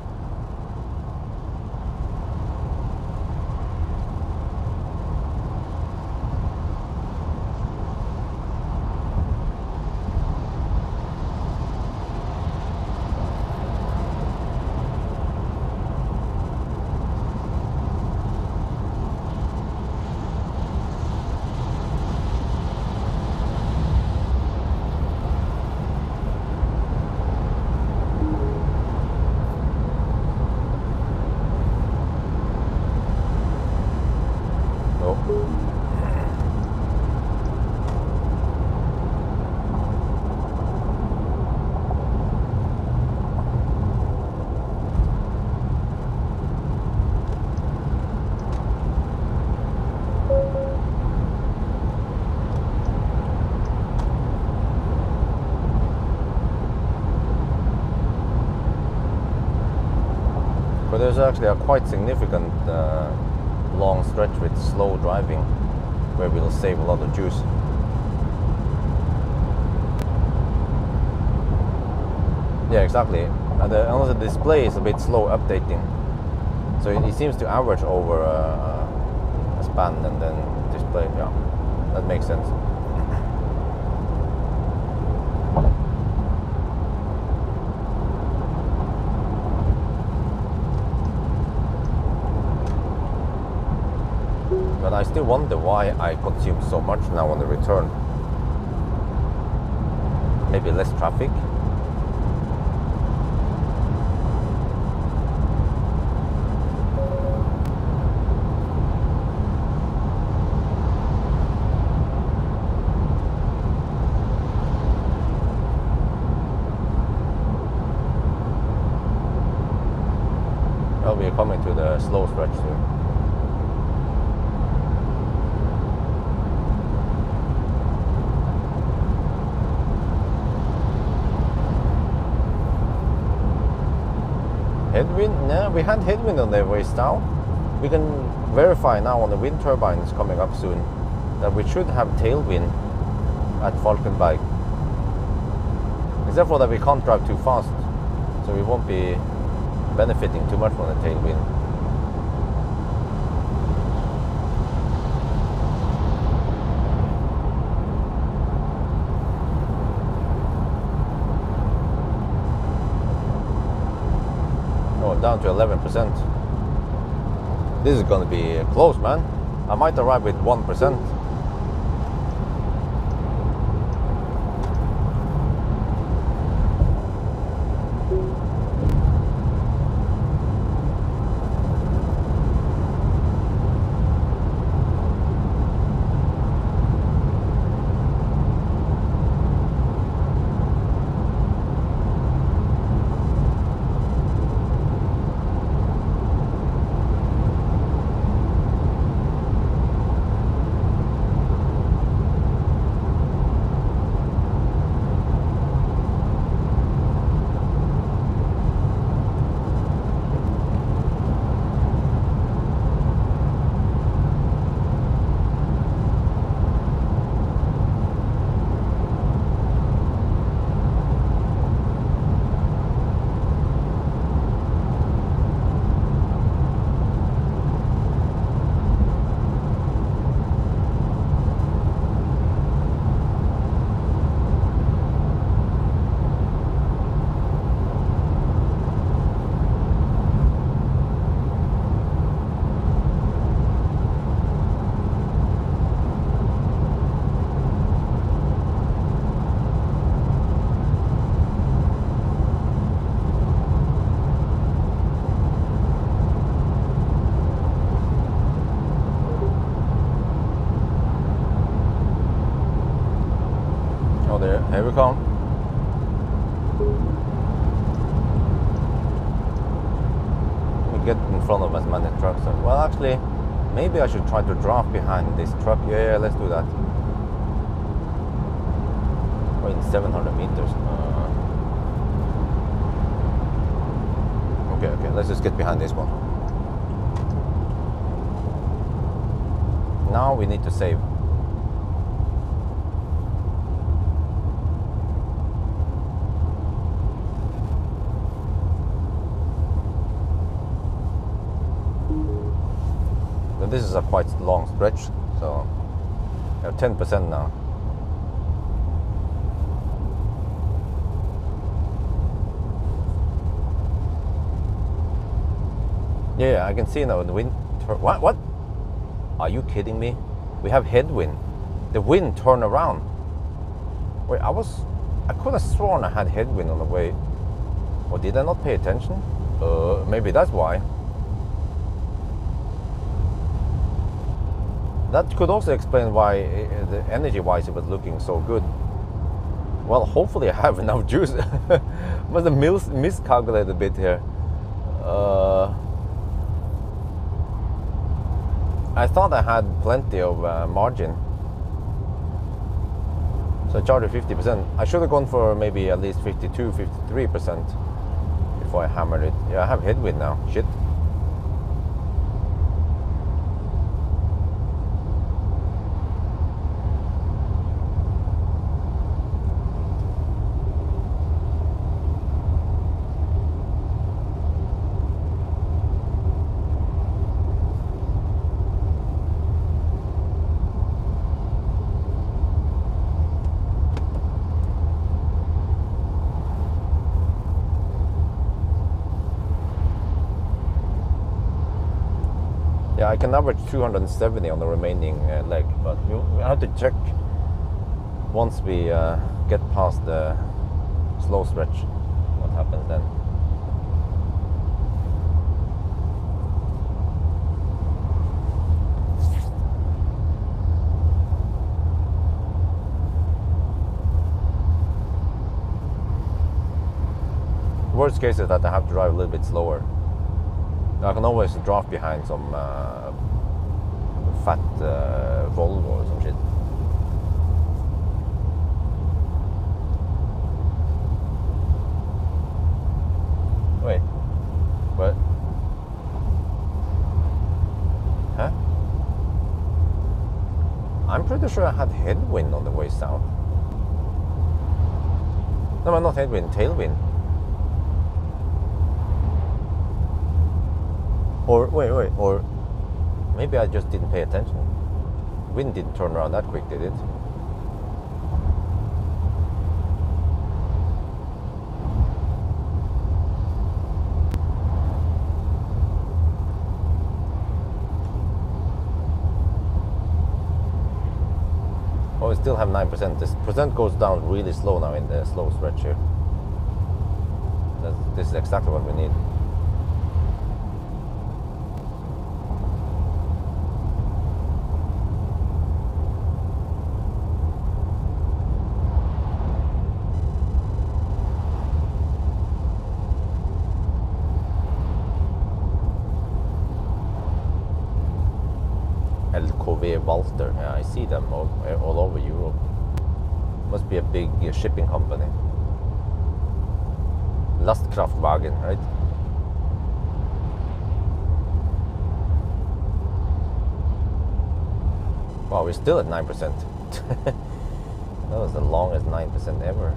But there's actually a quite significant long stretch with slow driving where we'll save a lot of juice. Yeah, exactly. And also the display is a bit slow updating. So it seems to average over a span and then display. Yeah, that makes sense. But I still wonder why I consume so much now on the return. Maybe less traffic. Well, we are coming to the slow stretch here. Headwind? No, we had headwind on the ways down. We can verify now on the wind turbines coming up soon that we should have tailwind at Falkenberg. Except for that we can't drive too fast, so we won't be benefiting too much from the tailwind. Down to 11%. This is going to be close, man. I might arrive with 1%. Here we come. front of as many trucks. Well, actually, maybe I should try to draft behind this truck. Yeah, let's do that. Wait, 700 meters. Okay, let's just get behind this one. Now we need to save. But this is a quite long stretch, so we have 10% now. Yeah, I can see now the wind. What? Are you kidding me? We have headwind. The wind turned around. Wait, I could have sworn I had headwind on the way. Or did I not pay attention? Maybe that's why. That could also explain why the energy-wise it was looking so good. Well, hopefully I have enough juice. Must have miscalculated a bit here. I thought I had plenty of margin. So I charged 50%. I should have gone for maybe at least 52, 53% before I hammered it. Yeah, I have headwind now. Shit. Yeah, I can average 270 on the remaining leg, but we have to check once we get past the slow stretch what happens then. Worst case is that I have to drive a little bit slower. I can always draft behind some fat Volvo or some shit. Wait, what? Huh? I'm pretty sure I had headwind on the way south. No, not headwind, tailwind. Or wait, or maybe I just didn't pay attention. Wind didn't turn around that quick, did it? Oh, we still have 9%. This percent goes down really slow now in the slow stretch here. This is exactly what we need. Walter, yeah, I see them all over Europe. Must be a big shipping company. Lastkraftwagen, right? Wow, we're still at 9%. That was the longest 9% ever.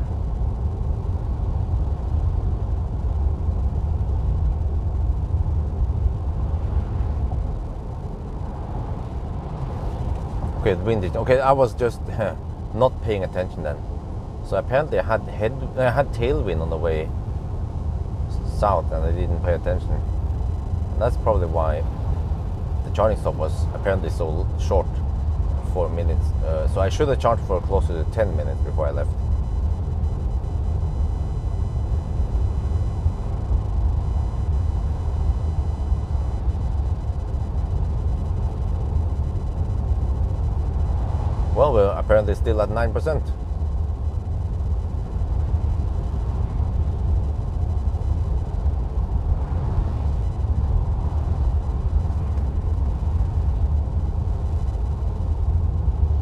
Okay, the wind is okay. I was just not paying attention then. So apparently I had tailwind on the way south, and I didn't pay attention. And that's probably why the charging stop was apparently so short, 4 minutes. So I should have charged for closer to 10 minutes before I left. Well, we're apparently still at 9%.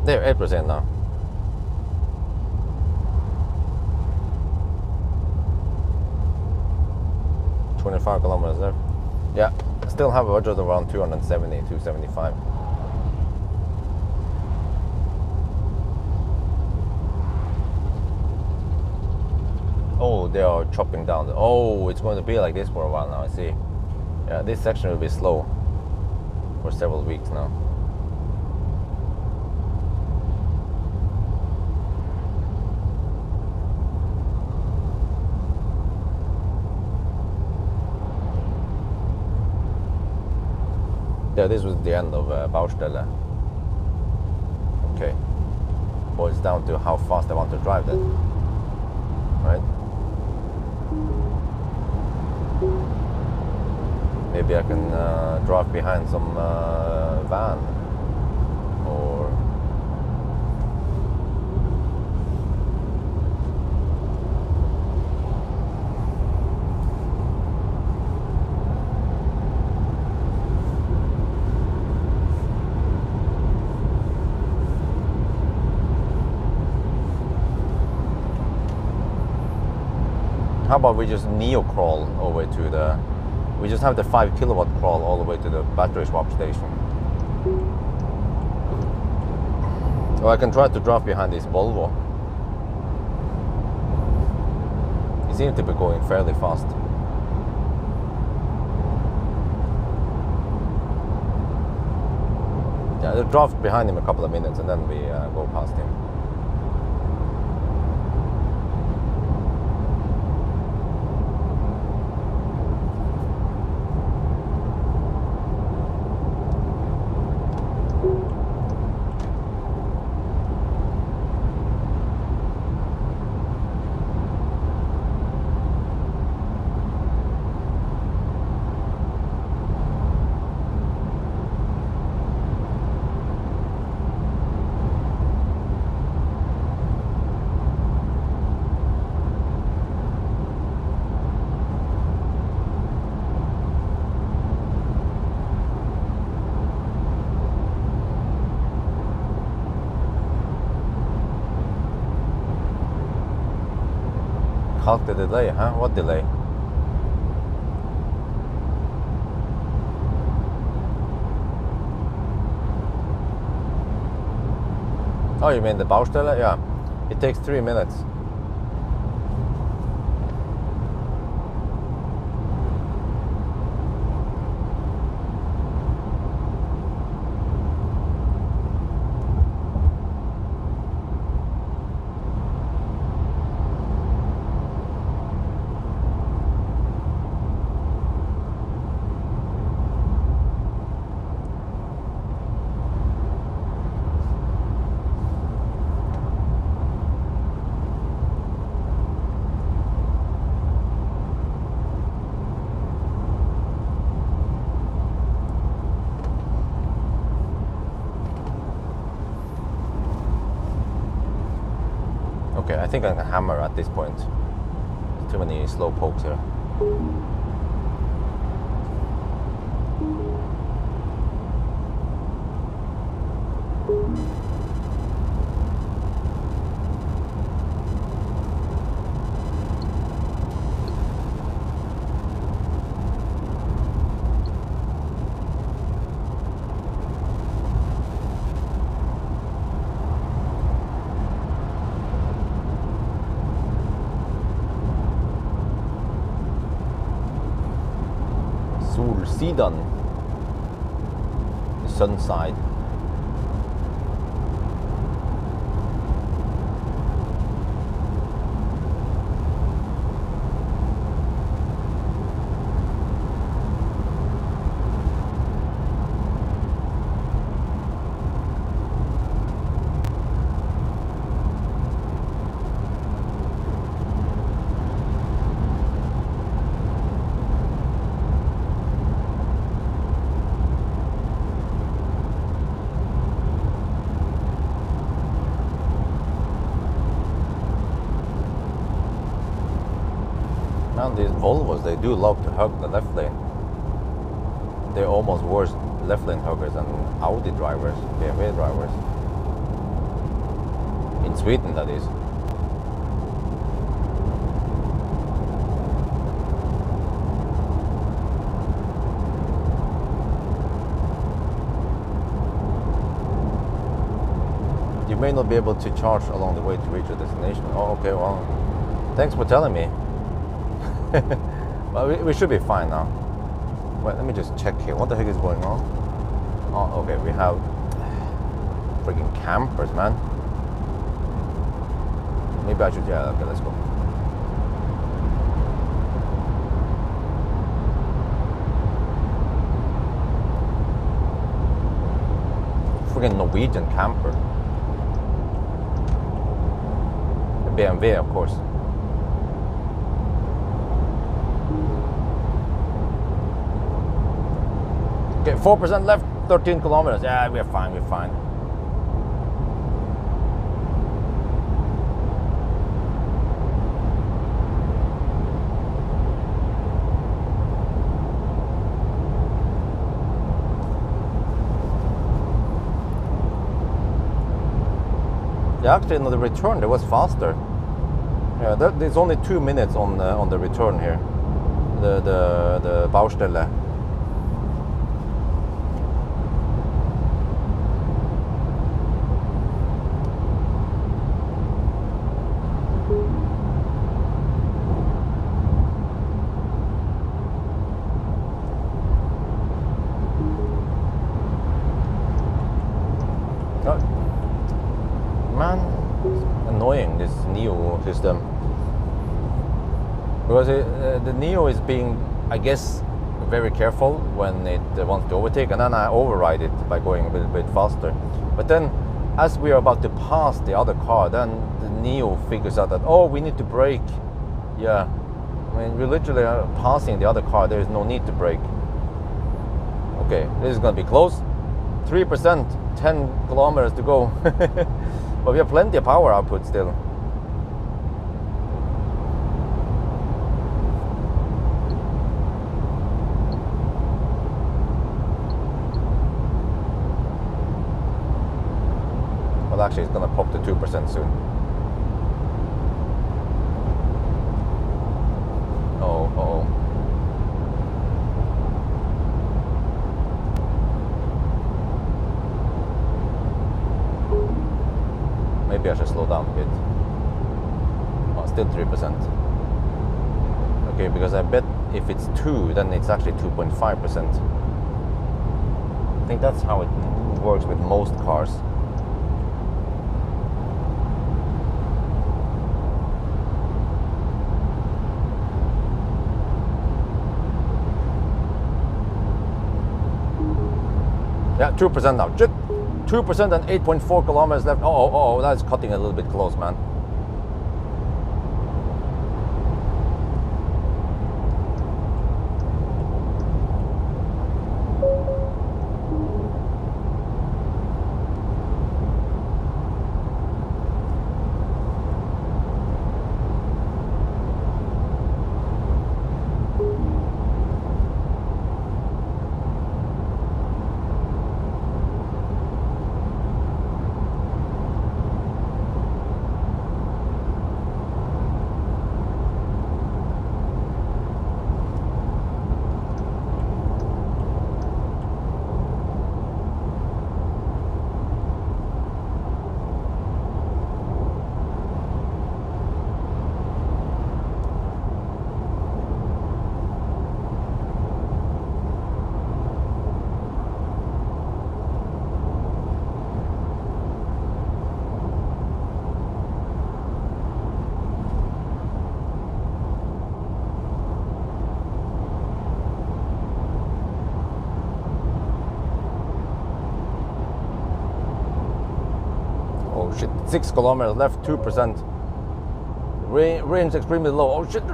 There, 8% now. $25 kilometers there. Yeah, still have a budget around 270, 275. Oh, they are chopping down. Oh, it's going to be like this for a while now, I see. Yeah, this section will be slow for several weeks now. Yeah, this was the end of Baustelle. Okay. Boils down to how fast I want to drive then. Right? Maybe I can drive behind some van. Or... How about we just Nio crawl over to the... We just have the 5 kilowatt crawl all the way to the battery swap station. Or I can try to drive behind this Volvo. He seems to be going fairly fast. Yeah, I'll drive behind him a couple of minutes and then we go past him. Halt the delay, huh? What delay? Oh, you mean the Baustelle? Yeah. It takes 3 minutes. Okay, I think I can hammer at this point. Too many slow pokes here. Solsidan, the sun side. Man, these Volvos, they do love to hug the left lane. They're almost worse left lane huggers than Audi drivers, BMW drivers. In Sweden, that is. You may not be able to charge along the way to reach your destination. Oh, okay, well, thanks for telling me. Well, we should be fine now. Wait, let me just check here. What the heck is going on? Oh, okay, we have freaking campers, man. Maybe I should, yeah, okay, let's go. Freaking Norwegian camper. A BMW, of course. Okay, 4% left, 13 kilometers. Yeah, we're fine, we're fine. Yeah, actually, on the return, it was faster. Yeah, there's only 2 minutes on the return here. The Baustelle. Man, annoying, this Nio system, because the Nio is being, I guess, very careful when it wants to overtake, and then I override it by going a little bit faster. But then as we are about to pass the other car, then the Nio figures out that, oh, we need to brake. Yeah, I mean, we literally are passing the other car. There is no need to brake. Okay, this is going to be close. 3%, 10 kilometers to go. But we have plenty of power output still. Well, actually, it's gonna pop to 2% soon. Oh. Maybe I should slow down a bit. Oh, still 3%. Okay, because I bet if it's 2, then it's actually 2.5%. I think that's how it works with most cars. Yeah, 2% now. 2% and 8.4 kilometers left. Oh, that's cutting a little bit close, man. Shit, 6 kilometers left, 2%. Range extremely low. Oh shit.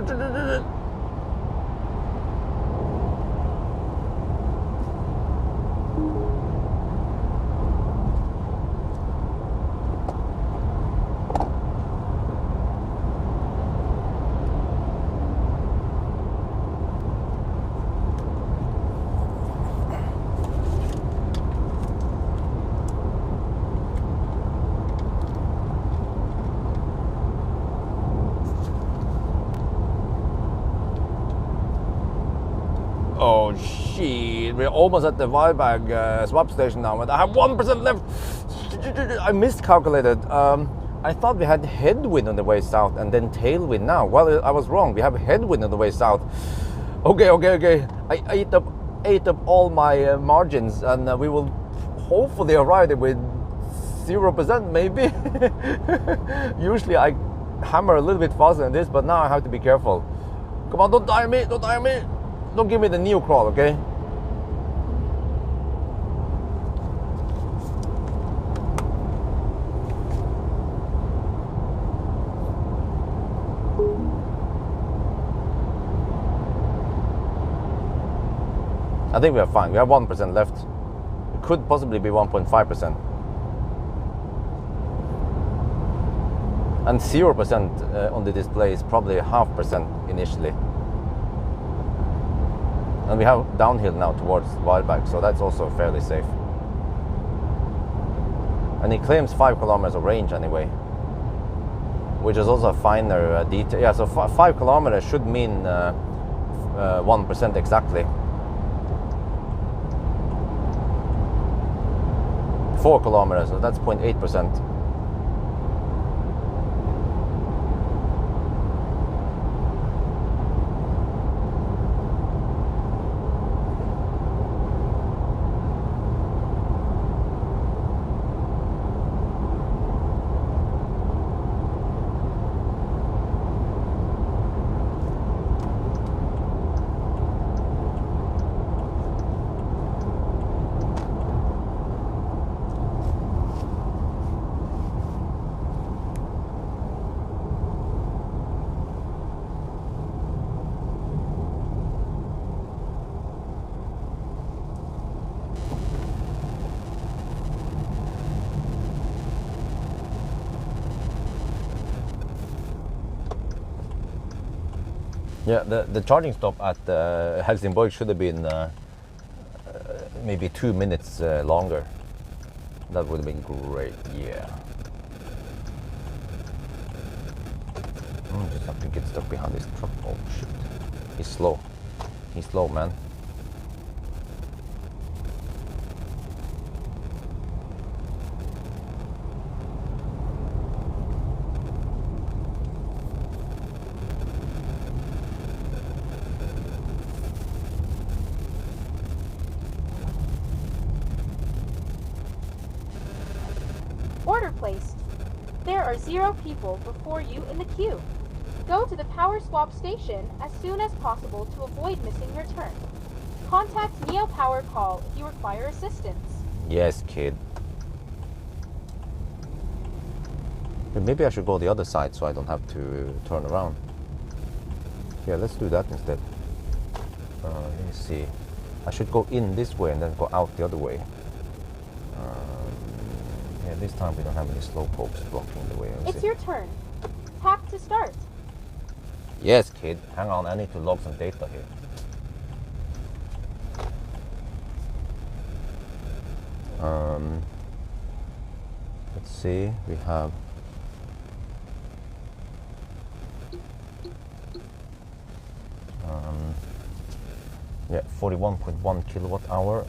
we're almost at the Wildbag swap station now, and I have 1% left. I miscalculated. I thought we had headwind on the way south and then tailwind now. Well, I was wrong. We have headwind on the way south. Okay. I ate up all my margins, and we will hopefully arrive with 0% maybe. Usually I hammer a little bit faster than this, but now I have to be careful. Come on, don't tire me. Don't give me the Nio crawl, okay? I think we are fine. We have 1% left. It could possibly be 1.5%. And 0% on the display is probably 0.5% initially. And we have downhill now towards Wildbag, so that's also fairly safe. And it claims 5 kilometers of range anyway, which is also a finer detail. Yeah, so 5 kilometers should mean 1% exactly. 4 kilometers, so that's 0.8%. Yeah, the charging stop at Helsingborg should have been maybe 2 minutes longer. That would have been great, yeah. Just have to get stuck behind this truck. Oh shit. He's slow. He's slow, man. Order placed. There are 0 people before you in the queue. Go to the power swap station as soon as possible to avoid missing your turn. Contact Nio Power Call if you require assistance. Yes, kid. But maybe I should go the other side so I don't have to turn around. Yeah, let's do that instead. Let me see. I should go in this way and then go out the other way. Yeah, this time we don't have any slow pokes blocking the way. It's your turn. Tap to start. Yes, kid. Hang on, I need to log some data here. Let's see. We have yeah, 41.1 kilowatt hour.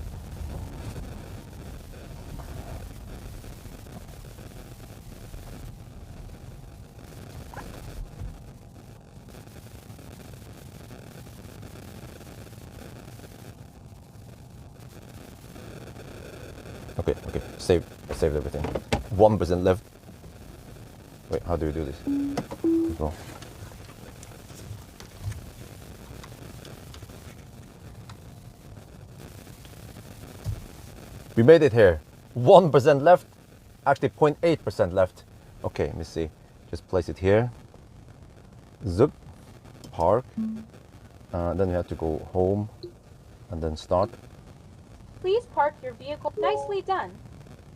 Okay, I saved everything. 1% left. Wait, how do you do this? Go. We made it here. 1% left. Actually 0.8% left. Okay, let me see. Just place it here. Zip. Park. Then we have to go home and then start. Please park your vehicle. Nicely done.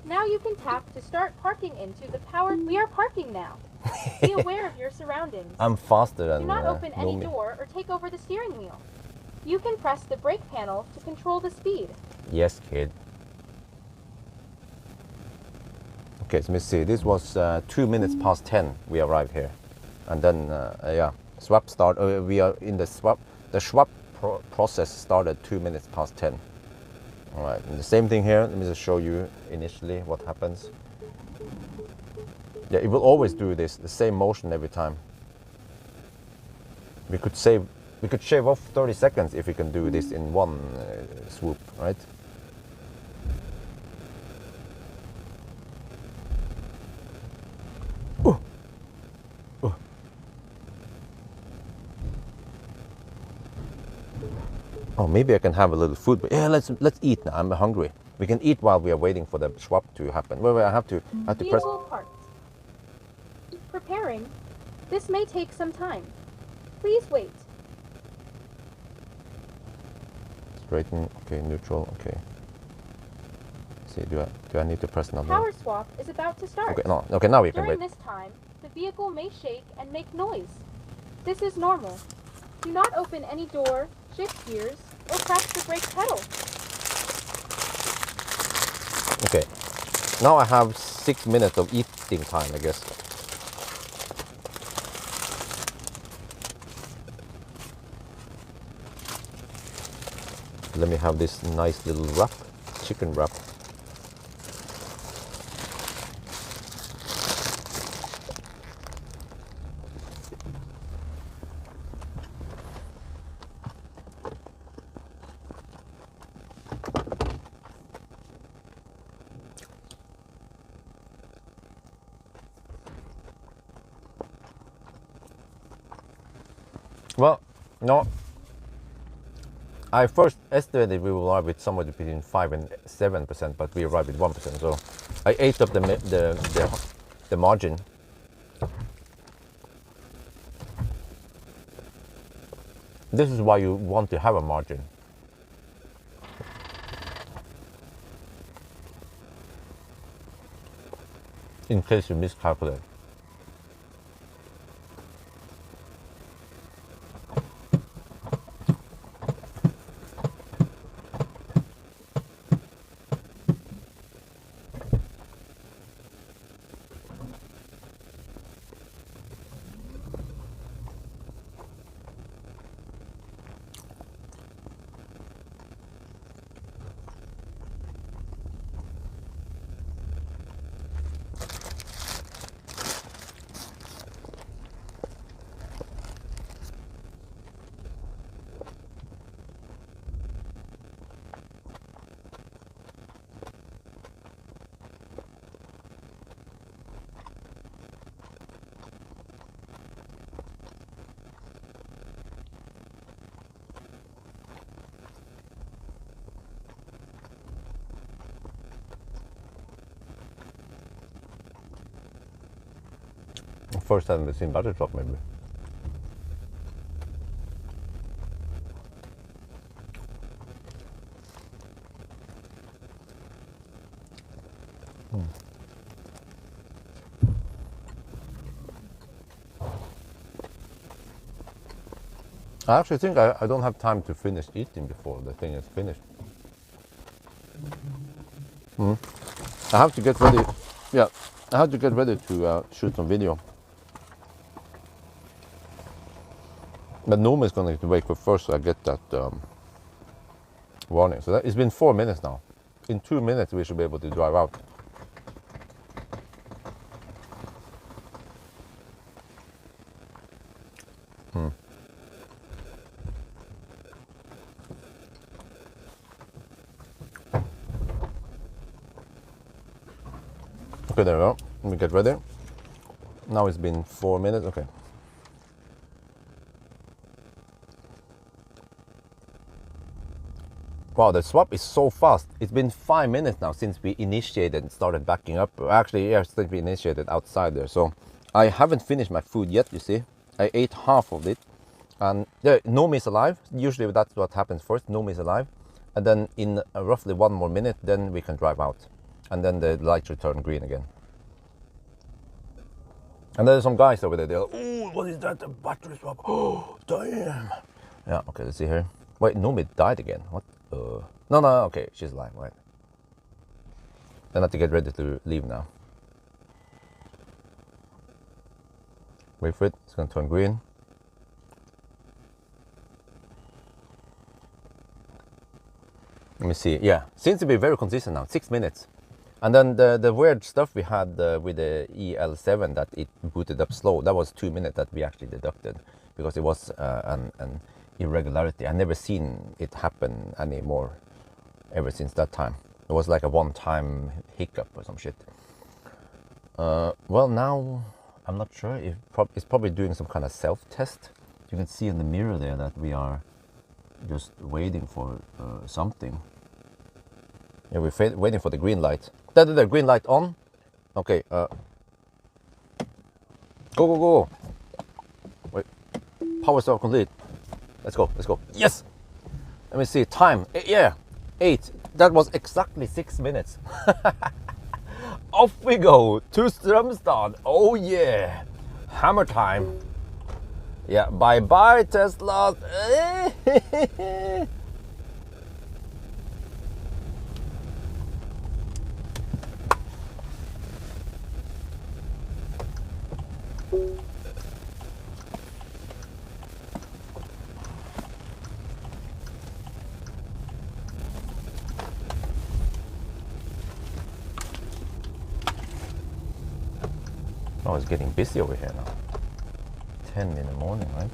Now you can tap to start parking into the power. We are parking now. Be aware of your surroundings. I'm faster than Do not open any Nomi. door or take over the steering wheel. You can press the brake panel to control the speed. Yes, kid. Okay, so let me see. This was 2 minutes past 10. We arrived here, and then yeah, swap start. We are in the swap. The swap process started 2 minutes past 10. All right, and the same thing here. Let me just show you initially what happens. Yeah, it will always do this, the same motion every time. We could shave off 30 seconds if we can do this in one swoop, right? Oh, maybe I can have a little food, but yeah, let's eat now. I'm hungry. We can eat while we are waiting for the swap to happen. Wait, I have to press. Vehicle parked. Preparing. This may take some time. Please wait. Straighten. Okay, neutral. Okay. See, do I need to press another? Power swap is about to start. Okay, no. Okay, now we can During wait. this time, the vehicle may shake and make noise. This is normal. Do not open any door, shift gears, or press the brake pedal. Okay. Now I have 6 minutes of eating time, I guess. Let me have this nice little wrap, chicken wrap. Well, no. I first estimated we will arrive with somewhere between 5 and 7%, but we arrived with 1%. So I ate up the margin. This is why you want to have a margin. In case you miscalculate. First time we've seen butter drop, maybe. I actually think I don't have time to finish eating before the thing is finished. I have to get ready. Yeah, I have to get ready to shoot some video. But Noma is going to wake up first, so I get that warning. So it's been 4 minutes now. In 2 minutes, we should be able to drive out. Okay, there we go. Let me get ready. Now it's been 4 minutes. Okay. Wow, the swap is so fast. It's been 5 minutes now since we initiated and started backing up. Actually, yeah, since we initiated outside there. So I haven't finished my food yet, you see. I ate half of it. And Nomi is alive. Usually that's what happens first. Nomi is alive. And then in roughly 1 more minute, then we can drive out. And then the lights will turn green again. And there's some guys over there. They're like, oh, what is that? A battery swap. Oh, damn. Yeah, okay, let's see here. Wait, Nomi died again. What? No, okay, she's alive, right. Then I have to get ready to leave now. Wait for it, it's gonna turn green. Let me see. Yeah, seems to be very consistent now. 6 minutes. And then the weird stuff we had with the EL7 that it booted up slow, that was 2 minutes that we actually deducted because it was an irregularity. I never seen it happen anymore ever since that time. It was like a one-time hiccup or some shit. Well, now I'm not sure if it's probably doing some kind of self-test. You can see in the mirror there that we are just waiting for something. Yeah, we're waiting for the green light. The green light on. Okay. Go, go, go. Wait. Power stop complete. Let's go. Let's go. Yes. Let me see. Time. Yeah. 8. That was exactly 6 minutes. Off we go to Strömstad. Oh yeah. Hammer time. Yeah. Bye bye Tesla. Oh, it's getting busy over here now. 10 in the morning, right?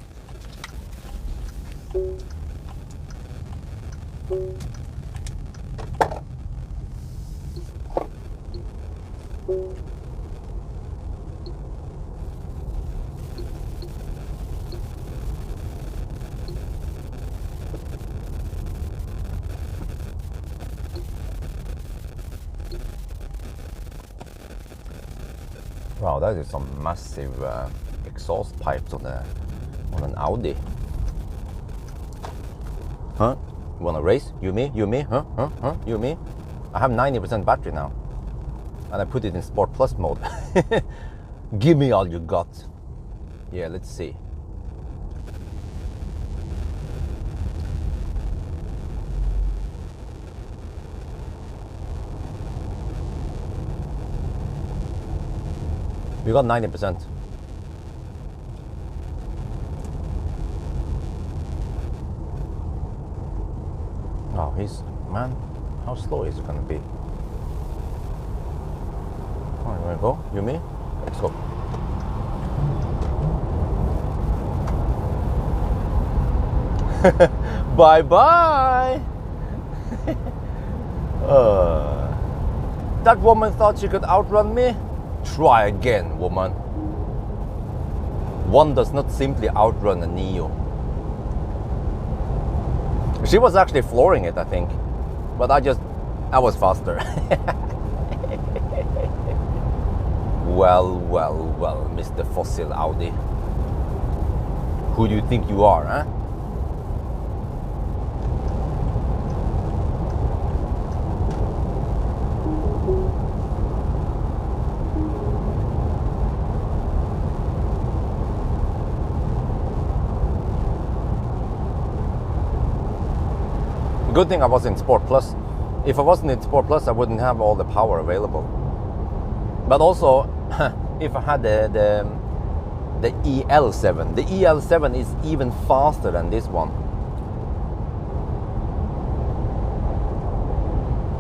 Wow, that is some massive exhaust pipes on an Audi. Huh? You wanna race? You me? You me? Huh? Huh? Huh? You me? I have 90% battery now, and I put it in Sport Plus mode. Give me all you got. Yeah, let's see. We got 90%. Oh, man, how slow is it gonna be? Oh, you wanna go? You, me? Let's go. Bye bye. That woman thought she could outrun me. Try again, woman. One does not simply outrun a Nio. She was actually flooring it, I think. But I was faster. Well, well, well, Mr. Fossil Audi. Who do you think you are, huh? Good thing I was in Sport Plus. If I wasn't in Sport Plus, I wouldn't have all the power available. But also, if I had the EL7, the EL7 is even faster than this one.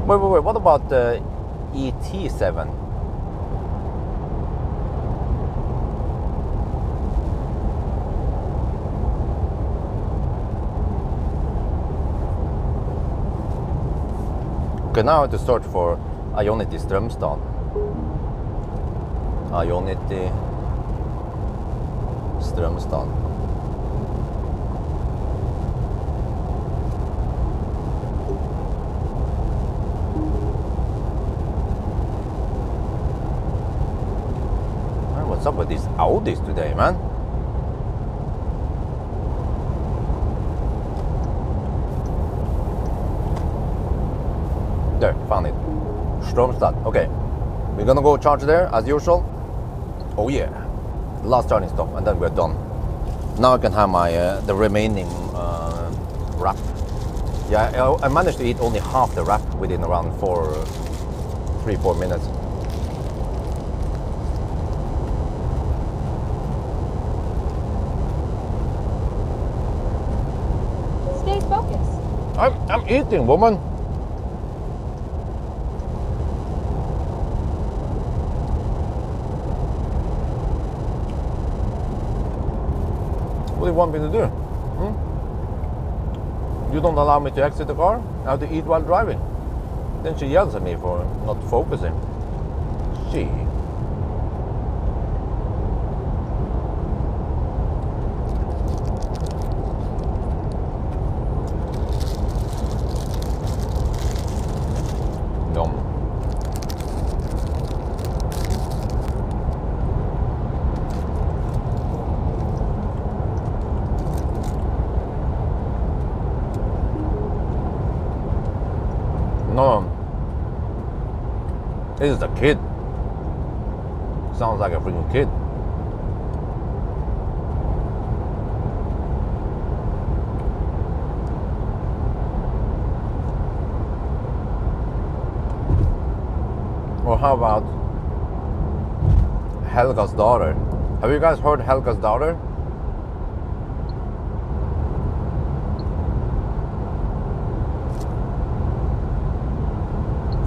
Wait, what about the ET7? Okay, now I have to search for Ionity Strömstad. Ionity Strömstad. Man, what's up with these Audis today, man? There, found it. Strömstad. Okay, we're gonna go charge there as usual. Oh yeah, last charging stop, and then we're done. Now I can have my the remaining wrap. Yeah, I managed to eat only half the wrap within around 3-4 minutes. Stay focused. I'm eating, woman. What do you want me to do? You don't allow me to exit the car? I have to eat while driving. Then she yells at me for not focusing. She. Yum. No. This is a kid. Sounds like a freaking kid. Or how about Helga's daughter? Have you guys heard Helga's daughter?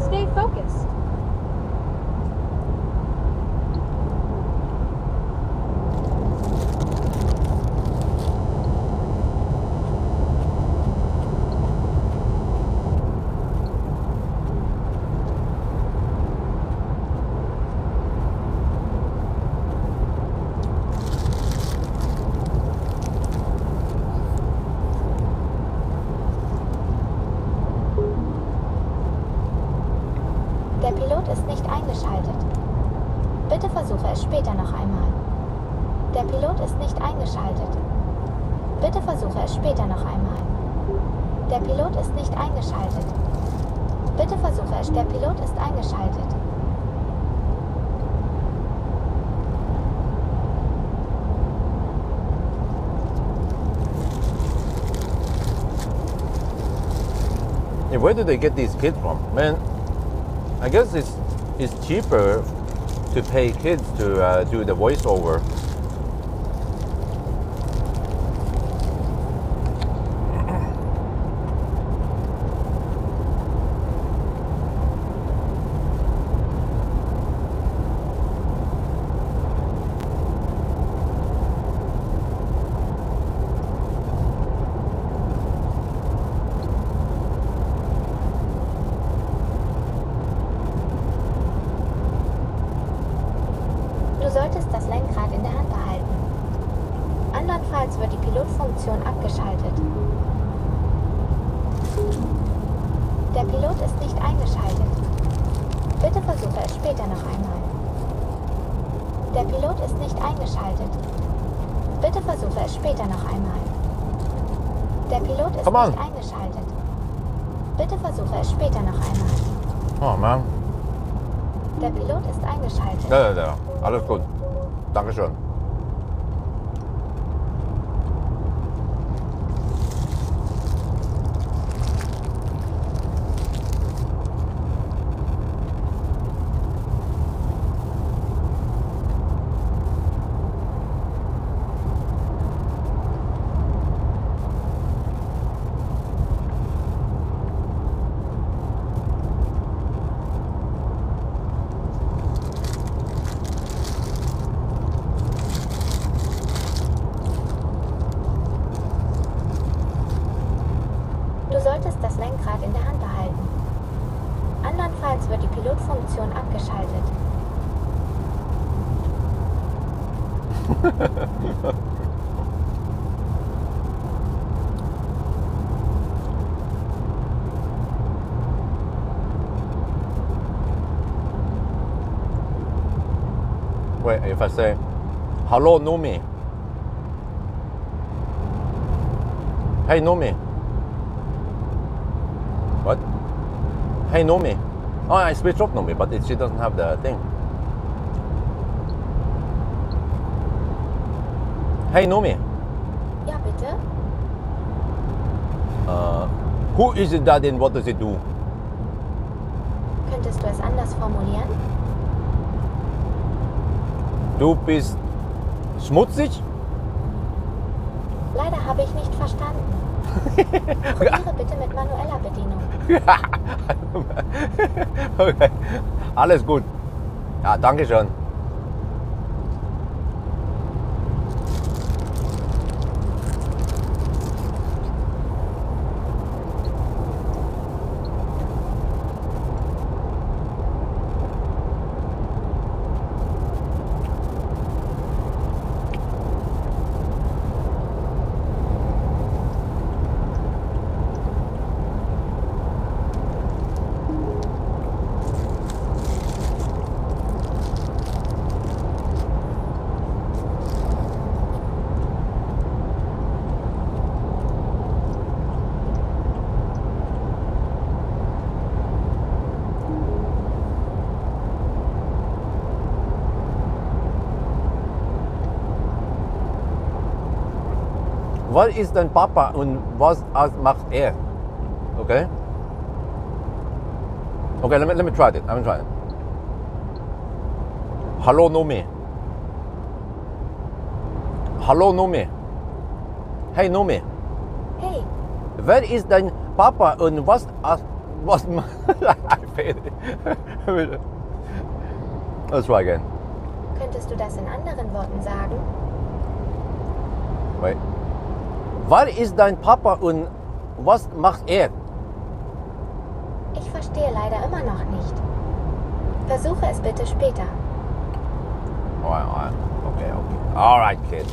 Stay focused. Der Pilot ist nicht eingeschaltet. Bitte versuche es später noch einmal. Der Pilot ist nicht eingeschaltet. Bitte versuche es später noch einmal. Der Pilot ist nicht eingeschaltet. Bitte versuche es. Der Pilot ist eingeschaltet. Yeah, where do they get these kids from? Man, I guess it's cheaper to pay kids to do the voiceover. Du solltest das Lenkrad in der Hand behalten. Andernfalls wird die Pilotfunktion abgeschaltet. Der Pilot ist nicht eingeschaltet. Bitte versuche es später noch einmal. Der Pilot ist nicht eingeschaltet. Bitte versuche es später noch einmal. Der Pilot ist Come on. nicht eingeschaltet. Bitte versuche es später noch einmal. Oh man. Der Pilot ist eingeschaltet. Ja. Alles gut. Dankeschön. Du solltest das Lenkrad in der Hand behalten. Andernfalls wird die Pilotfunktion abgeschaltet. Wait, if I say, hello, Numi. Hey, Numi. What? Hey, Numi. Oh, I switched off Numi, but she doesn't have the thing. Hey, Numi. Ja, bitte? Who is it that and what does it do? Könntest du es anders formulieren? Du bist schmutzig? Leider habe ich nicht verstanden. Probiere bitte mit manueller Bedienung. Okay. Alles gut. Ja, danke schön. Wer ist dein Papa und was macht er? Okay? Okay, let me try it. I'm trying it. Hallo Nomi. Hallo Nomi. Hey Nomi. Hey, Wer ist dein Papa und was Let's try again. könntest du das in anderen Worten sagen? Wait. Wer ist dein Papa und was macht er? Ich verstehe leider immer noch nicht. Versuche es bitte später. Alright. Okay. Alright, kid.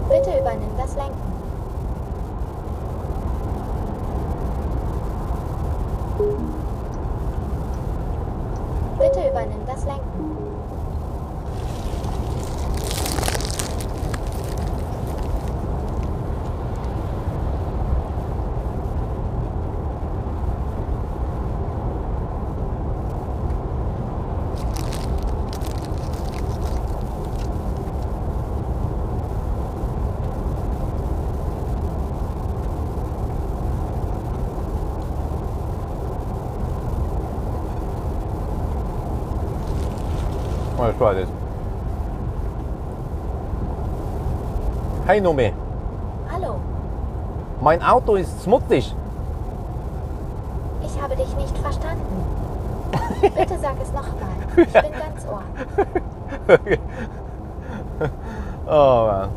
Bitte übernimm das Lenken. Bitte übernimm das Lenken. Let's try this. Hey Nomi, Hallo, mein Auto ist schmutzig. ich habe dich nicht verstanden. Bitte sag es nochmal. Ich bin ganz Ohr. Oh man.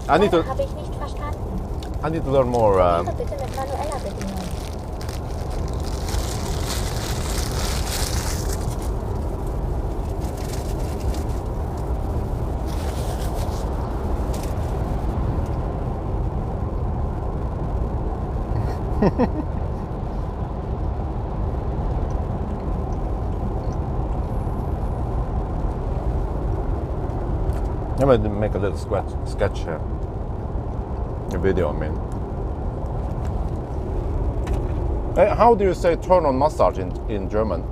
I need Leider to habe ich nicht verstanden. learn more. Probiere bitte mit manueller Bedienung. I'm gonna make a little sketch here. A video, I mean. Hey, how do you say turn on massage in German?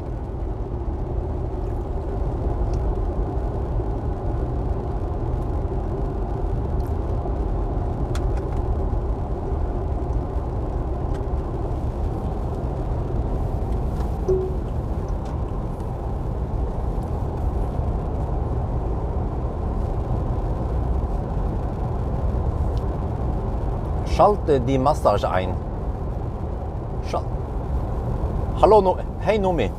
Schalte die Massage ein. Hallo, hey Nomi.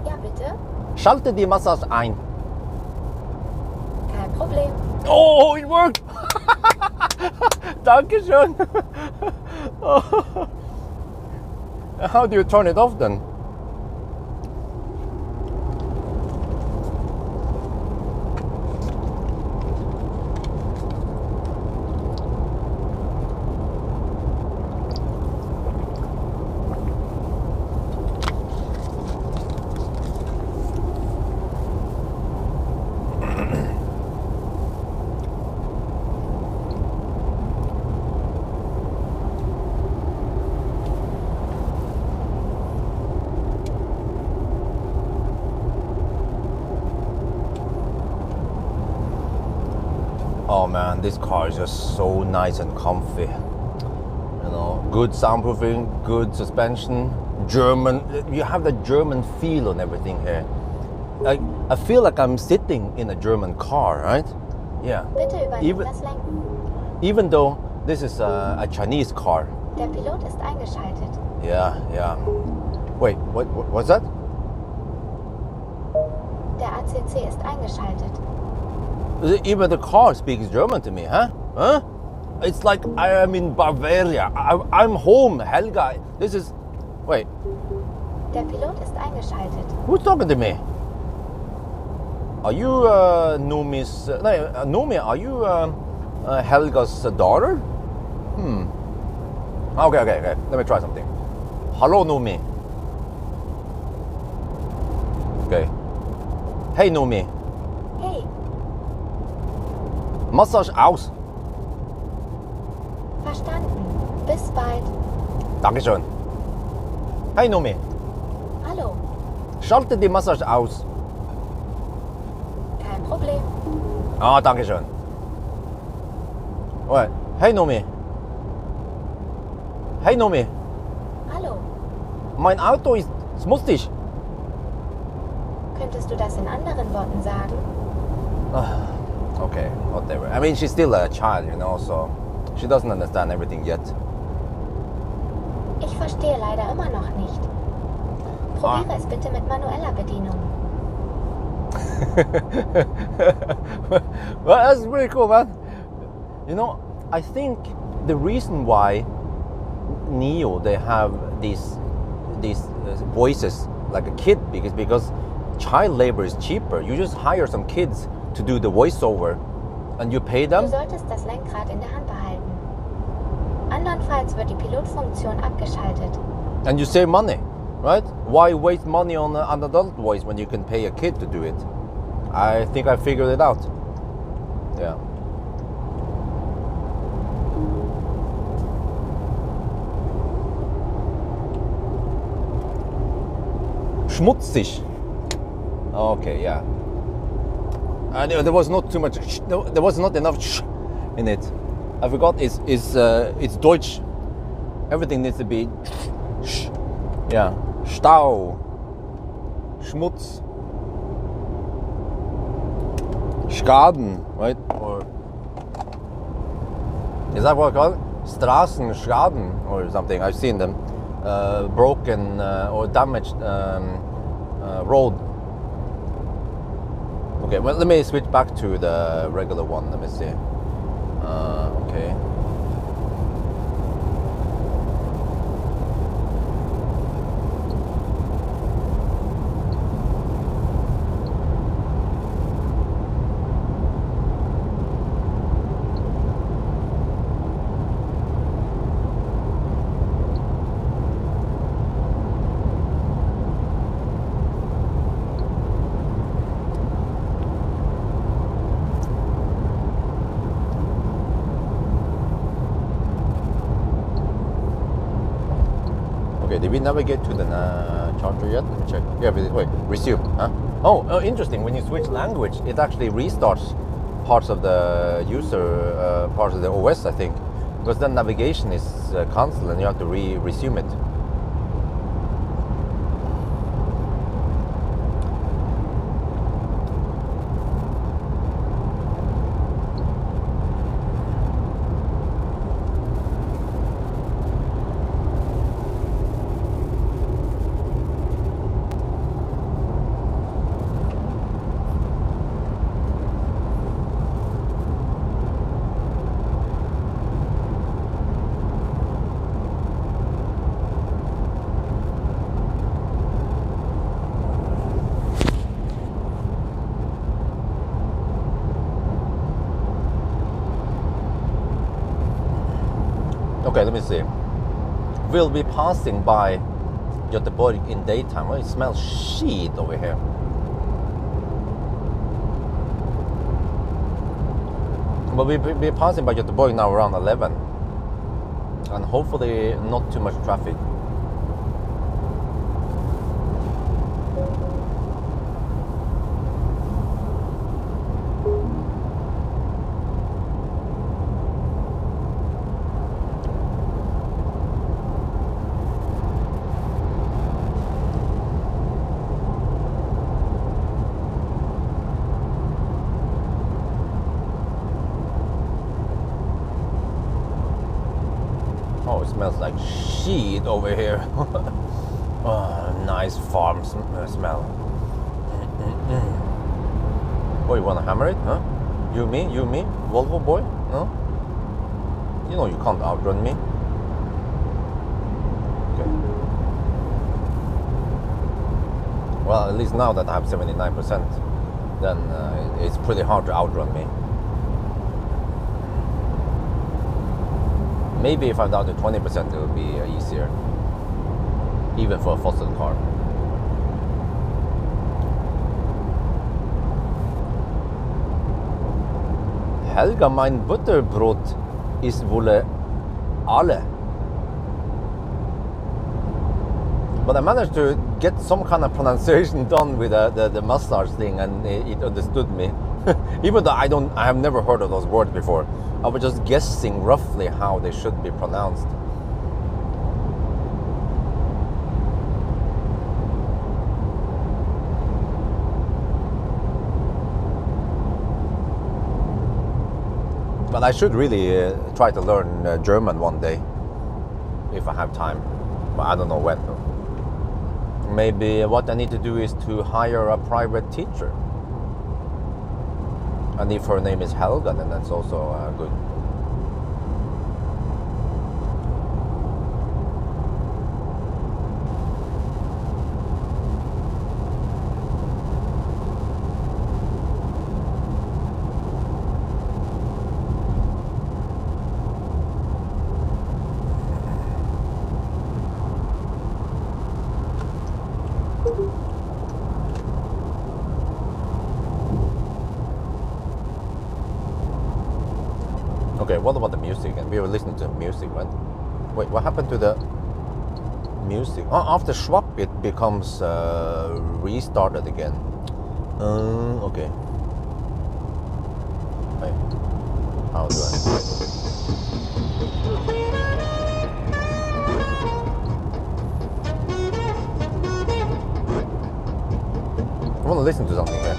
Ja, bitte? Schalte die Massage ein. Kein Problem. Oh, it worked! Dankeschön. How do you turn it off then? Oh man, this car is just so nice and comfy. You know, good soundproofing, good suspension, German. You have the German feel on everything here. I feel like I'm sitting in a German car, right? Yeah. Bitte übernimm das Lenken. Even though this is a Chinese car. Der Pilot ist eingeschaltet. Yeah. Wait, what's that? Der ACC ist eingeschaltet. Even the car speaks German to me, huh? It's like I am in Bavaria. I'm home, Helga. This is... Wait, Der Pilot ist eingeschaltet. who's talking to me? Are you Nomi's... no, Nomi, are you Helga's daughter? Okay. Let me try something. Hello, Nomi. Okay. Hey, Nomi. Hey, Massage aus. verstanden. Bis Bis bald. Dankeschön. Hey Nomi, Hallo. schalte die Massage aus. Kein Problem. Ah, Dankeschön. Oh, hey Nomi. Hey Nomi, Hallo. mein Auto ist smutzig. Könntest du das in anderen Worten sagen? Okay, whatever. I mean, she's still a child, you know, so she doesn't understand everything yet. Ich verstehe leider immer noch nicht. Probiere es bitte mit manueller Bedienung. Well, that's pretty cool, man. You know, I think the reason why Nio they have these voices like a kid because child labor is cheaper. You just hire some kids to do the voiceover, and you pay Du them. solltest das Lenkrad in der Hand behalten. Andernfalls wird die Pilotfunktion abgeschaltet. And you save money, right? Why waste money on an adult voice when you can pay a kid to do it? I think I figured it out. Yeah. Schmutzig. Okay, yeah. And there was not too much. There was not enough in it. I forgot. It's Deutsch. Everything needs to be. Yeah. Stau. Schmutz. Schaden, right? Or is that what it's called? Straßenschaden or something. I've seen them. Broken or damaged road. Okay, well, let me switch back to the regular one. Let me see. Okay. Okay, did we navigate to the charger yet? Let me check. Yeah, wait, resume, huh? Oh, interesting. When you switch language, it actually restarts parts of the user, parts of the OS, I think. Because then navigation is cancelled and you have to resume it. Okay, let me see. We'll be passing by Göteborg in daytime. Well, it smells shit over here. But we'll be passing by Göteborg now around 11. And hopefully not too much traffic. Oh, it smells like shit over here. Oh, nice farm smell. Oh, you wanna hammer it, huh? You, me, Volvo boy? No? You know you can't outrun me. Okay. Well, at least now that I have 79%, then it's pretty hard to outrun me. Maybe if I'm down to 20%, it will be easier, even for a fossil car. Helga, mein Butterbrot ist wohl alle. But I managed to get some kind of pronunciation done with the massage thing, and it understood me. Even though I have never heard of those words before. I was just guessing roughly how they should be pronounced. But I should really try to learn German one day, if I have time. But I don't know when. Maybe what I need to do is to hire a private teacher. And if her name is Helga, then that's also good. Okay, what about the music? And we were listening to music, right? Wait, what happened to the music? Oh, after swap, it becomes restarted again. Okay. Wait, how do I want to listen to something here.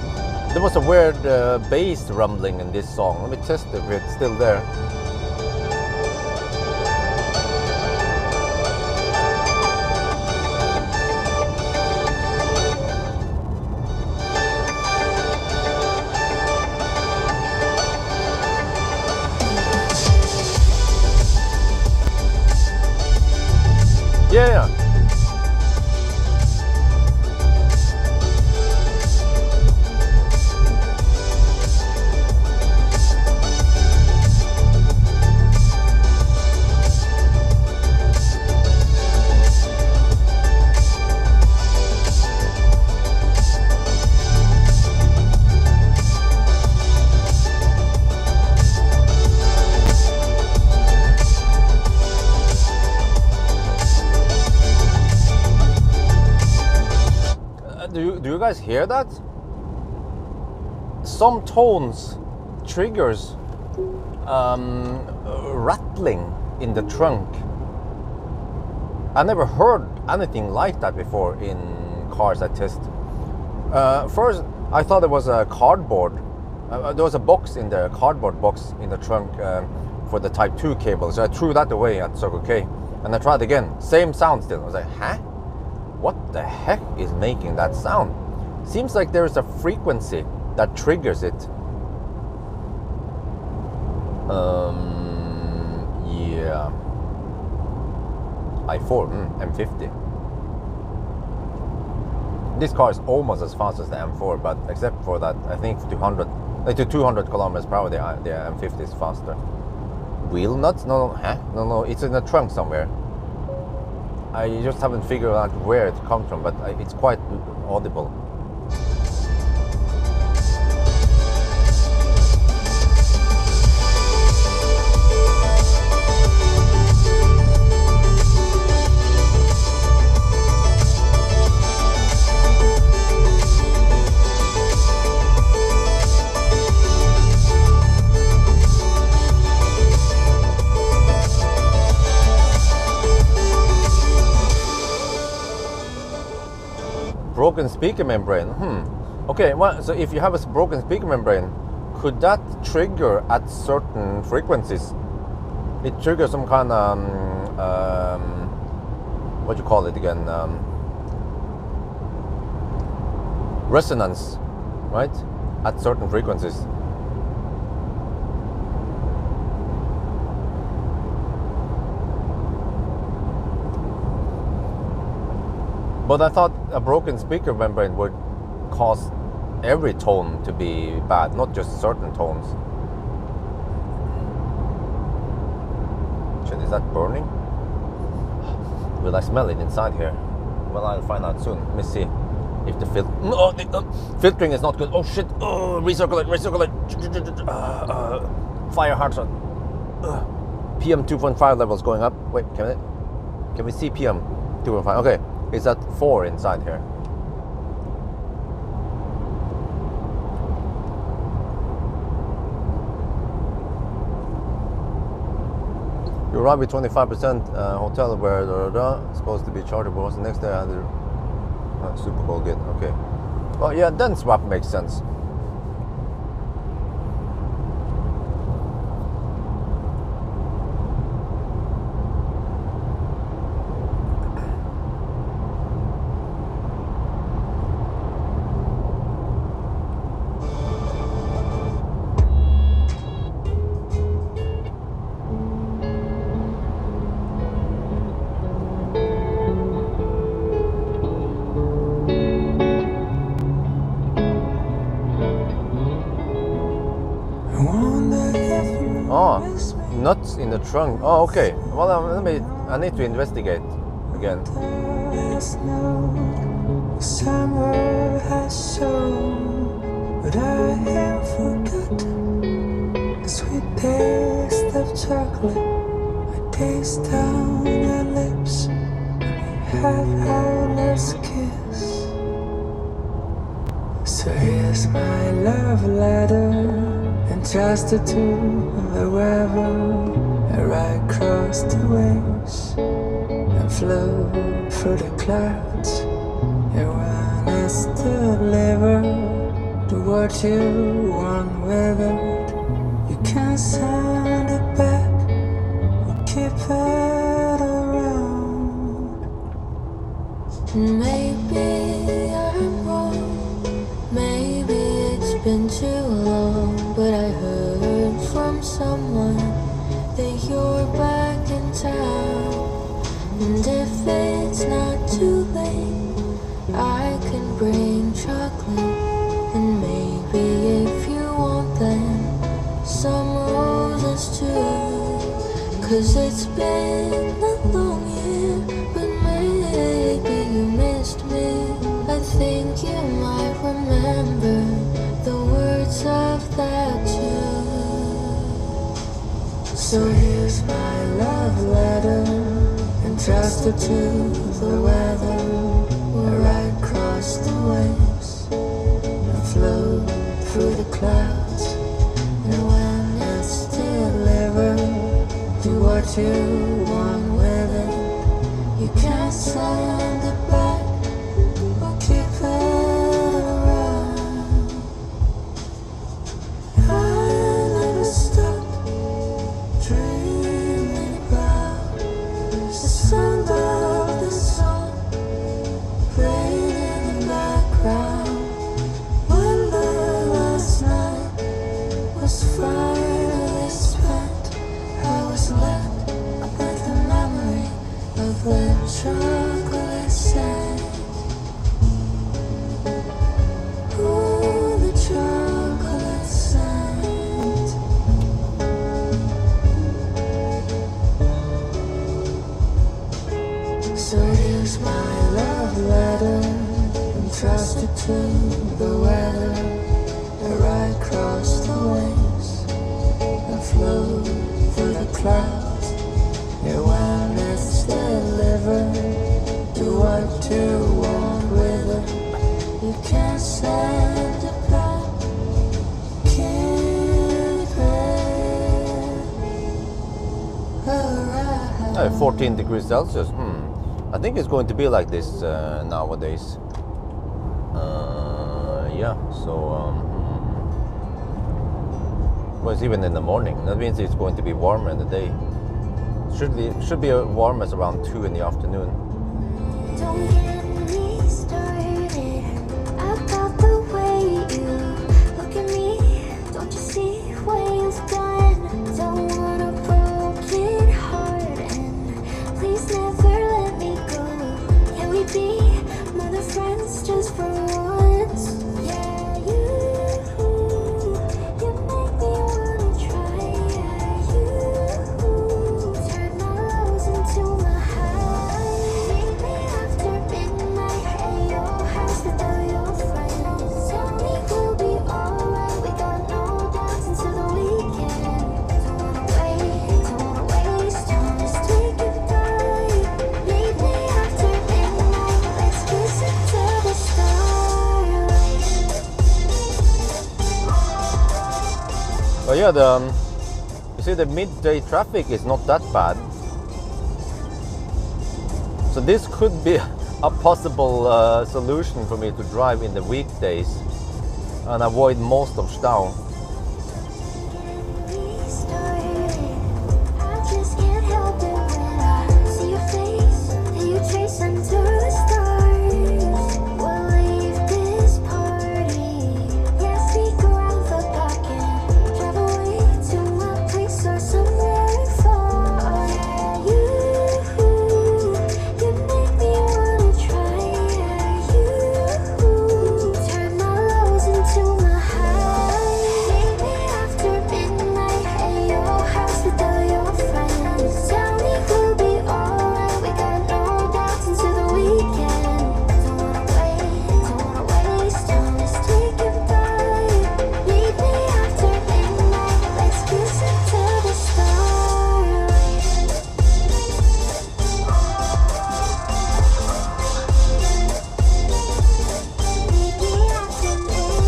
There was a weird bass rumbling in this song. Let me test if it's still there. Yeah. Do you guys hear that? Some tones triggers rattling in the trunk. I never heard anything like that before in cars I test. First, I thought it was a cardboard. There was a box in there, a cardboard box in the trunk for the Type 2 cable. So I threw that away at Circle K, and I tried again. Same sound still. I was like, huh? What the heck is making that sound? Seems like there is a frequency that triggers it. Yeah. i4, M50. This car is almost as fast as the M4, but except for that, I think 200 kilometers per hour, the M50 is faster. Wheel nuts? No, no, it's in the trunk somewhere. I just haven't figured out where it comes from, but it's quite audible. Broken speaker membrane. Okay, well, so if you have a broken speaker membrane, could that trigger at certain frequencies? It triggers some kind of what do you call it again? Resonance, right? At certain frequencies. But I thought a broken speaker membrane would cause every tone to be bad, not just certain tones. Shit, is that burning? Will I smell it inside here? Well, I'll find out soon. Let me see if the filtering is not good. Oh shit! Oh, recirculate. Fire hard shot. PM 2.5 levels going up. Wait, can we see PM 2.5? Okay. It's at 4 inside here. You arrive with 25% hotel where supposed to be chargeable. The next day I had a super cold gate. Okay. Well, yeah, then swap makes sense. Oh, nuts in the trunk. Oh, okay. Well, I need to investigate again. Summer has shown, but I have forgotten the sweet taste of chocolate. I taste down your lips when we have our last kiss. So here's my love letter, entrusted to the weather. I ride across the waves and float through the clouds. And when it's delivered to what you want with it, you can send it back or keep it around. Maybe I'm wrong, maybe it's been too long, but I heard from someone that you're back in town. And if it's not too late, I can bring chocolate. And maybe if you want them, some roses too. 'Cause it's been a long year, but maybe you missed me. I think you might remember the words of that tune. So here's my love letter, entrusted to the weather. I ride across the waves and float through the clouds. And when it's delivered, do what you want with it. You can't send it back or keep it around. I never stop dreaming about the sound of the sun playing in the background. When the last night was finally spent, I was left with the memory of that chocolate scent. Ooh, the chocolate scent. So here's my love letter, entrusted to the weather. I ride across the waves and float through the clouds. Yeah, when it's delivered, do what you want with it. You can't send it back, keep it around. 14 degrees Celsius. I think it's going to be like this nowadays. Yeah, so well, it's even in the morning. That means it's going to be warmer in the day. Should be warm as around 2 in the afternoon. Don't get me started about the way you look at me. Don't you see what you've done? Don't want a broken heart, and please never let me go. Can we be more than friends just for once? Yeah, you make me wanna try. Yeah, you turn my lows into my highs. Meet me after midnight at your house with all your friends. Tell me we'll be Oh yeah, you see the midday traffic is not that bad. So this could be a possible solution for me to drive in the weekdays and avoid most of Stau. I just can't help it when I see your face and you chase into the stars. We'll leave this party, yeah, sneak around the back and drive away to my place or somewhere far. You make me wanna try. You turn my lows into my highs. Maybe after midnight at your house with all your friends. Tell me we'll be alright. We got no doubts into the weekend. Don't wanna waste time. Let's take it back. Meet me after midnight. Let's kiss into the starlight. Meet me after midnight.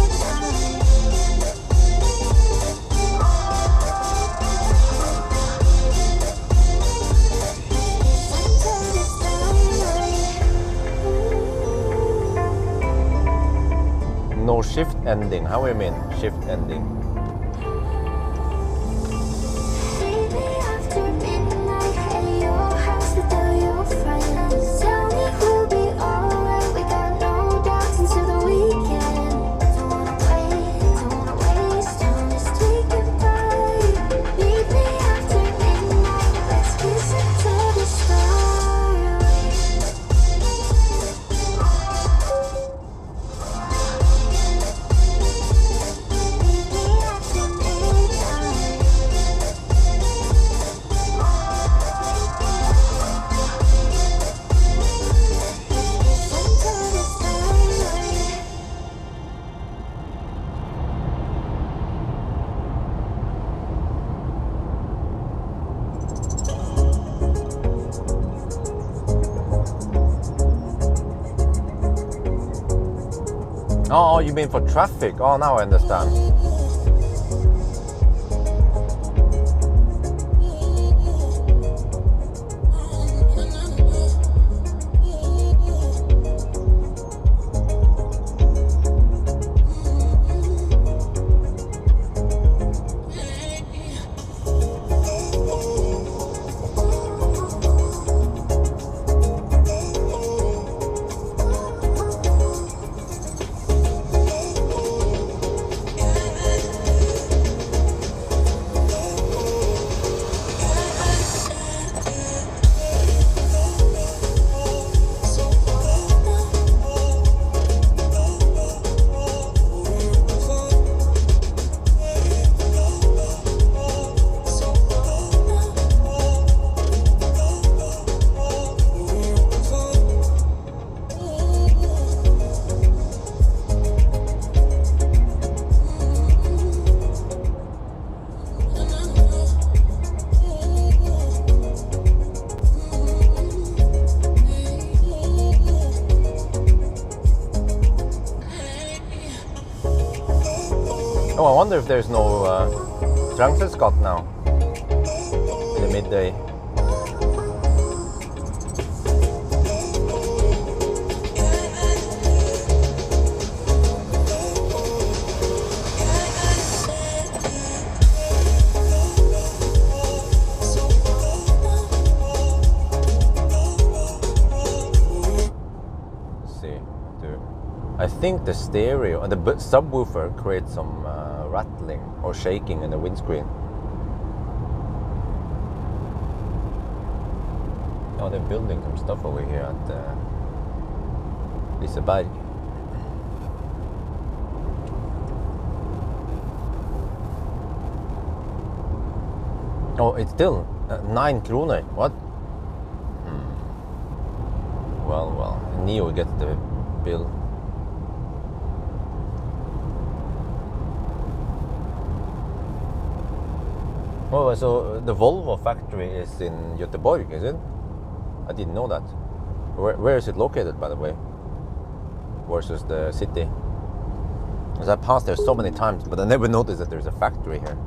Under the starlight. No shift ending. How do you mean shift ending? Maybe after midnight at your house with all your friends. Tell me we'll be alright. We got no doubts into the weekend. Don't wanna waste time. Let's take it back. Meet me after midnight. Let's kiss into the starlight. Meet me after midnight. Under the starlight. Oh, you mean for traffic? Oh, now I understand. Oh, I wonder if there's no Drangsesgat now in the midday. Let's see. I think the stereo and the subwoofer creates some rattling or shaking in the windscreen. Oh, they're building some stuff over here at Liseberg. Oh, it's still 9 kroner. What? Well, Nio gets the bill. Oh, so the Volvo factory is in Göteborg, is it? I didn't know that. Where is it located, by the way? Versus the city? Because I passed there so many times, but I never noticed that there's a factory here.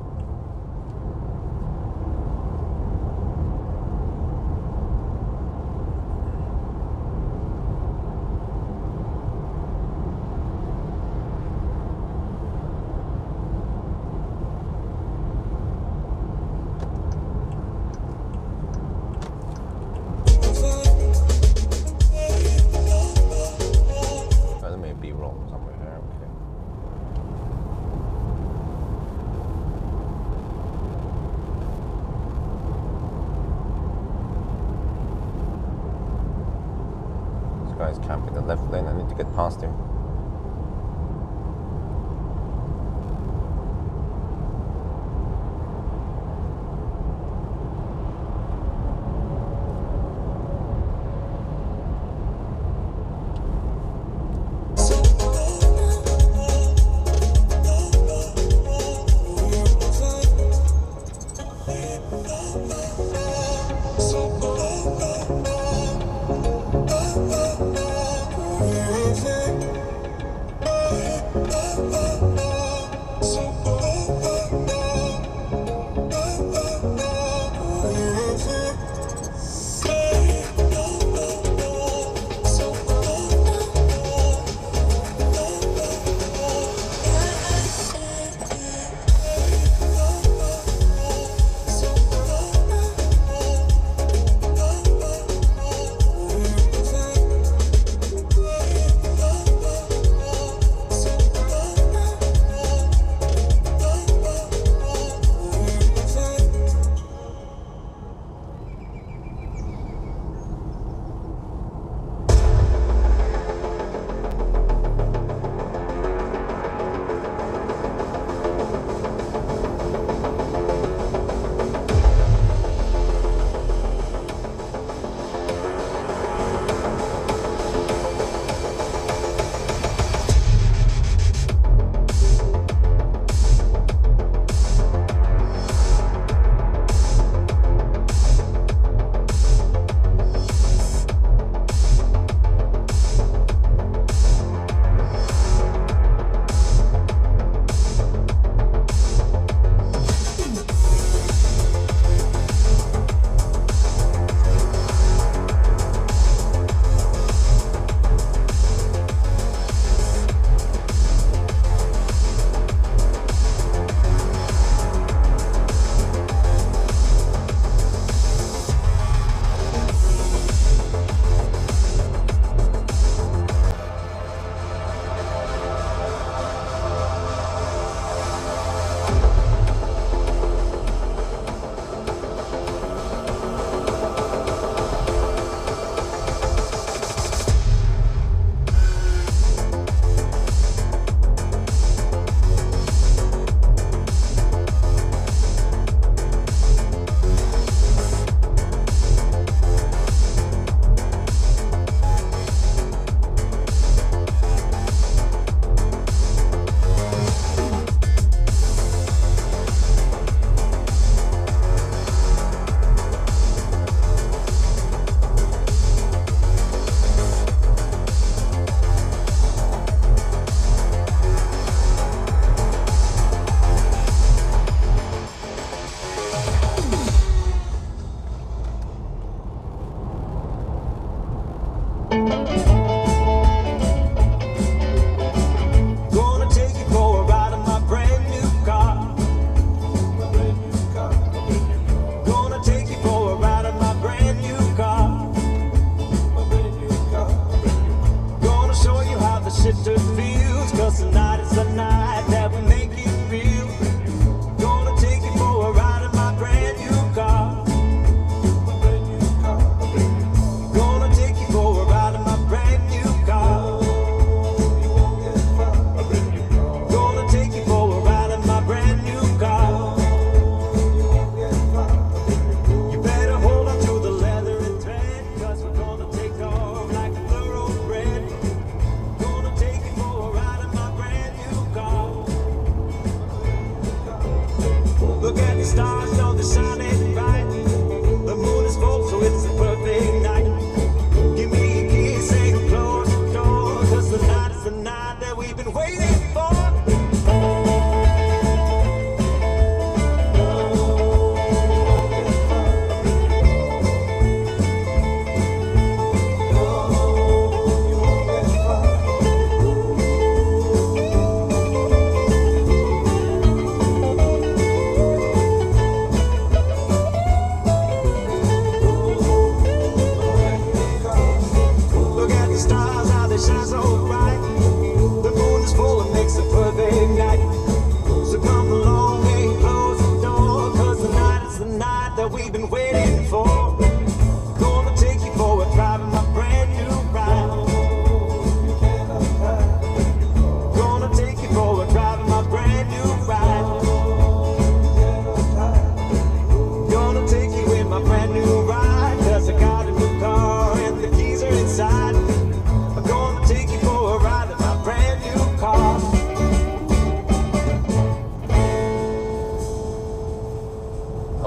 left lane. I need to get past him.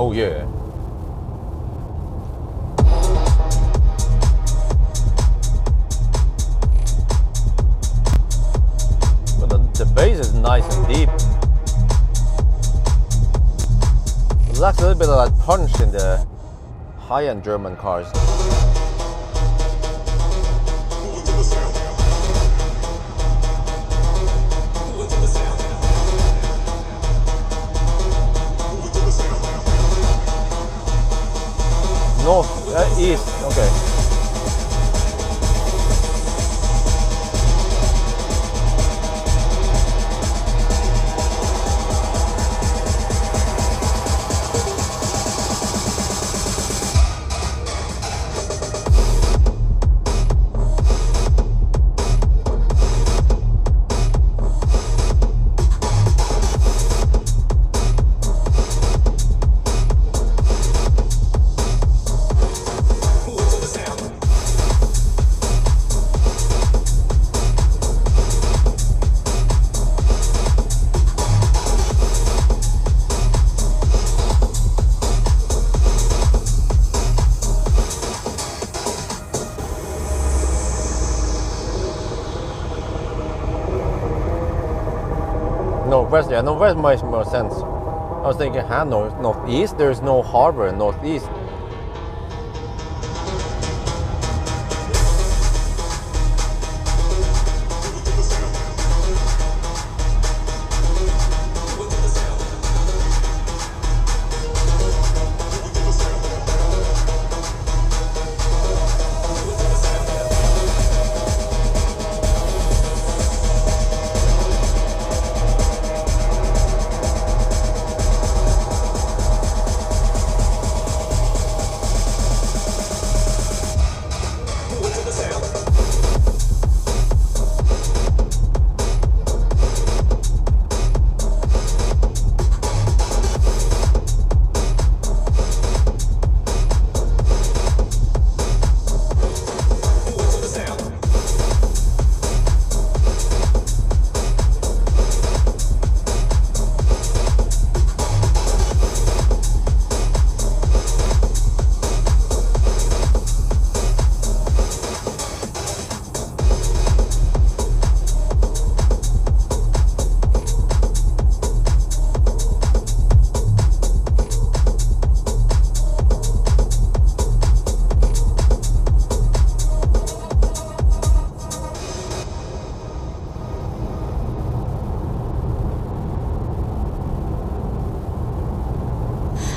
Oh yeah. But the bass is nice and deep. It lacks a little bit of that punch in the high-end German cars. North, east, okay. Northwest, yeah, Northwest makes more sense. I was thinking, Northeast, there's no harbor in Northeast.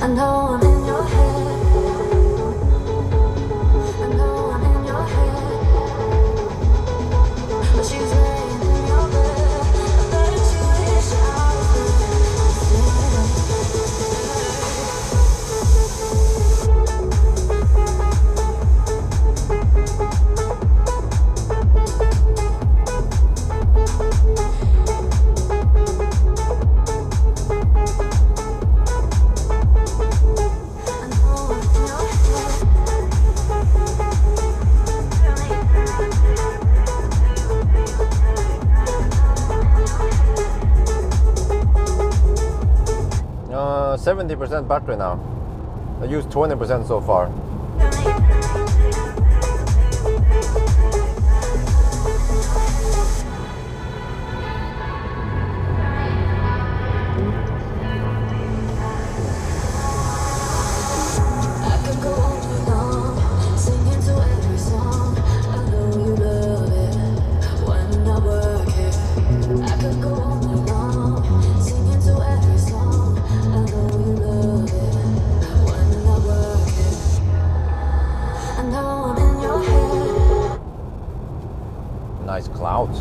I know I'm in your head. I know I'm in your head. But she's laying in your bed. I bet you wish I Uh, 70% battery now. I used 20% so far. I could go on and on, singing to every song. I know you love it when I work it. I could go on and on, singing to every song. I know you love it when I work it. I know I'm in your head. Nice clouds.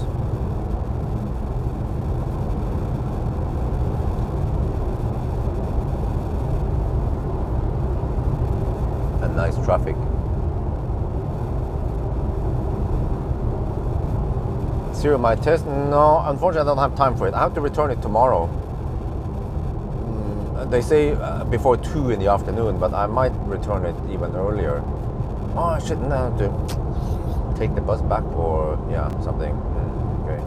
And nice traffic. Zero mile test? No, unfortunately I don't have time for it. I have to return it tomorrow. They say before 2 in the afternoon, but I might return it even earlier. Oh, I shouldn't have to take the bus back or yeah, something. Okay.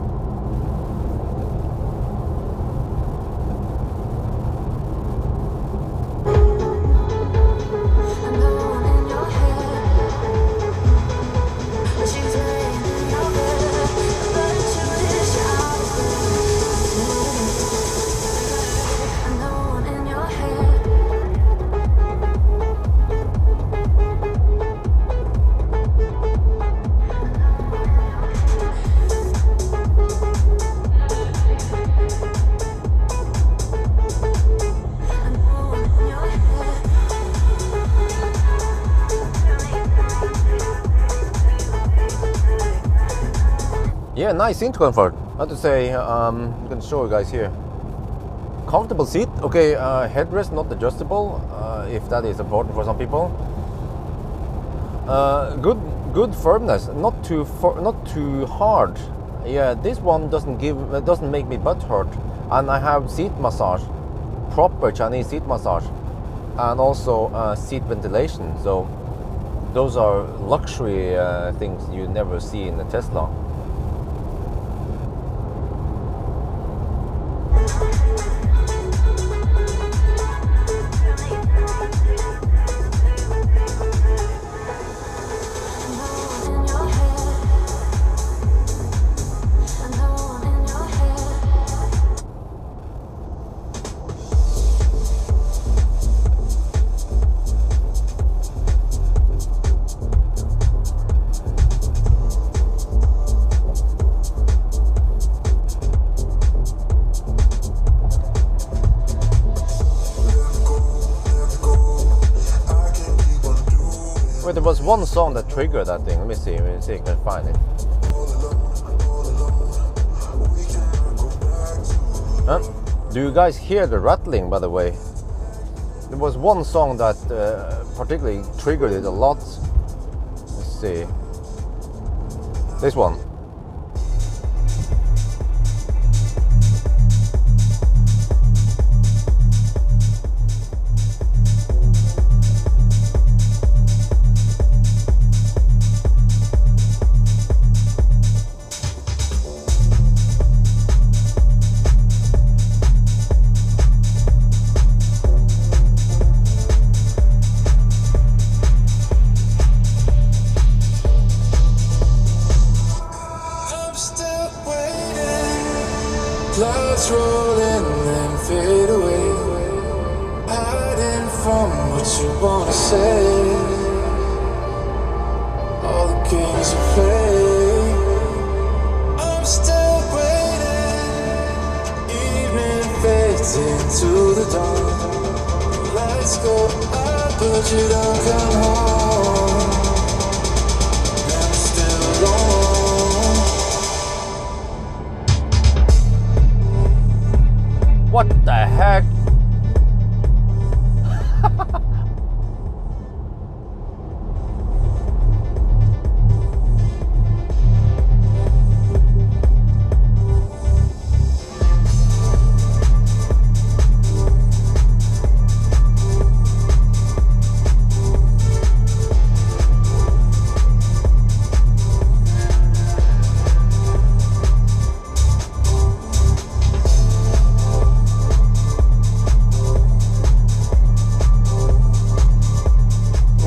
Yeah, nice seat comfort. I have to say, I'm gonna show you guys here. Comfortable seat. Okay, headrest not adjustable, if that is important for some people. Good firmness, not too hard. Yeah, this one doesn't make me butt hurt, and I have seat massage, proper Chinese seat massage, and also seat ventilation. So those are luxury things you never see in a Tesla. Well, there was one song that triggered that thing. Let me see if I can find it. Huh? Do you guys hear the rattling, by the way? There was one song that particularly triggered it a lot. Let's see. This one. Clouds roll in and fade away, hiding from what you wanna say. All the games you play, I'm still waiting. Evening fades into the dawn. Lights go out, but you don't come home. And I'm still alone. What the heck?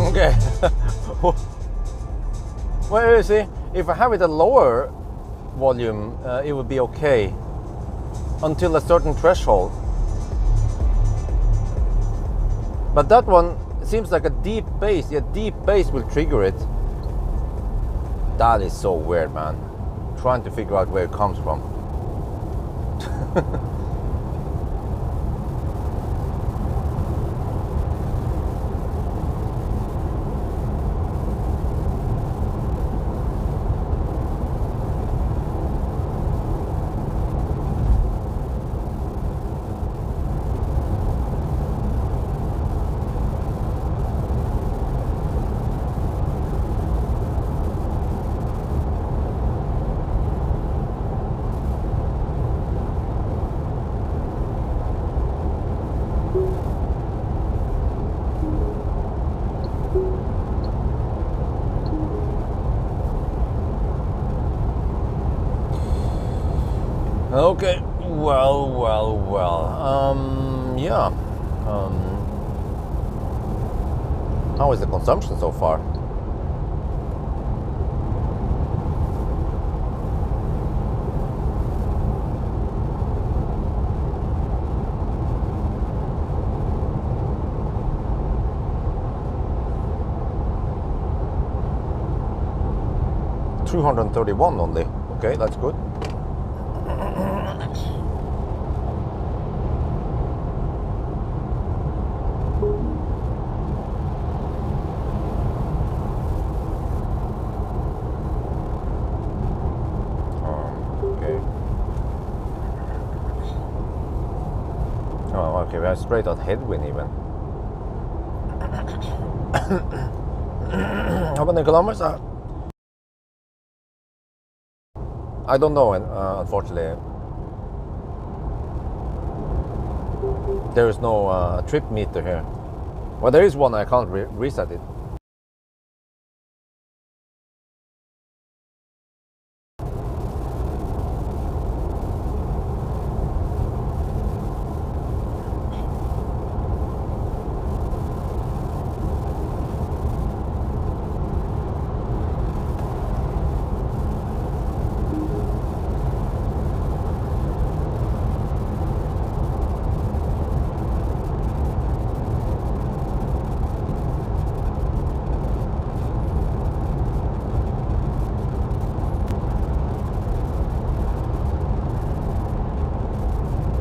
Okay. Well, you see, if I have it at lower volume, it would be okay until a certain threshold. But that one seems like a deep bass. Yeah, deep bass will trigger it. That is so weird, man. Trying to figure out where it comes from. Okay, yeah. How is the consumption so far? $231 only. Okay, that's good. Okay, we have straight out headwind even. How many kilometers? I don't know, unfortunately. There is no trip meter here. Well, there is one, I can't reset it.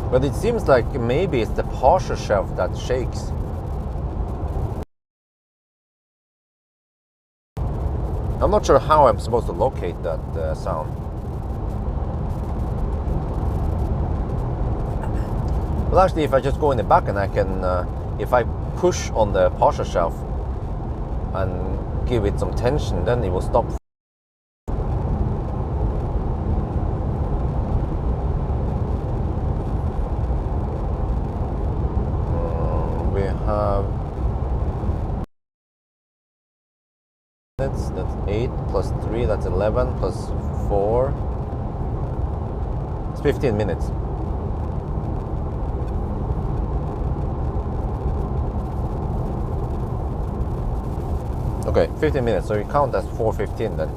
But it seems like maybe it's the partial shelf that shakes. I'm not sure how I'm supposed to locate that sound. Well, actually, if I just go in the back and I can, if I push on the partial shelf and give it some tension, then it will stop. We have that's 8 plus 3, that's 11 plus 4. It's 15 minutes. Okay, 15 minutes, so you count as 4:15 then.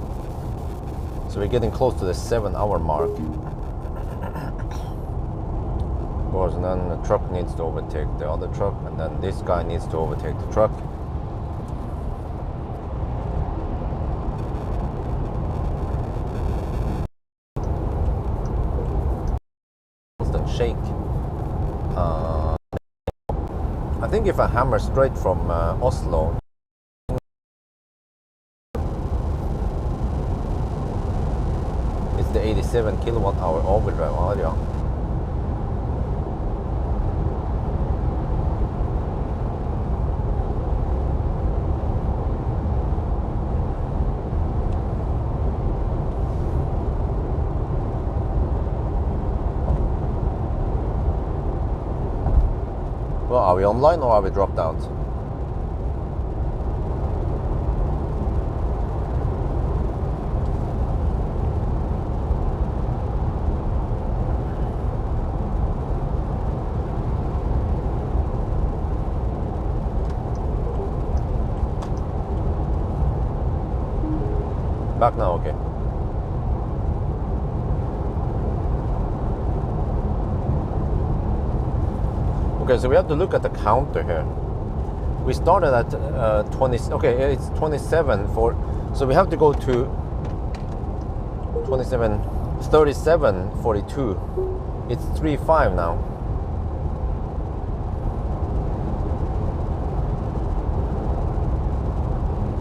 So we're getting close to the 7-hour mark. Of course, and then the truck needs to overtake the other truck, and then this guy needs to overtake the truck. Constant shake. I think if I hammer straight from Oslo, it's the 87 kilowatt hour overdrive audio. Well, are we online or are we dropped out? Back now, okay. Okay, so we have to look at the counter here. We started at 20. Okay, it's 27 for. So we have to go to 27, 37.42. It's 3.5 now.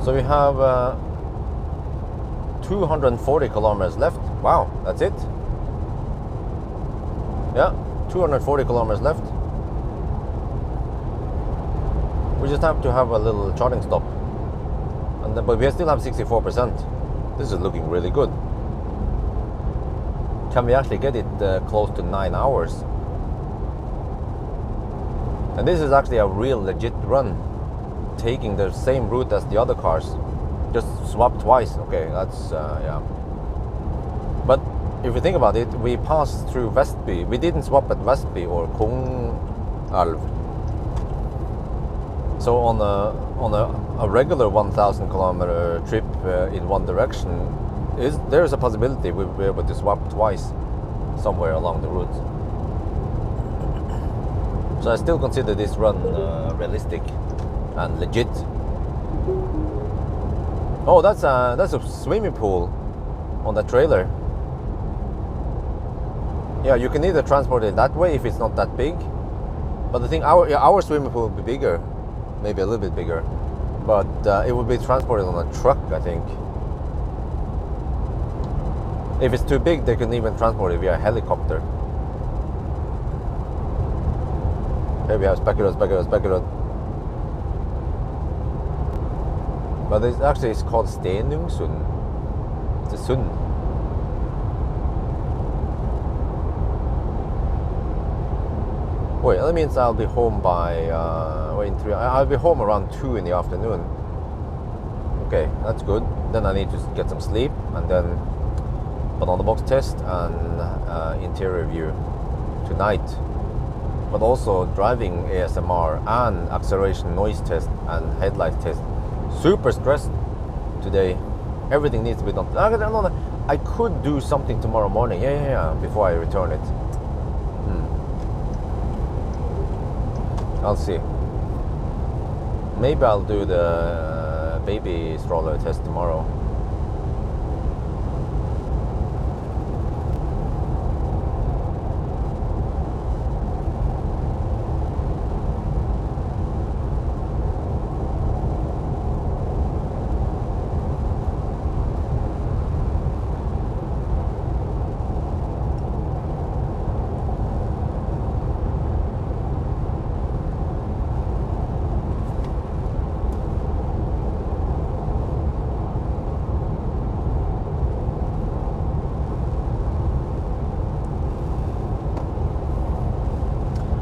So we have 240 kilometers left. Wow, that's it. Yeah, 240 kilometers left. We just have to have a little charging stop, and then, but we still have 64%. This is looking really good. Can we actually get it close to 9 hours? And this is actually a real legit run, taking the same route as the other cars, just swapped twice. Okay, that's yeah. But if you think about it, we passed through Vestby. We didn't swap at Vestby or Kongalv. So on a regular 1,000 kilometer trip in one direction, there is a possibility we'll be able to swap twice somewhere along the route. So I still consider this run realistic and legit. Oh, that's a swimming pool on the trailer. Yeah, you can either transport it that way if it's not that big. But the thing, our swimming pool will be bigger. Maybe a little bit bigger, but it would be transported on a truck, I think. If it's too big, they can even transport it via helicopter. Here we have specular. But it's called Stenungsund. It's a sund. Wait, that means I'll be home by I'll be home around 2 in the afternoon. Okay, that's good. Then I need to get some sleep and then banana box test and interior view tonight. But also driving ASMR and acceleration noise test and headlight test. Super stressed today. Everything needs to be done. I could do something tomorrow morning. Yeah. Before I return it. I'll see. Maybe I'll do the baby stroller test tomorrow.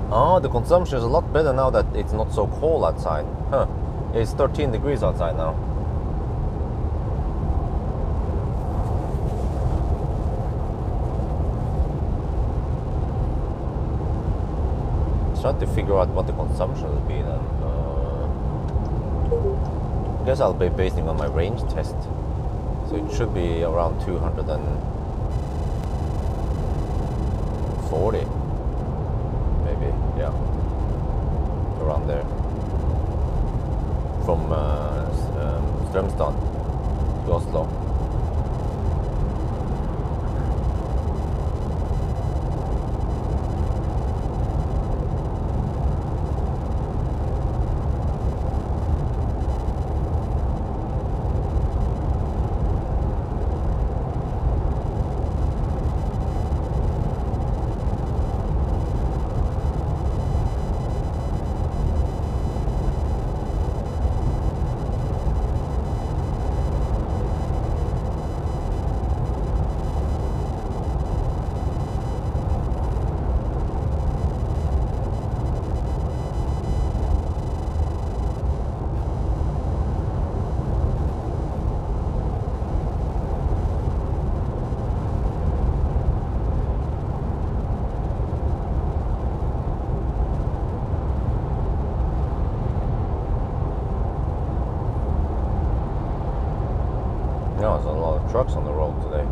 Oh, the consumption is a lot better now that it's not so cold outside. Huh. It's 13 degrees outside now. Trying to figure out what the consumption will be then. I guess I'll be basing on my range test. So it should be around 240. Maybe, yeah. Around there. From Strømstad to Oslo. There's a lot of trucks on the road today.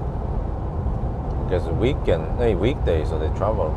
Because weekdays, so they travel.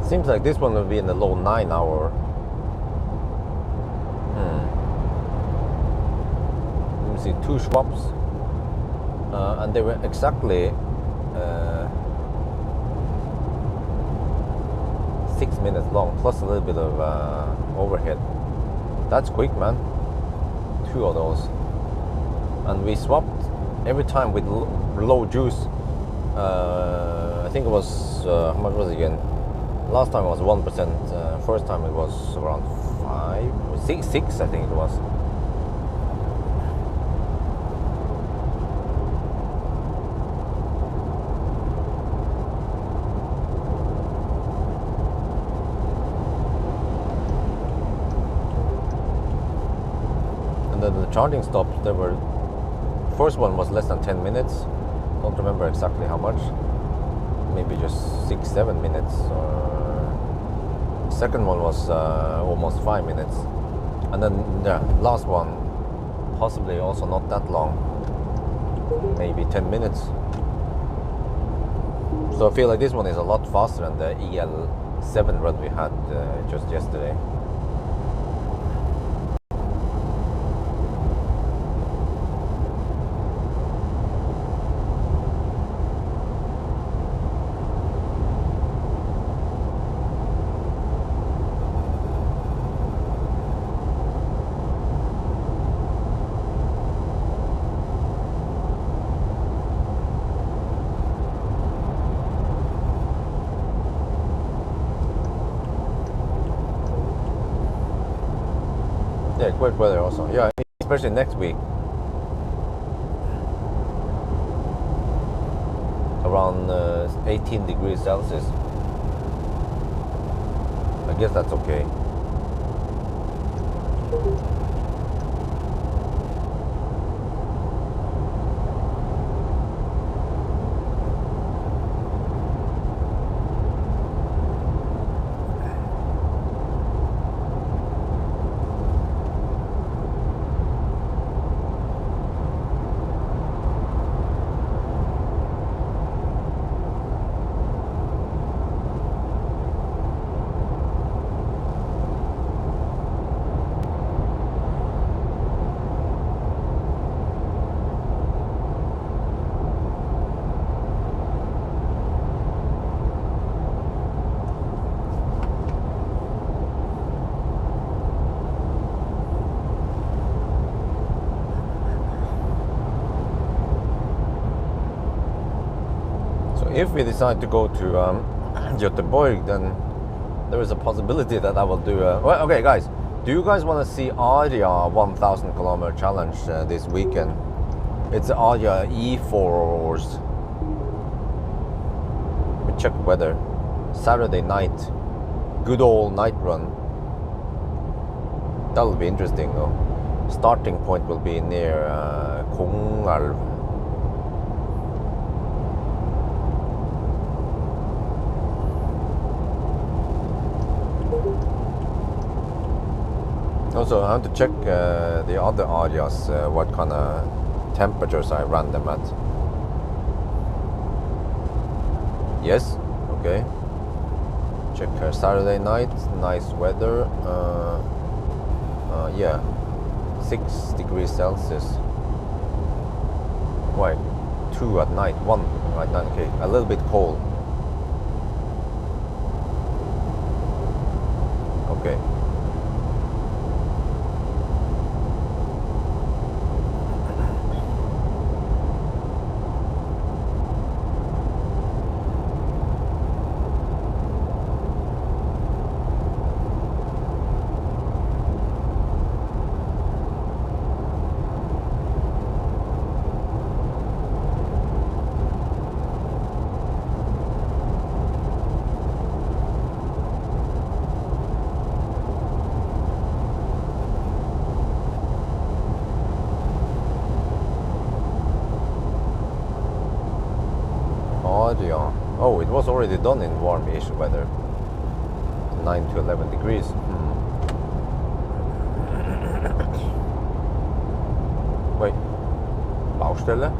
Seems like this one will be in the low 9 hour. Let me see, 2 swaps, and they were exactly 6 minutes long, plus a little bit of overhead. That's quick, man. 2 of those, and we swapped every time with low juice. I think it was how much was it again? Last time it was 1%. First time it was around 6, I think it was. And then the charging stops, there were, first one was less than 10 minutes. Don't remember exactly how much. Maybe just 6-7 minutes or Second one was almost 5 minutes, and then yeah, last one possibly also not that long, maybe 10 minutes. So I feel like this one is a lot faster than the EL7 run we had just yesterday. Yeah, great weather also. Yeah, especially next week. Around 18 degrees Celsius. I guess that's okay. If we decide to go to Göteborg, then there is a possibility that I will do well, okay guys, do you guys want to see Aria 1000 kilometer challenge this weekend? It's Aria E4s. We check weather. Saturday night, good old night run. That will be interesting though. Starting point will be near Kongalv. Also, I have to check the other areas, what kind of temperatures I ran them at. Yes, okay. Check Saturday night, nice weather. Yeah, 6 degrees Celsius. Wait, 2 at night, 1 at night, okay, a little bit cold. Okay. Oh, it was already done in warmish weather. 9 to 11 degrees. Wait, Baustelle?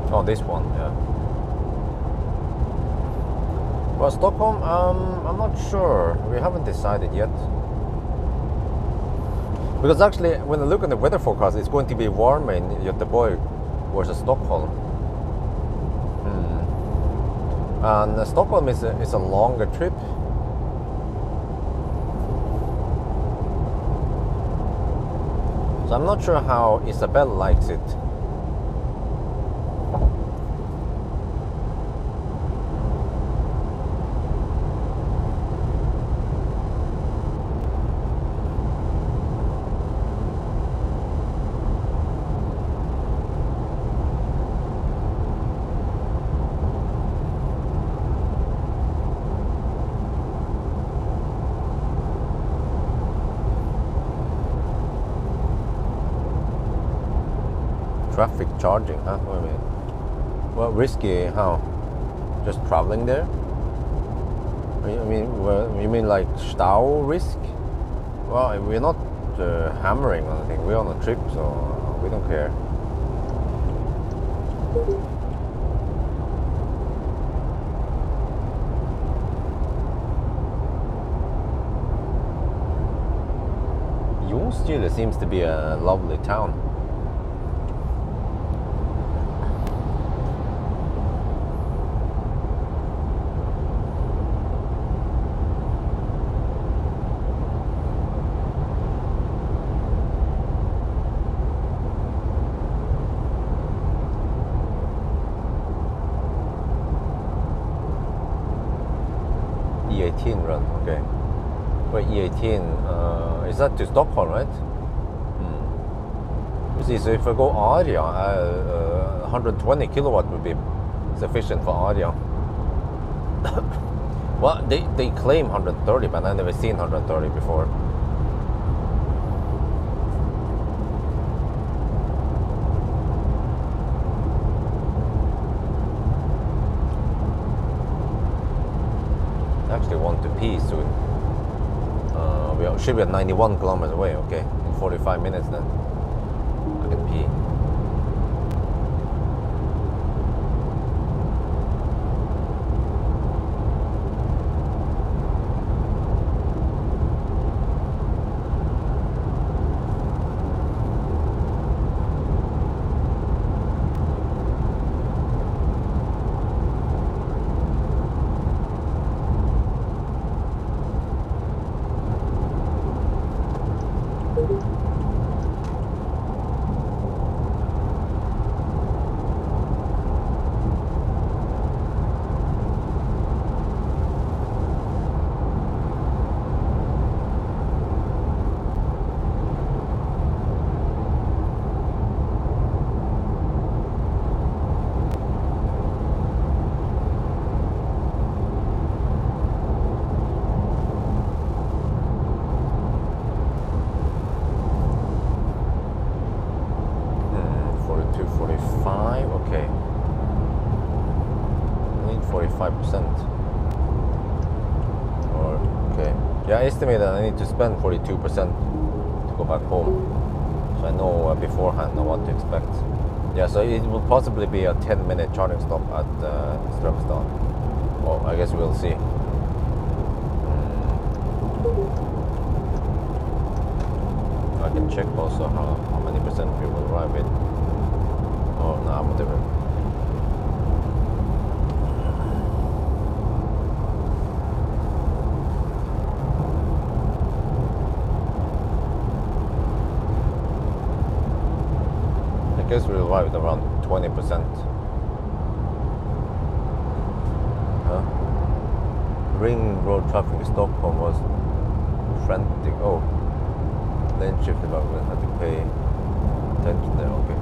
Oh, this one, yeah. Well, Stockholm, I'm not sure. We haven't decided yet. Because actually, when I look at the weather forecast, it's going to be warmer in Göteborg versus Stockholm. And Stockholm is a longer trip. So I'm not sure how Isabel likes it. Traffic charging, huh? Wait a minute. Well, risky how? Just traveling there? I mean, well, you mean like Stau risk? Well, we're not hammering on anything. We're on a trip, so we don't care. Ljungskile seems to be a lovely town. E18 run, okay. Wait, E18, is that to Stockholm, right? You see, so if I go Aria, 120 kilowatt would be sufficient for Aria. Well, they claim 130, but I've never seen 130 before. Actually want to pee soon. We should be at 91 kilometers away, okay? In 45 minutes then. I can pee. Okay. I need 45%. Or, okay. Yeah, I estimate that I need to spend 42% to go back home. So I know beforehand what to expect. Yeah, so it will possibly be a 10-minute charging stop at Strömstad. Well, I guess we'll see. I can check also how many percent we will arrive with. Oh, no, whatever. I guess we'll arrive at around 20%. Huh? Ring road traffic in Stockholm was frantic. Oh, lane shift development had to pay attention there. Okay.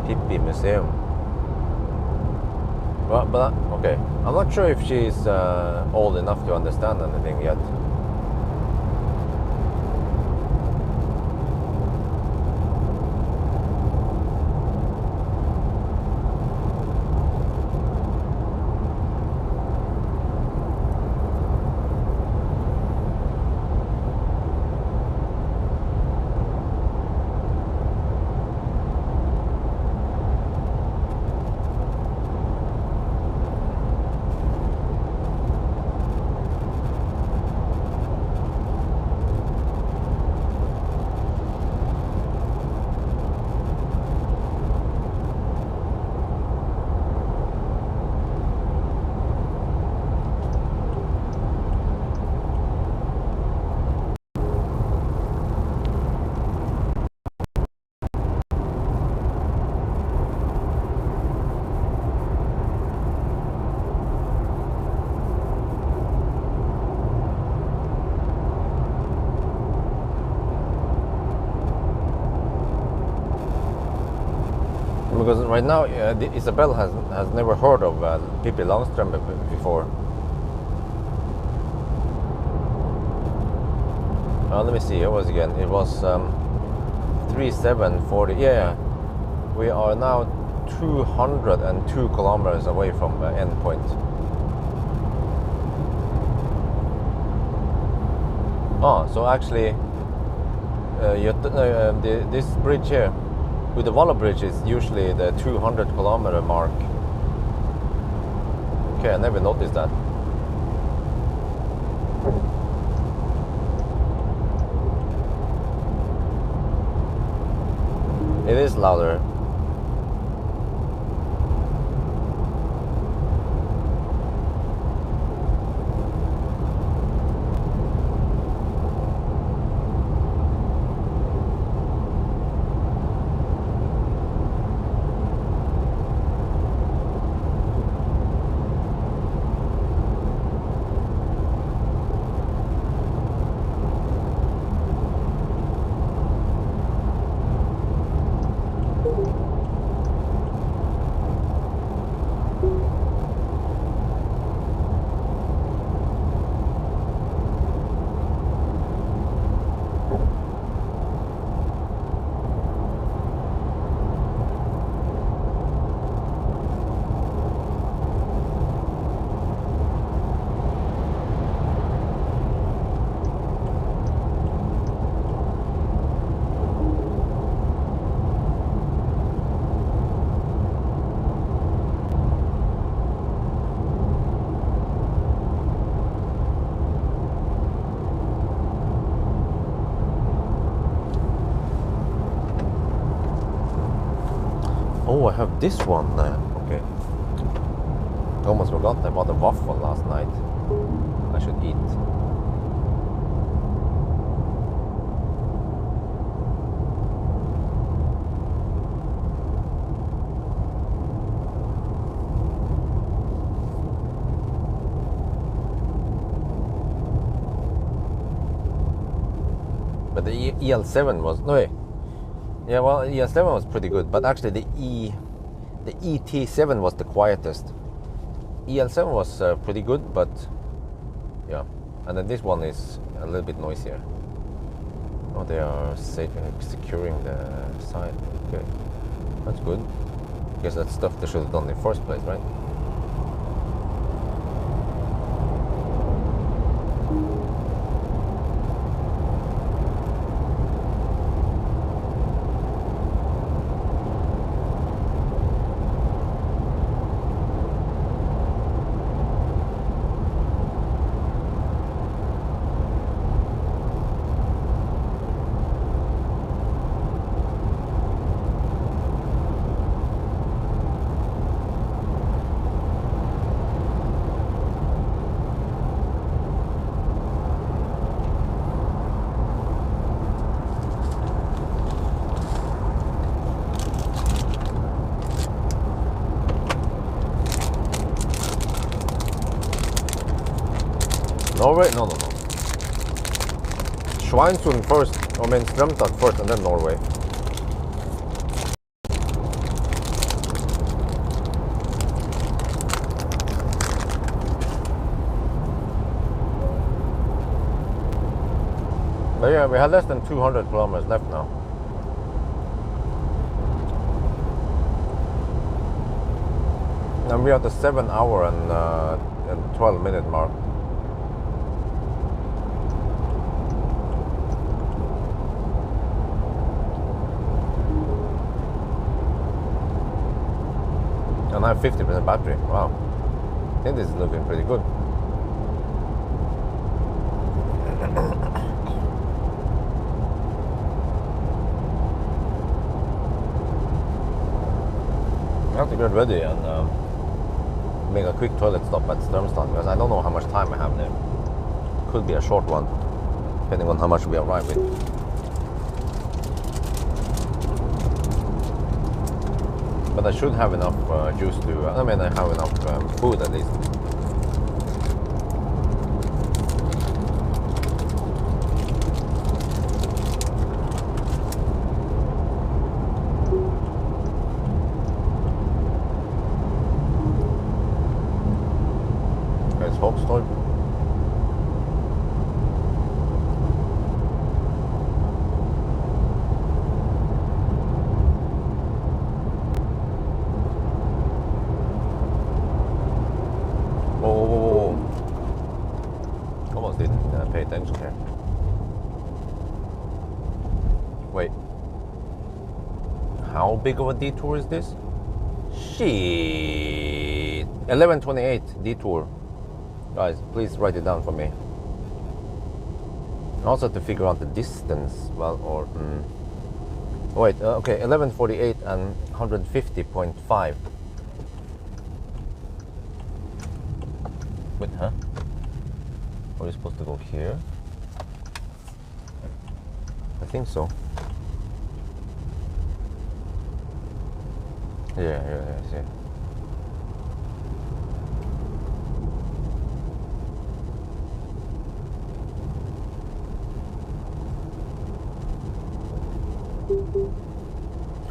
Hippie Museum. Well, but okay. I'm not sure if she's old enough to understand anything yet. Because right now, Isabel has never heard of Pippi Longström before. Let me see. It was again. It was 3740. Yeah, we are now 202 kilometers away from the end point. Oh, so actually, this bridge here, with the Valla bridge, is usually the 200 kilometer mark. Okay, I never noticed that. It is louder. Oh, I have this one. Okay. Almost forgot I bought a waffle last night. I should eat. But the EL7 was no way. Yeah, well, EL7 was pretty good, but actually the ET7 was the quietest. EL7 was pretty good, but yeah, and then this one is a little bit noisier. Oh, they are securing the side. Okay, that's good. I guess that's stuff they should have done in the first place, right? Norway? No. Schweinsund first, I mean Strømstad first and then Norway. But yeah, we have less than 200 kilometers left now. And we are at the 7 hour and 12 minute mark. And I have 50% battery. Wow. I think this is looking pretty good. I have to get ready and make a quick toilet stop at Strømstad because I don't know how much time I have there. Could be a short one, depending on how much we arrive with. But I should have enough juice to, I mean I have enough food at least. There's Hogstorp. didn't pay attention here. Wait. How big of a detour is this? Shit. 11:28 detour. Guys, please write it down for me. I also have to figure out the distance. Well, or wait. Okay, 11:48 and 150.5. Wait, huh? Are we supposed to go here? I think so. Yeah, yeah.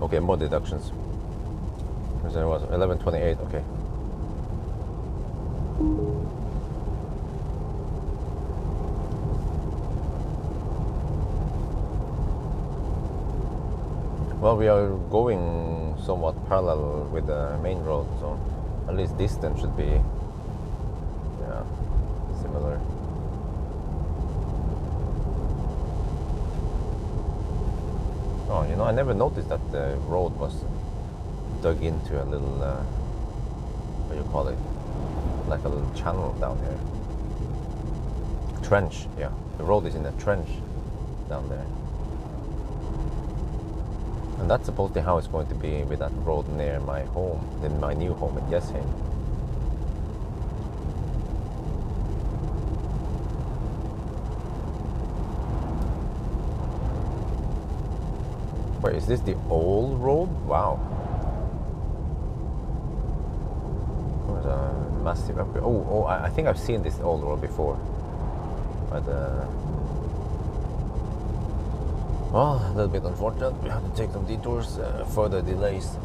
Okay, more deductions. Because there was 11:28. Okay. Well, we are going somewhat parallel with the main road, so at least distance should be, yeah, similar. Oh, you know, I never noticed that the road was dug into a little, what do you call it? Like a little channel down here. Trench, yeah. The road is in a trench down there. And that's supposedly how it's going to be with that road near my home, in my new home in Jessheim. Wait, is this the old road? Wow. There's a massive upgrade. Oh, I think I've seen this old road before. But, well, a little bit unfortunate. We have to take some detours, further delays.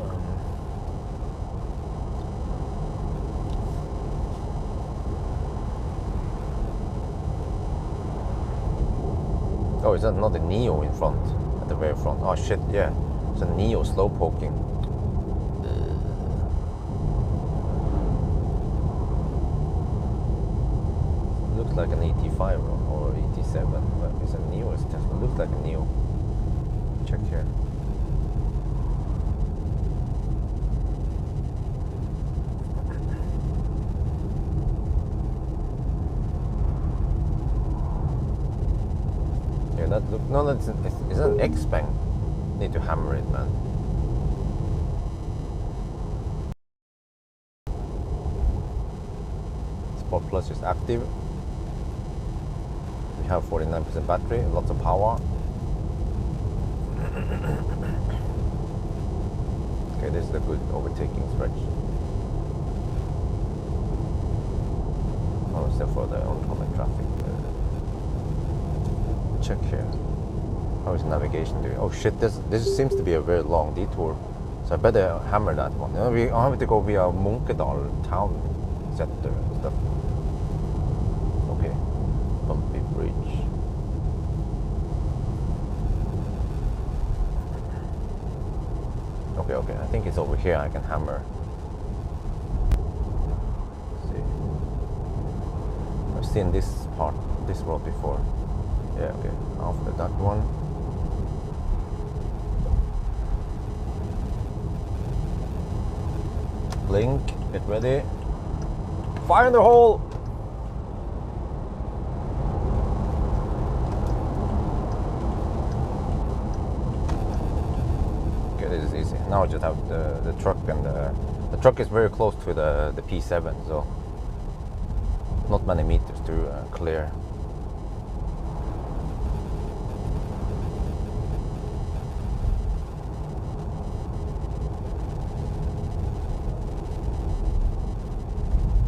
Oh, is that not a Nio in front? At the very front? Oh shit, yeah. It's a Nio slow poking. Looks like an ET5 or ET7. But it's a Nio. It looks like a Nio. Check here. Yeah, that look. No, it's an X-Bang. Need to hammer it, man. Sport Plus is active. We have 49% battery, lots of power. Okay, this is a good overtaking stretch. Oh, except for the oncoming traffic. Check here. How is navigation doing? Oh shit, this seems to be a very long detour. So I better hammer that one. You know, we have to go via Munkedal town center and stuff. Okay. Bumpy bridge. Okay, I think it's over here I can hammer. Let's see. I've seen this road before. Yeah, okay, after that one. Blink, get ready. Fire in the hole! Now I just have the truck, and the truck is very close to the P7, so not many meters to clear.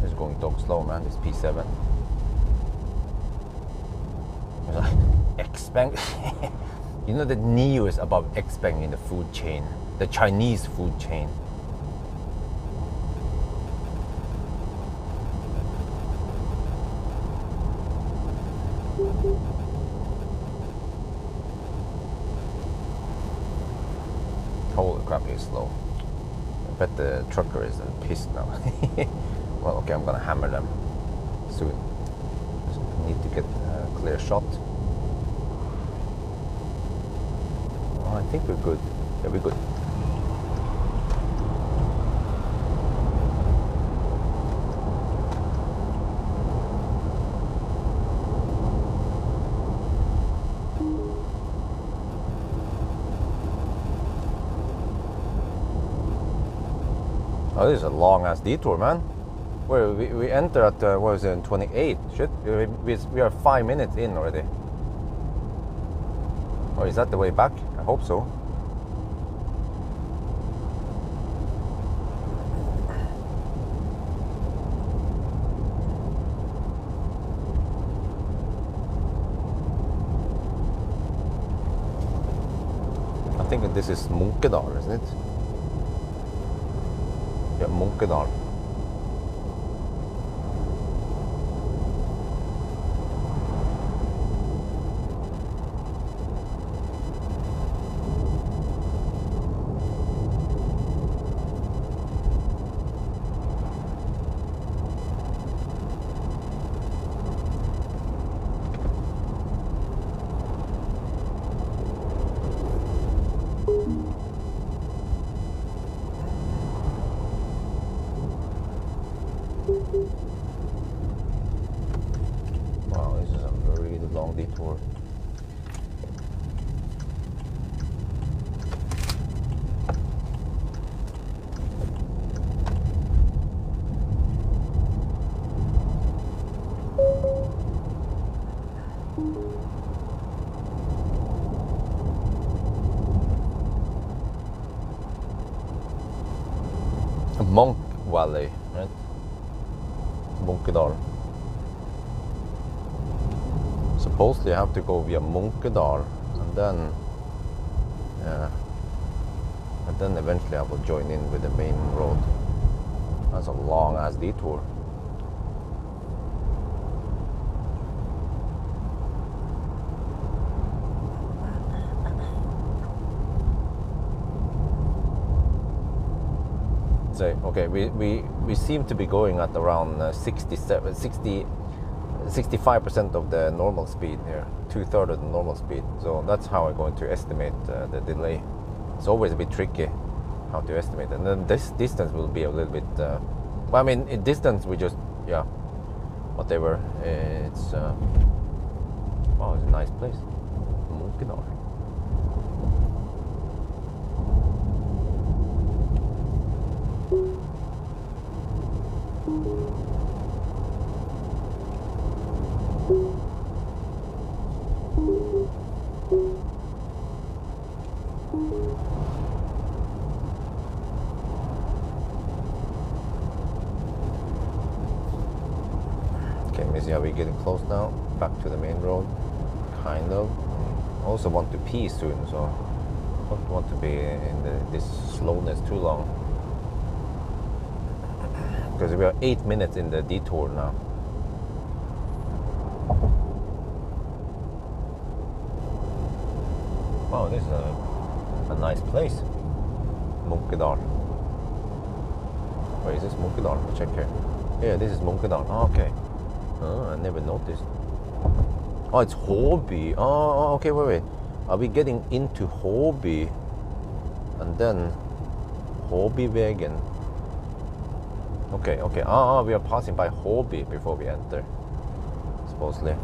It's going dog slow, man, this P7. X-Bang. You know that Nio is above X-Bang in the food chain. The Chinese food chain. Holy crap, he's slow. I bet the trucker is pissed now. Well, okay, I'm gonna hammer them soon. Just need to get a shot. Oh, I think we're good. Yeah, we're good. Oh, this is a long ass detour, man. Where we enter at what was it, 28? Shit, we are 5 minutes in already. Or is that the way back? I hope so. I think that this is Munkedal, isn't it? Yeah, Munkedal. Wow, this is a really long detour. Monk Valley, right? Munkedal. Supposedly I have to go via Munkedal and then eventually I will join in with the main road. That's a long ass detour. So, okay, we seem to be going at around 65% of the normal speed here, 2/3 of the normal speed. So that's how I'm going to estimate the delay. It's always a bit tricky how to estimate, and then this distance will be a little bit. Well, I mean, in distance we just whatever. It's wow, it's a nice place, Munkedal. Okay, Missy, are we getting close now? Back to the main road? Kind of. I also want to pee soon, so I don't want to be in this slowness too long. Because we are 8 minutes in the detour now. Wow, this is a nice place. Munkedal. Where is this Munkedal? I'll check here. Yeah, this is Munkedal. Oh, okay. Oh, I never noticed. Oh, it's Håby. Oh, okay, wait. Are we getting into Håby? And then Håbyvägen. Okay. We are passing by Håby before we enter, supposedly.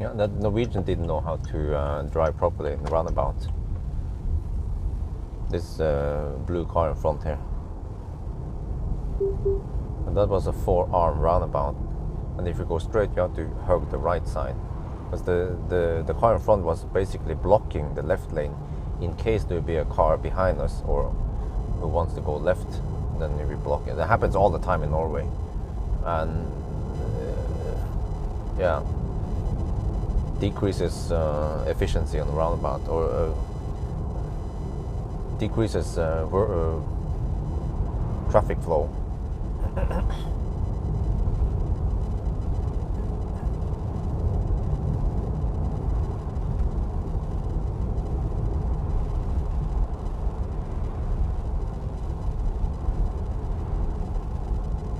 Yeah, the Norwegian didn't know how to drive properly in the roundabout. This blue car in front here. And that was a 4-arm roundabout. And if you go straight, you have to hug the right side. Because the car in front was basically blocking the left lane in case there would be a car behind us or who wants to go left, then you'll be blocking. That happens all the time in Norway. And yeah, decreases efficiency on the roundabout, or decreases traffic flow.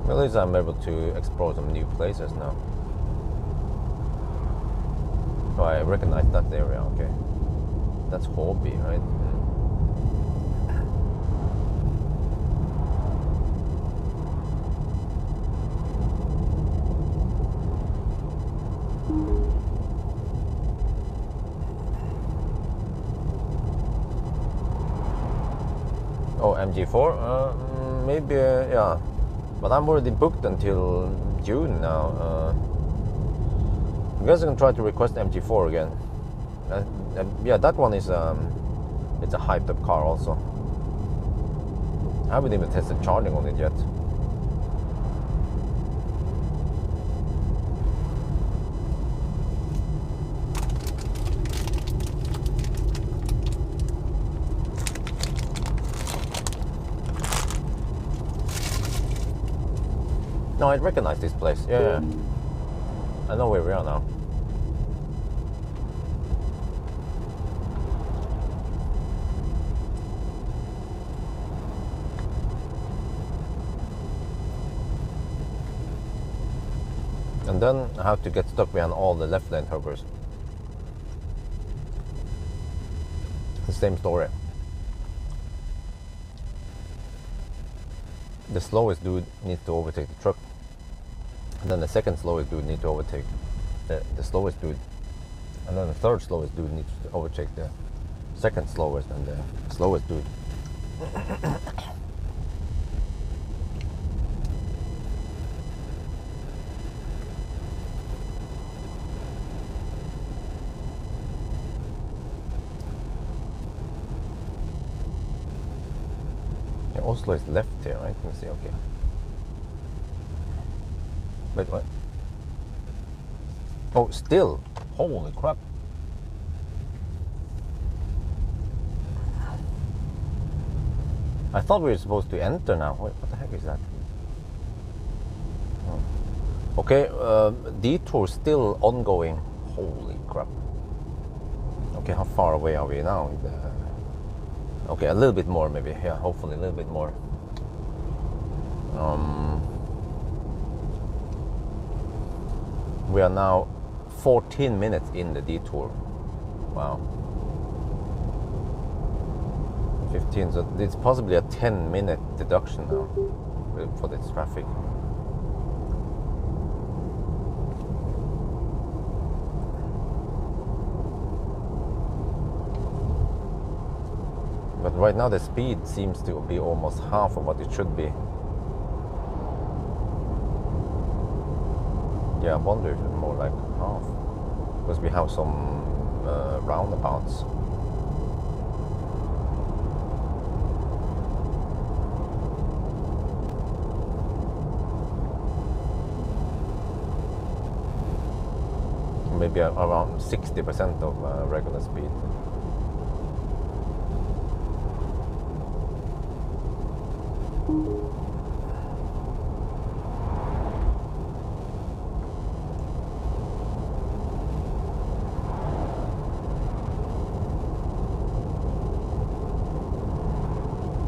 At least I'm able to explore some new places now. Oh, I recognize that area, okay. That's Hobby, right? Oh, MG4? Maybe, yeah. But I'm already booked until June now. I guess I can try to request MG4 again. Yeah, that one is it's a hyped up car also. I haven't even tested charging on it yet. No, I recognize this place. Yeah. I know where we are now. And then I have to get stuck behind all the left lane hovers. The same story. The slowest dude needs to overtake the truck. And then the second slowest dude needs to overtake the slowest dude. And then the third slowest dude needs to overtake the second slowest and the slowest dude. Yeah, Oslo is left here, right? Let me see, okay. Wait, what? Oh, still? Holy crap. I thought we were supposed to enter now. Wait, what the heck is that? Oh. Okay, detour still ongoing. Holy crap. Okay, how far away are we now? Okay, a little bit more maybe. Yeah, hopefully a little bit more. We are now 14 minutes in the detour. Wow. 15, so it's possibly a 10-minute deduction now for this traffic. But right now the speed seems to be almost half of what it should be. Yeah, I wonder if it's more like half. Because we have some roundabouts. Maybe around 60% of regular speed.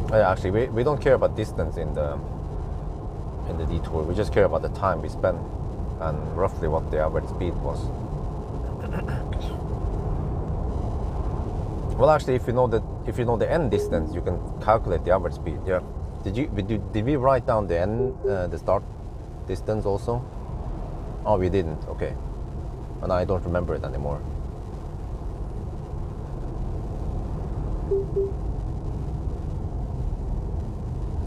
Yeah, actually, we don't care about distance in the detour. We just care about the time we spend and roughly what the average speed was. Well, actually, if you know the end distance, you can calculate the average speed. Yeah. Did we write down the end the start distance also? Oh, we didn't. Okay. and I don't remember it anymore.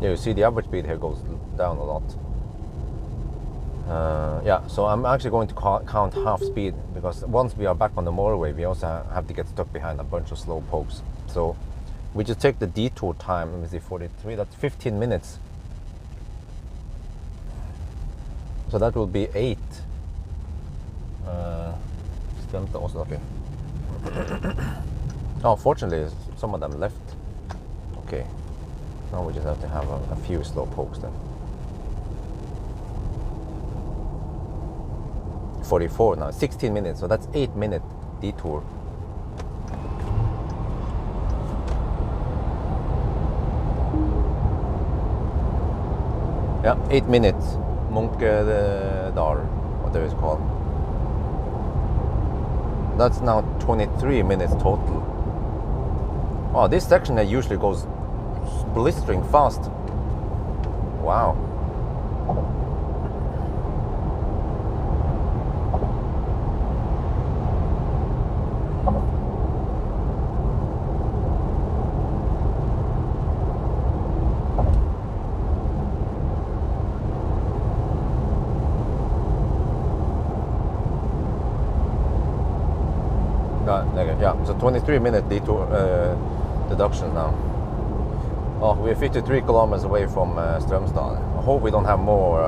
Yeah, you see the average speed here goes down a lot. Yeah, so I'm actually going to count half speed, because once we are back on the motorway, we also have to get stuck behind a bunch of slow pokes. So we just take the detour time. Let me see, 43, that's 15 minutes. So that will be 8. Stämte också, okay. Oh, fortunately, some of them left. Okay, now we just have to have a few slow pokes then. 44 now, 16 minutes, so that's 8-minute detour. Yeah, 8 minutes. Munkedal, whatever it's called. That's now 23 minutes total. Oh, this section that usually goes blistering fast. Wow. Yeah, so 23-minute detour deduction now. Oh, we're 53 kilometers away from Strömstad. I hope we don't have more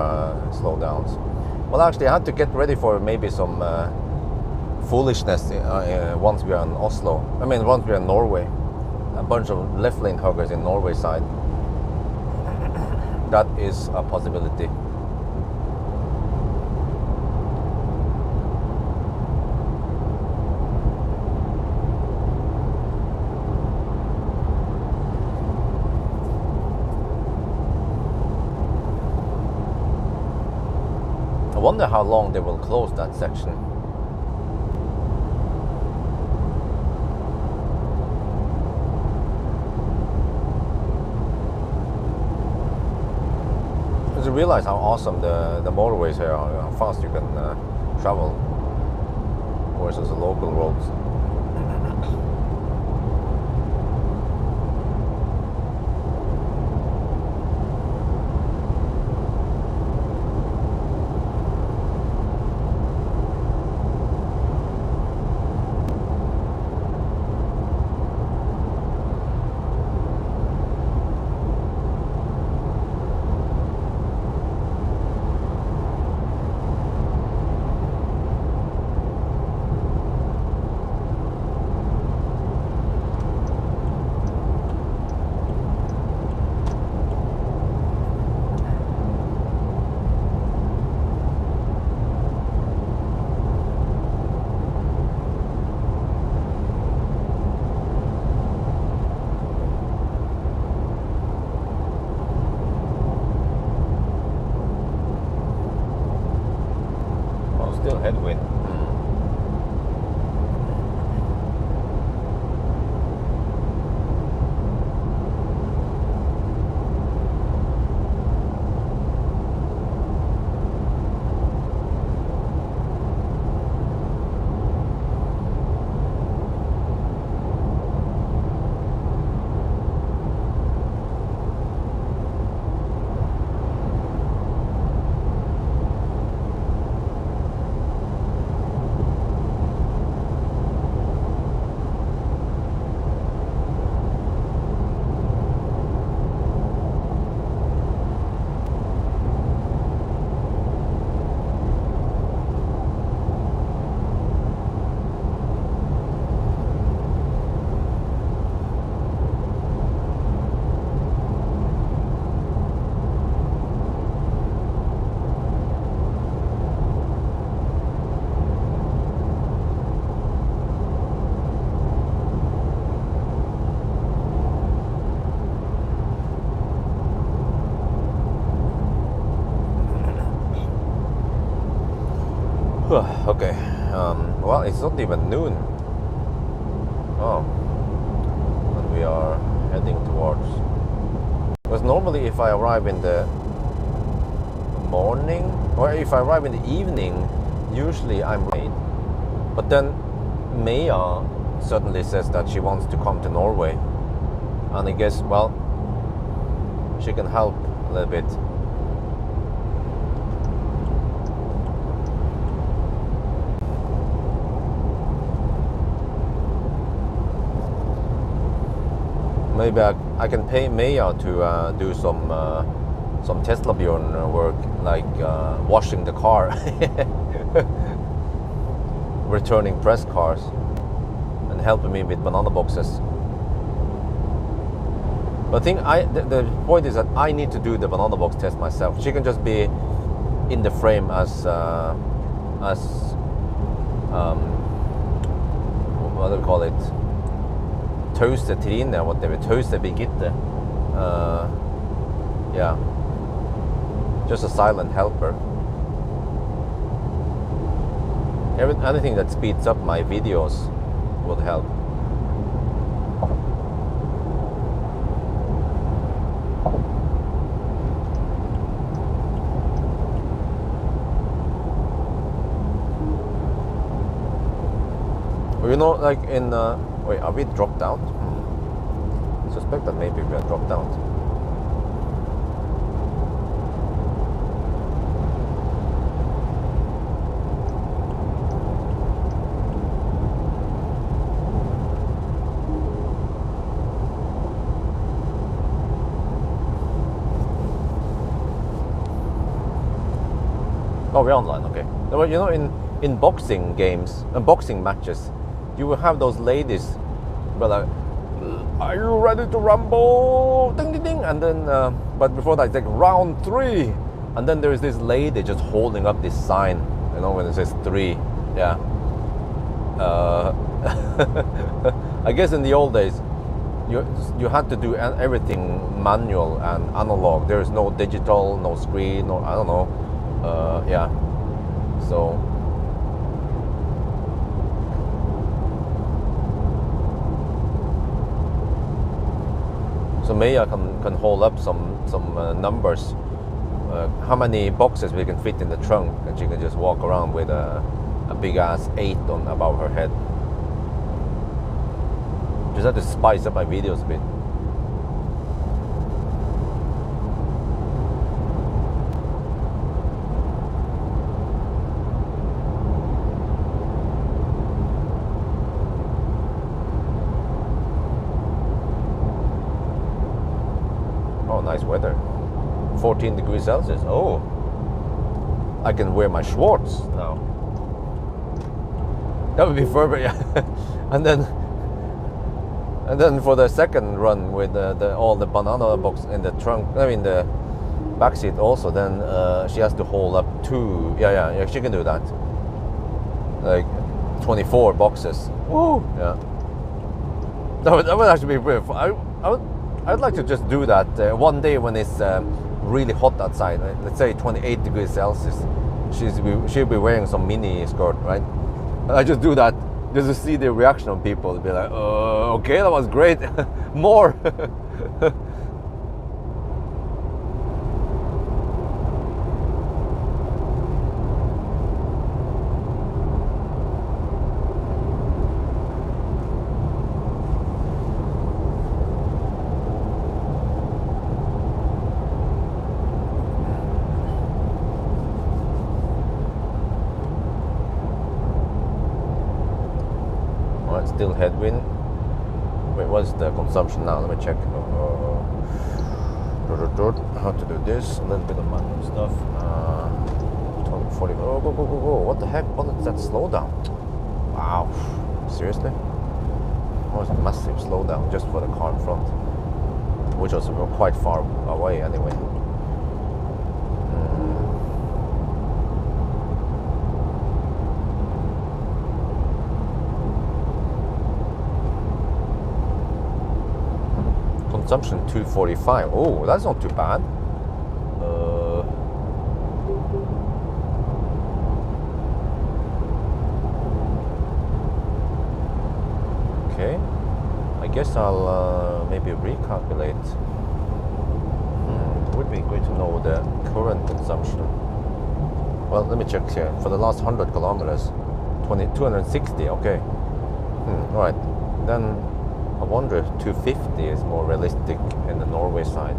slowdowns. Well, actually, I had to get ready for maybe some foolishness once we are in Oslo. I mean, once we are in Norway. A bunch of left lane huggers in Norway side. That is a possibility. I wonder how long they will close that section. Because you realize how awesome the motorways here are, how fast you can travel versus the local roads. Still headwind. Okay, well, it's not even noon. Oh, and we are heading towards. Because normally, if I arrive in the morning, or if I arrive in the evening, usually I'm late. But then Maya suddenly says that she wants to come to Norway, and I guess, well, she can help a little bit. Maybe I can pay Maya to do some Tesla Bjorn work, like washing the car, returning press cars, and helping me with banana boxes. But I think the point is that I need to do the banana box test myself. She can just be in the frame as what do you call it? Tause Trine, whatever. Tause Birgitte. Yeah. Just a silent helper. Anything that speeds up my videos would help. You know, like in wait, are we dropped out? I suspect that maybe we are dropped out. Oh, we're online, okay. Well, you know, in boxing games and boxing matches, you will have those ladies, but like, are you ready to rumble? Ding ding ding, and then, but before that, it's like round 3, and then there is this lady just holding up this sign, you know, when it says 3, yeah. I guess in the old days, you had to do everything manual and analog. There is no digital, no screen, no, I don't know. Yeah, so Maya can hold up some numbers, how many boxes we can fit in the trunk, and she can just walk around with a big ass 8 on above her head. Just have to spice up my videos a bit. Nice weather. 14 degrees Celsius. Oh, I can wear my shorts now. That would be perfect. Yeah. and then for the second run with all the banana box in the trunk, I mean the back seat also, then she has to hold up 2. Yeah, she can do that. Like 24 boxes. Woo! Yeah. That would actually be pretty fun. I'd like to just do that one day when it's really hot outside. Let's say 28 degrees Celsius. She'll be wearing some mini skirt, right? And I just do that just to see the reaction of people. Be like, okay, that was great. More. Still headwind. Wait, what's the consumption now? Let me check. How to do this? A little bit of manual stuff. 40. Oh, go! What the heck? What is that slowdown? Wow. Seriously? Oh, it's a massive slowdown just for the car in front, which was quite far away anyway. Consumption 245. Oh, that's not too bad. Okay, I guess I'll maybe recalculate. It would be great to know the current consumption. Well, let me check here. For the last 100 kilometers, 260, okay. Right. Then I wonder if 250 is more realistic in the Norway side.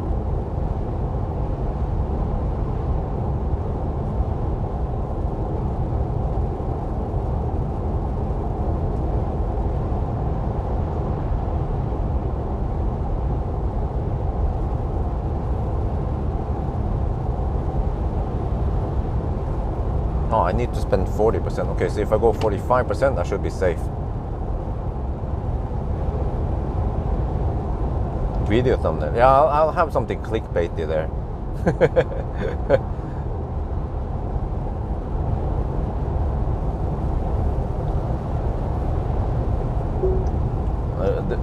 Oh, I need to spend 40%. Okay, so if I go 45%, I should be safe. Video thumbnail. Yeah, I'll have something clickbaity there.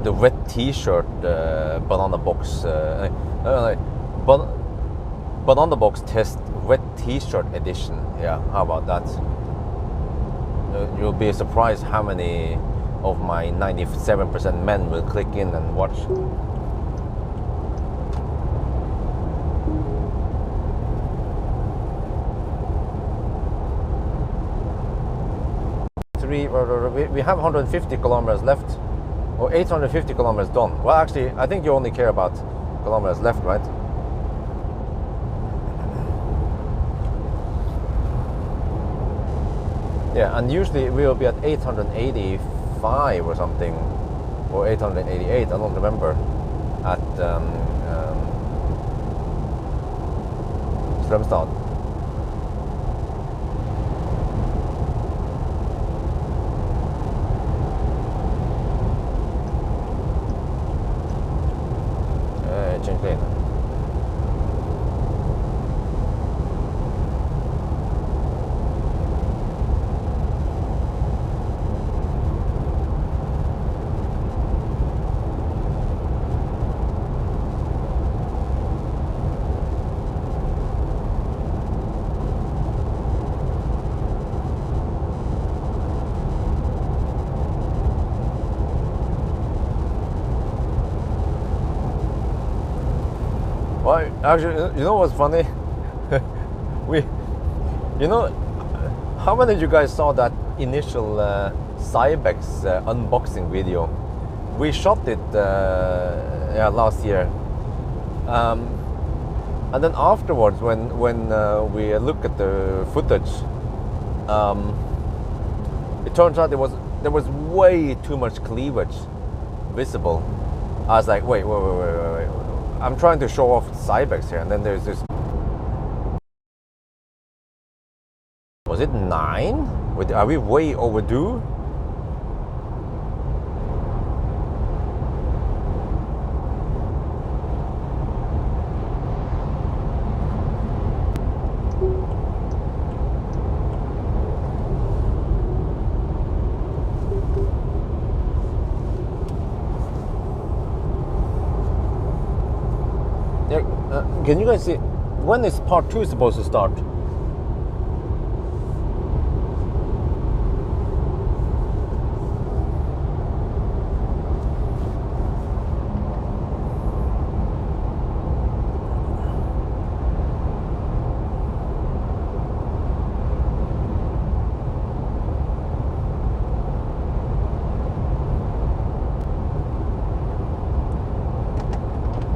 The wet T-shirt banana box. Banana box test wet T-shirt edition. Yeah, how about that? You'll be surprised how many of my 97% men will click in and watch. We have 150 kilometers left, or 850 kilometers done. Well, actually, I think you only care about kilometers left, right? Yeah, and usually we will be at 885 or something, or 888, I don't remember, at Strömstad. Change lane. Well, actually, you know what's funny? How many of you guys saw that initial Cybex unboxing video? We shot it last year, and then afterwards, when we look at the footage, it turns out there was way too much cleavage visible. I was like, wait. I'm trying to show off Cybex here, and then there's this. Was it 9? Are we way overdue? Can you guys see when is part 2 supposed to start?